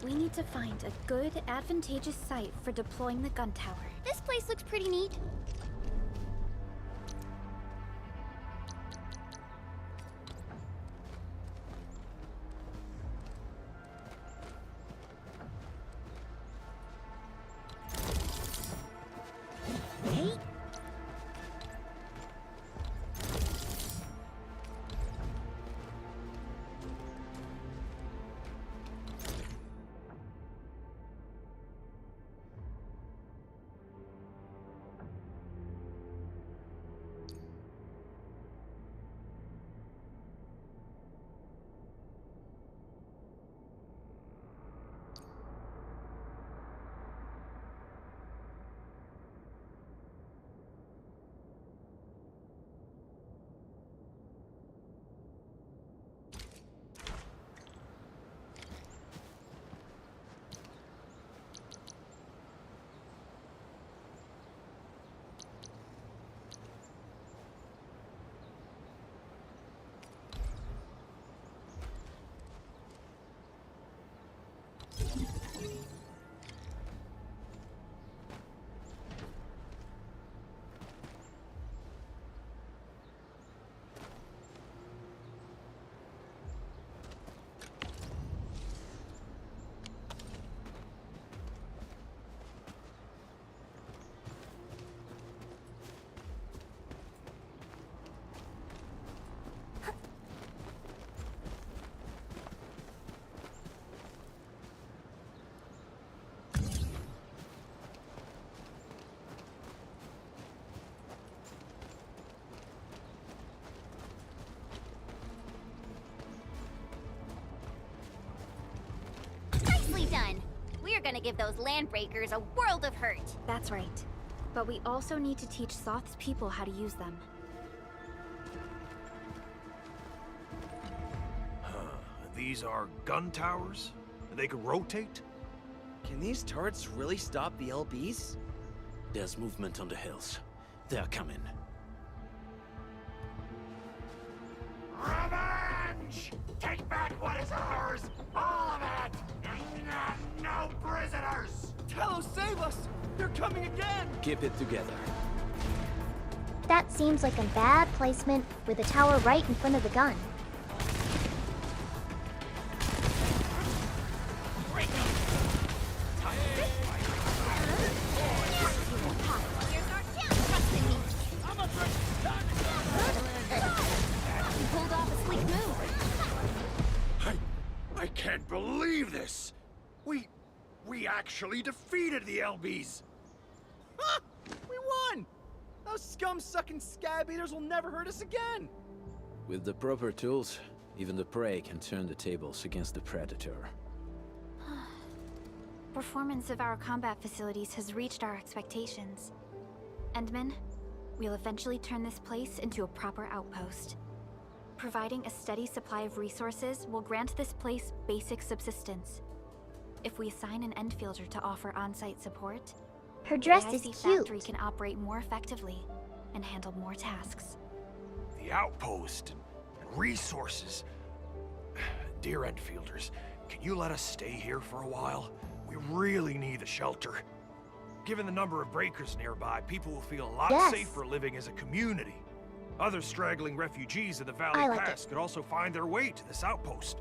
We need to find a good, advantageous site for deploying the gun tower. This place looks pretty neat. Nicely done. We're gonna give those landbreakers a world of hurt. That's right. But we also need to teach Soth's people how to use them. These are gun towers? They can rotate? Can these turrets really stop the LBs? There's movement on the hills. They're coming. Revenge! Take back what is ours! All of it! No prisoners! Talos, save us! They're coming again! Keep it together. That seems like a bad placement, with the tower right in front of the gun. I can't believe this! We actually defeated the LBs! Ha! We won! Those scum-sucking scab eaters will never hurt us again! With the proper tools, even the prey can turn the tables against the predator. Performance of our combat facilities has reached our expectations. Endman, we'll eventually turn this place into a proper outpost. Providing a steady supply of resources will grant this place basic subsistence. If we assign an Endfielder to offer on-site support, Her dress the is IC cute. factory can operate more effectively and handle more tasks. The outpost and resources. Dear Endfielders, can you let us stay here for a while? We really need a shelter. Given the number of breakers nearby, people will feel a lot safer living as a community. Other straggling refugees in the Valley Pass could also find their way to this outpost.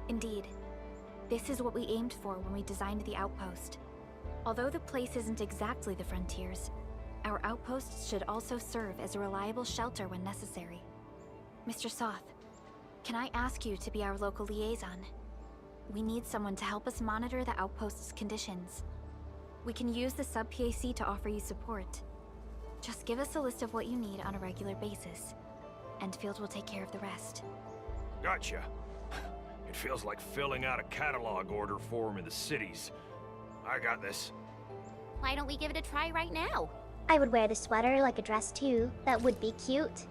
Indeed. This is what we aimed for when we designed the outpost. Although the place isn't exactly the frontiers, our outposts should also serve as a reliable shelter when necessary. Mr. Soth, can I ask you to be our local liaison? We need someone to help us monitor the outpost's conditions. We can use the sub-PAC to offer you support. Just give us a list of what you need on a regular basis. Endfield will take care of the rest. Gotcha. It feels like filling out a catalog order form in the cities. I got this. Why don't we give it a try right now? I would wear the sweater like a dress too. That would be cute.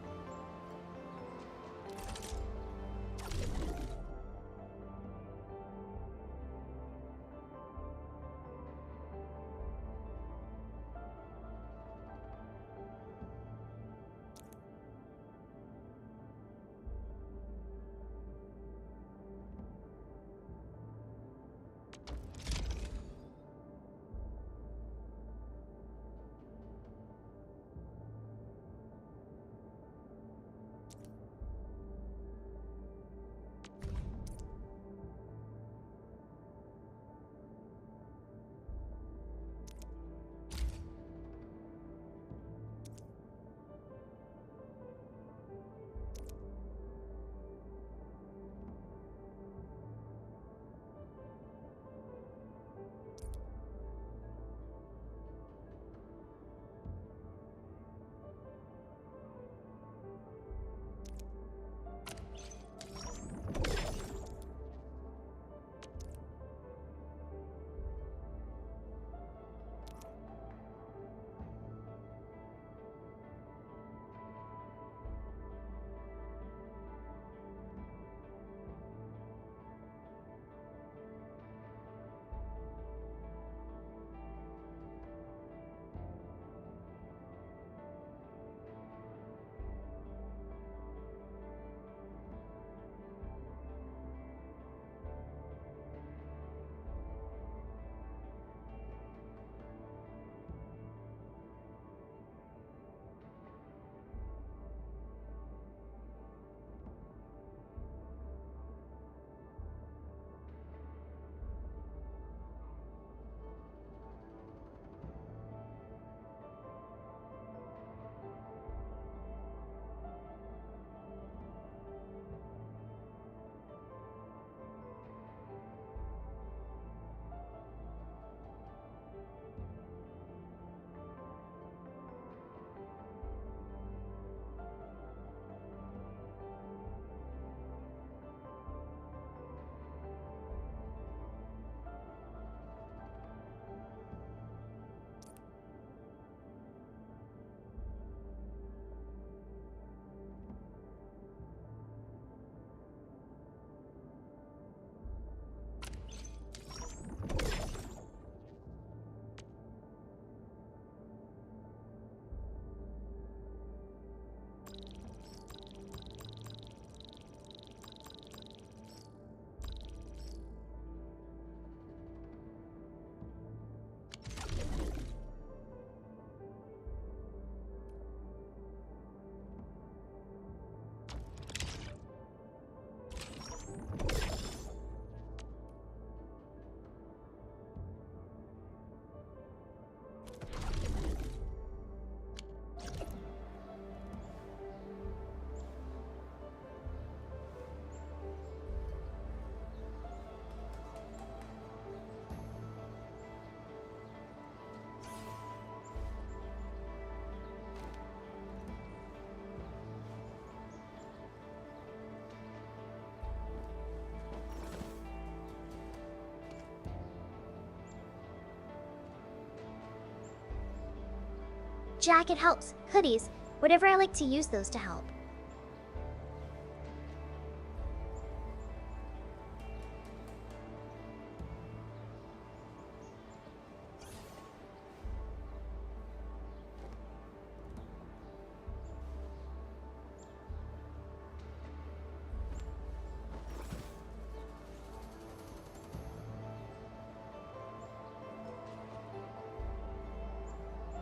jacket helps, hoodies, whatever. I like to use those to help.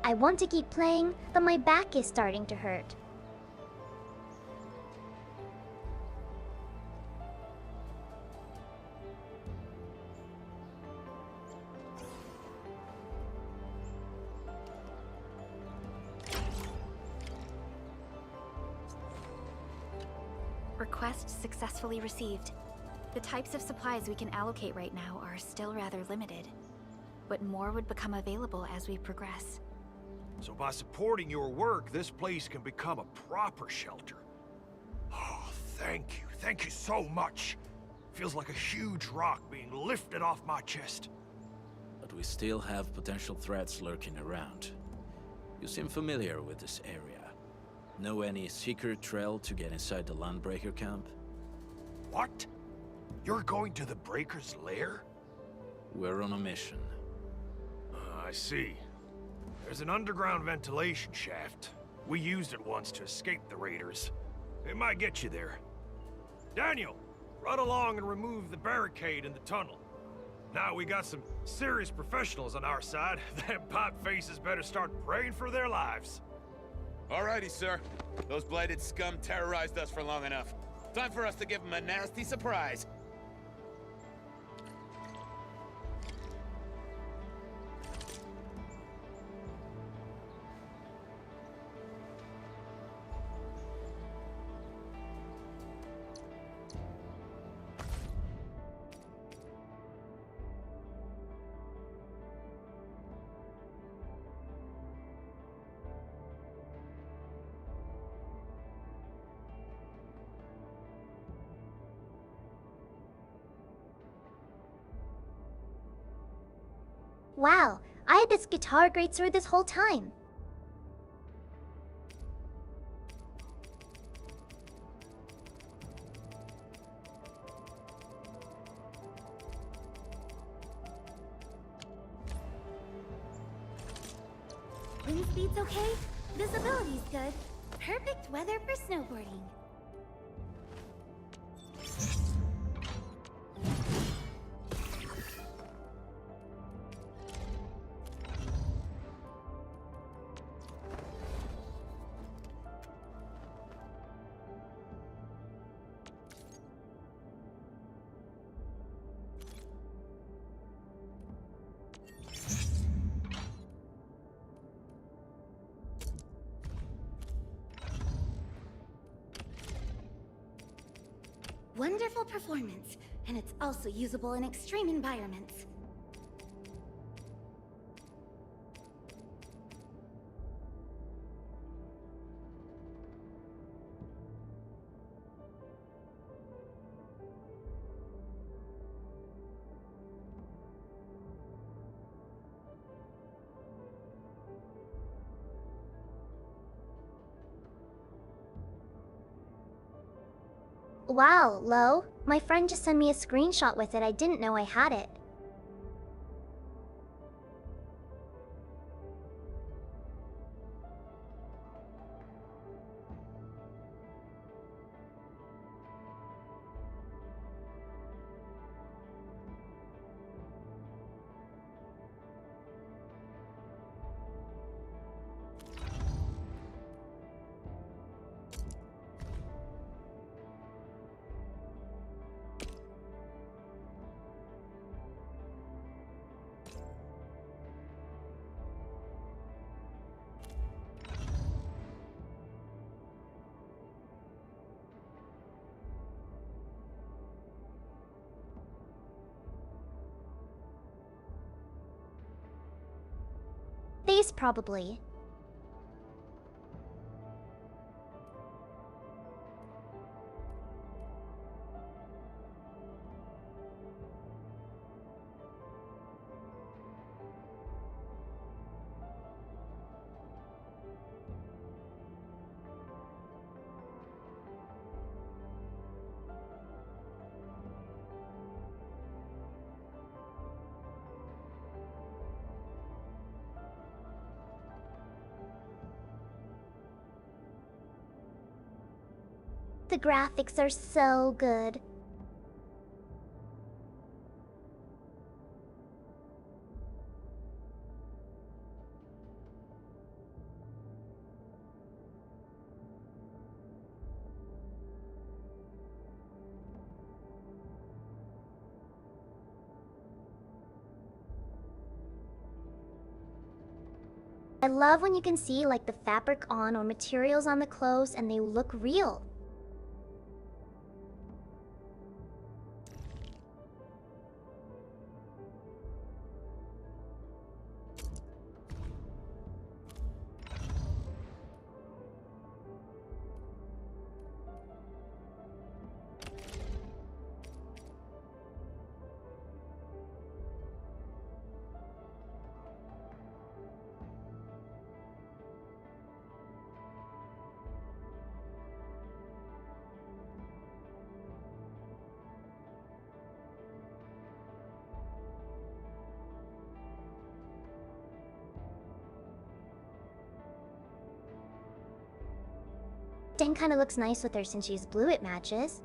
I want to keep playing, but my back is starting to hurt. Request successfully received. The types of supplies we can allocate right now are still rather limited, but more would become available as we progress. So by supporting your work, this place can become a proper shelter. Oh, thank you. Thank you so much. Feels like a huge rock being lifted off my chest. But we still have potential threats lurking around. You seem familiar with this area. Know any secret trail to get inside the Landbreaker camp? What? You're going to the Breaker's lair? We're on a mission. I see. There's an underground ventilation shaft. We used it once to escape the raiders. It might get you there. Daniel, run along and remove the barricade in the tunnel. Now we got some serious professionals on our side. Them pipe faces better start praying for their lives. Alrighty, sir. Those blighted scum terrorized us for long enough. Time for us to give them a nasty surprise. Wow, I had this guitar great sword this whole time. Wind speed's okay, visibility's good. Perfect weather for snowboarding. Wonderful performance, and it's also usable in extreme environments. Wow, Lo, my friend just sent me a screenshot with it. I didn't know I had it. Face, probably. The graphics are so good. I love when you can see like the fabric on or materials on the clothes and they look real. Den kinda looks nice with her since she's blue, it matches.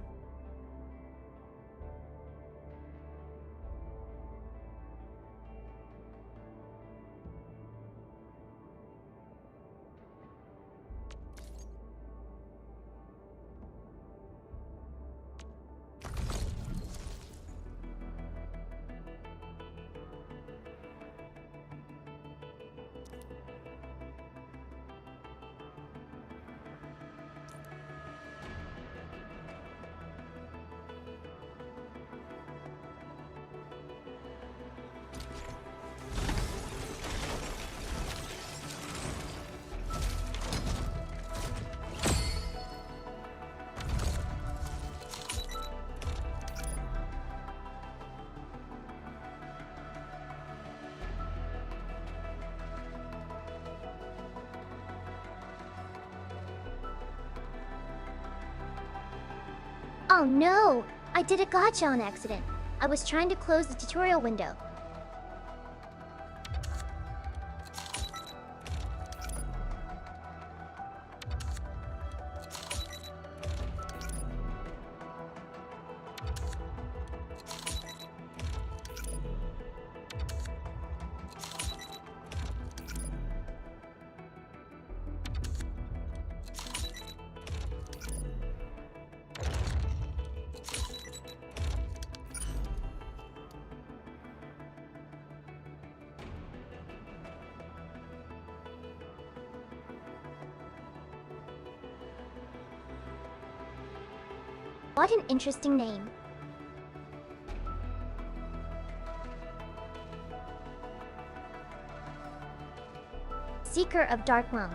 Oh no! I did a gotcha on accident. I was trying to close the tutorial window. What an interesting name. Seeker of Dark Realm.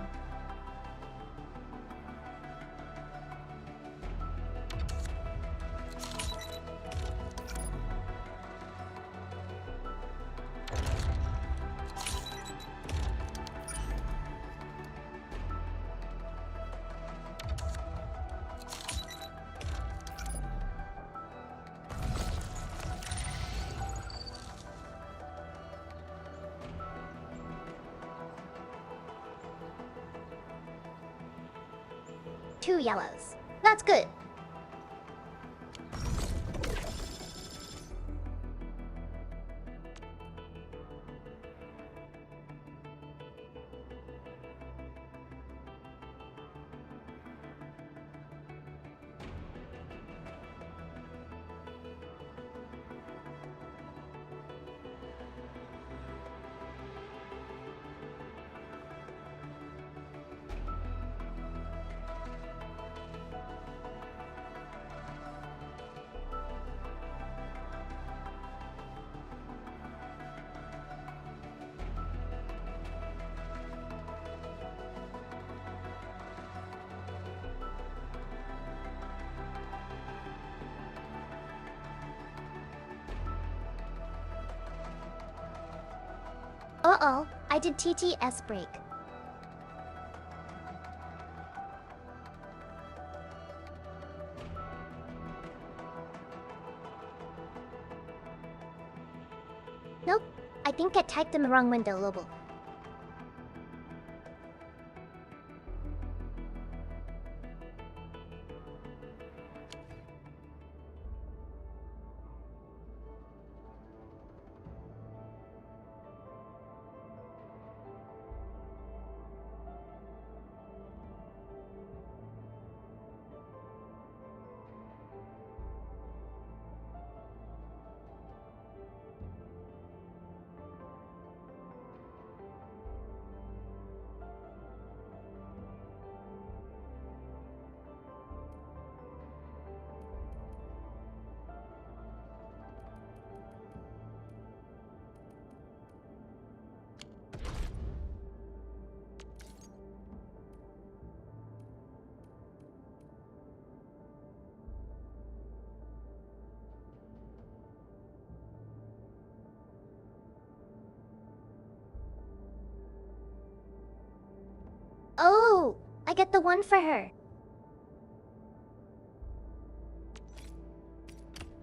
Two yellows. That's good. Uh-oh, I did TTS break. Nope, I think I typed in the wrong window, Lobo. I get the one for her.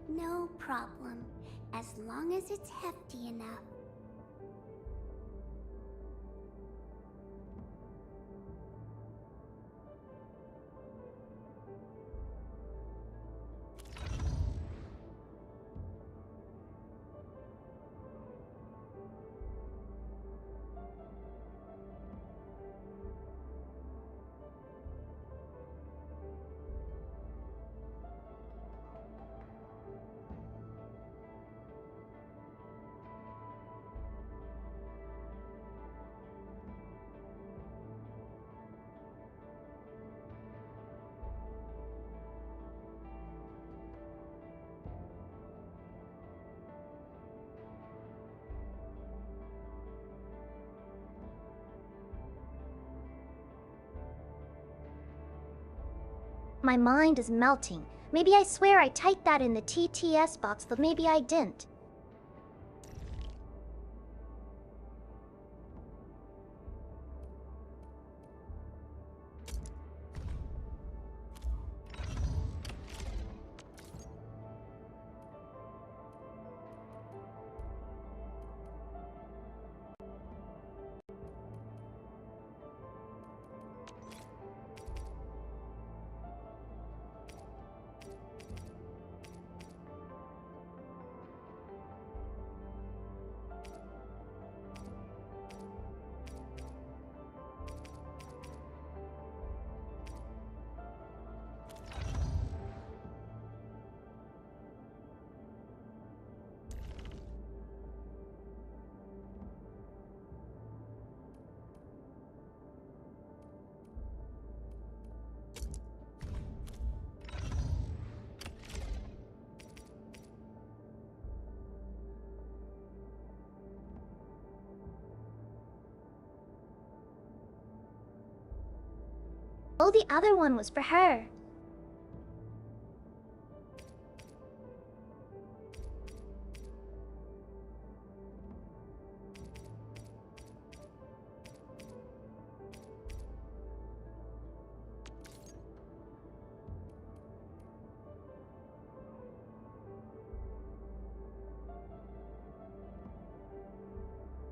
No problem, as long as it's hefty enough. My mind is melting. Maybe I swear I typed that in the TTS box, but maybe I didn't. Oh, the other one was for her.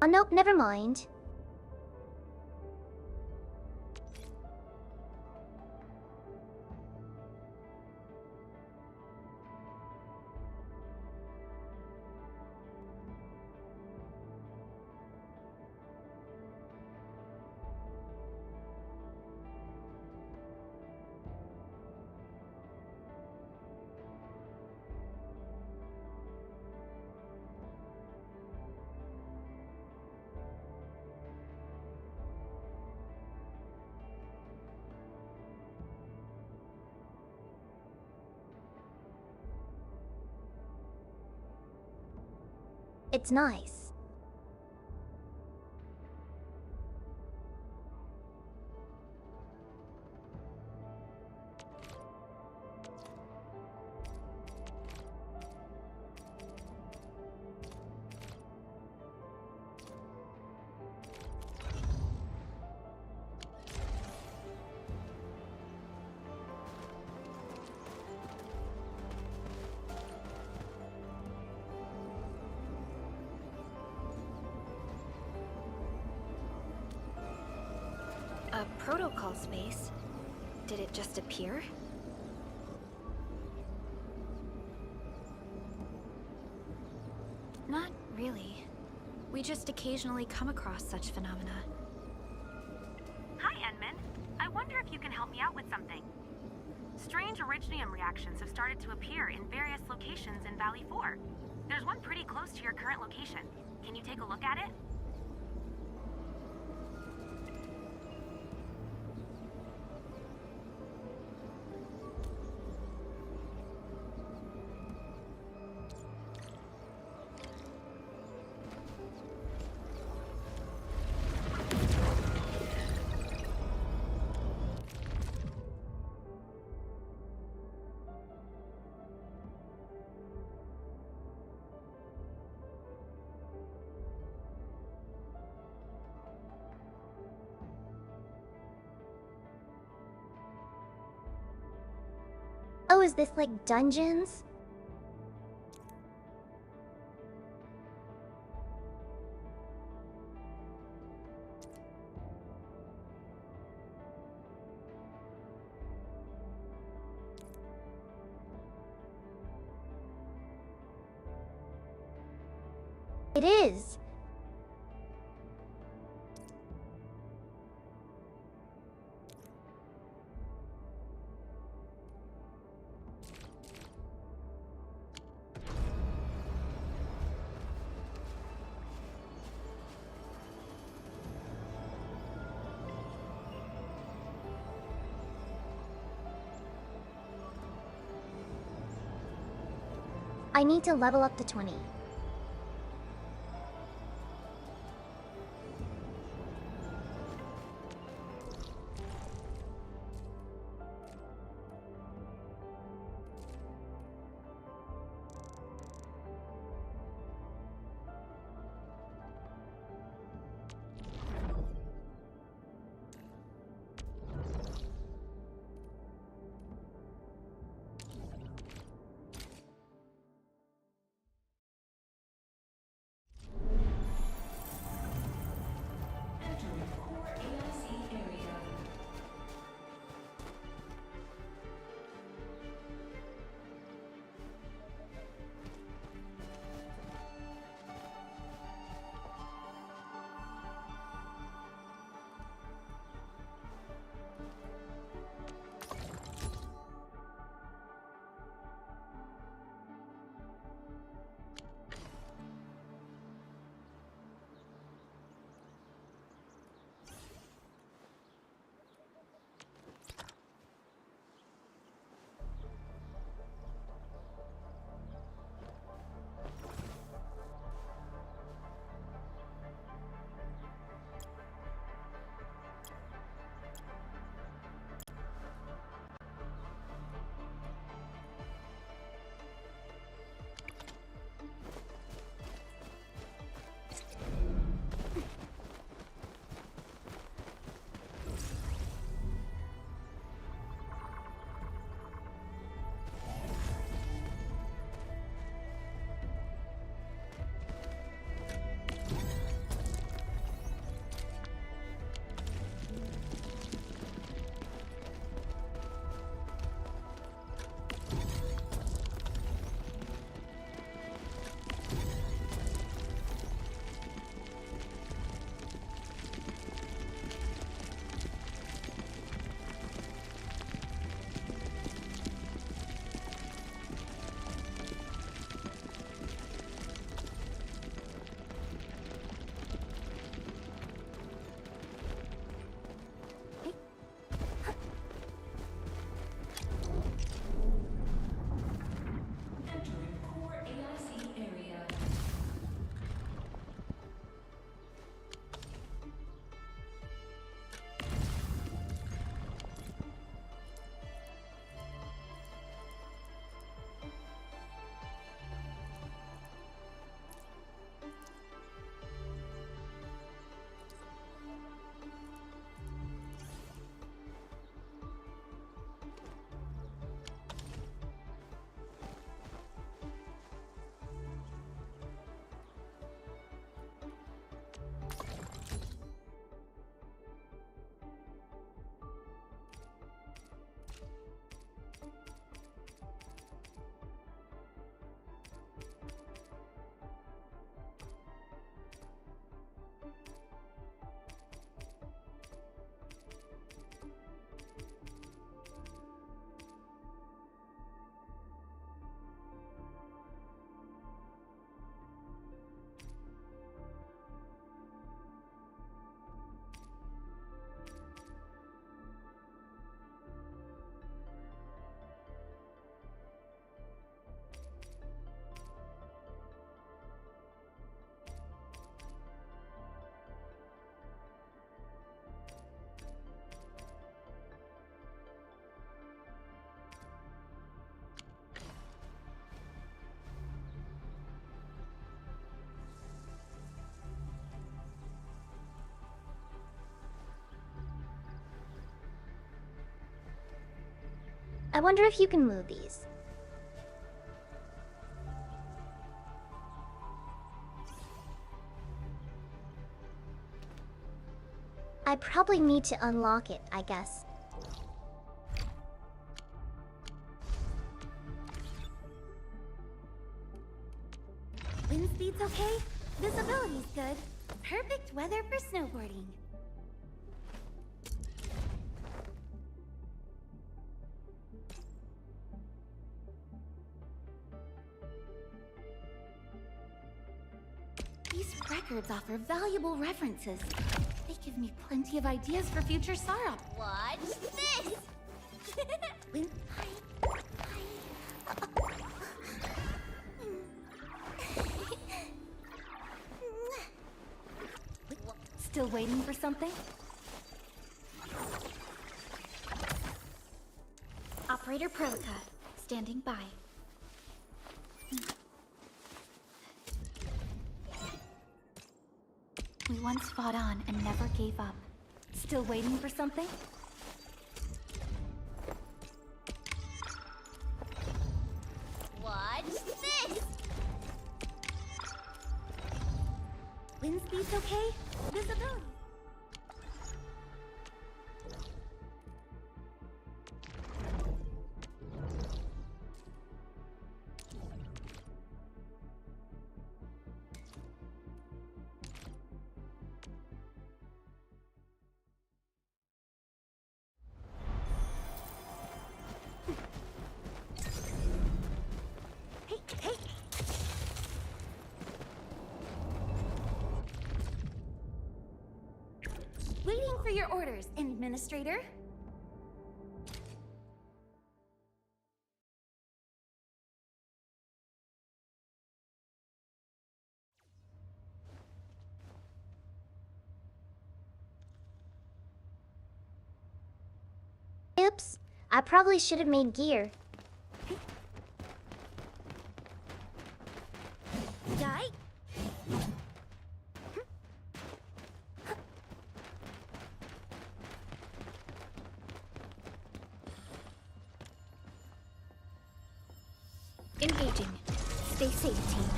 Oh, nope, never mind. It's nice. A protocol space? Did it just appear? Not really. We just occasionally come across such phenomena. Hi, Enman. I wonder if you can help me out with something. Strange originium reactions have started to appear in various locations in Valley 4. There's one pretty close to your current location. Can you take a look at it? is this like dungeons? It is. I need to level up to 20. I wonder if you can move these. I probably need to unlock it, I guess. Wind speed's okay, visibility's good. Perfect weather for snowboarding. These records offer valuable references. They give me plenty of ideas for future Sarah. Watch this! Wind- Still waiting for something? Operator Prelica, standing by. We once fought on and never gave up. Still waiting for something? Watch this! Wind speed's okay, visibility. Waiting for your orders, Administrator. Oops, I probably should have made gear. Die. Engaging. Stay safe, team.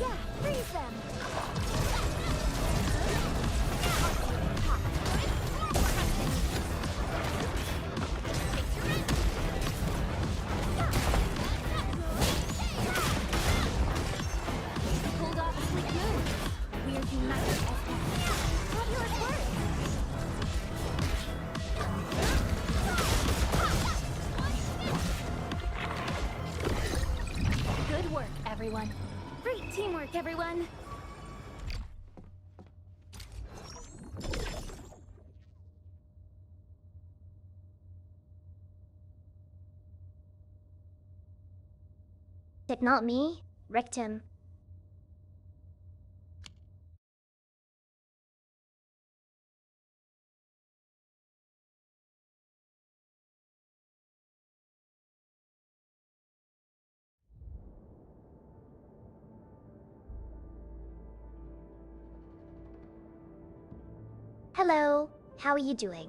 Yeah, freeze them. Pulled off a slick move. We're united as one. Fabulous work. Good work, everyone. Great teamwork, everyone. It not me? Wrecked him. Hello, how are you doing?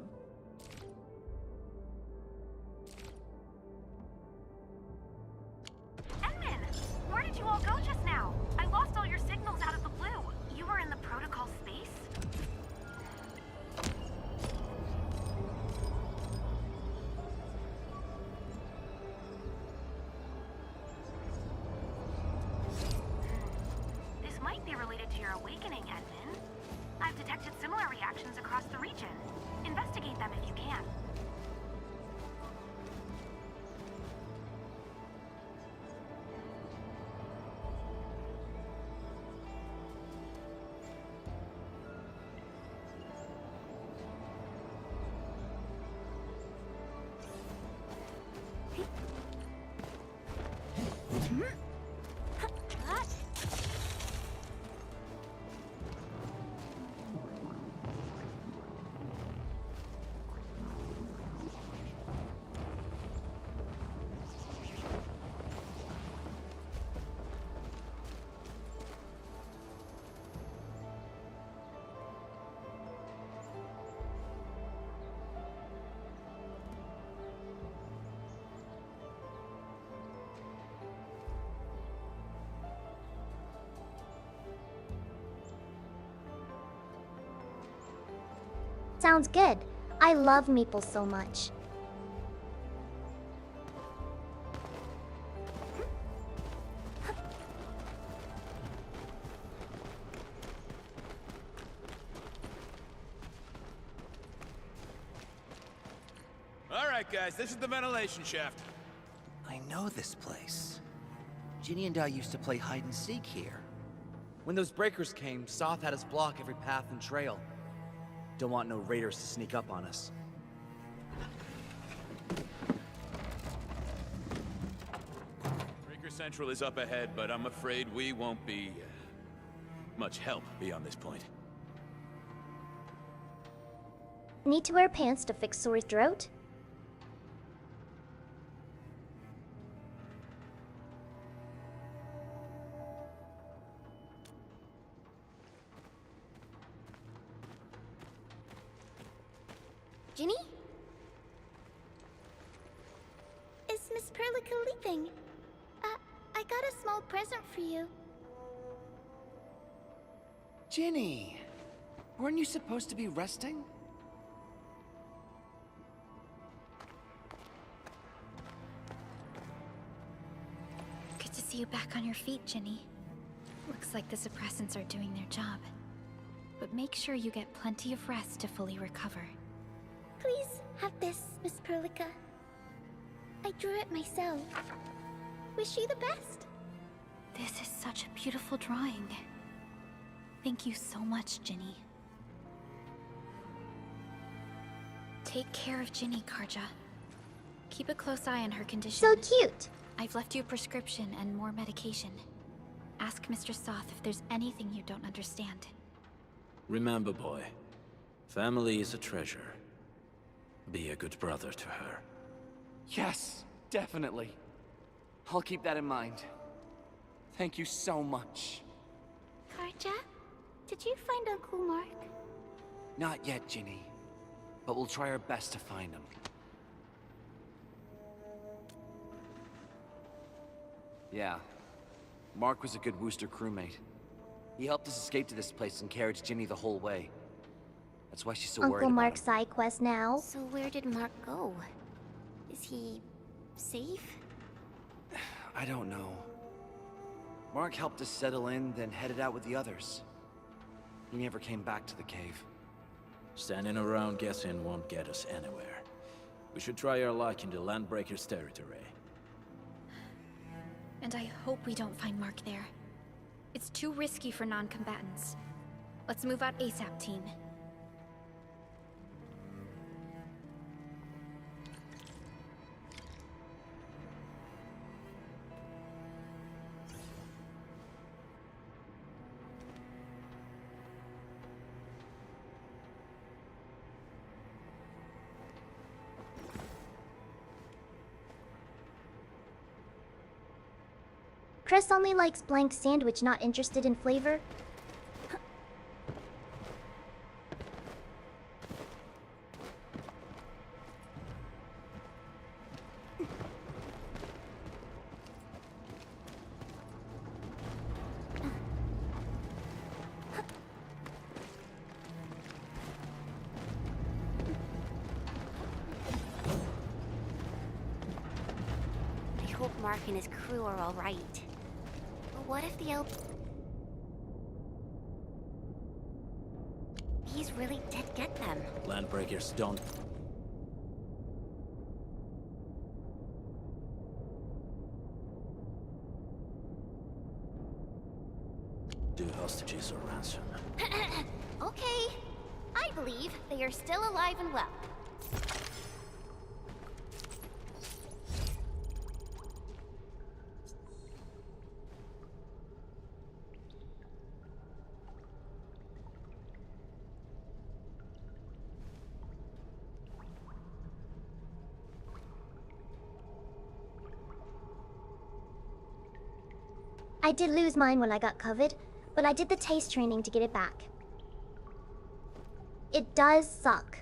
Edmund! Where did you all go just now? I lost all your signals out of the blue. You were in the protocol space? This might be related to your awakening, Edmund. I've detected similar reactions across the region. Investigate them if you can. sounds good. I love maple so much. All right, guys, this is the ventilation shaft. I know this place. Ginny and I used to play hide and seek here. When those breakers came, Soth had us block every path and trail. Don't want no raiders to sneak up on us. Breaker Central is up ahead, but I'm afraid we won't be much help beyond this point. Need to wear pants to fix sore throat? Ginny? Is Miss Perlica leaving? I got a small present for you. Ginny! Weren't you supposed to be resting? Good to see you back on your feet, Ginny. Looks like the suppressants are doing their job. But make sure you get plenty of rest to fully recover. Please have this, Miss Perlica. I drew it myself. Wish you the best. This is such a beautiful drawing. Thank you so much, Ginny. Take care of Ginny, Karja. Keep a close eye on her condition. So cute! I've left you a prescription and more medication. Ask Mr. Soth if there's anything you don't understand. Remember, boy, family is a treasure. Be a good brother to her. Yes, definitely. I'll keep that in mind. Thank you so much. Karja, did you find Uncle Mark? Not yet, Ginny. But we'll try our best to find him. Yeah. Mark was a good Wooster crewmate. He helped us escape to this place and carried Ginny the whole way. That's why she's so worried Uncle about Mark's him. side quest now. So where did Mark go? Is he safe? I don't know. Mark helped us settle in, then headed out with the others. He never came back to the cave. Standing around guessing won't get us anywhere. We should try our luck in the Landbreaker's territory. And I hope we don't find Mark there. It's too risky for non-combatants. Let's move out ASAP, team. Chris only likes blank sandwich, not interested in flavor. I hope Mark and his crew are all right. But what if the These really did get them. Landbreakers don't... do hostages or ransom. Okay. I believe they are still alive and well. I did lose mine when I got COVID, but I did the taste training to get it back. It does suck.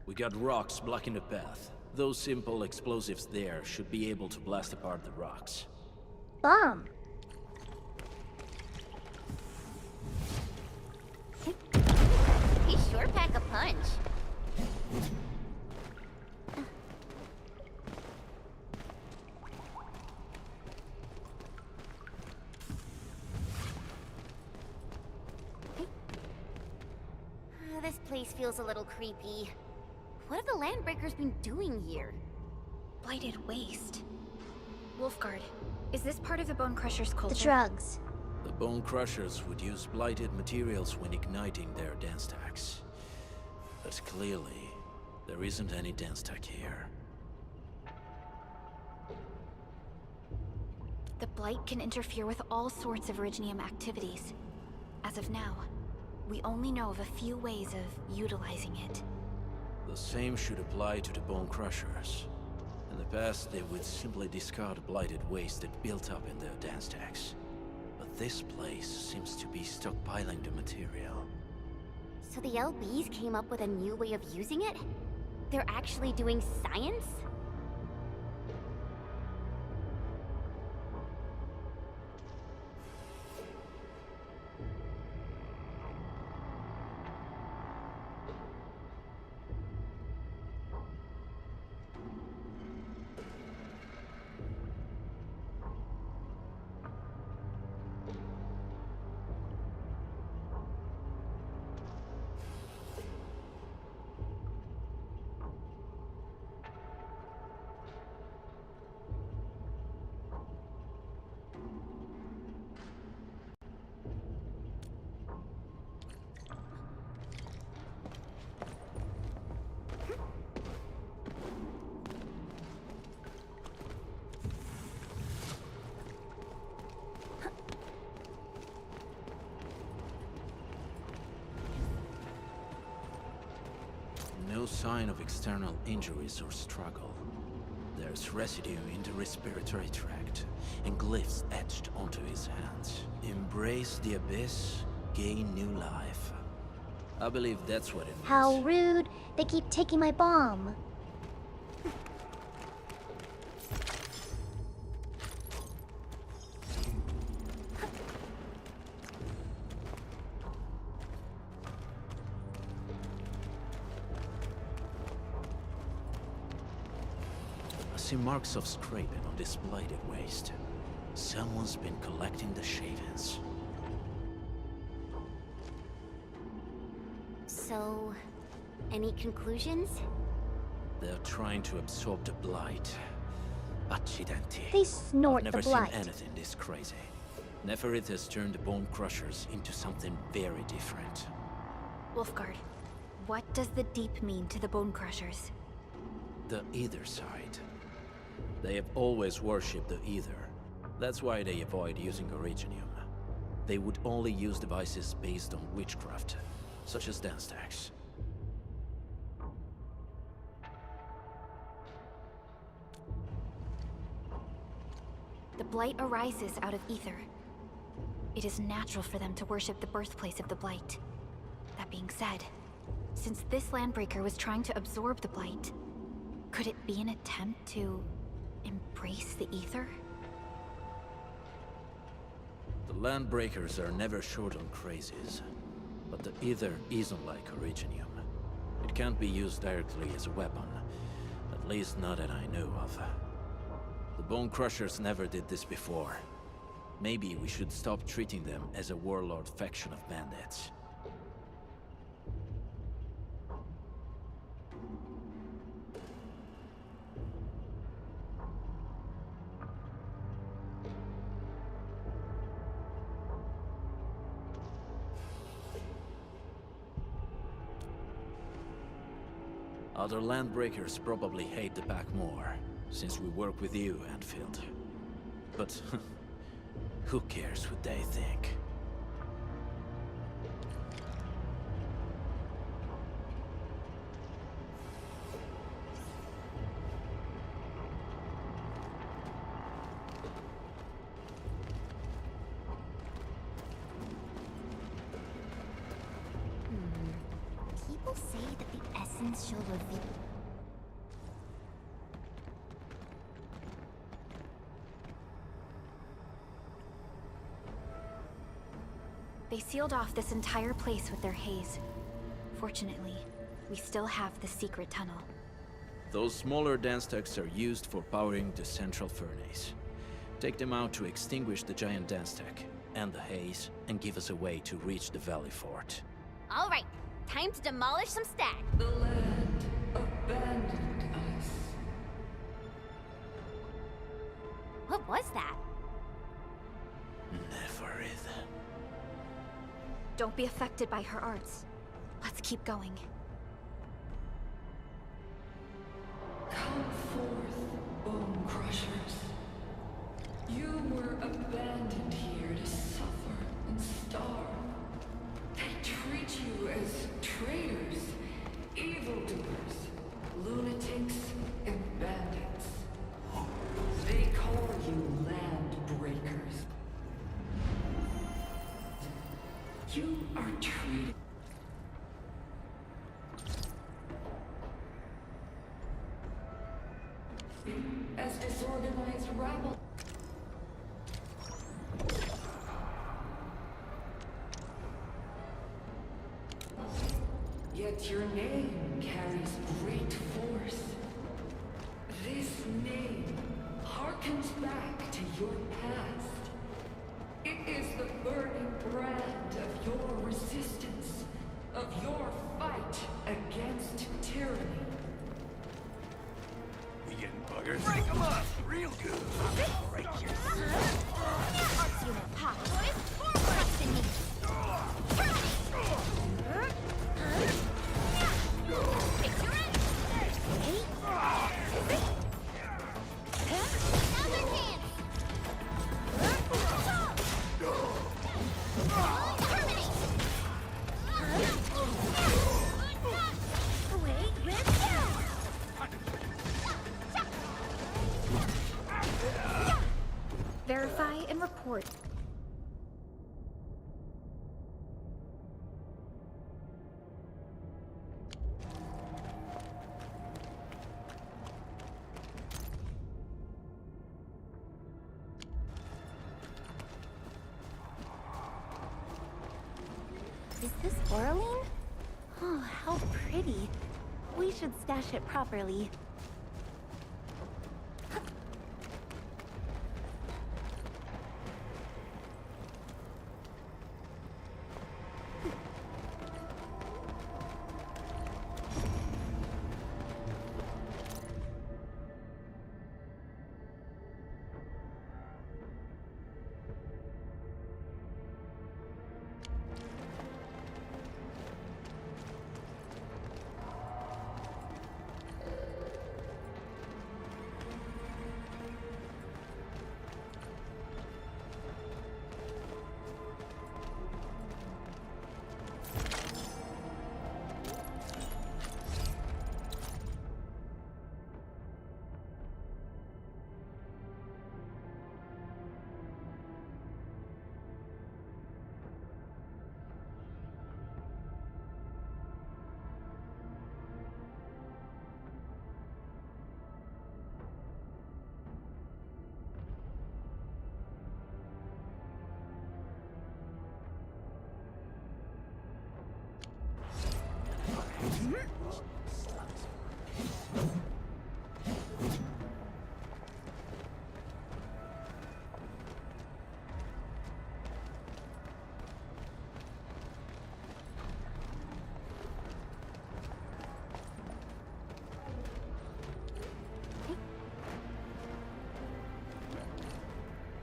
We got rocks blocking the path. Those simple explosives there should be able to blast apart the rocks. Bomb. sure pack a punch. This place feels a little creepy. What have the Landbreakers been doing here? Blighted waste. Wolfguard, is this part of the Bone Crusher's culture? The drugs. The Bone Crushers would use blighted materials when igniting their dance stacks. But clearly, there isn't any dance stack here. The Blight can interfere with all sorts of Originium activities. As of now, we only know of a few ways of utilizing it. The same should apply to the Bone Crushers. In the past, they would simply discard blighted waste that built up in their dance stacks. But this place seems to be stockpiling the material. So the LBs came up with a new way of using it? They're actually doing science? No sign of external injuries or struggle. There's residue in the respiratory tract, and glyphs etched onto his hands. Embrace the abyss, gain new life. I believe that's what it means. How rude. They keep taking my bomb. I see marks of scraping on this blighted waste. Someone's been collecting the shavings. So, any conclusions? They're trying to absorb the blight. Accidenti. They snort I've never the blight. seen anything this crazy. Neferith has turned the Bone Crushers into something very different. Wolfguard, what does the Deep mean to the Bone Crushers? The Ether side. They have always worshipped the Ether. That's why they avoid using Originium. They would only use devices based on witchcraft, such as dance stacks. The Blight arises out of Ether. It is natural for them to worship the birthplace of the Blight. That being said, since this Landbreaker was trying to absorb the Blight, could it be an attempt to embrace the Ether? The Landbreakers are never short on crazes, but the Ether isn't like Originium. It can't be used directly as a weapon, at least not that I know of. The Bone Crushers never did this before. Maybe we should stop treating them as a warlord faction of bandits. Other Landbreakers probably hate the pack more, since we work with you, Endfield. But who cares what they think? People say that the essence shall reveal. They sealed off this entire place with their haze. Fortunately, we still have the secret tunnel. Those smaller dance techs are used for powering the central furnace. Take them out to extinguish the giant dance tech and the haze, and give us a way to reach the Valley Fort. All right, time to demolish some stacks. The land abandoned us. What was that? Neverith. Don't be affected by her arts. Let's keep going. Come forth, bone crushers. You were abandoned here to suffer and starve. They treat you as traitors, evildoers, lunatics, and bandits. They call you land breakers. You are treated as disorganized rabble. Yet your name carries great force. This name harkens back to your past. It is the burning brand of your resistance, of your fight against tyranny. We getting buggers? Break them up! Real good! Break your... Arts unit, pop. Boys, forward! Trust in me. Fix your end. Now's our chance. Terminate. Away with Verify and report. Is this Oraline? Oh, how pretty. We should stash it properly.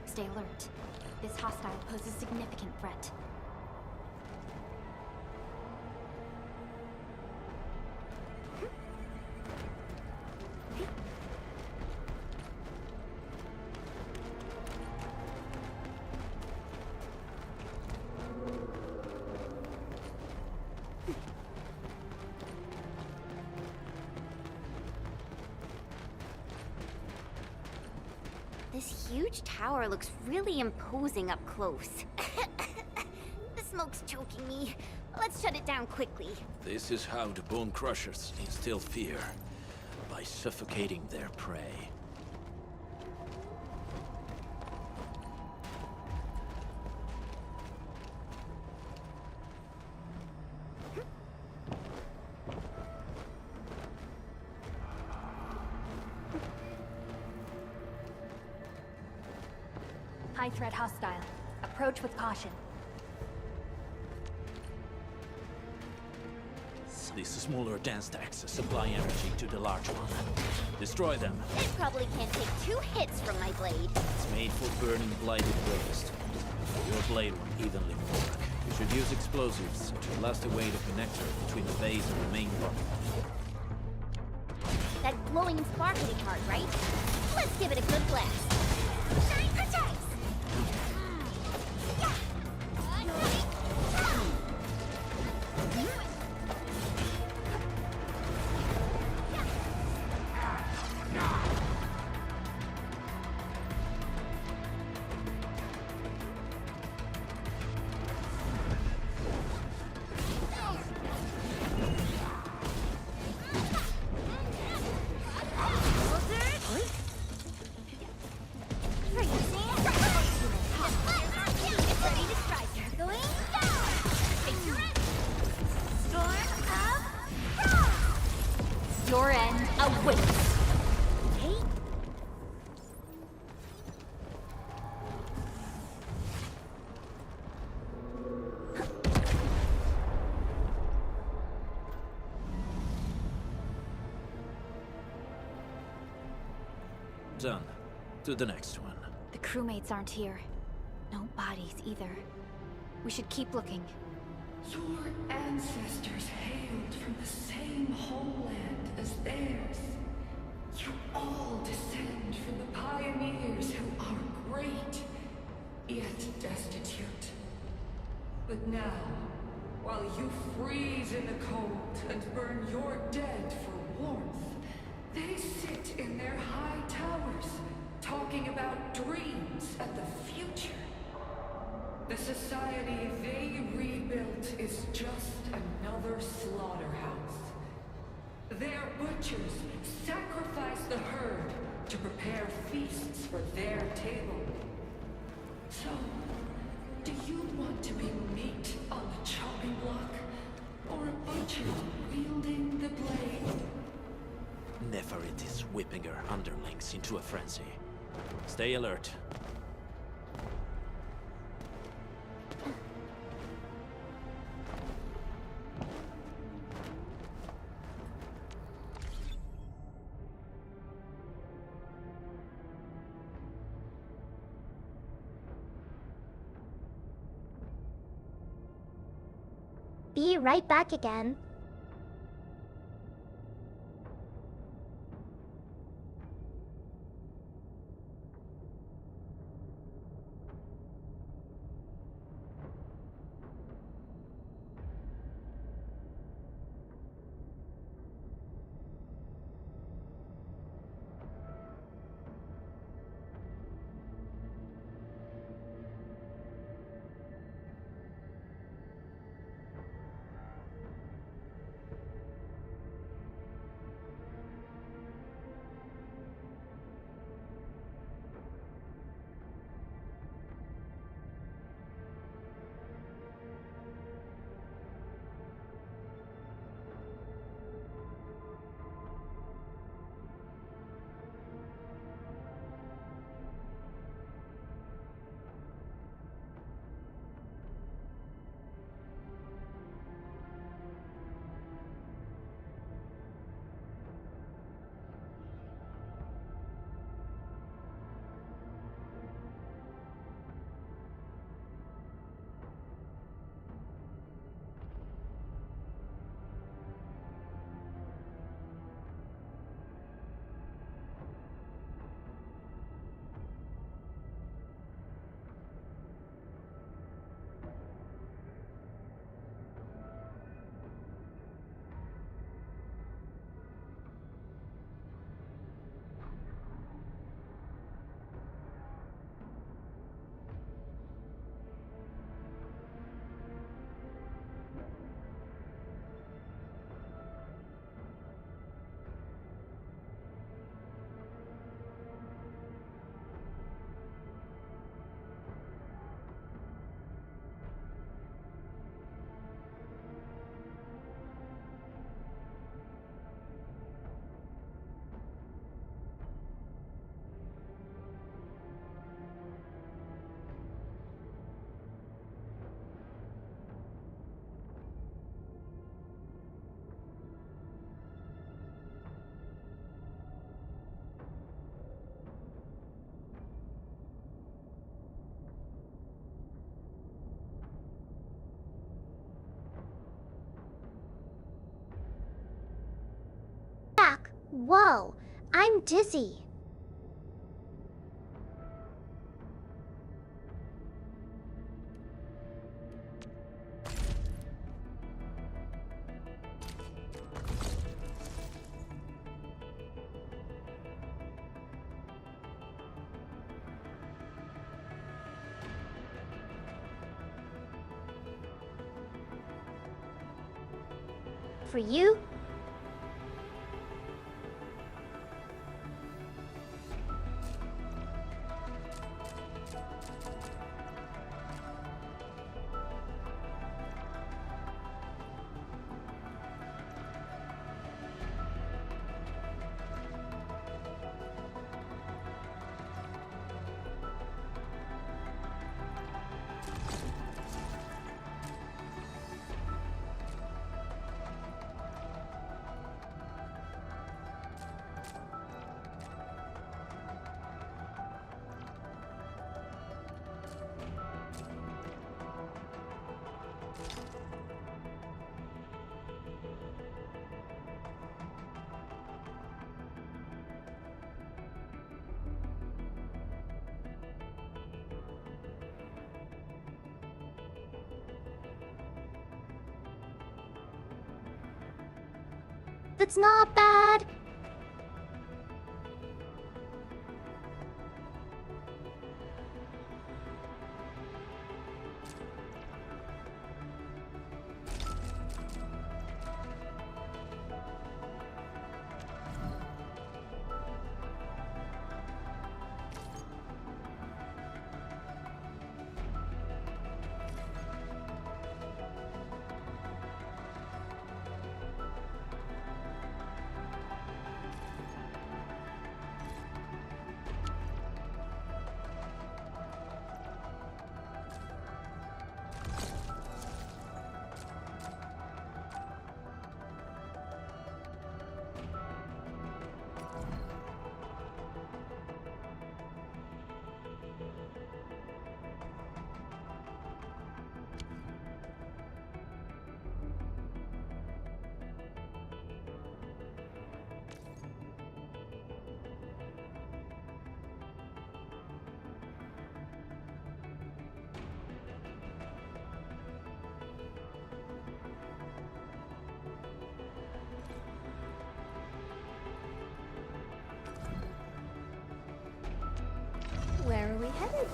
Stay alert. This hostile poses significant threat. This huge tower looks really imposing up close. The smoke's choking me. Let's shut it down quickly. This is how the Bone Crushers instill fear, by suffocating their prey. high-threat hostile. Approach with caution. These smaller dance stacks supply energy to the large one. Destroy them. It probably can't take 2 hits from my blade. It's made for burning blighted waste. Your blade won't evenly work. You should use explosives to blast away the connector between the base and the main body. That glowing and sparkling part, right? Let's give it a good blast. Shine protects! Your end awaits. Hey? Done. To the next one. The crewmates aren't here. No bodies either. We should keep looking. Your ancestors hailed from the same homeland as theirs. You all descend from the pioneers who are great, yet destitute. But now, while you freeze in the cold and burn your dead for warmth, they sit in their high towers, talking about dreams and the future. The society they rebuilt is just another slaughterhouse. Their butchers sacrifice the herd to prepare feasts for their table. So, do you want to be meat on the chopping block, or a butcher wielding the blade? Neferit is whipping her underlings into a frenzy. Stay alert. Be right back again. Whoa, I'm dizzy. For you? That's not bad. Where are we headed?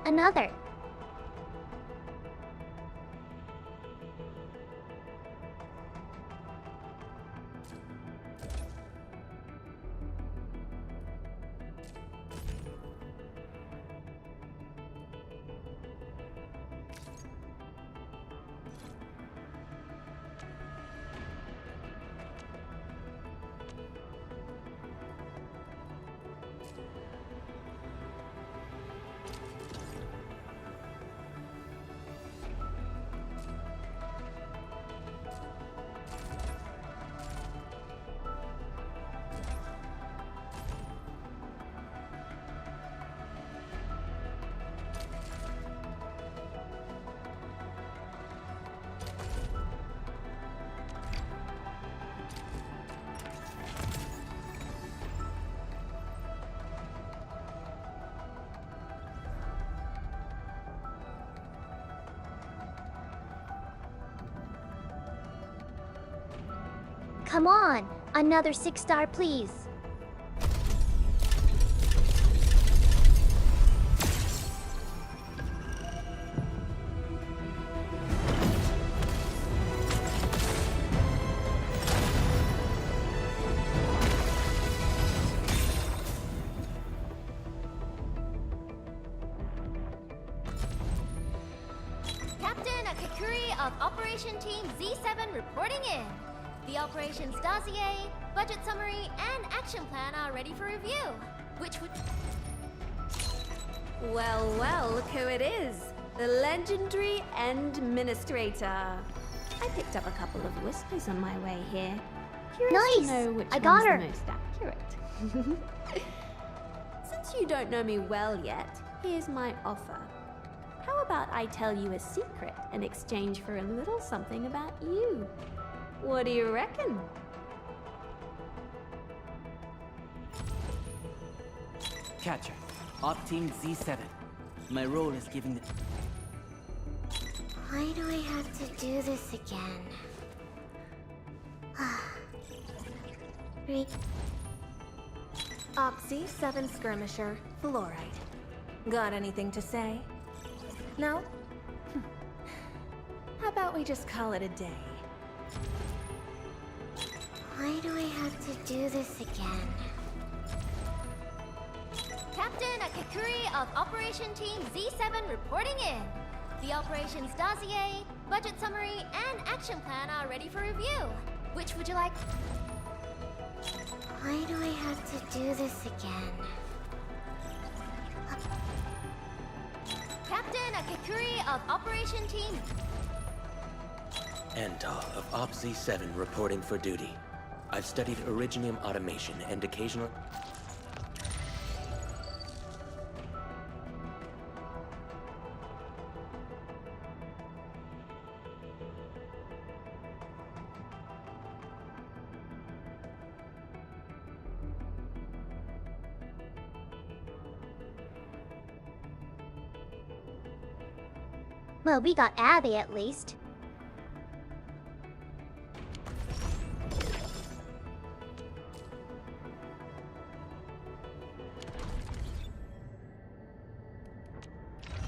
Another. Come on, another 6-star please. Captain Akakuri of Operation Team Z7 reporting in. The operations dossier, budget summary, and action plan are ready for review. Which would... Well, well, look who it is. The legendary Administrator. I picked up a couple of whispers on my way here. Curious to know which I got one's her. the most accurate. Since you don't know me well yet, here's my offer. How about I tell you a secret in exchange for a little something about you? What do you reckon? Catcher, Op Team Z7. My role is giving the... Why do I have to do this again? Opsy 7 Skirmisher, Fluorite. Got anything to say? No? How about we just call it a day? Why do I have to do this again? Captain Akakuri of Operation Team Z7 reporting in. The operations dossier, budget summary, and action plan are ready for review. Which would you like? Why do I have to do this again? Captain Akakuri of Operation Team... Antal of Op Z7 reporting for duty. I've studied Originium automation and occasional... Well, we got Abby at least.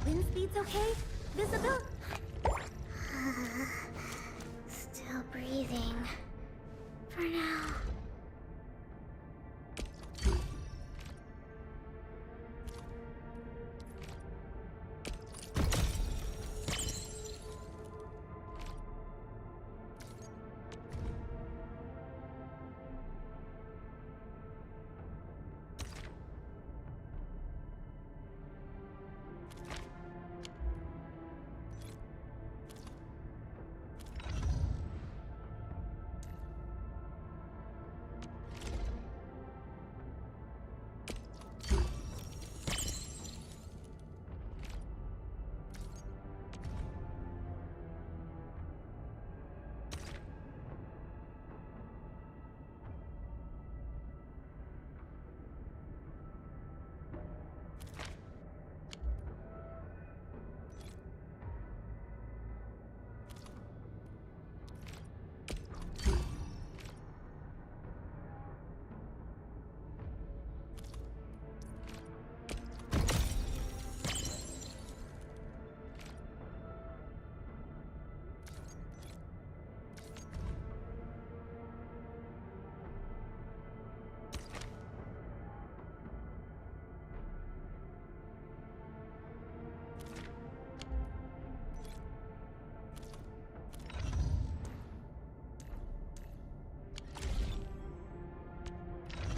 Wind speed's okay? Visibility... Still breathing. For now.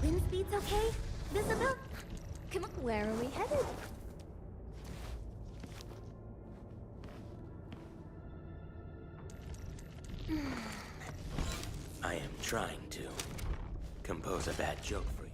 Wind speed's okay? Visibility... Come on, where are we headed? I am trying to compose a bad joke for you.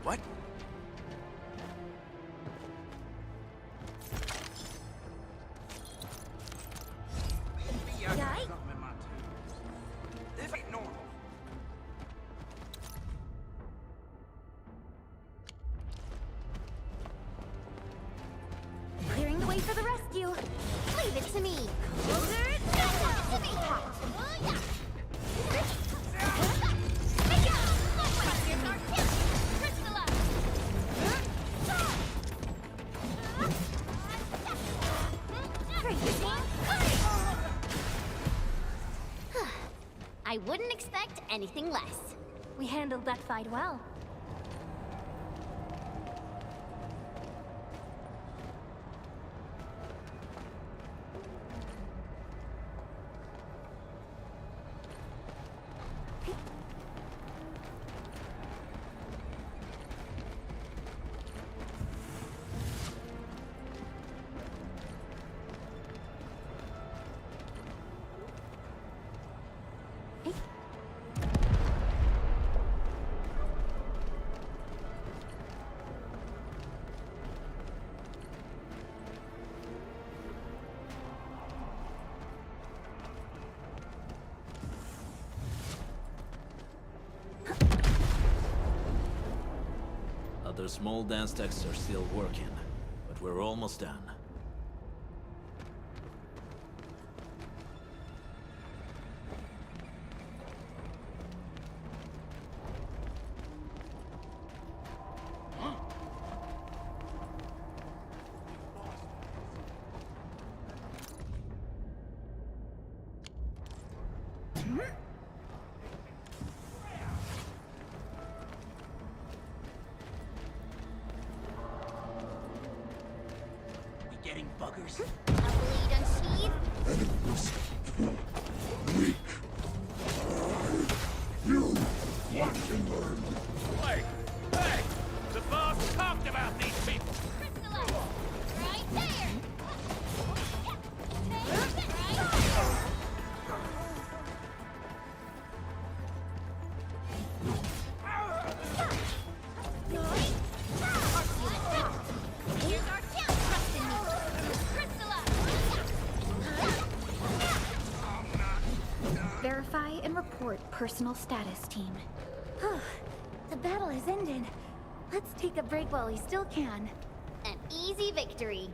What? Yikes. This ain't normal. Clearing the way for the rescue. Leave it to me. Closer. To me. I wouldn't expect anything less. We handled that fight well. Other small dance techs are still working, but we're almost done. Getting buggers? A blade unsheathed? You watch and learn. Hey! Hey! The boss talked about these people! Right there. Verify and report personal status, team. The battle has ended. Let's take a break while we still can. An easy victory.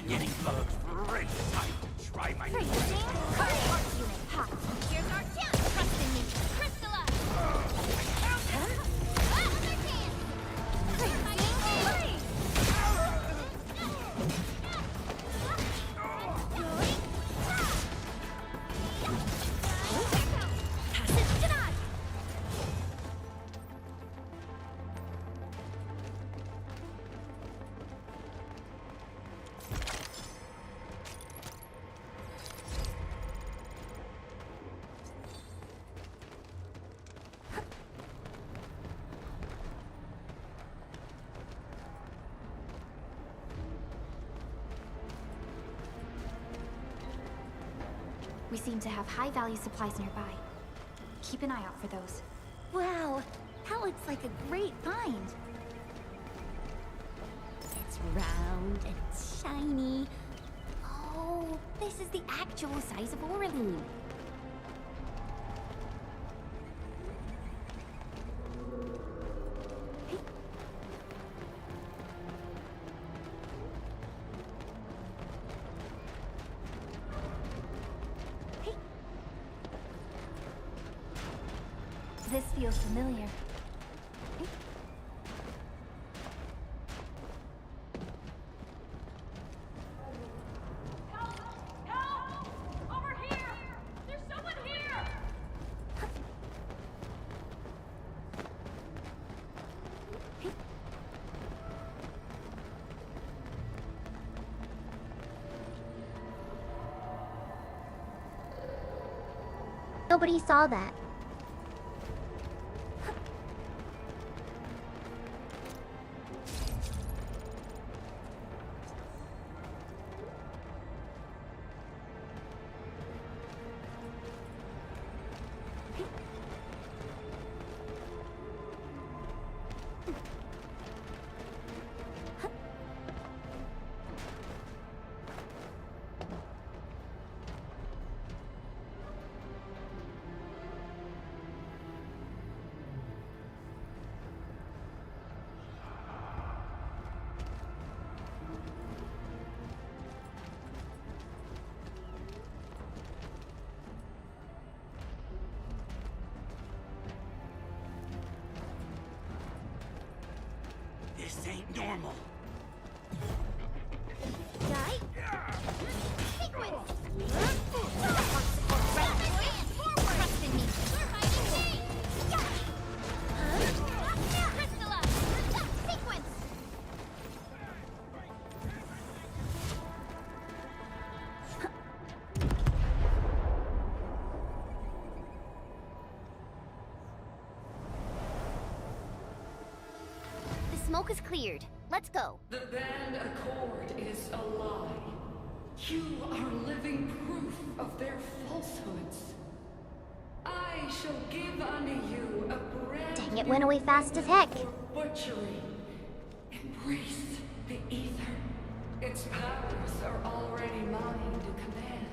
Getting bugs right. Time to try my Here's our chance. Trust in me. Crystallize. We seem to have high-value supplies nearby. Keep an eye out for those. Wow, that looks like a great find. It's round and it's shiny. Oh, this is the actual size of Oraline. This feels familiar. Nobody saw that. This ain't normal. Die? Sequence! Trust in me. Crystallize! Sequence! The smoke is cleared. Let's go. The band accord is a lie. You are living proof of their falsehoods. I shall give unto you a brand Dang, it went away fast as heck. butchery. Embrace the ether. Its powers are already mine to command.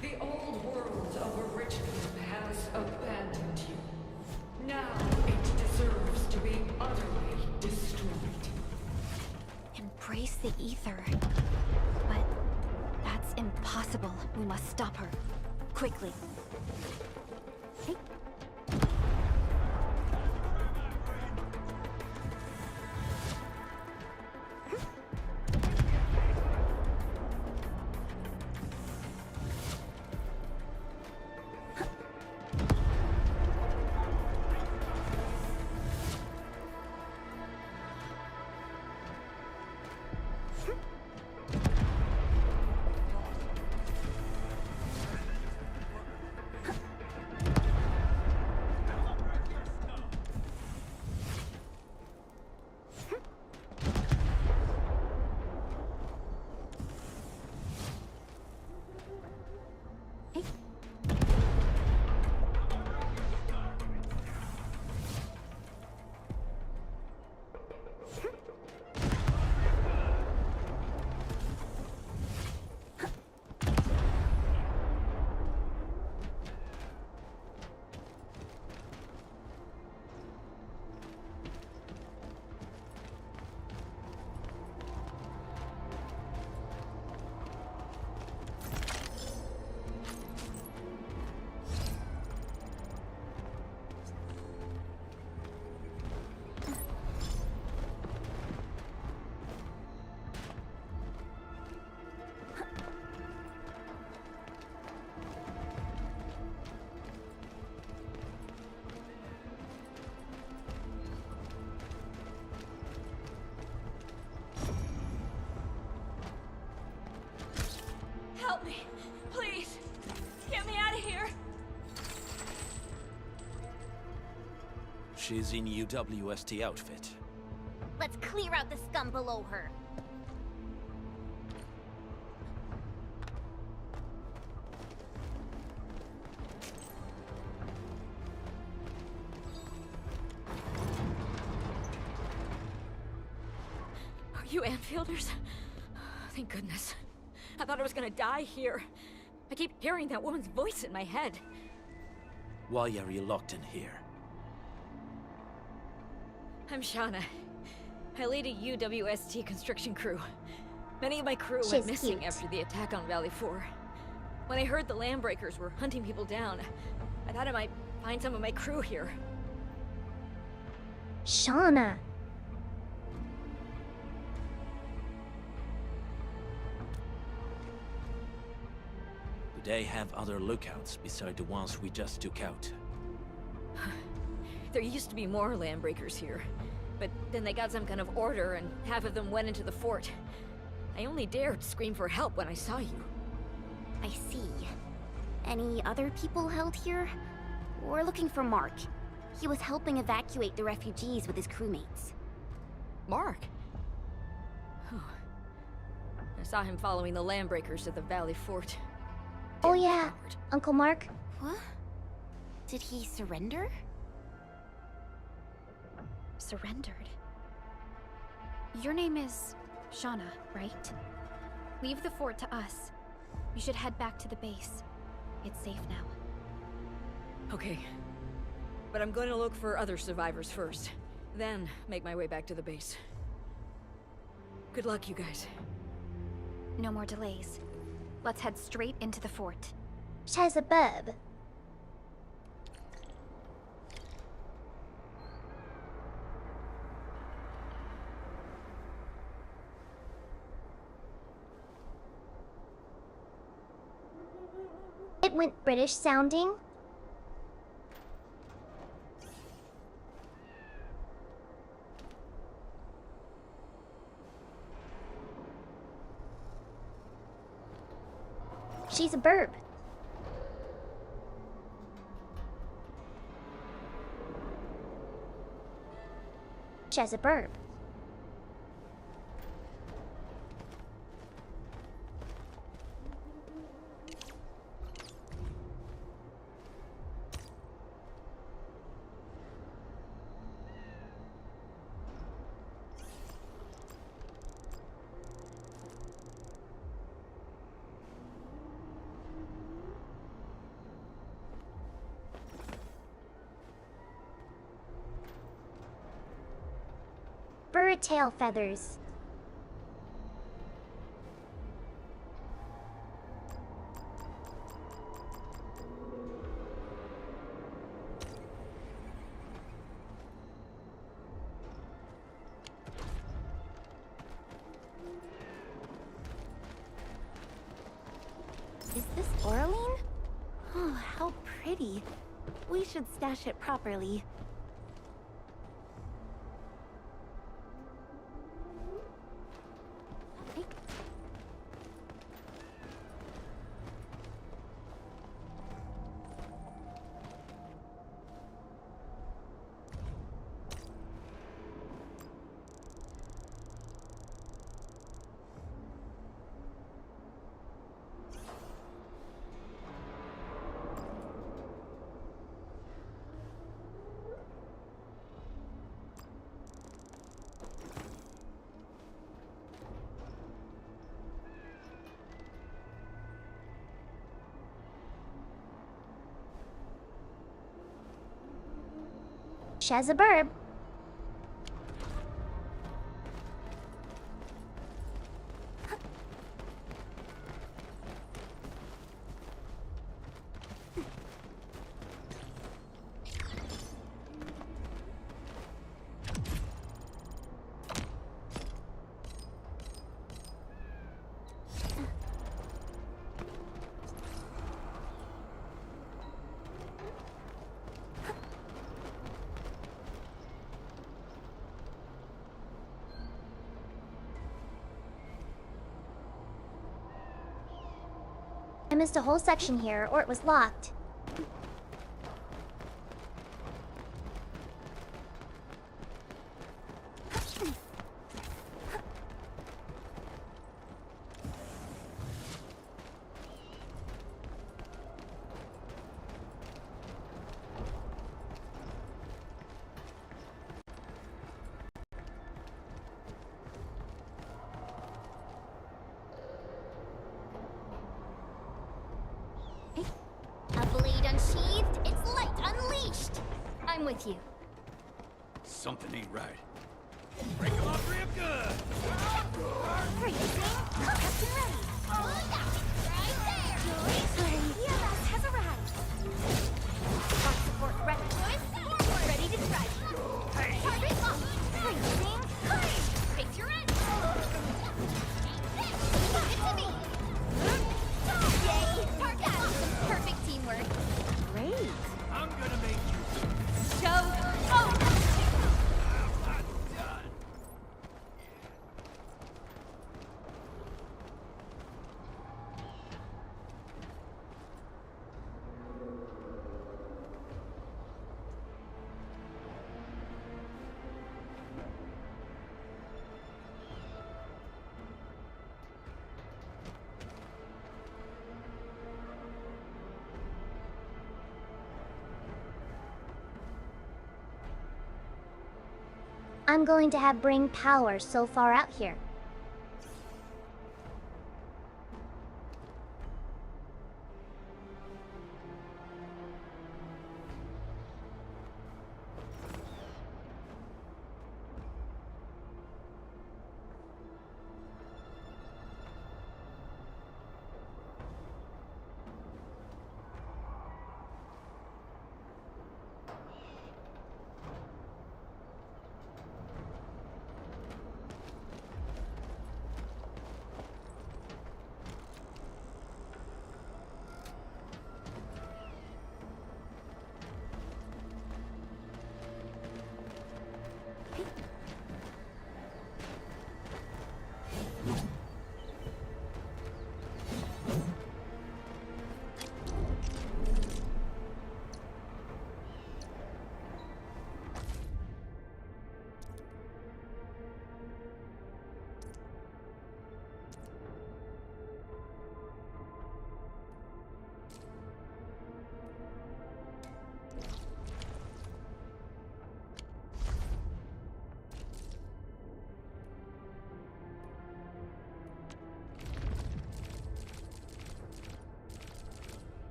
The old world of Originum has abandoned you. Now it deserves to be utterly destroyed. Embrace the ether. But that's impossible. We must stop her. Quickly. Help me, please. Get me out of here. She's in UWST outfit. Let's clear out the scum below her. You Anfielders? Thank goodness. I thought I was gonna die here. I keep hearing that woman's voice in my head. Why are you locked in here? I'm Shauna. I lead a UWST construction crew. Many of my crew She's went missing cute. after the attack on Valley 4. When I heard the Landbreakers were hunting people down, I thought I might find some of my crew here. Shauna. Do they have other lookouts beside the ones we just took out? There used to be more Landbreakers here, but then they got some kind of order and half of them went into the fort. I only dared scream for help when I saw you. I see. Any other people held here? We're looking for Mark. He was helping evacuate the refugees with his crewmates. Mark? Oh. I saw him following the Landbreakers to the Valley Fort. Oh yeah, Uncle Mark. What? Did he surrender? Surrendered? Your name is Shauna, right? Leave the fort to us. You should head back to the base. It's safe now. Okay. But I'm going to look for other survivors first. Then make my way back to the base. Good luck, you guys. No more delays. Let's head straight into the fort. Shazabub. It went British sounding. She's a burb. She's a burb. Bird tail feathers. Is this Oraline? Oh, how pretty. We should stash it properly. She's a burb. I missed a whole section here, or it was locked. A blade unsheathed, its light unleashed. I'm with you. Something ain't right. Break him off real good! Freezing, cooked and ready. Oh, yeah, right there. The Aras has arrived. Our support ready. Ready to strike. Target locked. Freezing, courage. Face your end. Leave it to me. Yay! Target locked. Perfect teamwork. Great. I'm gonna make you... Show. Oh! I'm going to have bring power so far out here.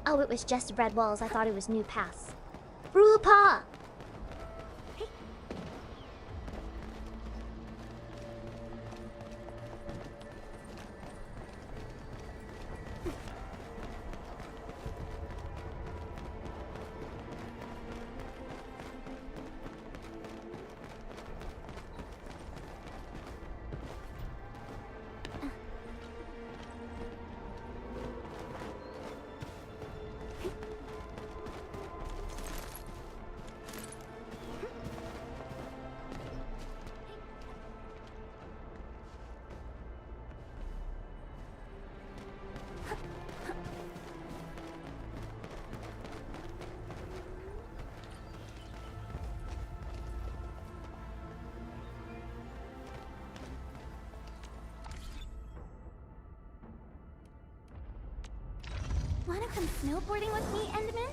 Oh, it was just red walls. I thought it was new paths. Rupa! Wanna come snowboarding with me, Endman?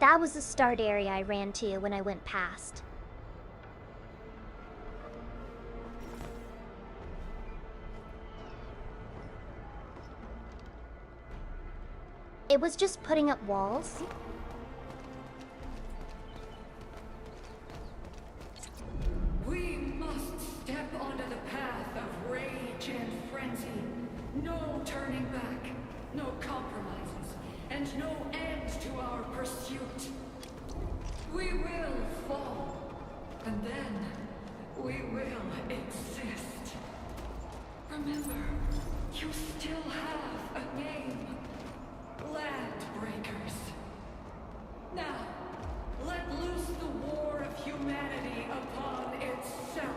That was the start area I ran to when I went past. It was just putting up walls. We must step onto the path of rage and frenzy. No turning back, no compromises, and no end to our pursuit. We will fall, and then we will exist. Remember, you still have a name. Landbreakers. Now, let loose the war of humanity upon itself.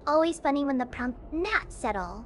Always funny when the prompt not settle.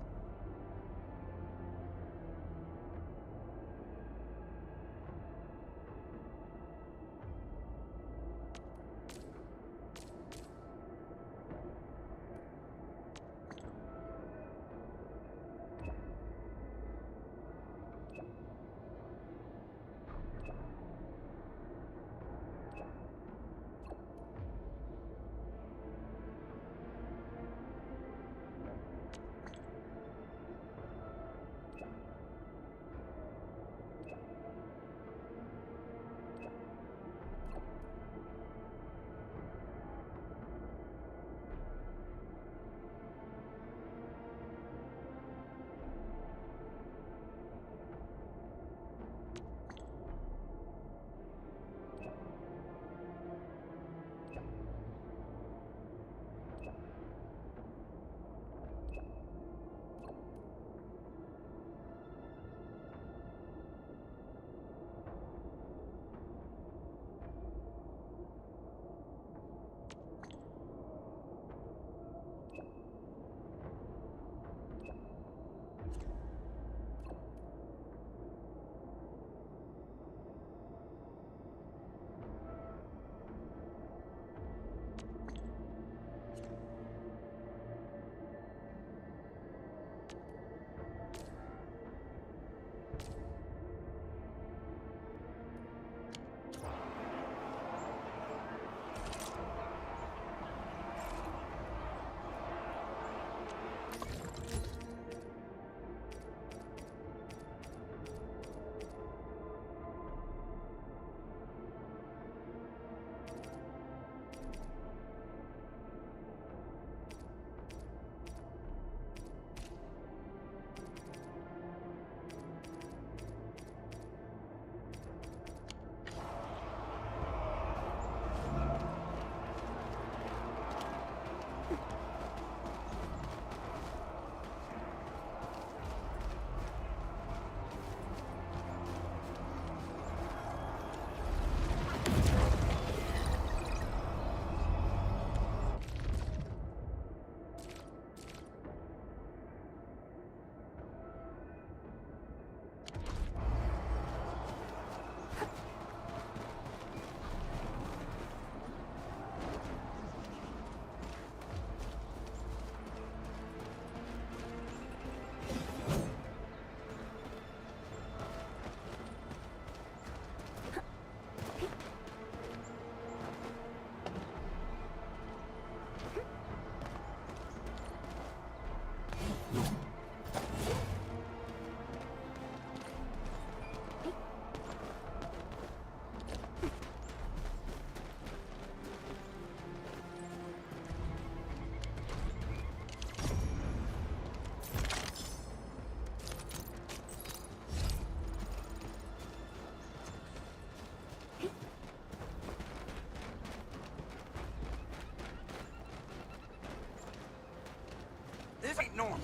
This ain't normal.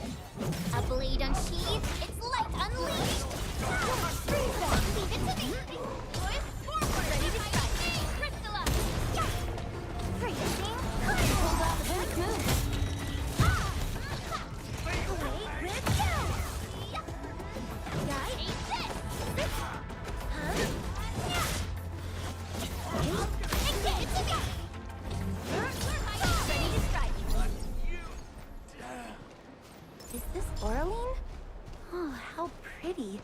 A blade unsheathed, its light unleashed! Freeze them! Leave it to me! Push forward! Ready to strike! Crystallize! Yeah! Freezing! Hold off the quick move! Wait with you! Right? Eat this! Huh? Yeah! Take it to me! Ready to strike! Is this Oraline? Oh, how pretty.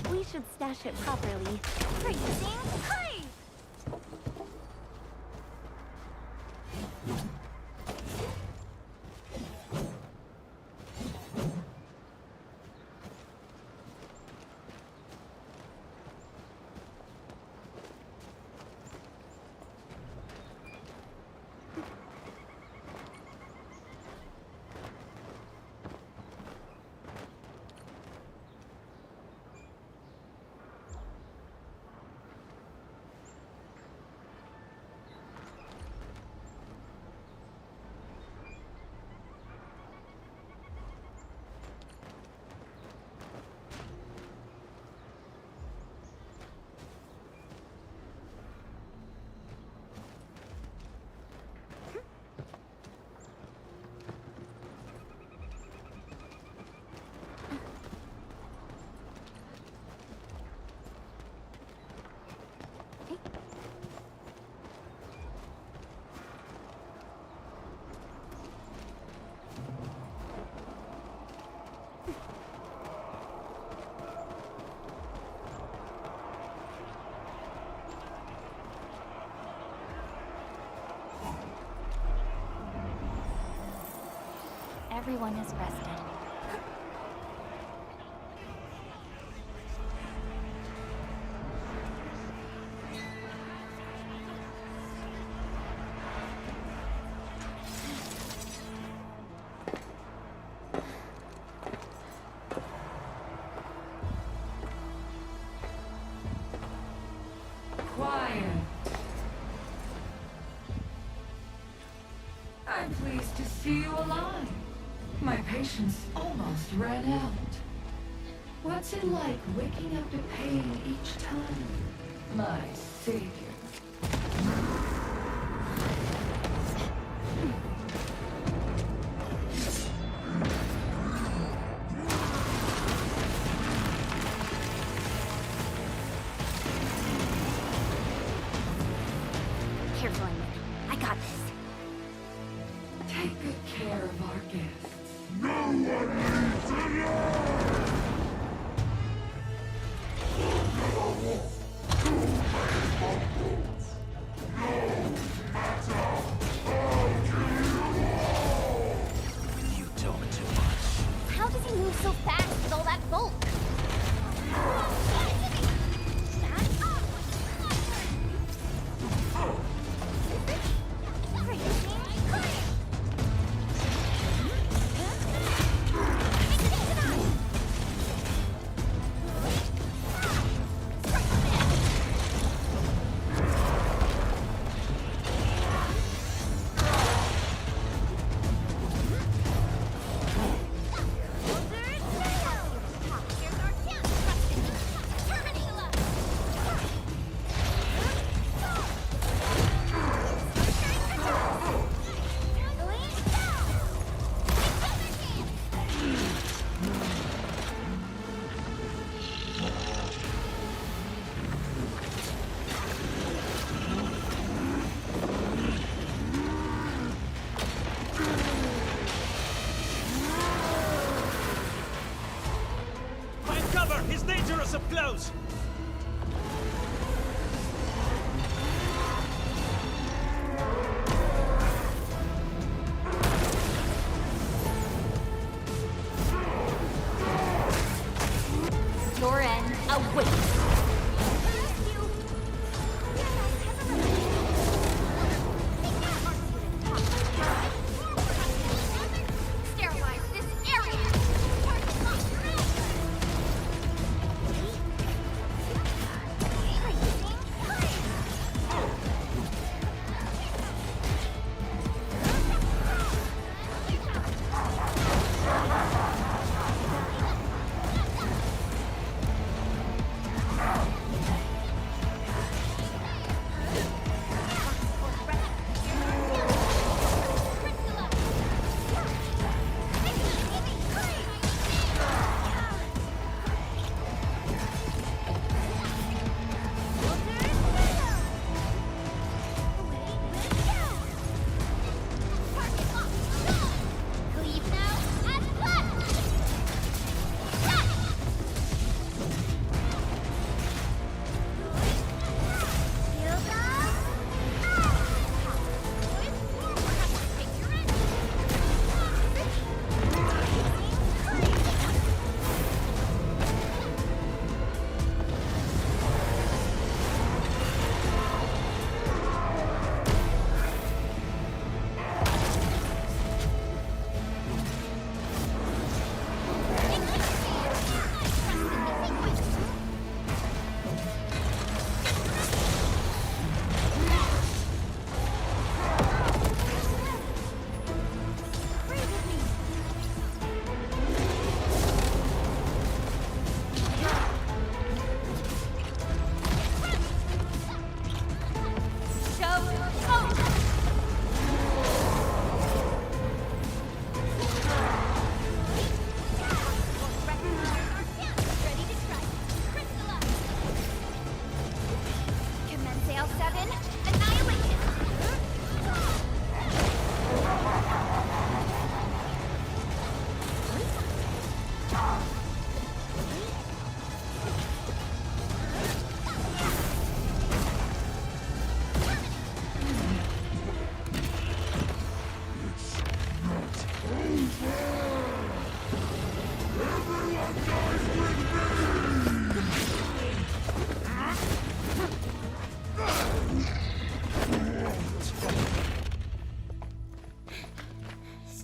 We should stash it properly. Freezing! Hey! Everyone is rested. Quiet. I'm pleased to see you alive. My patience almost ran out. What's it like waking up to pain each time? My savior. Careful, Emmett. I got this. Take good care of our guests. No one needs to learn! You talk too much. How does he move so fast with all that bulk?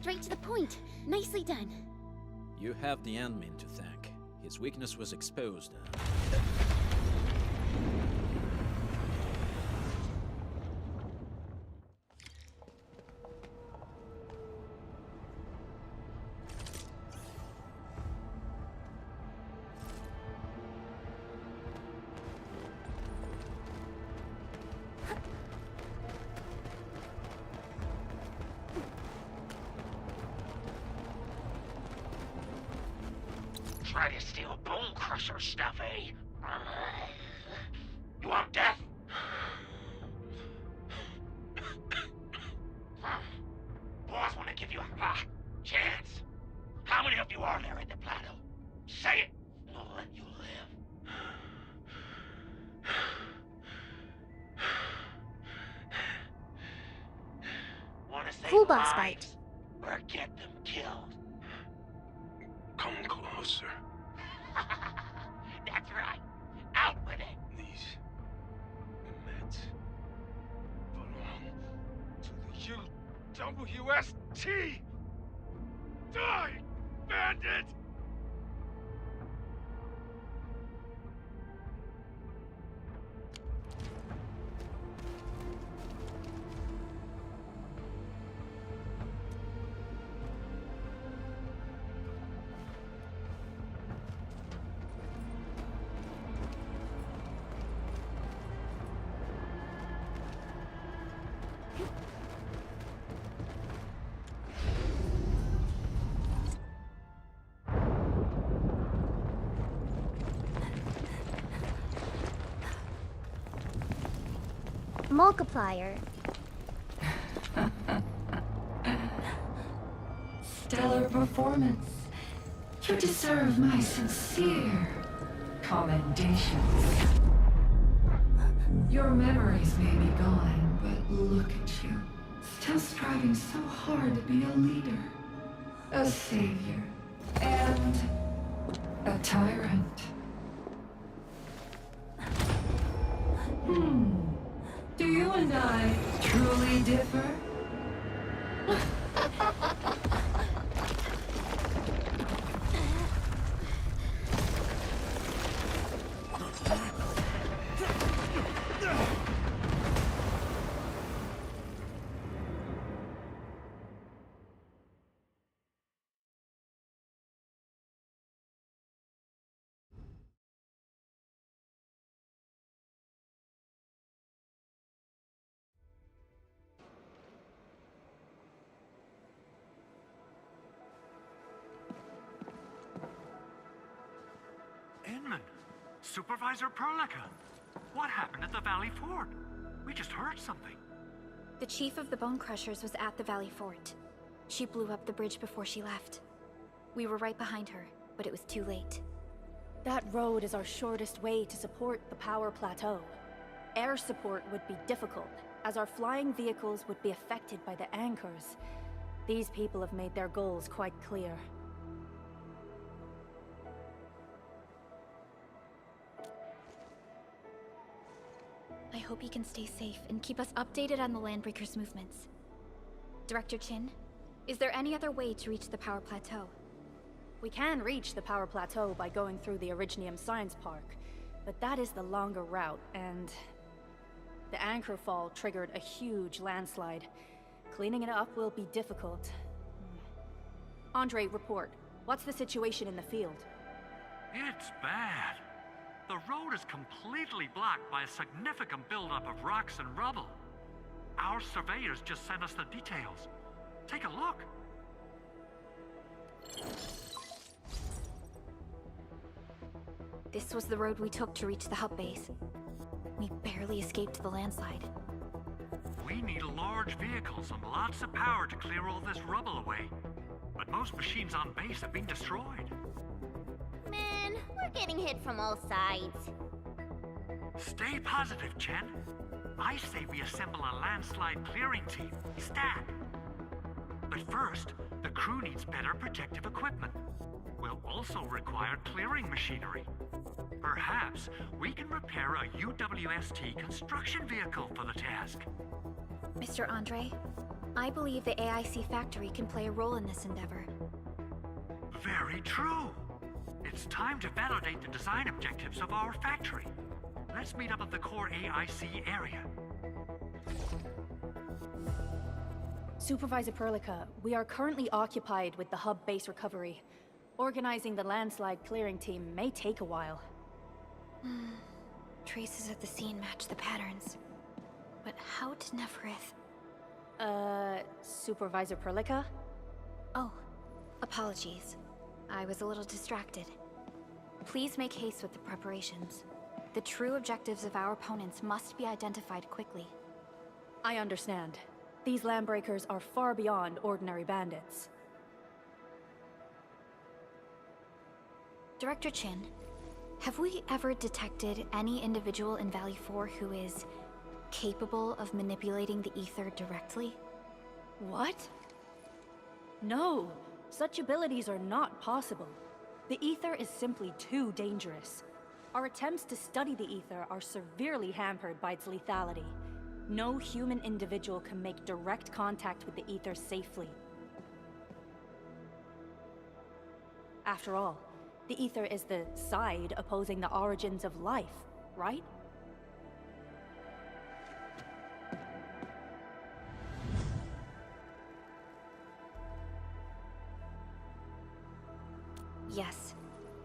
Straight to the point. Nicely done. You have the admin to thank. His weakness was exposed. Try to steal Bone Crusher stuff, eh? You want death? Boss want to give you a chance. How many of you are there in the plateau? Say it, and I'll let you live. Want to save Cool boss lives, or get them killed? Come closer. That's right. Out with it. These meds belong to the UWST. Die, bandit! Multiplier. Stellar performance. You deserve my sincere commendations. Your memories may be gone, but look at you. Still striving so hard to be a leader, a savior, and a tyrant. Do you and I truly differ? Inman, Supervisor Perlica, what happened at the Valley Fort? We just heard something. The chief of the Bone Crushers was at the Valley Fort. She blew up the bridge before she left. We were right behind her, but it was too late. That road is our shortest way to support the power plateau. Air support would be difficult, as our flying vehicles would be affected by the anchors. These people have made their goals quite clear. I hope he can stay safe and keep us updated on the Landbreakers' movements. Director Chin, is there any other way to reach the power plateau? We can reach the power plateau by going through the Originium Science Park, but that is the longer route, and the anchor fall triggered a huge landslide. Cleaning it up will be difficult. Andre, report. What's the situation in the field? It's bad. The road is completely blocked by a significant buildup of rocks and rubble. Our surveyors just sent us the details. Take a look. This was the road we took to reach the hub base. We barely escaped the landslide. We need large vehicles and lots of power to clear all this rubble away. But most machines on base have been destroyed. Man, we're getting hit from all sides. Stay positive, Chen. I say we assemble a landslide clearing team, stat. But first, the crew needs better protective equipment. We'll also require clearing machinery. Perhaps we can repair a UWST construction vehicle for the task. Mr. Andre, I believe the AIC factory can play a role in this endeavor. Very true. It's time to validate the design objectives of our factory. Let's meet up at the core AIC area. Supervisor Perlica, we are currently occupied with the hub base recovery. Organizing the landslide clearing team may take a while. Traces at the scene match the patterns. But how did Neferith... Supervisor Perlica? Oh, apologies. I was a little distracted. Please make haste with the preparations. The true objectives of our opponents must be identified quickly. I understand. These landbreakers are far beyond ordinary bandits. Director Chin, have we ever detected any individual in Valley 4 who is capable of manipulating the ether directly? What? No, such abilities are not possible. The ether is simply too dangerous. Our attempts to study the ether are severely hampered by its lethality. No human individual can make direct contact with the ether safely. After all, the ether is the side opposing the origins of life, right? Yes,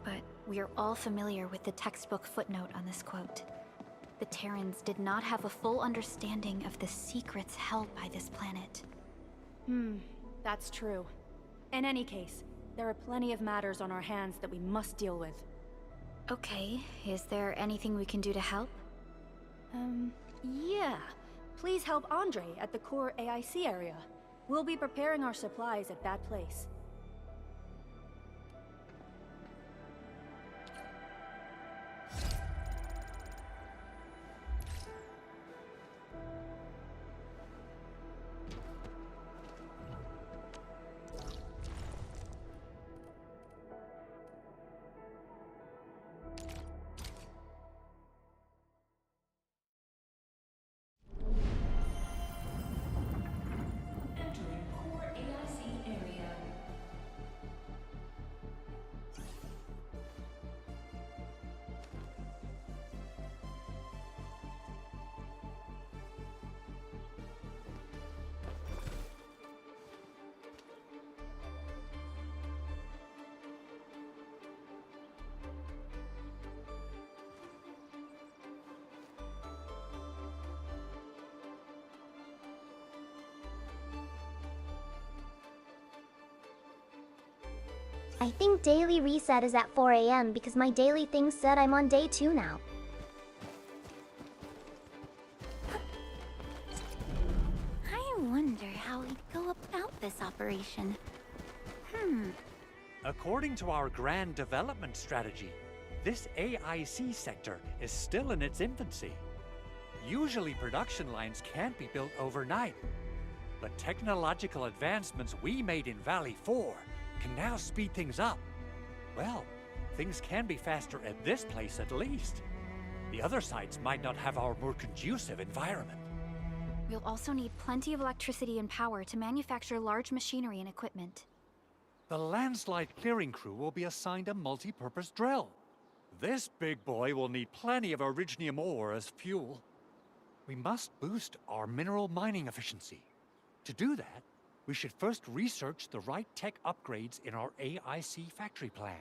but we are all familiar with the textbook footnote on this quote. The Terrans did not have a full understanding of the secrets held by this planet. That's true. In any case, there are plenty of matters on our hands that we must deal with. Okay, is there anything we can do to help? Yeah. Please help Andre at the core AIC area. We'll be preparing our supplies at that place. I think daily reset is at 4 AM because my daily thing said I'm on day 2 now. I wonder how we'd go about this operation. According to our grand development strategy, this AIC sector is still in its infancy. Usually production lines can't be built overnight, but technological advancements we made in Valley 4 can now speed things up. Well, things can be faster at this place at least. The other sites might not have our more conducive environment. We'll also need plenty of electricity and power to manufacture large machinery and equipment. The landslide clearing crew will be assigned a multi-purpose drill. This big boy will need plenty of originium ore as fuel. We must boost our mineral mining efficiency. To do that, we should first research the right tech upgrades in our AIC factory plan.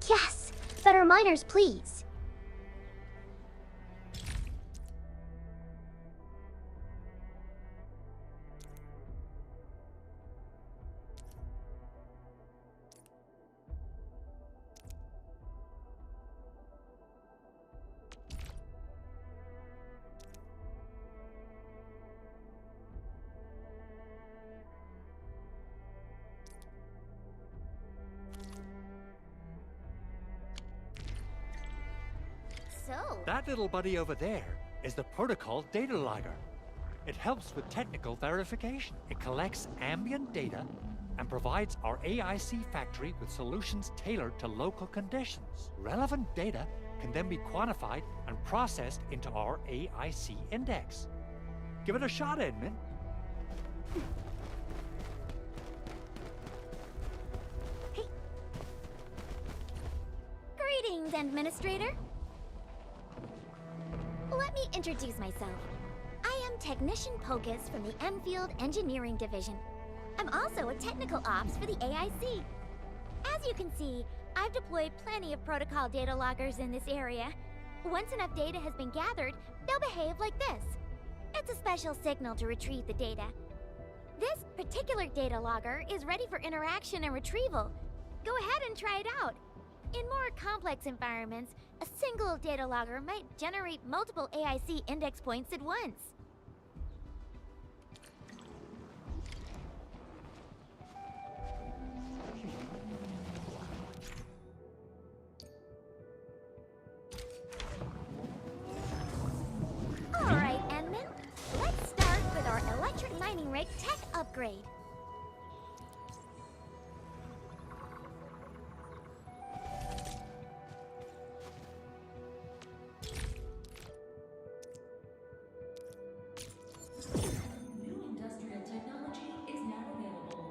Yes! Better miners, please! That little buddy over there is the protocol data logger. It helps with technical verification. It collects ambient data, and provides our AIC factory with solutions tailored to local conditions. Relevant data can then be quantified and processed into our AIC index. Give it a shot, Edmund. Greetings, Administrator. Let me introduce myself. I am Technician Pocus from the Endfield Engineering Division. I'm also a technical ops for the AIC. As you can see, I've deployed plenty of protocol data loggers in this area. Once enough data has been gathered, they'll behave like this. It's a special signal to retrieve the data. This particular data logger is ready for interaction and retrieval. Go ahead and try it out. In more complex environments, a single data logger might generate multiple AIC index points at once. Alright, Enman. Let's start with our electric mining rig tech upgrade. New industrial technology is now available.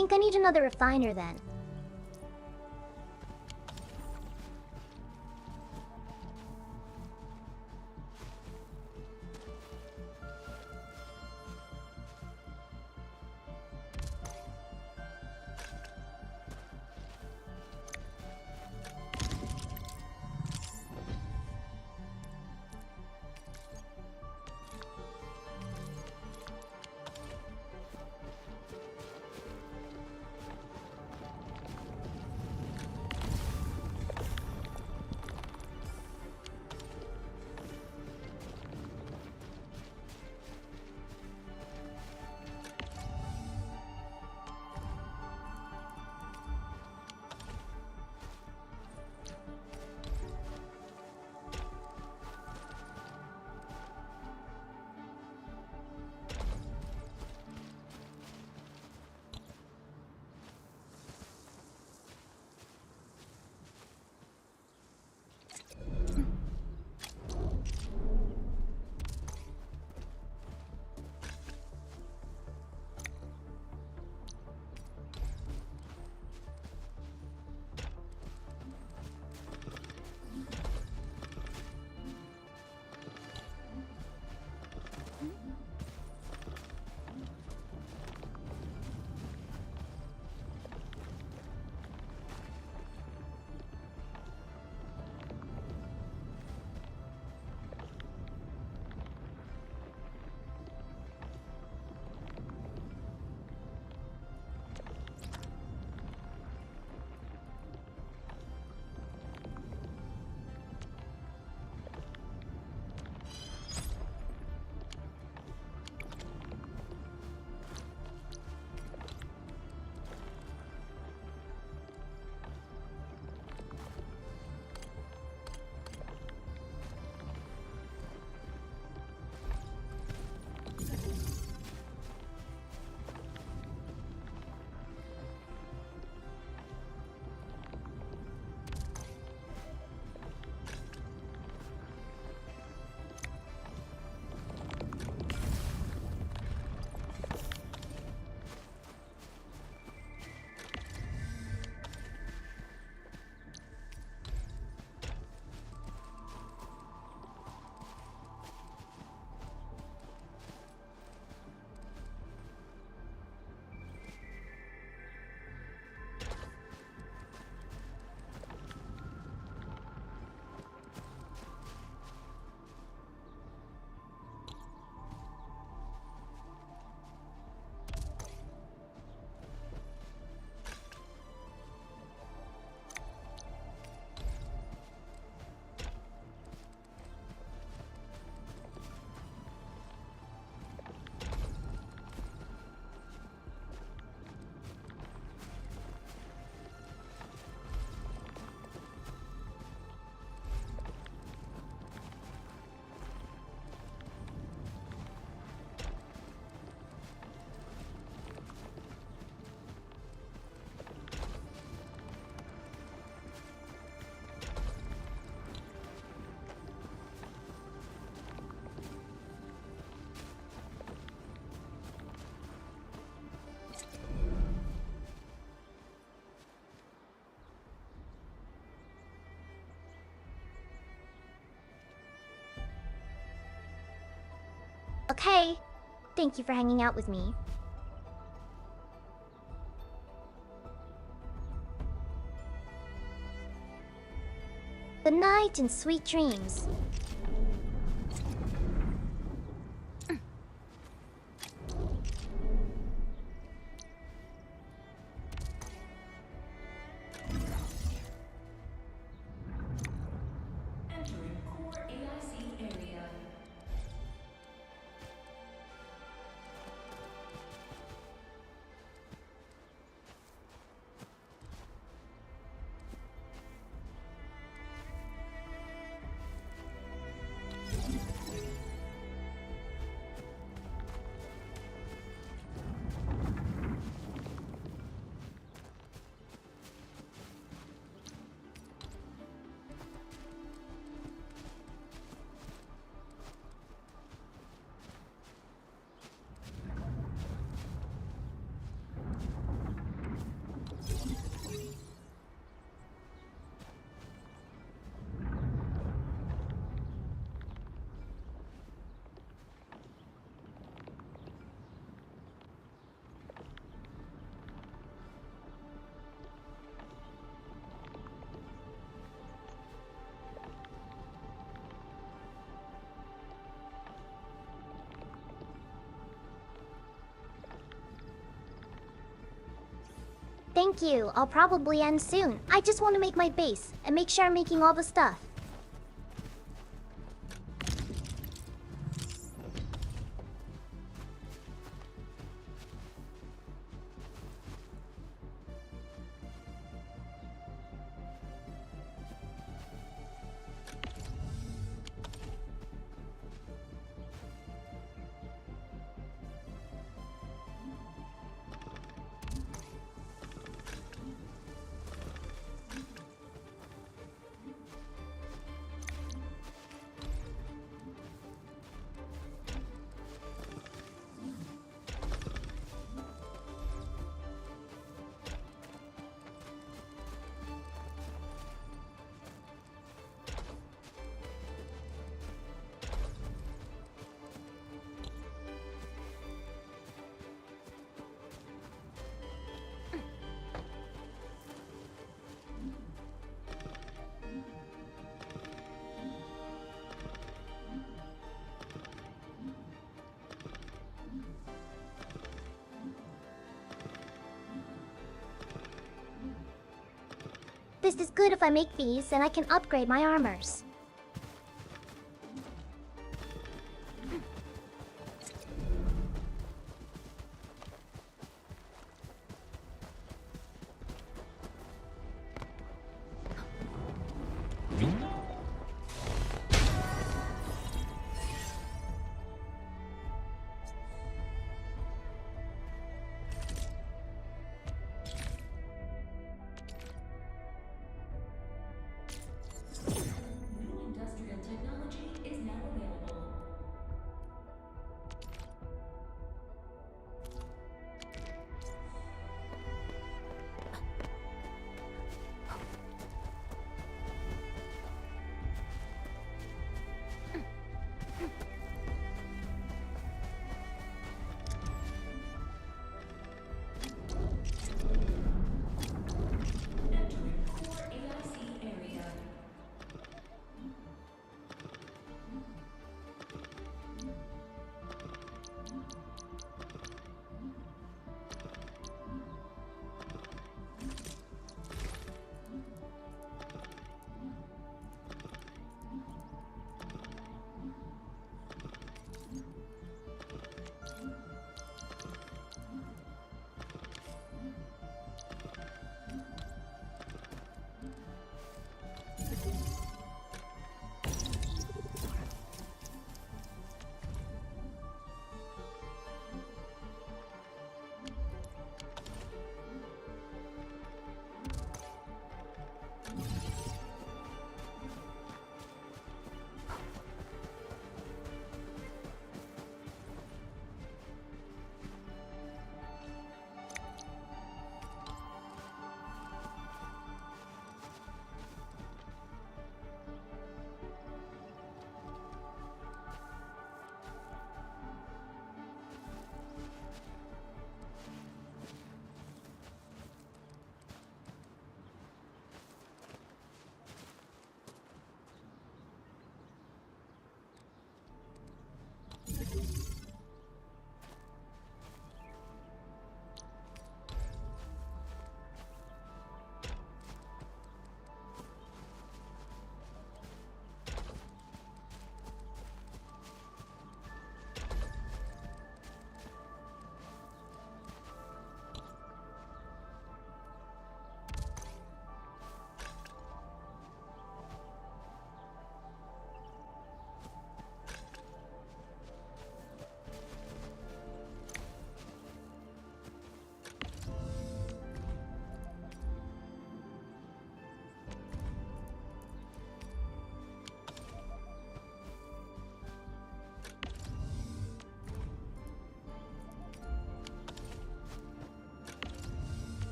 think I need another refiner then. Okay. Thank you for hanging out with me. Good night and sweet dreams. Thank you. I'll probably end soon. I just want to make my base and make sure I'm making all the stuff. This is good if I make these, and I can upgrade my armors.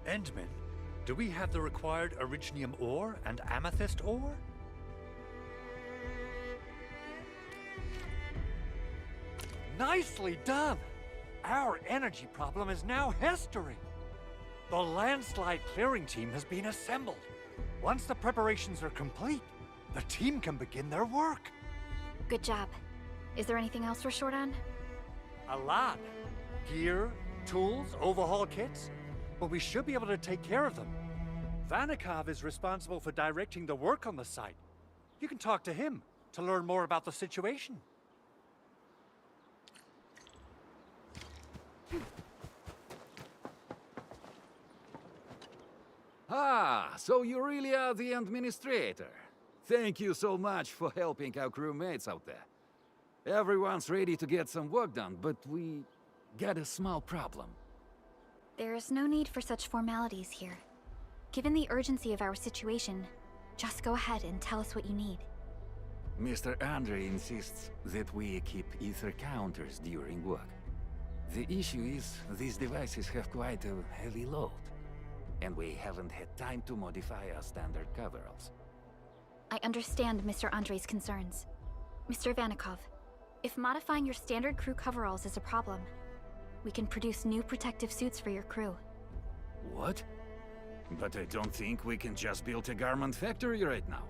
Endman, do we have the required Originium ore and Amethyst ore? Nicely done! Our energy problem is now history. The landslide clearing team has been assembled. Once the preparations are complete, the team can begin their work. Good job. Is there anything else we're short on? A lot. Gear, tools, overhaul kits. But we should be able to take care of them. Vanikov is responsible for directing the work on the site. You can talk to him to learn more about the situation. Ah, so you really are the administrator. Thank you so much for helping our crewmates out there. Everyone's ready to get some work done, but we got a small problem. There is no need for such formalities here. Given the urgency of our situation, just go ahead and tell us what you need. Mr. Andre insists that we keep ether counters during work. The issue is, these devices have quite a heavy load, and we haven't had time to modify our standard coveralls. I understand Mr. Andre's concerns. Mr. Vanikov, if modifying your standard crew coveralls is a problem, we can produce new protective suits for your crew. What? But I don't think we can just build a garment factory right now.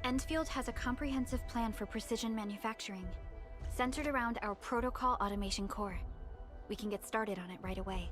Endfield has a comprehensive plan for precision manufacturing, centered around our protocol automation core. We can get started on it right away.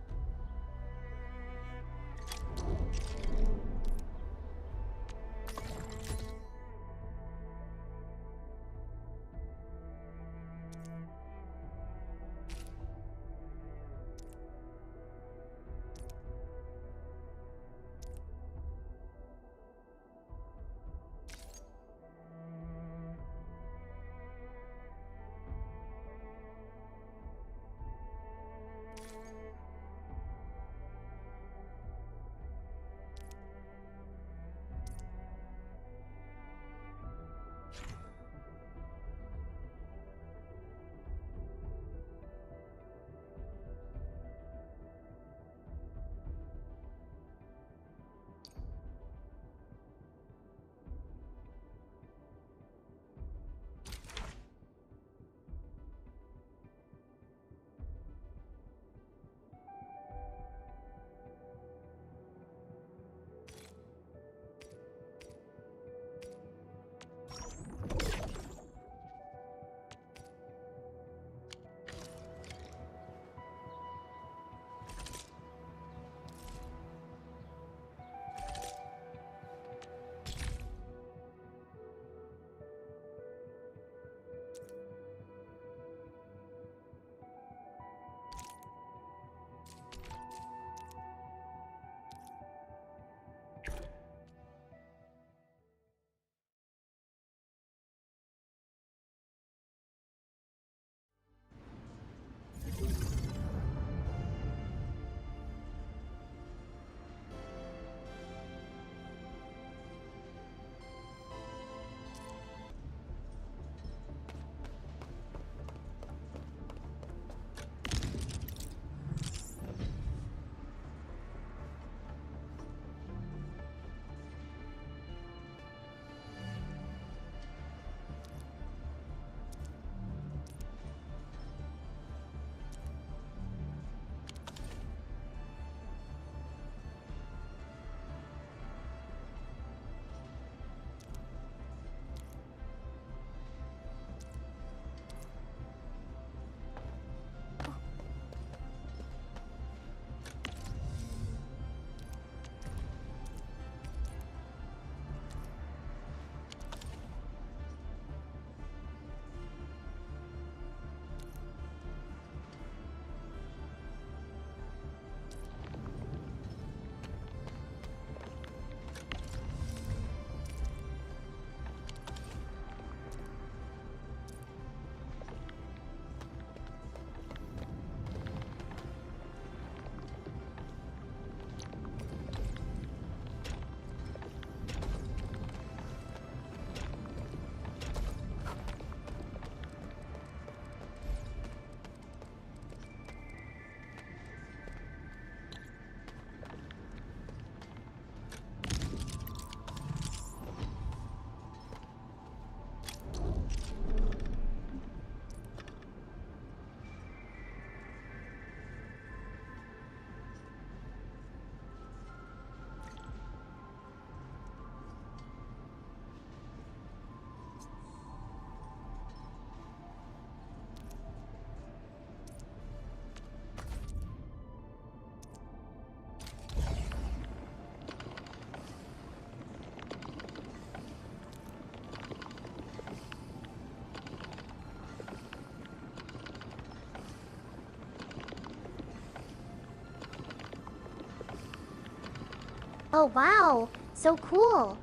Oh wow, so cool.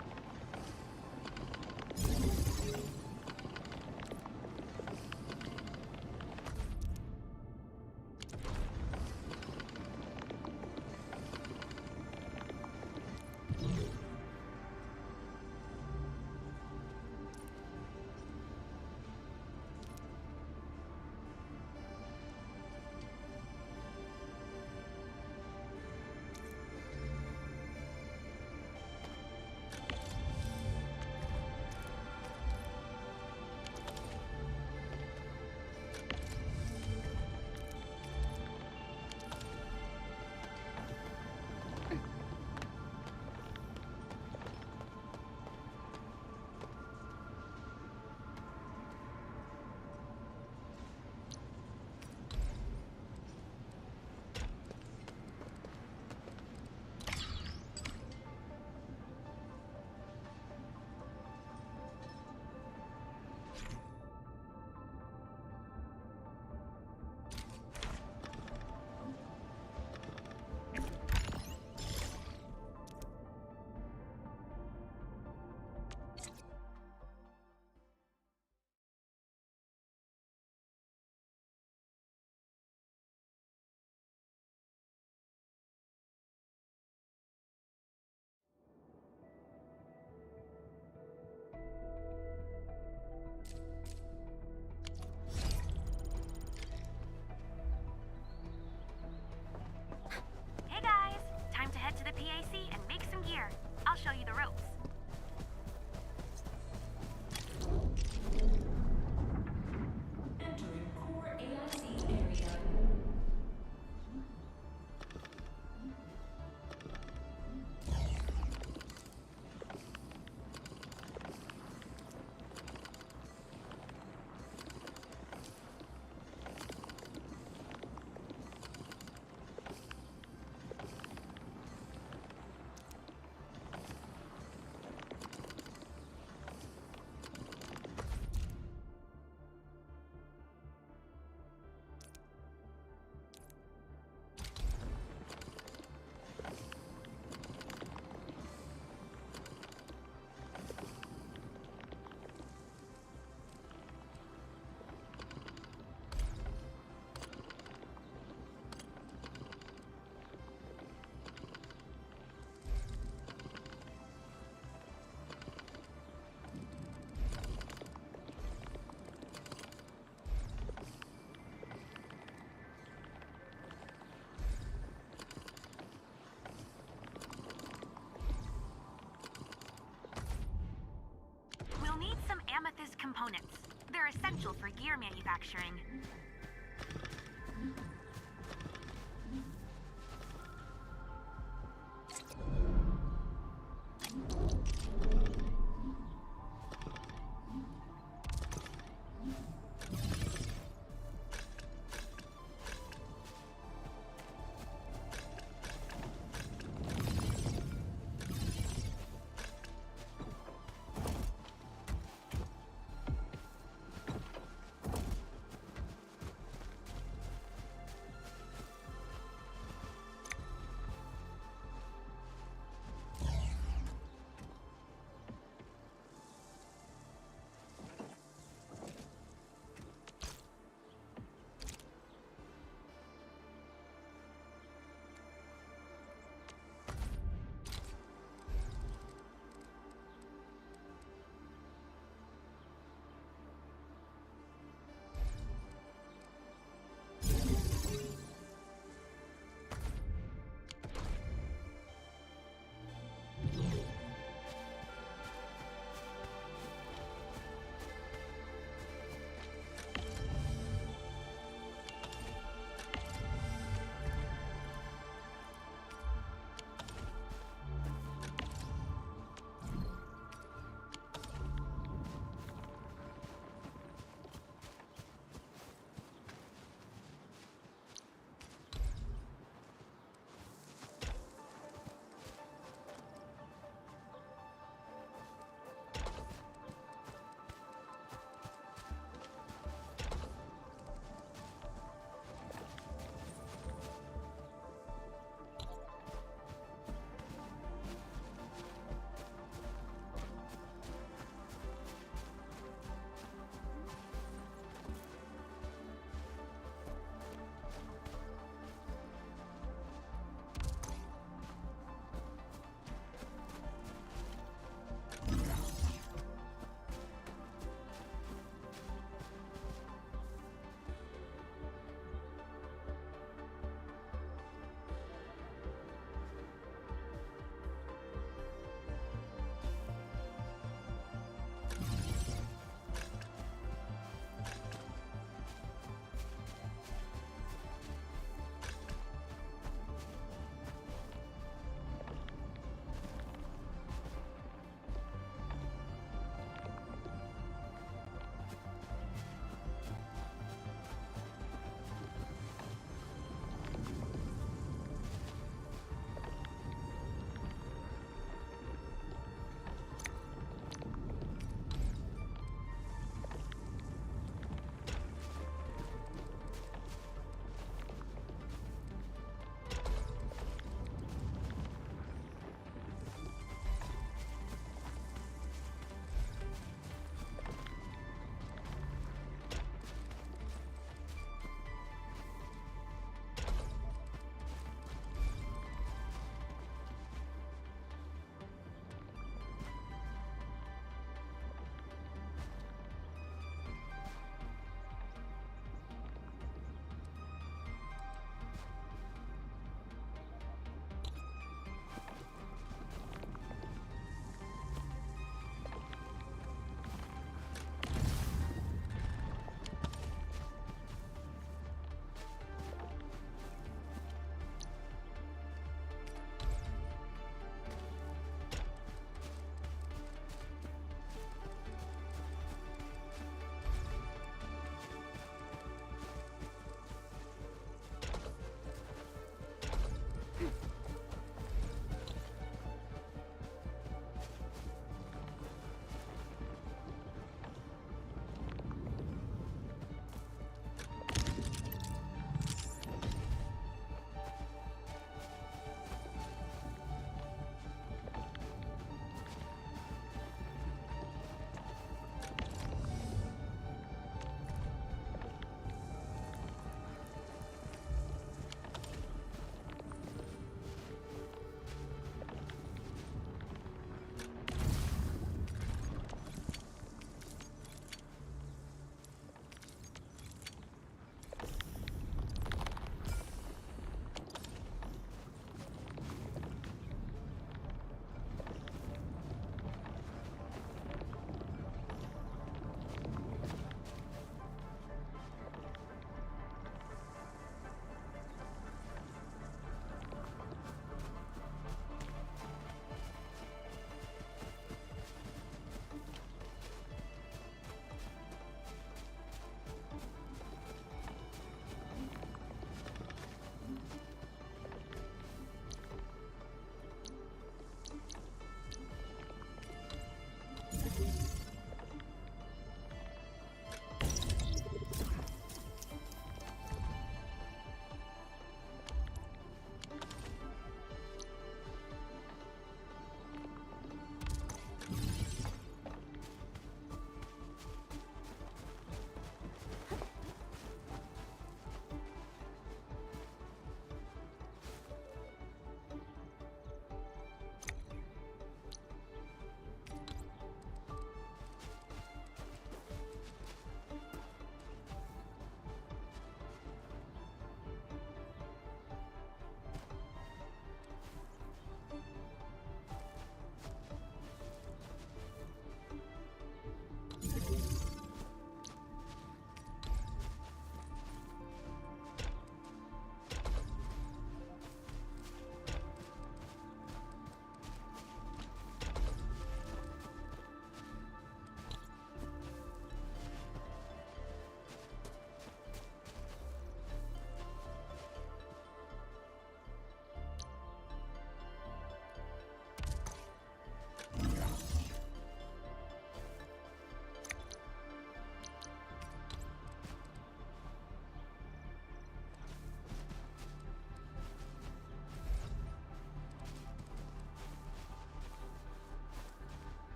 Hey guys, time to head to the PAC and make some gear. I'll show you the ropes. Entering core AIC area. We'll need some amethyst components. They're essential for gear manufacturing.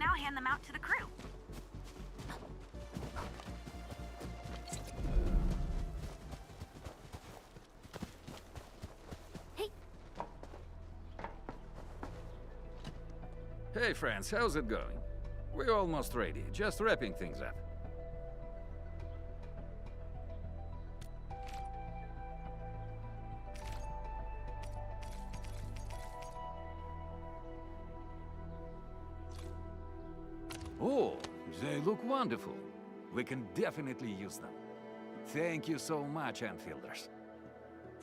now hand them out to the crew. Hey friends, how's it going? We're almost ready, just wrapping things up. Oh, they look wonderful. We can definitely use them. Thank you so much, Enfielders.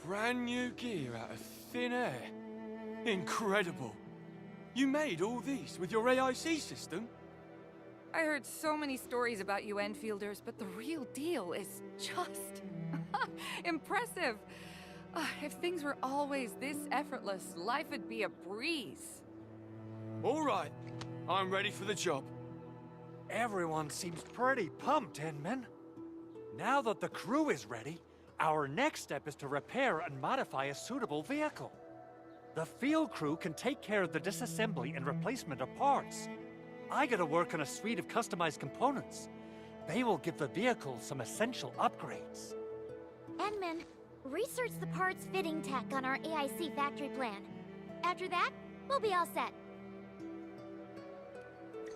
Brand new gear out of thin air. Incredible. You made all these with your AIC system? I heard so many stories about you Enfielders, but the real deal is just impressive. If things were always this effortless, life would be a breeze. All right, I'm ready for the job. Everyone seems pretty pumped, Inman. Now that the crew is ready, our next step is to repair and modify a suitable vehicle. The field crew can take care of the disassembly and replacement of parts. I gotta work on a suite of customized components. They will give the vehicle some essential upgrades. Enman, research the parts fitting tech on our AIC factory plan. After that, we'll be all set.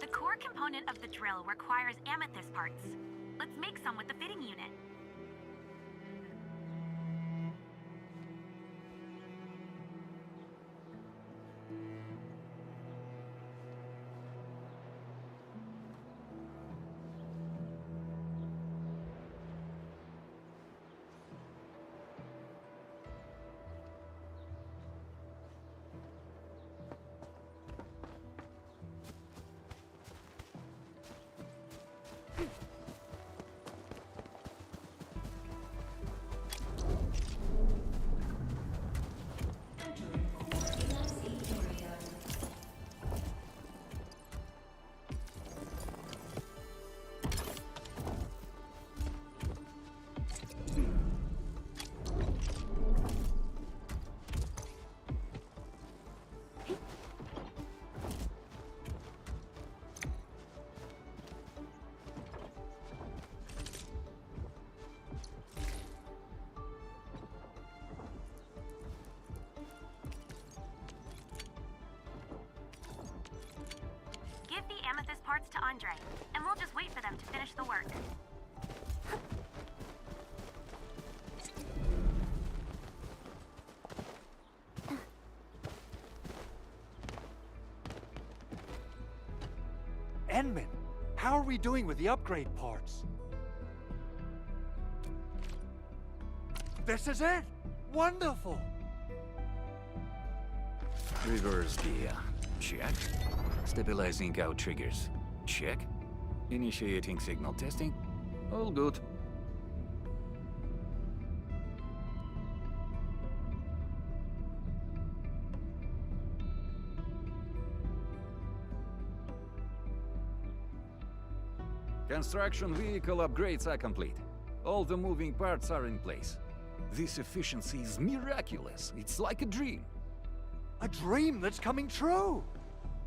The core component of the drill requires amethyst parts. Let's make some with the fitting unit. Give the amethyst parts to Andre, and we'll just wait for them to finish the work. Enman, how are we doing with the upgrade parts? This is it! Wonderful! Reverse gear. Check. Stabilizing out triggers. Check. Initiating signal testing. All good. Construction vehicle upgrades are complete. All the moving parts are in place. This efficiency is miraculous. It's like a dream. A dream that's coming true!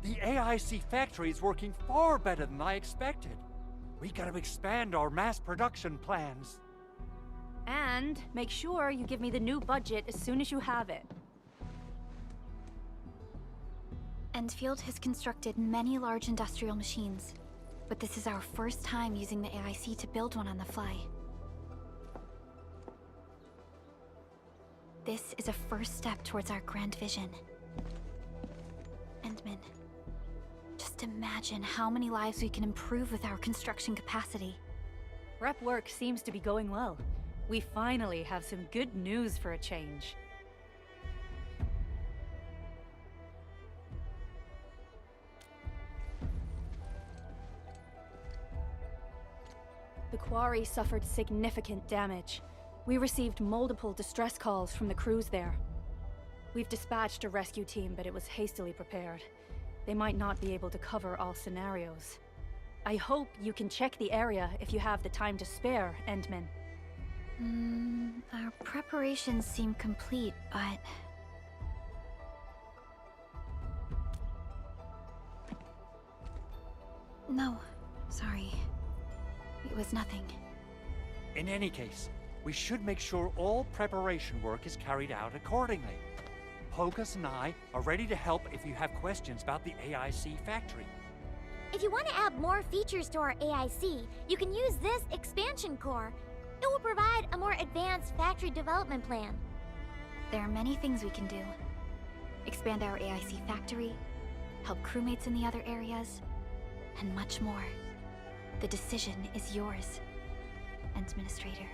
The AIC factory is working far better than I expected. We gotta expand our mass production plans. And make sure you give me the new budget as soon as you have it. Endfield has constructed many large industrial machines, but this is our first time using the AIC to build one on the fly. This is a first step towards our grand vision. Endman, just imagine how many lives we can improve with our construction capacity. Prep work seems to be going well. We finally have some good news for a change. The quarry suffered significant damage. We received multiple distress calls from the crews there. We've dispatched a rescue team, but it was hastily prepared. They might not be able to cover all scenarios. I hope you can check the area if you have the time to spare, Endman. Our preparations seem complete, but... No, sorry. It was nothing. In any case, we should make sure all preparation work is carried out accordingly. Pogus and I are ready to help if you have questions about the AIC factory. If you want to add more features to our AIC, you can use this expansion core. It will provide a more advanced factory development plan. There are many things we can do. Expand our AIC factory, help crewmates in the other areas, and much more. The decision is yours, Administrator.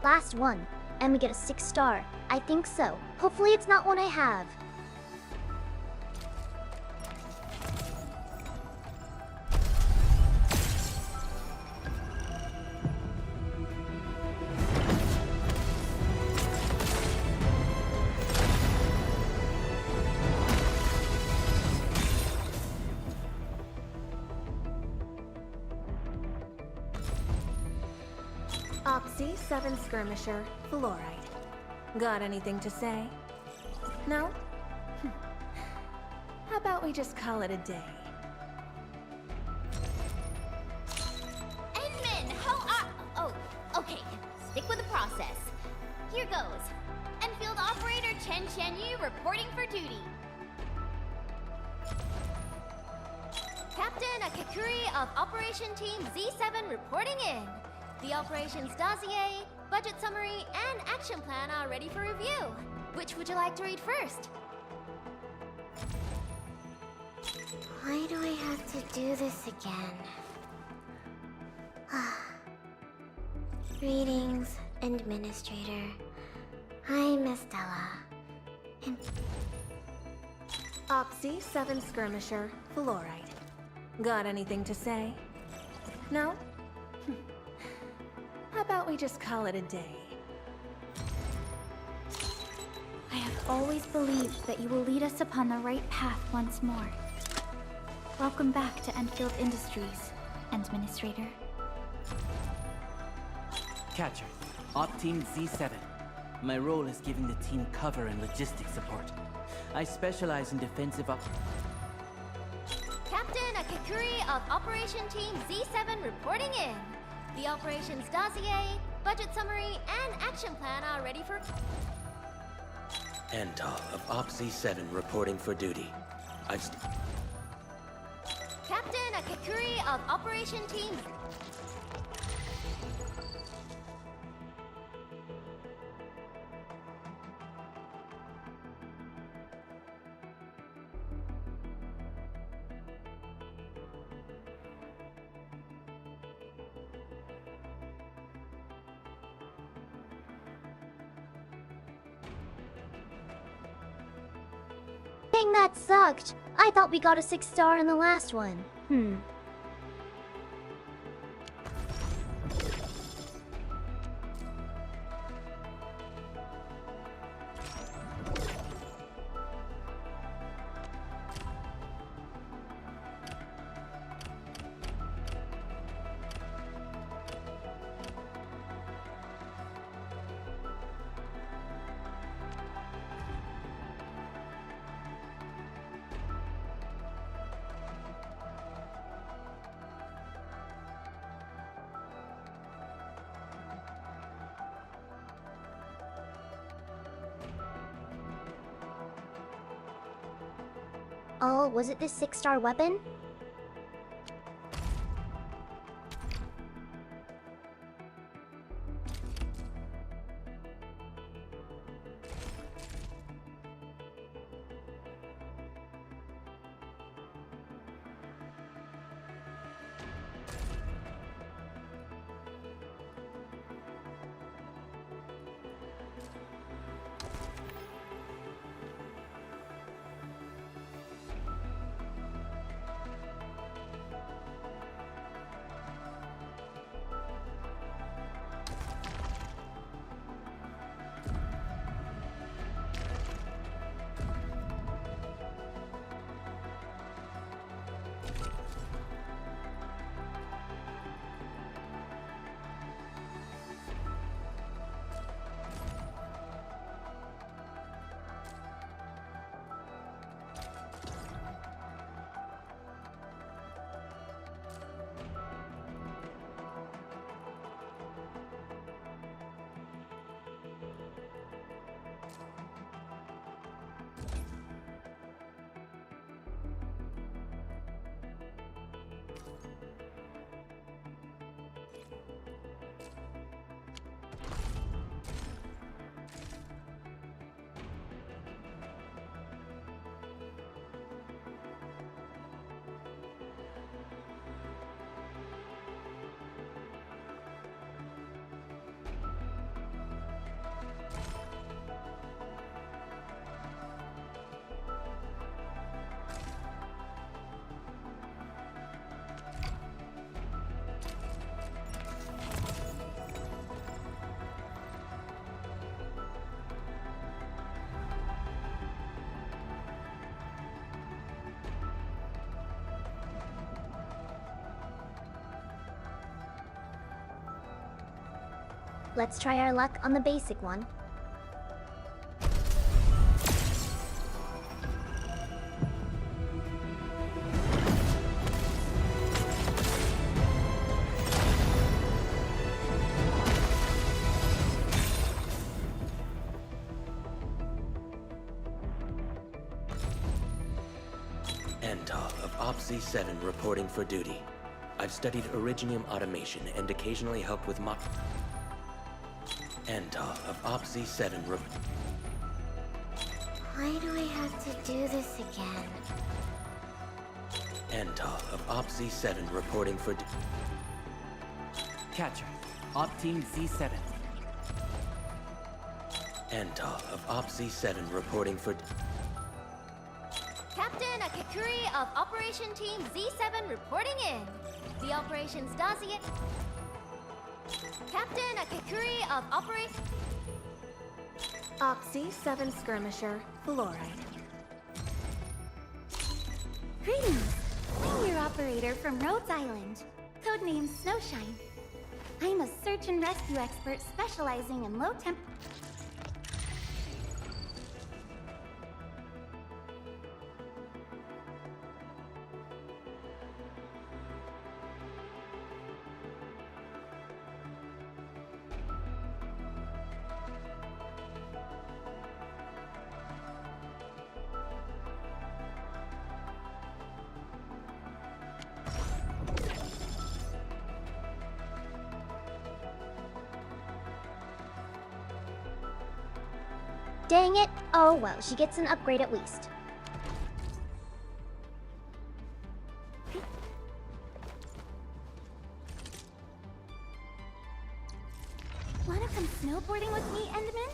Last one. And we get a 6 star. I think so. Hopefully it's not one I have. Opsy 7 Skirmisher, Fluorite. Got anything to say? No? How about we just call it a day? Endman, oh, okay. Stick with the process. Here goes. Enfield Operator Chen Yu reporting for duty. Captain Akakuri of Operation Team Z7 reporting in. The operations dossier, budget summary, and action plan are ready for review. Which would you like to read first? Why do I have to do this again? Greetings, Administrator. I'm Estella. Opsy 7 Skirmisher, Fluorite. Got anything to say? No? How about we just call it a day? I have always believed that you will lead us upon the right path once more. Welcome back to Endfield Industries, Administrator. Catcher, Op Team Z7. My role is giving the team cover and logistics support. I specialize in defensive Captain Akakuri of Operation Team Z7 reporting in. The operations dossier, budget summary, and action plan are ready for... Endal of Opsy 7 reporting for duty. Captain Akakuri of Operation Team... Dang, that sucked. I thought we got a 6 star in the last one. Oh, was it this 6 star weapon? Let's try our luck on the basic one. Of OPSI 7 reporting for duty. I've studied Originium automation and occasionally help with Antal of OPSI 7 Why do I have to do this again? Antal of OPSI 7 reporting for Catcher, Op Team Z7. Antal of OPSI 7 reporting for Captain Akakuri of Operation Team Z7 reporting in. The operations dossier. Captain Akakuri of Operation... OPSI 7 Skirmisher, Fluoride. Greetings! I'm your operator from Rhodes Island, codenamed Snowshine. I'm a search and rescue expert specializing in low temp... Dang it. Oh well, she gets an upgrade at least. Wanna come snowboarding with me, Endman?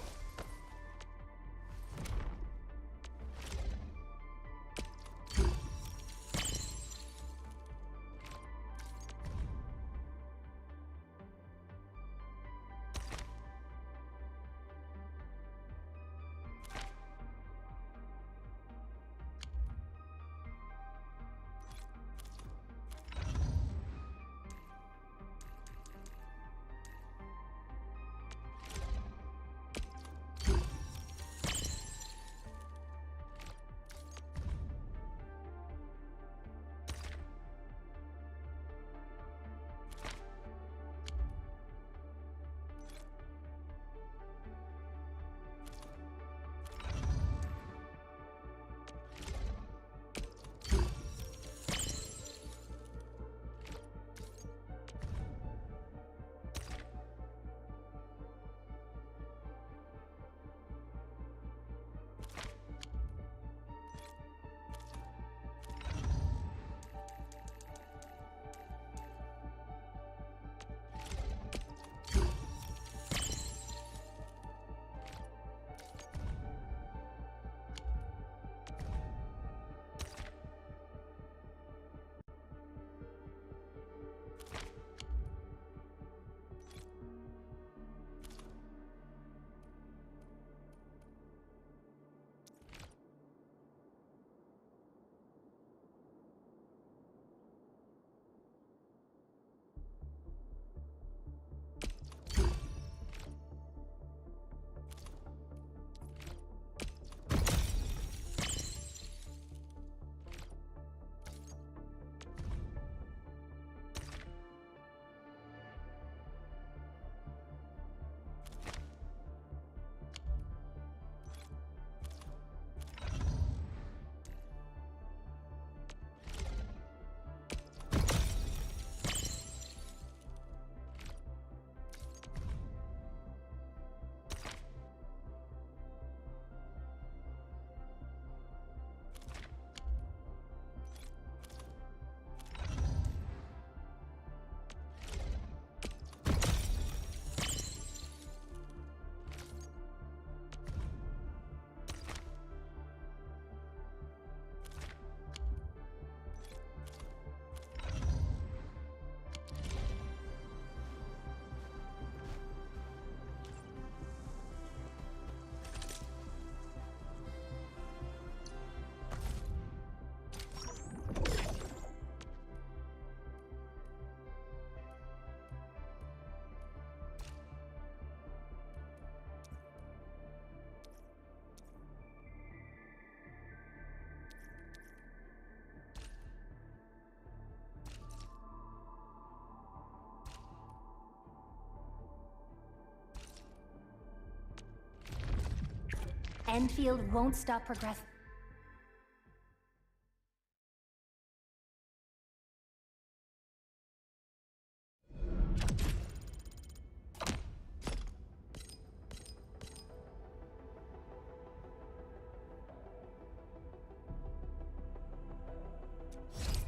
Endfield won't stop progressing.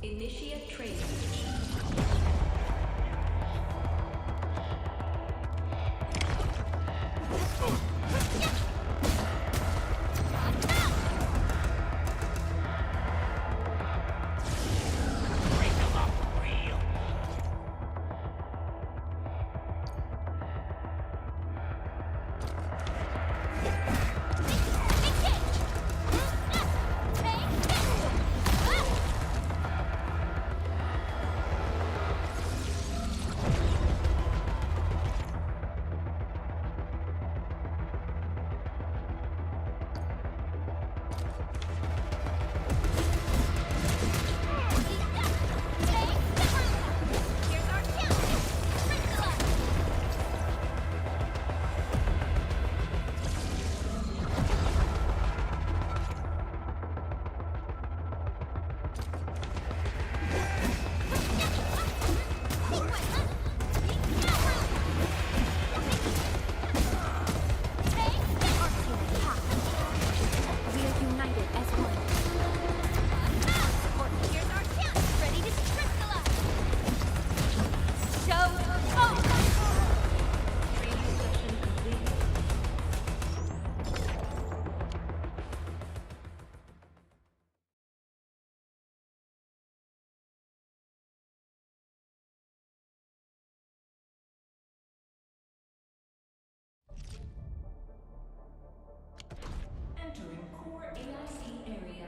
Initiate training. Entering core AIC area.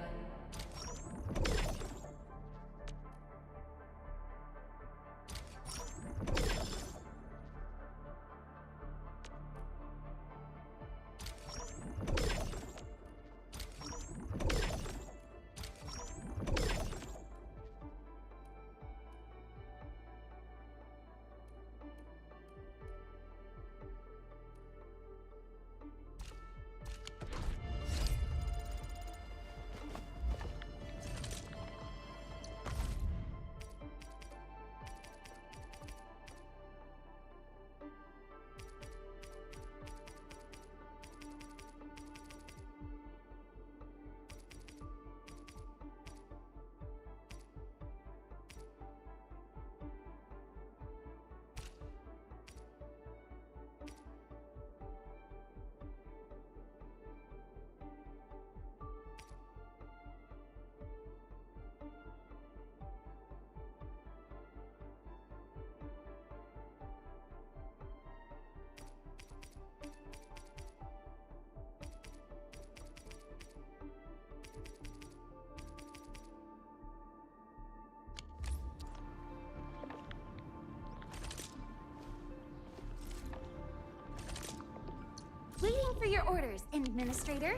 Waiting for your orders, Administrator.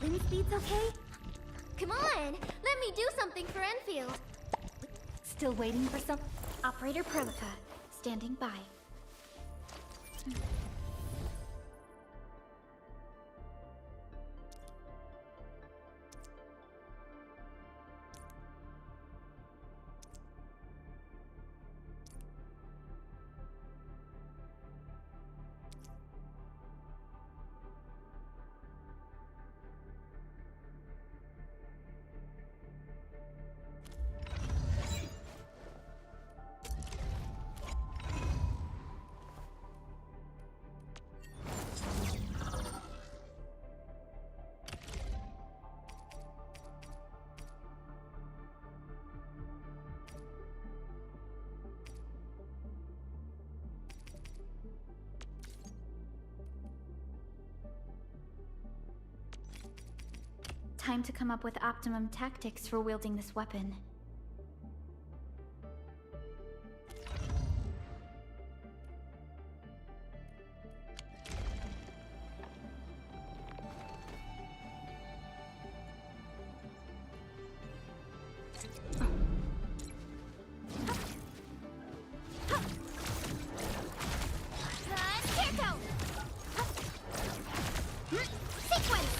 Wind speed's okay? Come on, let me do something for Enfield. Still waiting for some... Operator Perlica, standing by. Time to come up with optimum tactics for wielding this weapon. Sequence!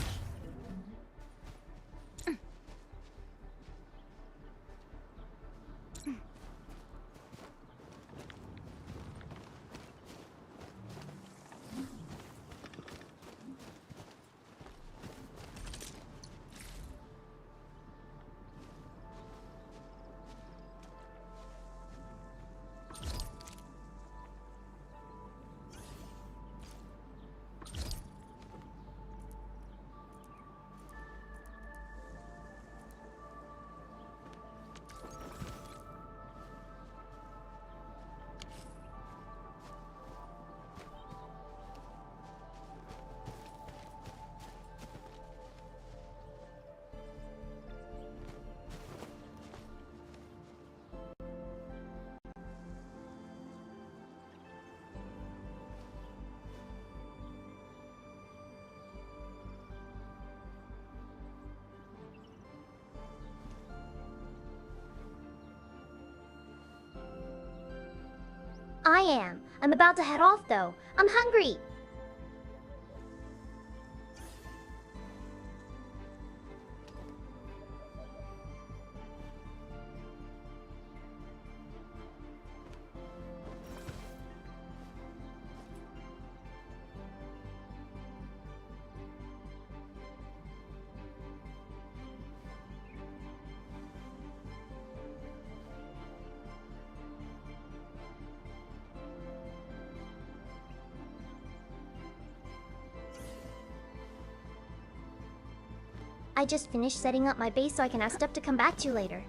I am. I'm about to head off though. I'm hungry. I just finished setting up my base so I can ask Steph to come back to you later.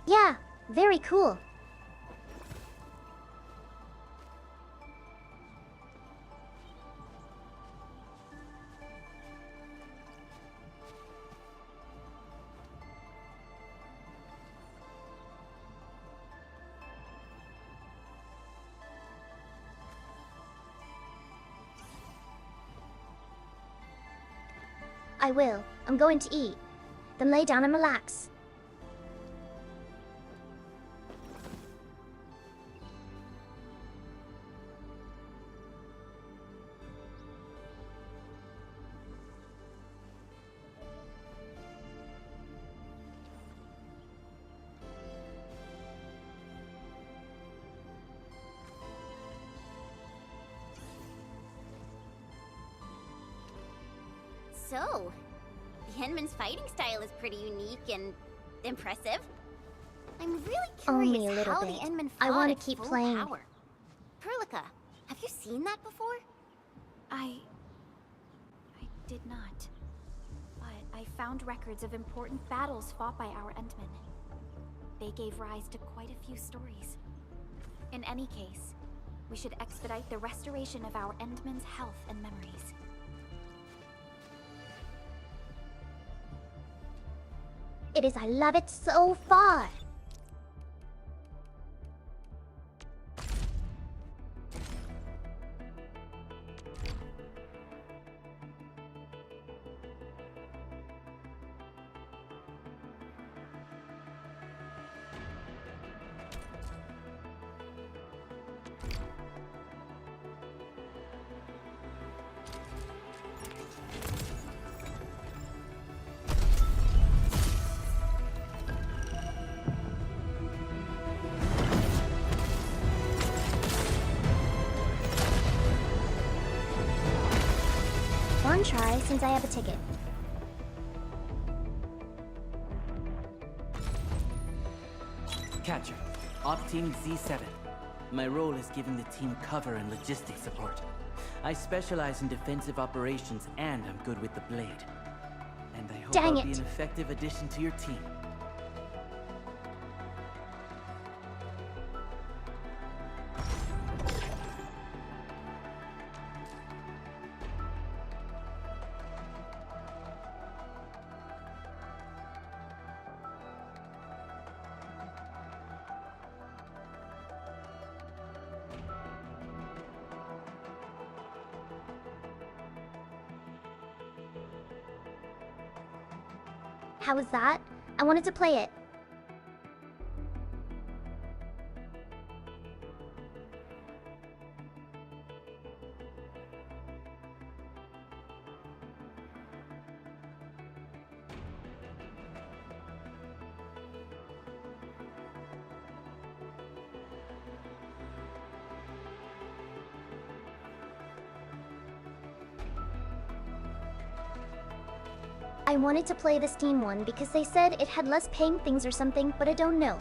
Yeah, very cool. I will. I'm going to eat. Then lay down and relax. So, the Endman's fighting style is pretty unique and impressive. I'm really Only curious a little how bit. the Endman I fought wanna at keep full playing. power. Perlica, have you seen that before? I did not. But I found records of important battles fought by our Endmen. They gave rise to quite a few stories. In any case, we should expedite the restoration of our Endmen's health and memories. It is I love it so far. One try since I have a ticket. Catcher, Op Team Z7. My role is giving the team cover and logistics support. I specialize in defensive operations and I'm good with the blade. And I hope I'll be an effective addition to your team. How was that? I wanted to play it. I wanted to play the Steam one because they said it had less paying things or something, but I don't know.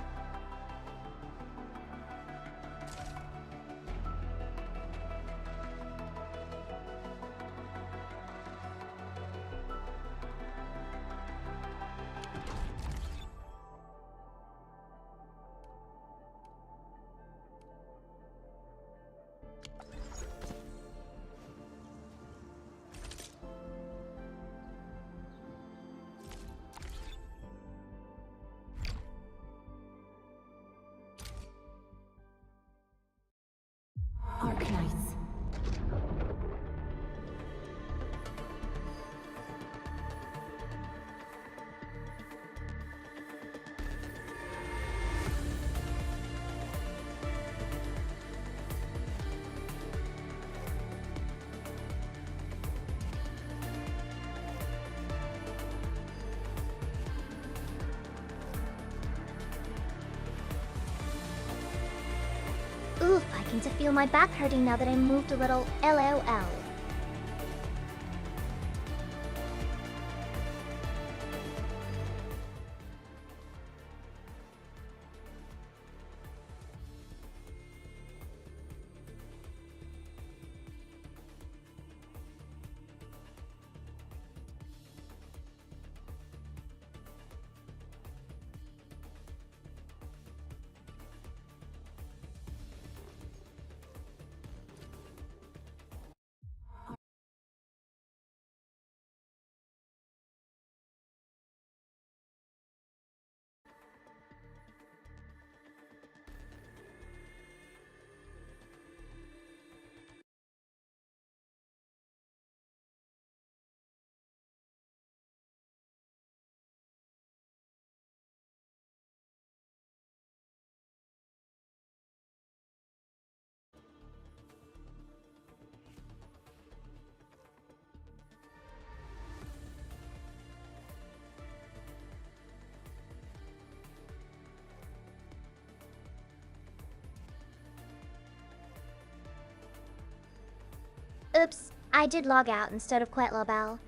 starting to feel my back hurting now that I moved a little. LOL. Oops, I did log out instead of quit Lobel.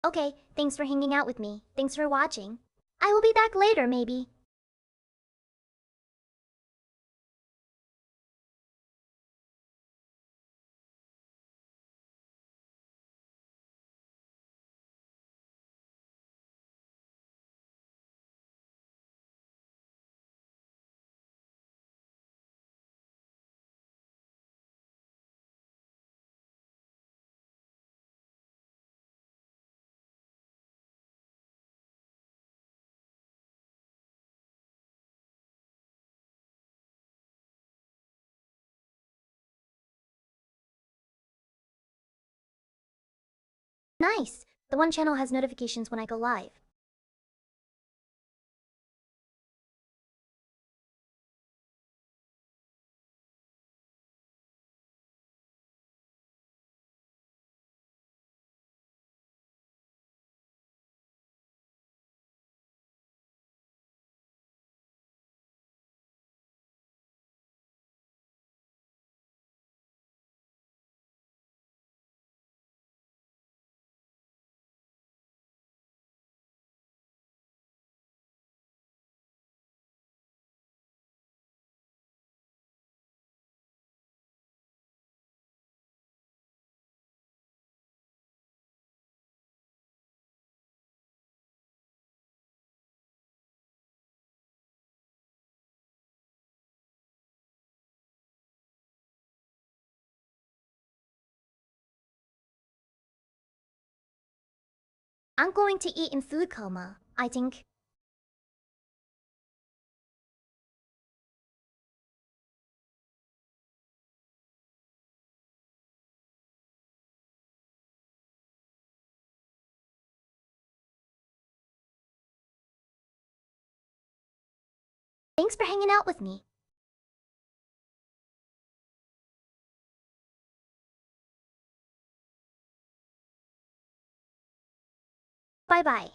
Okay, thanks for hanging out with me. Thanks for watching. I will be back later, maybe. Nice. The one channel has notifications when I go live. I'm going to eat in food coma, I think. Thanks for hanging out with me. Bye-bye.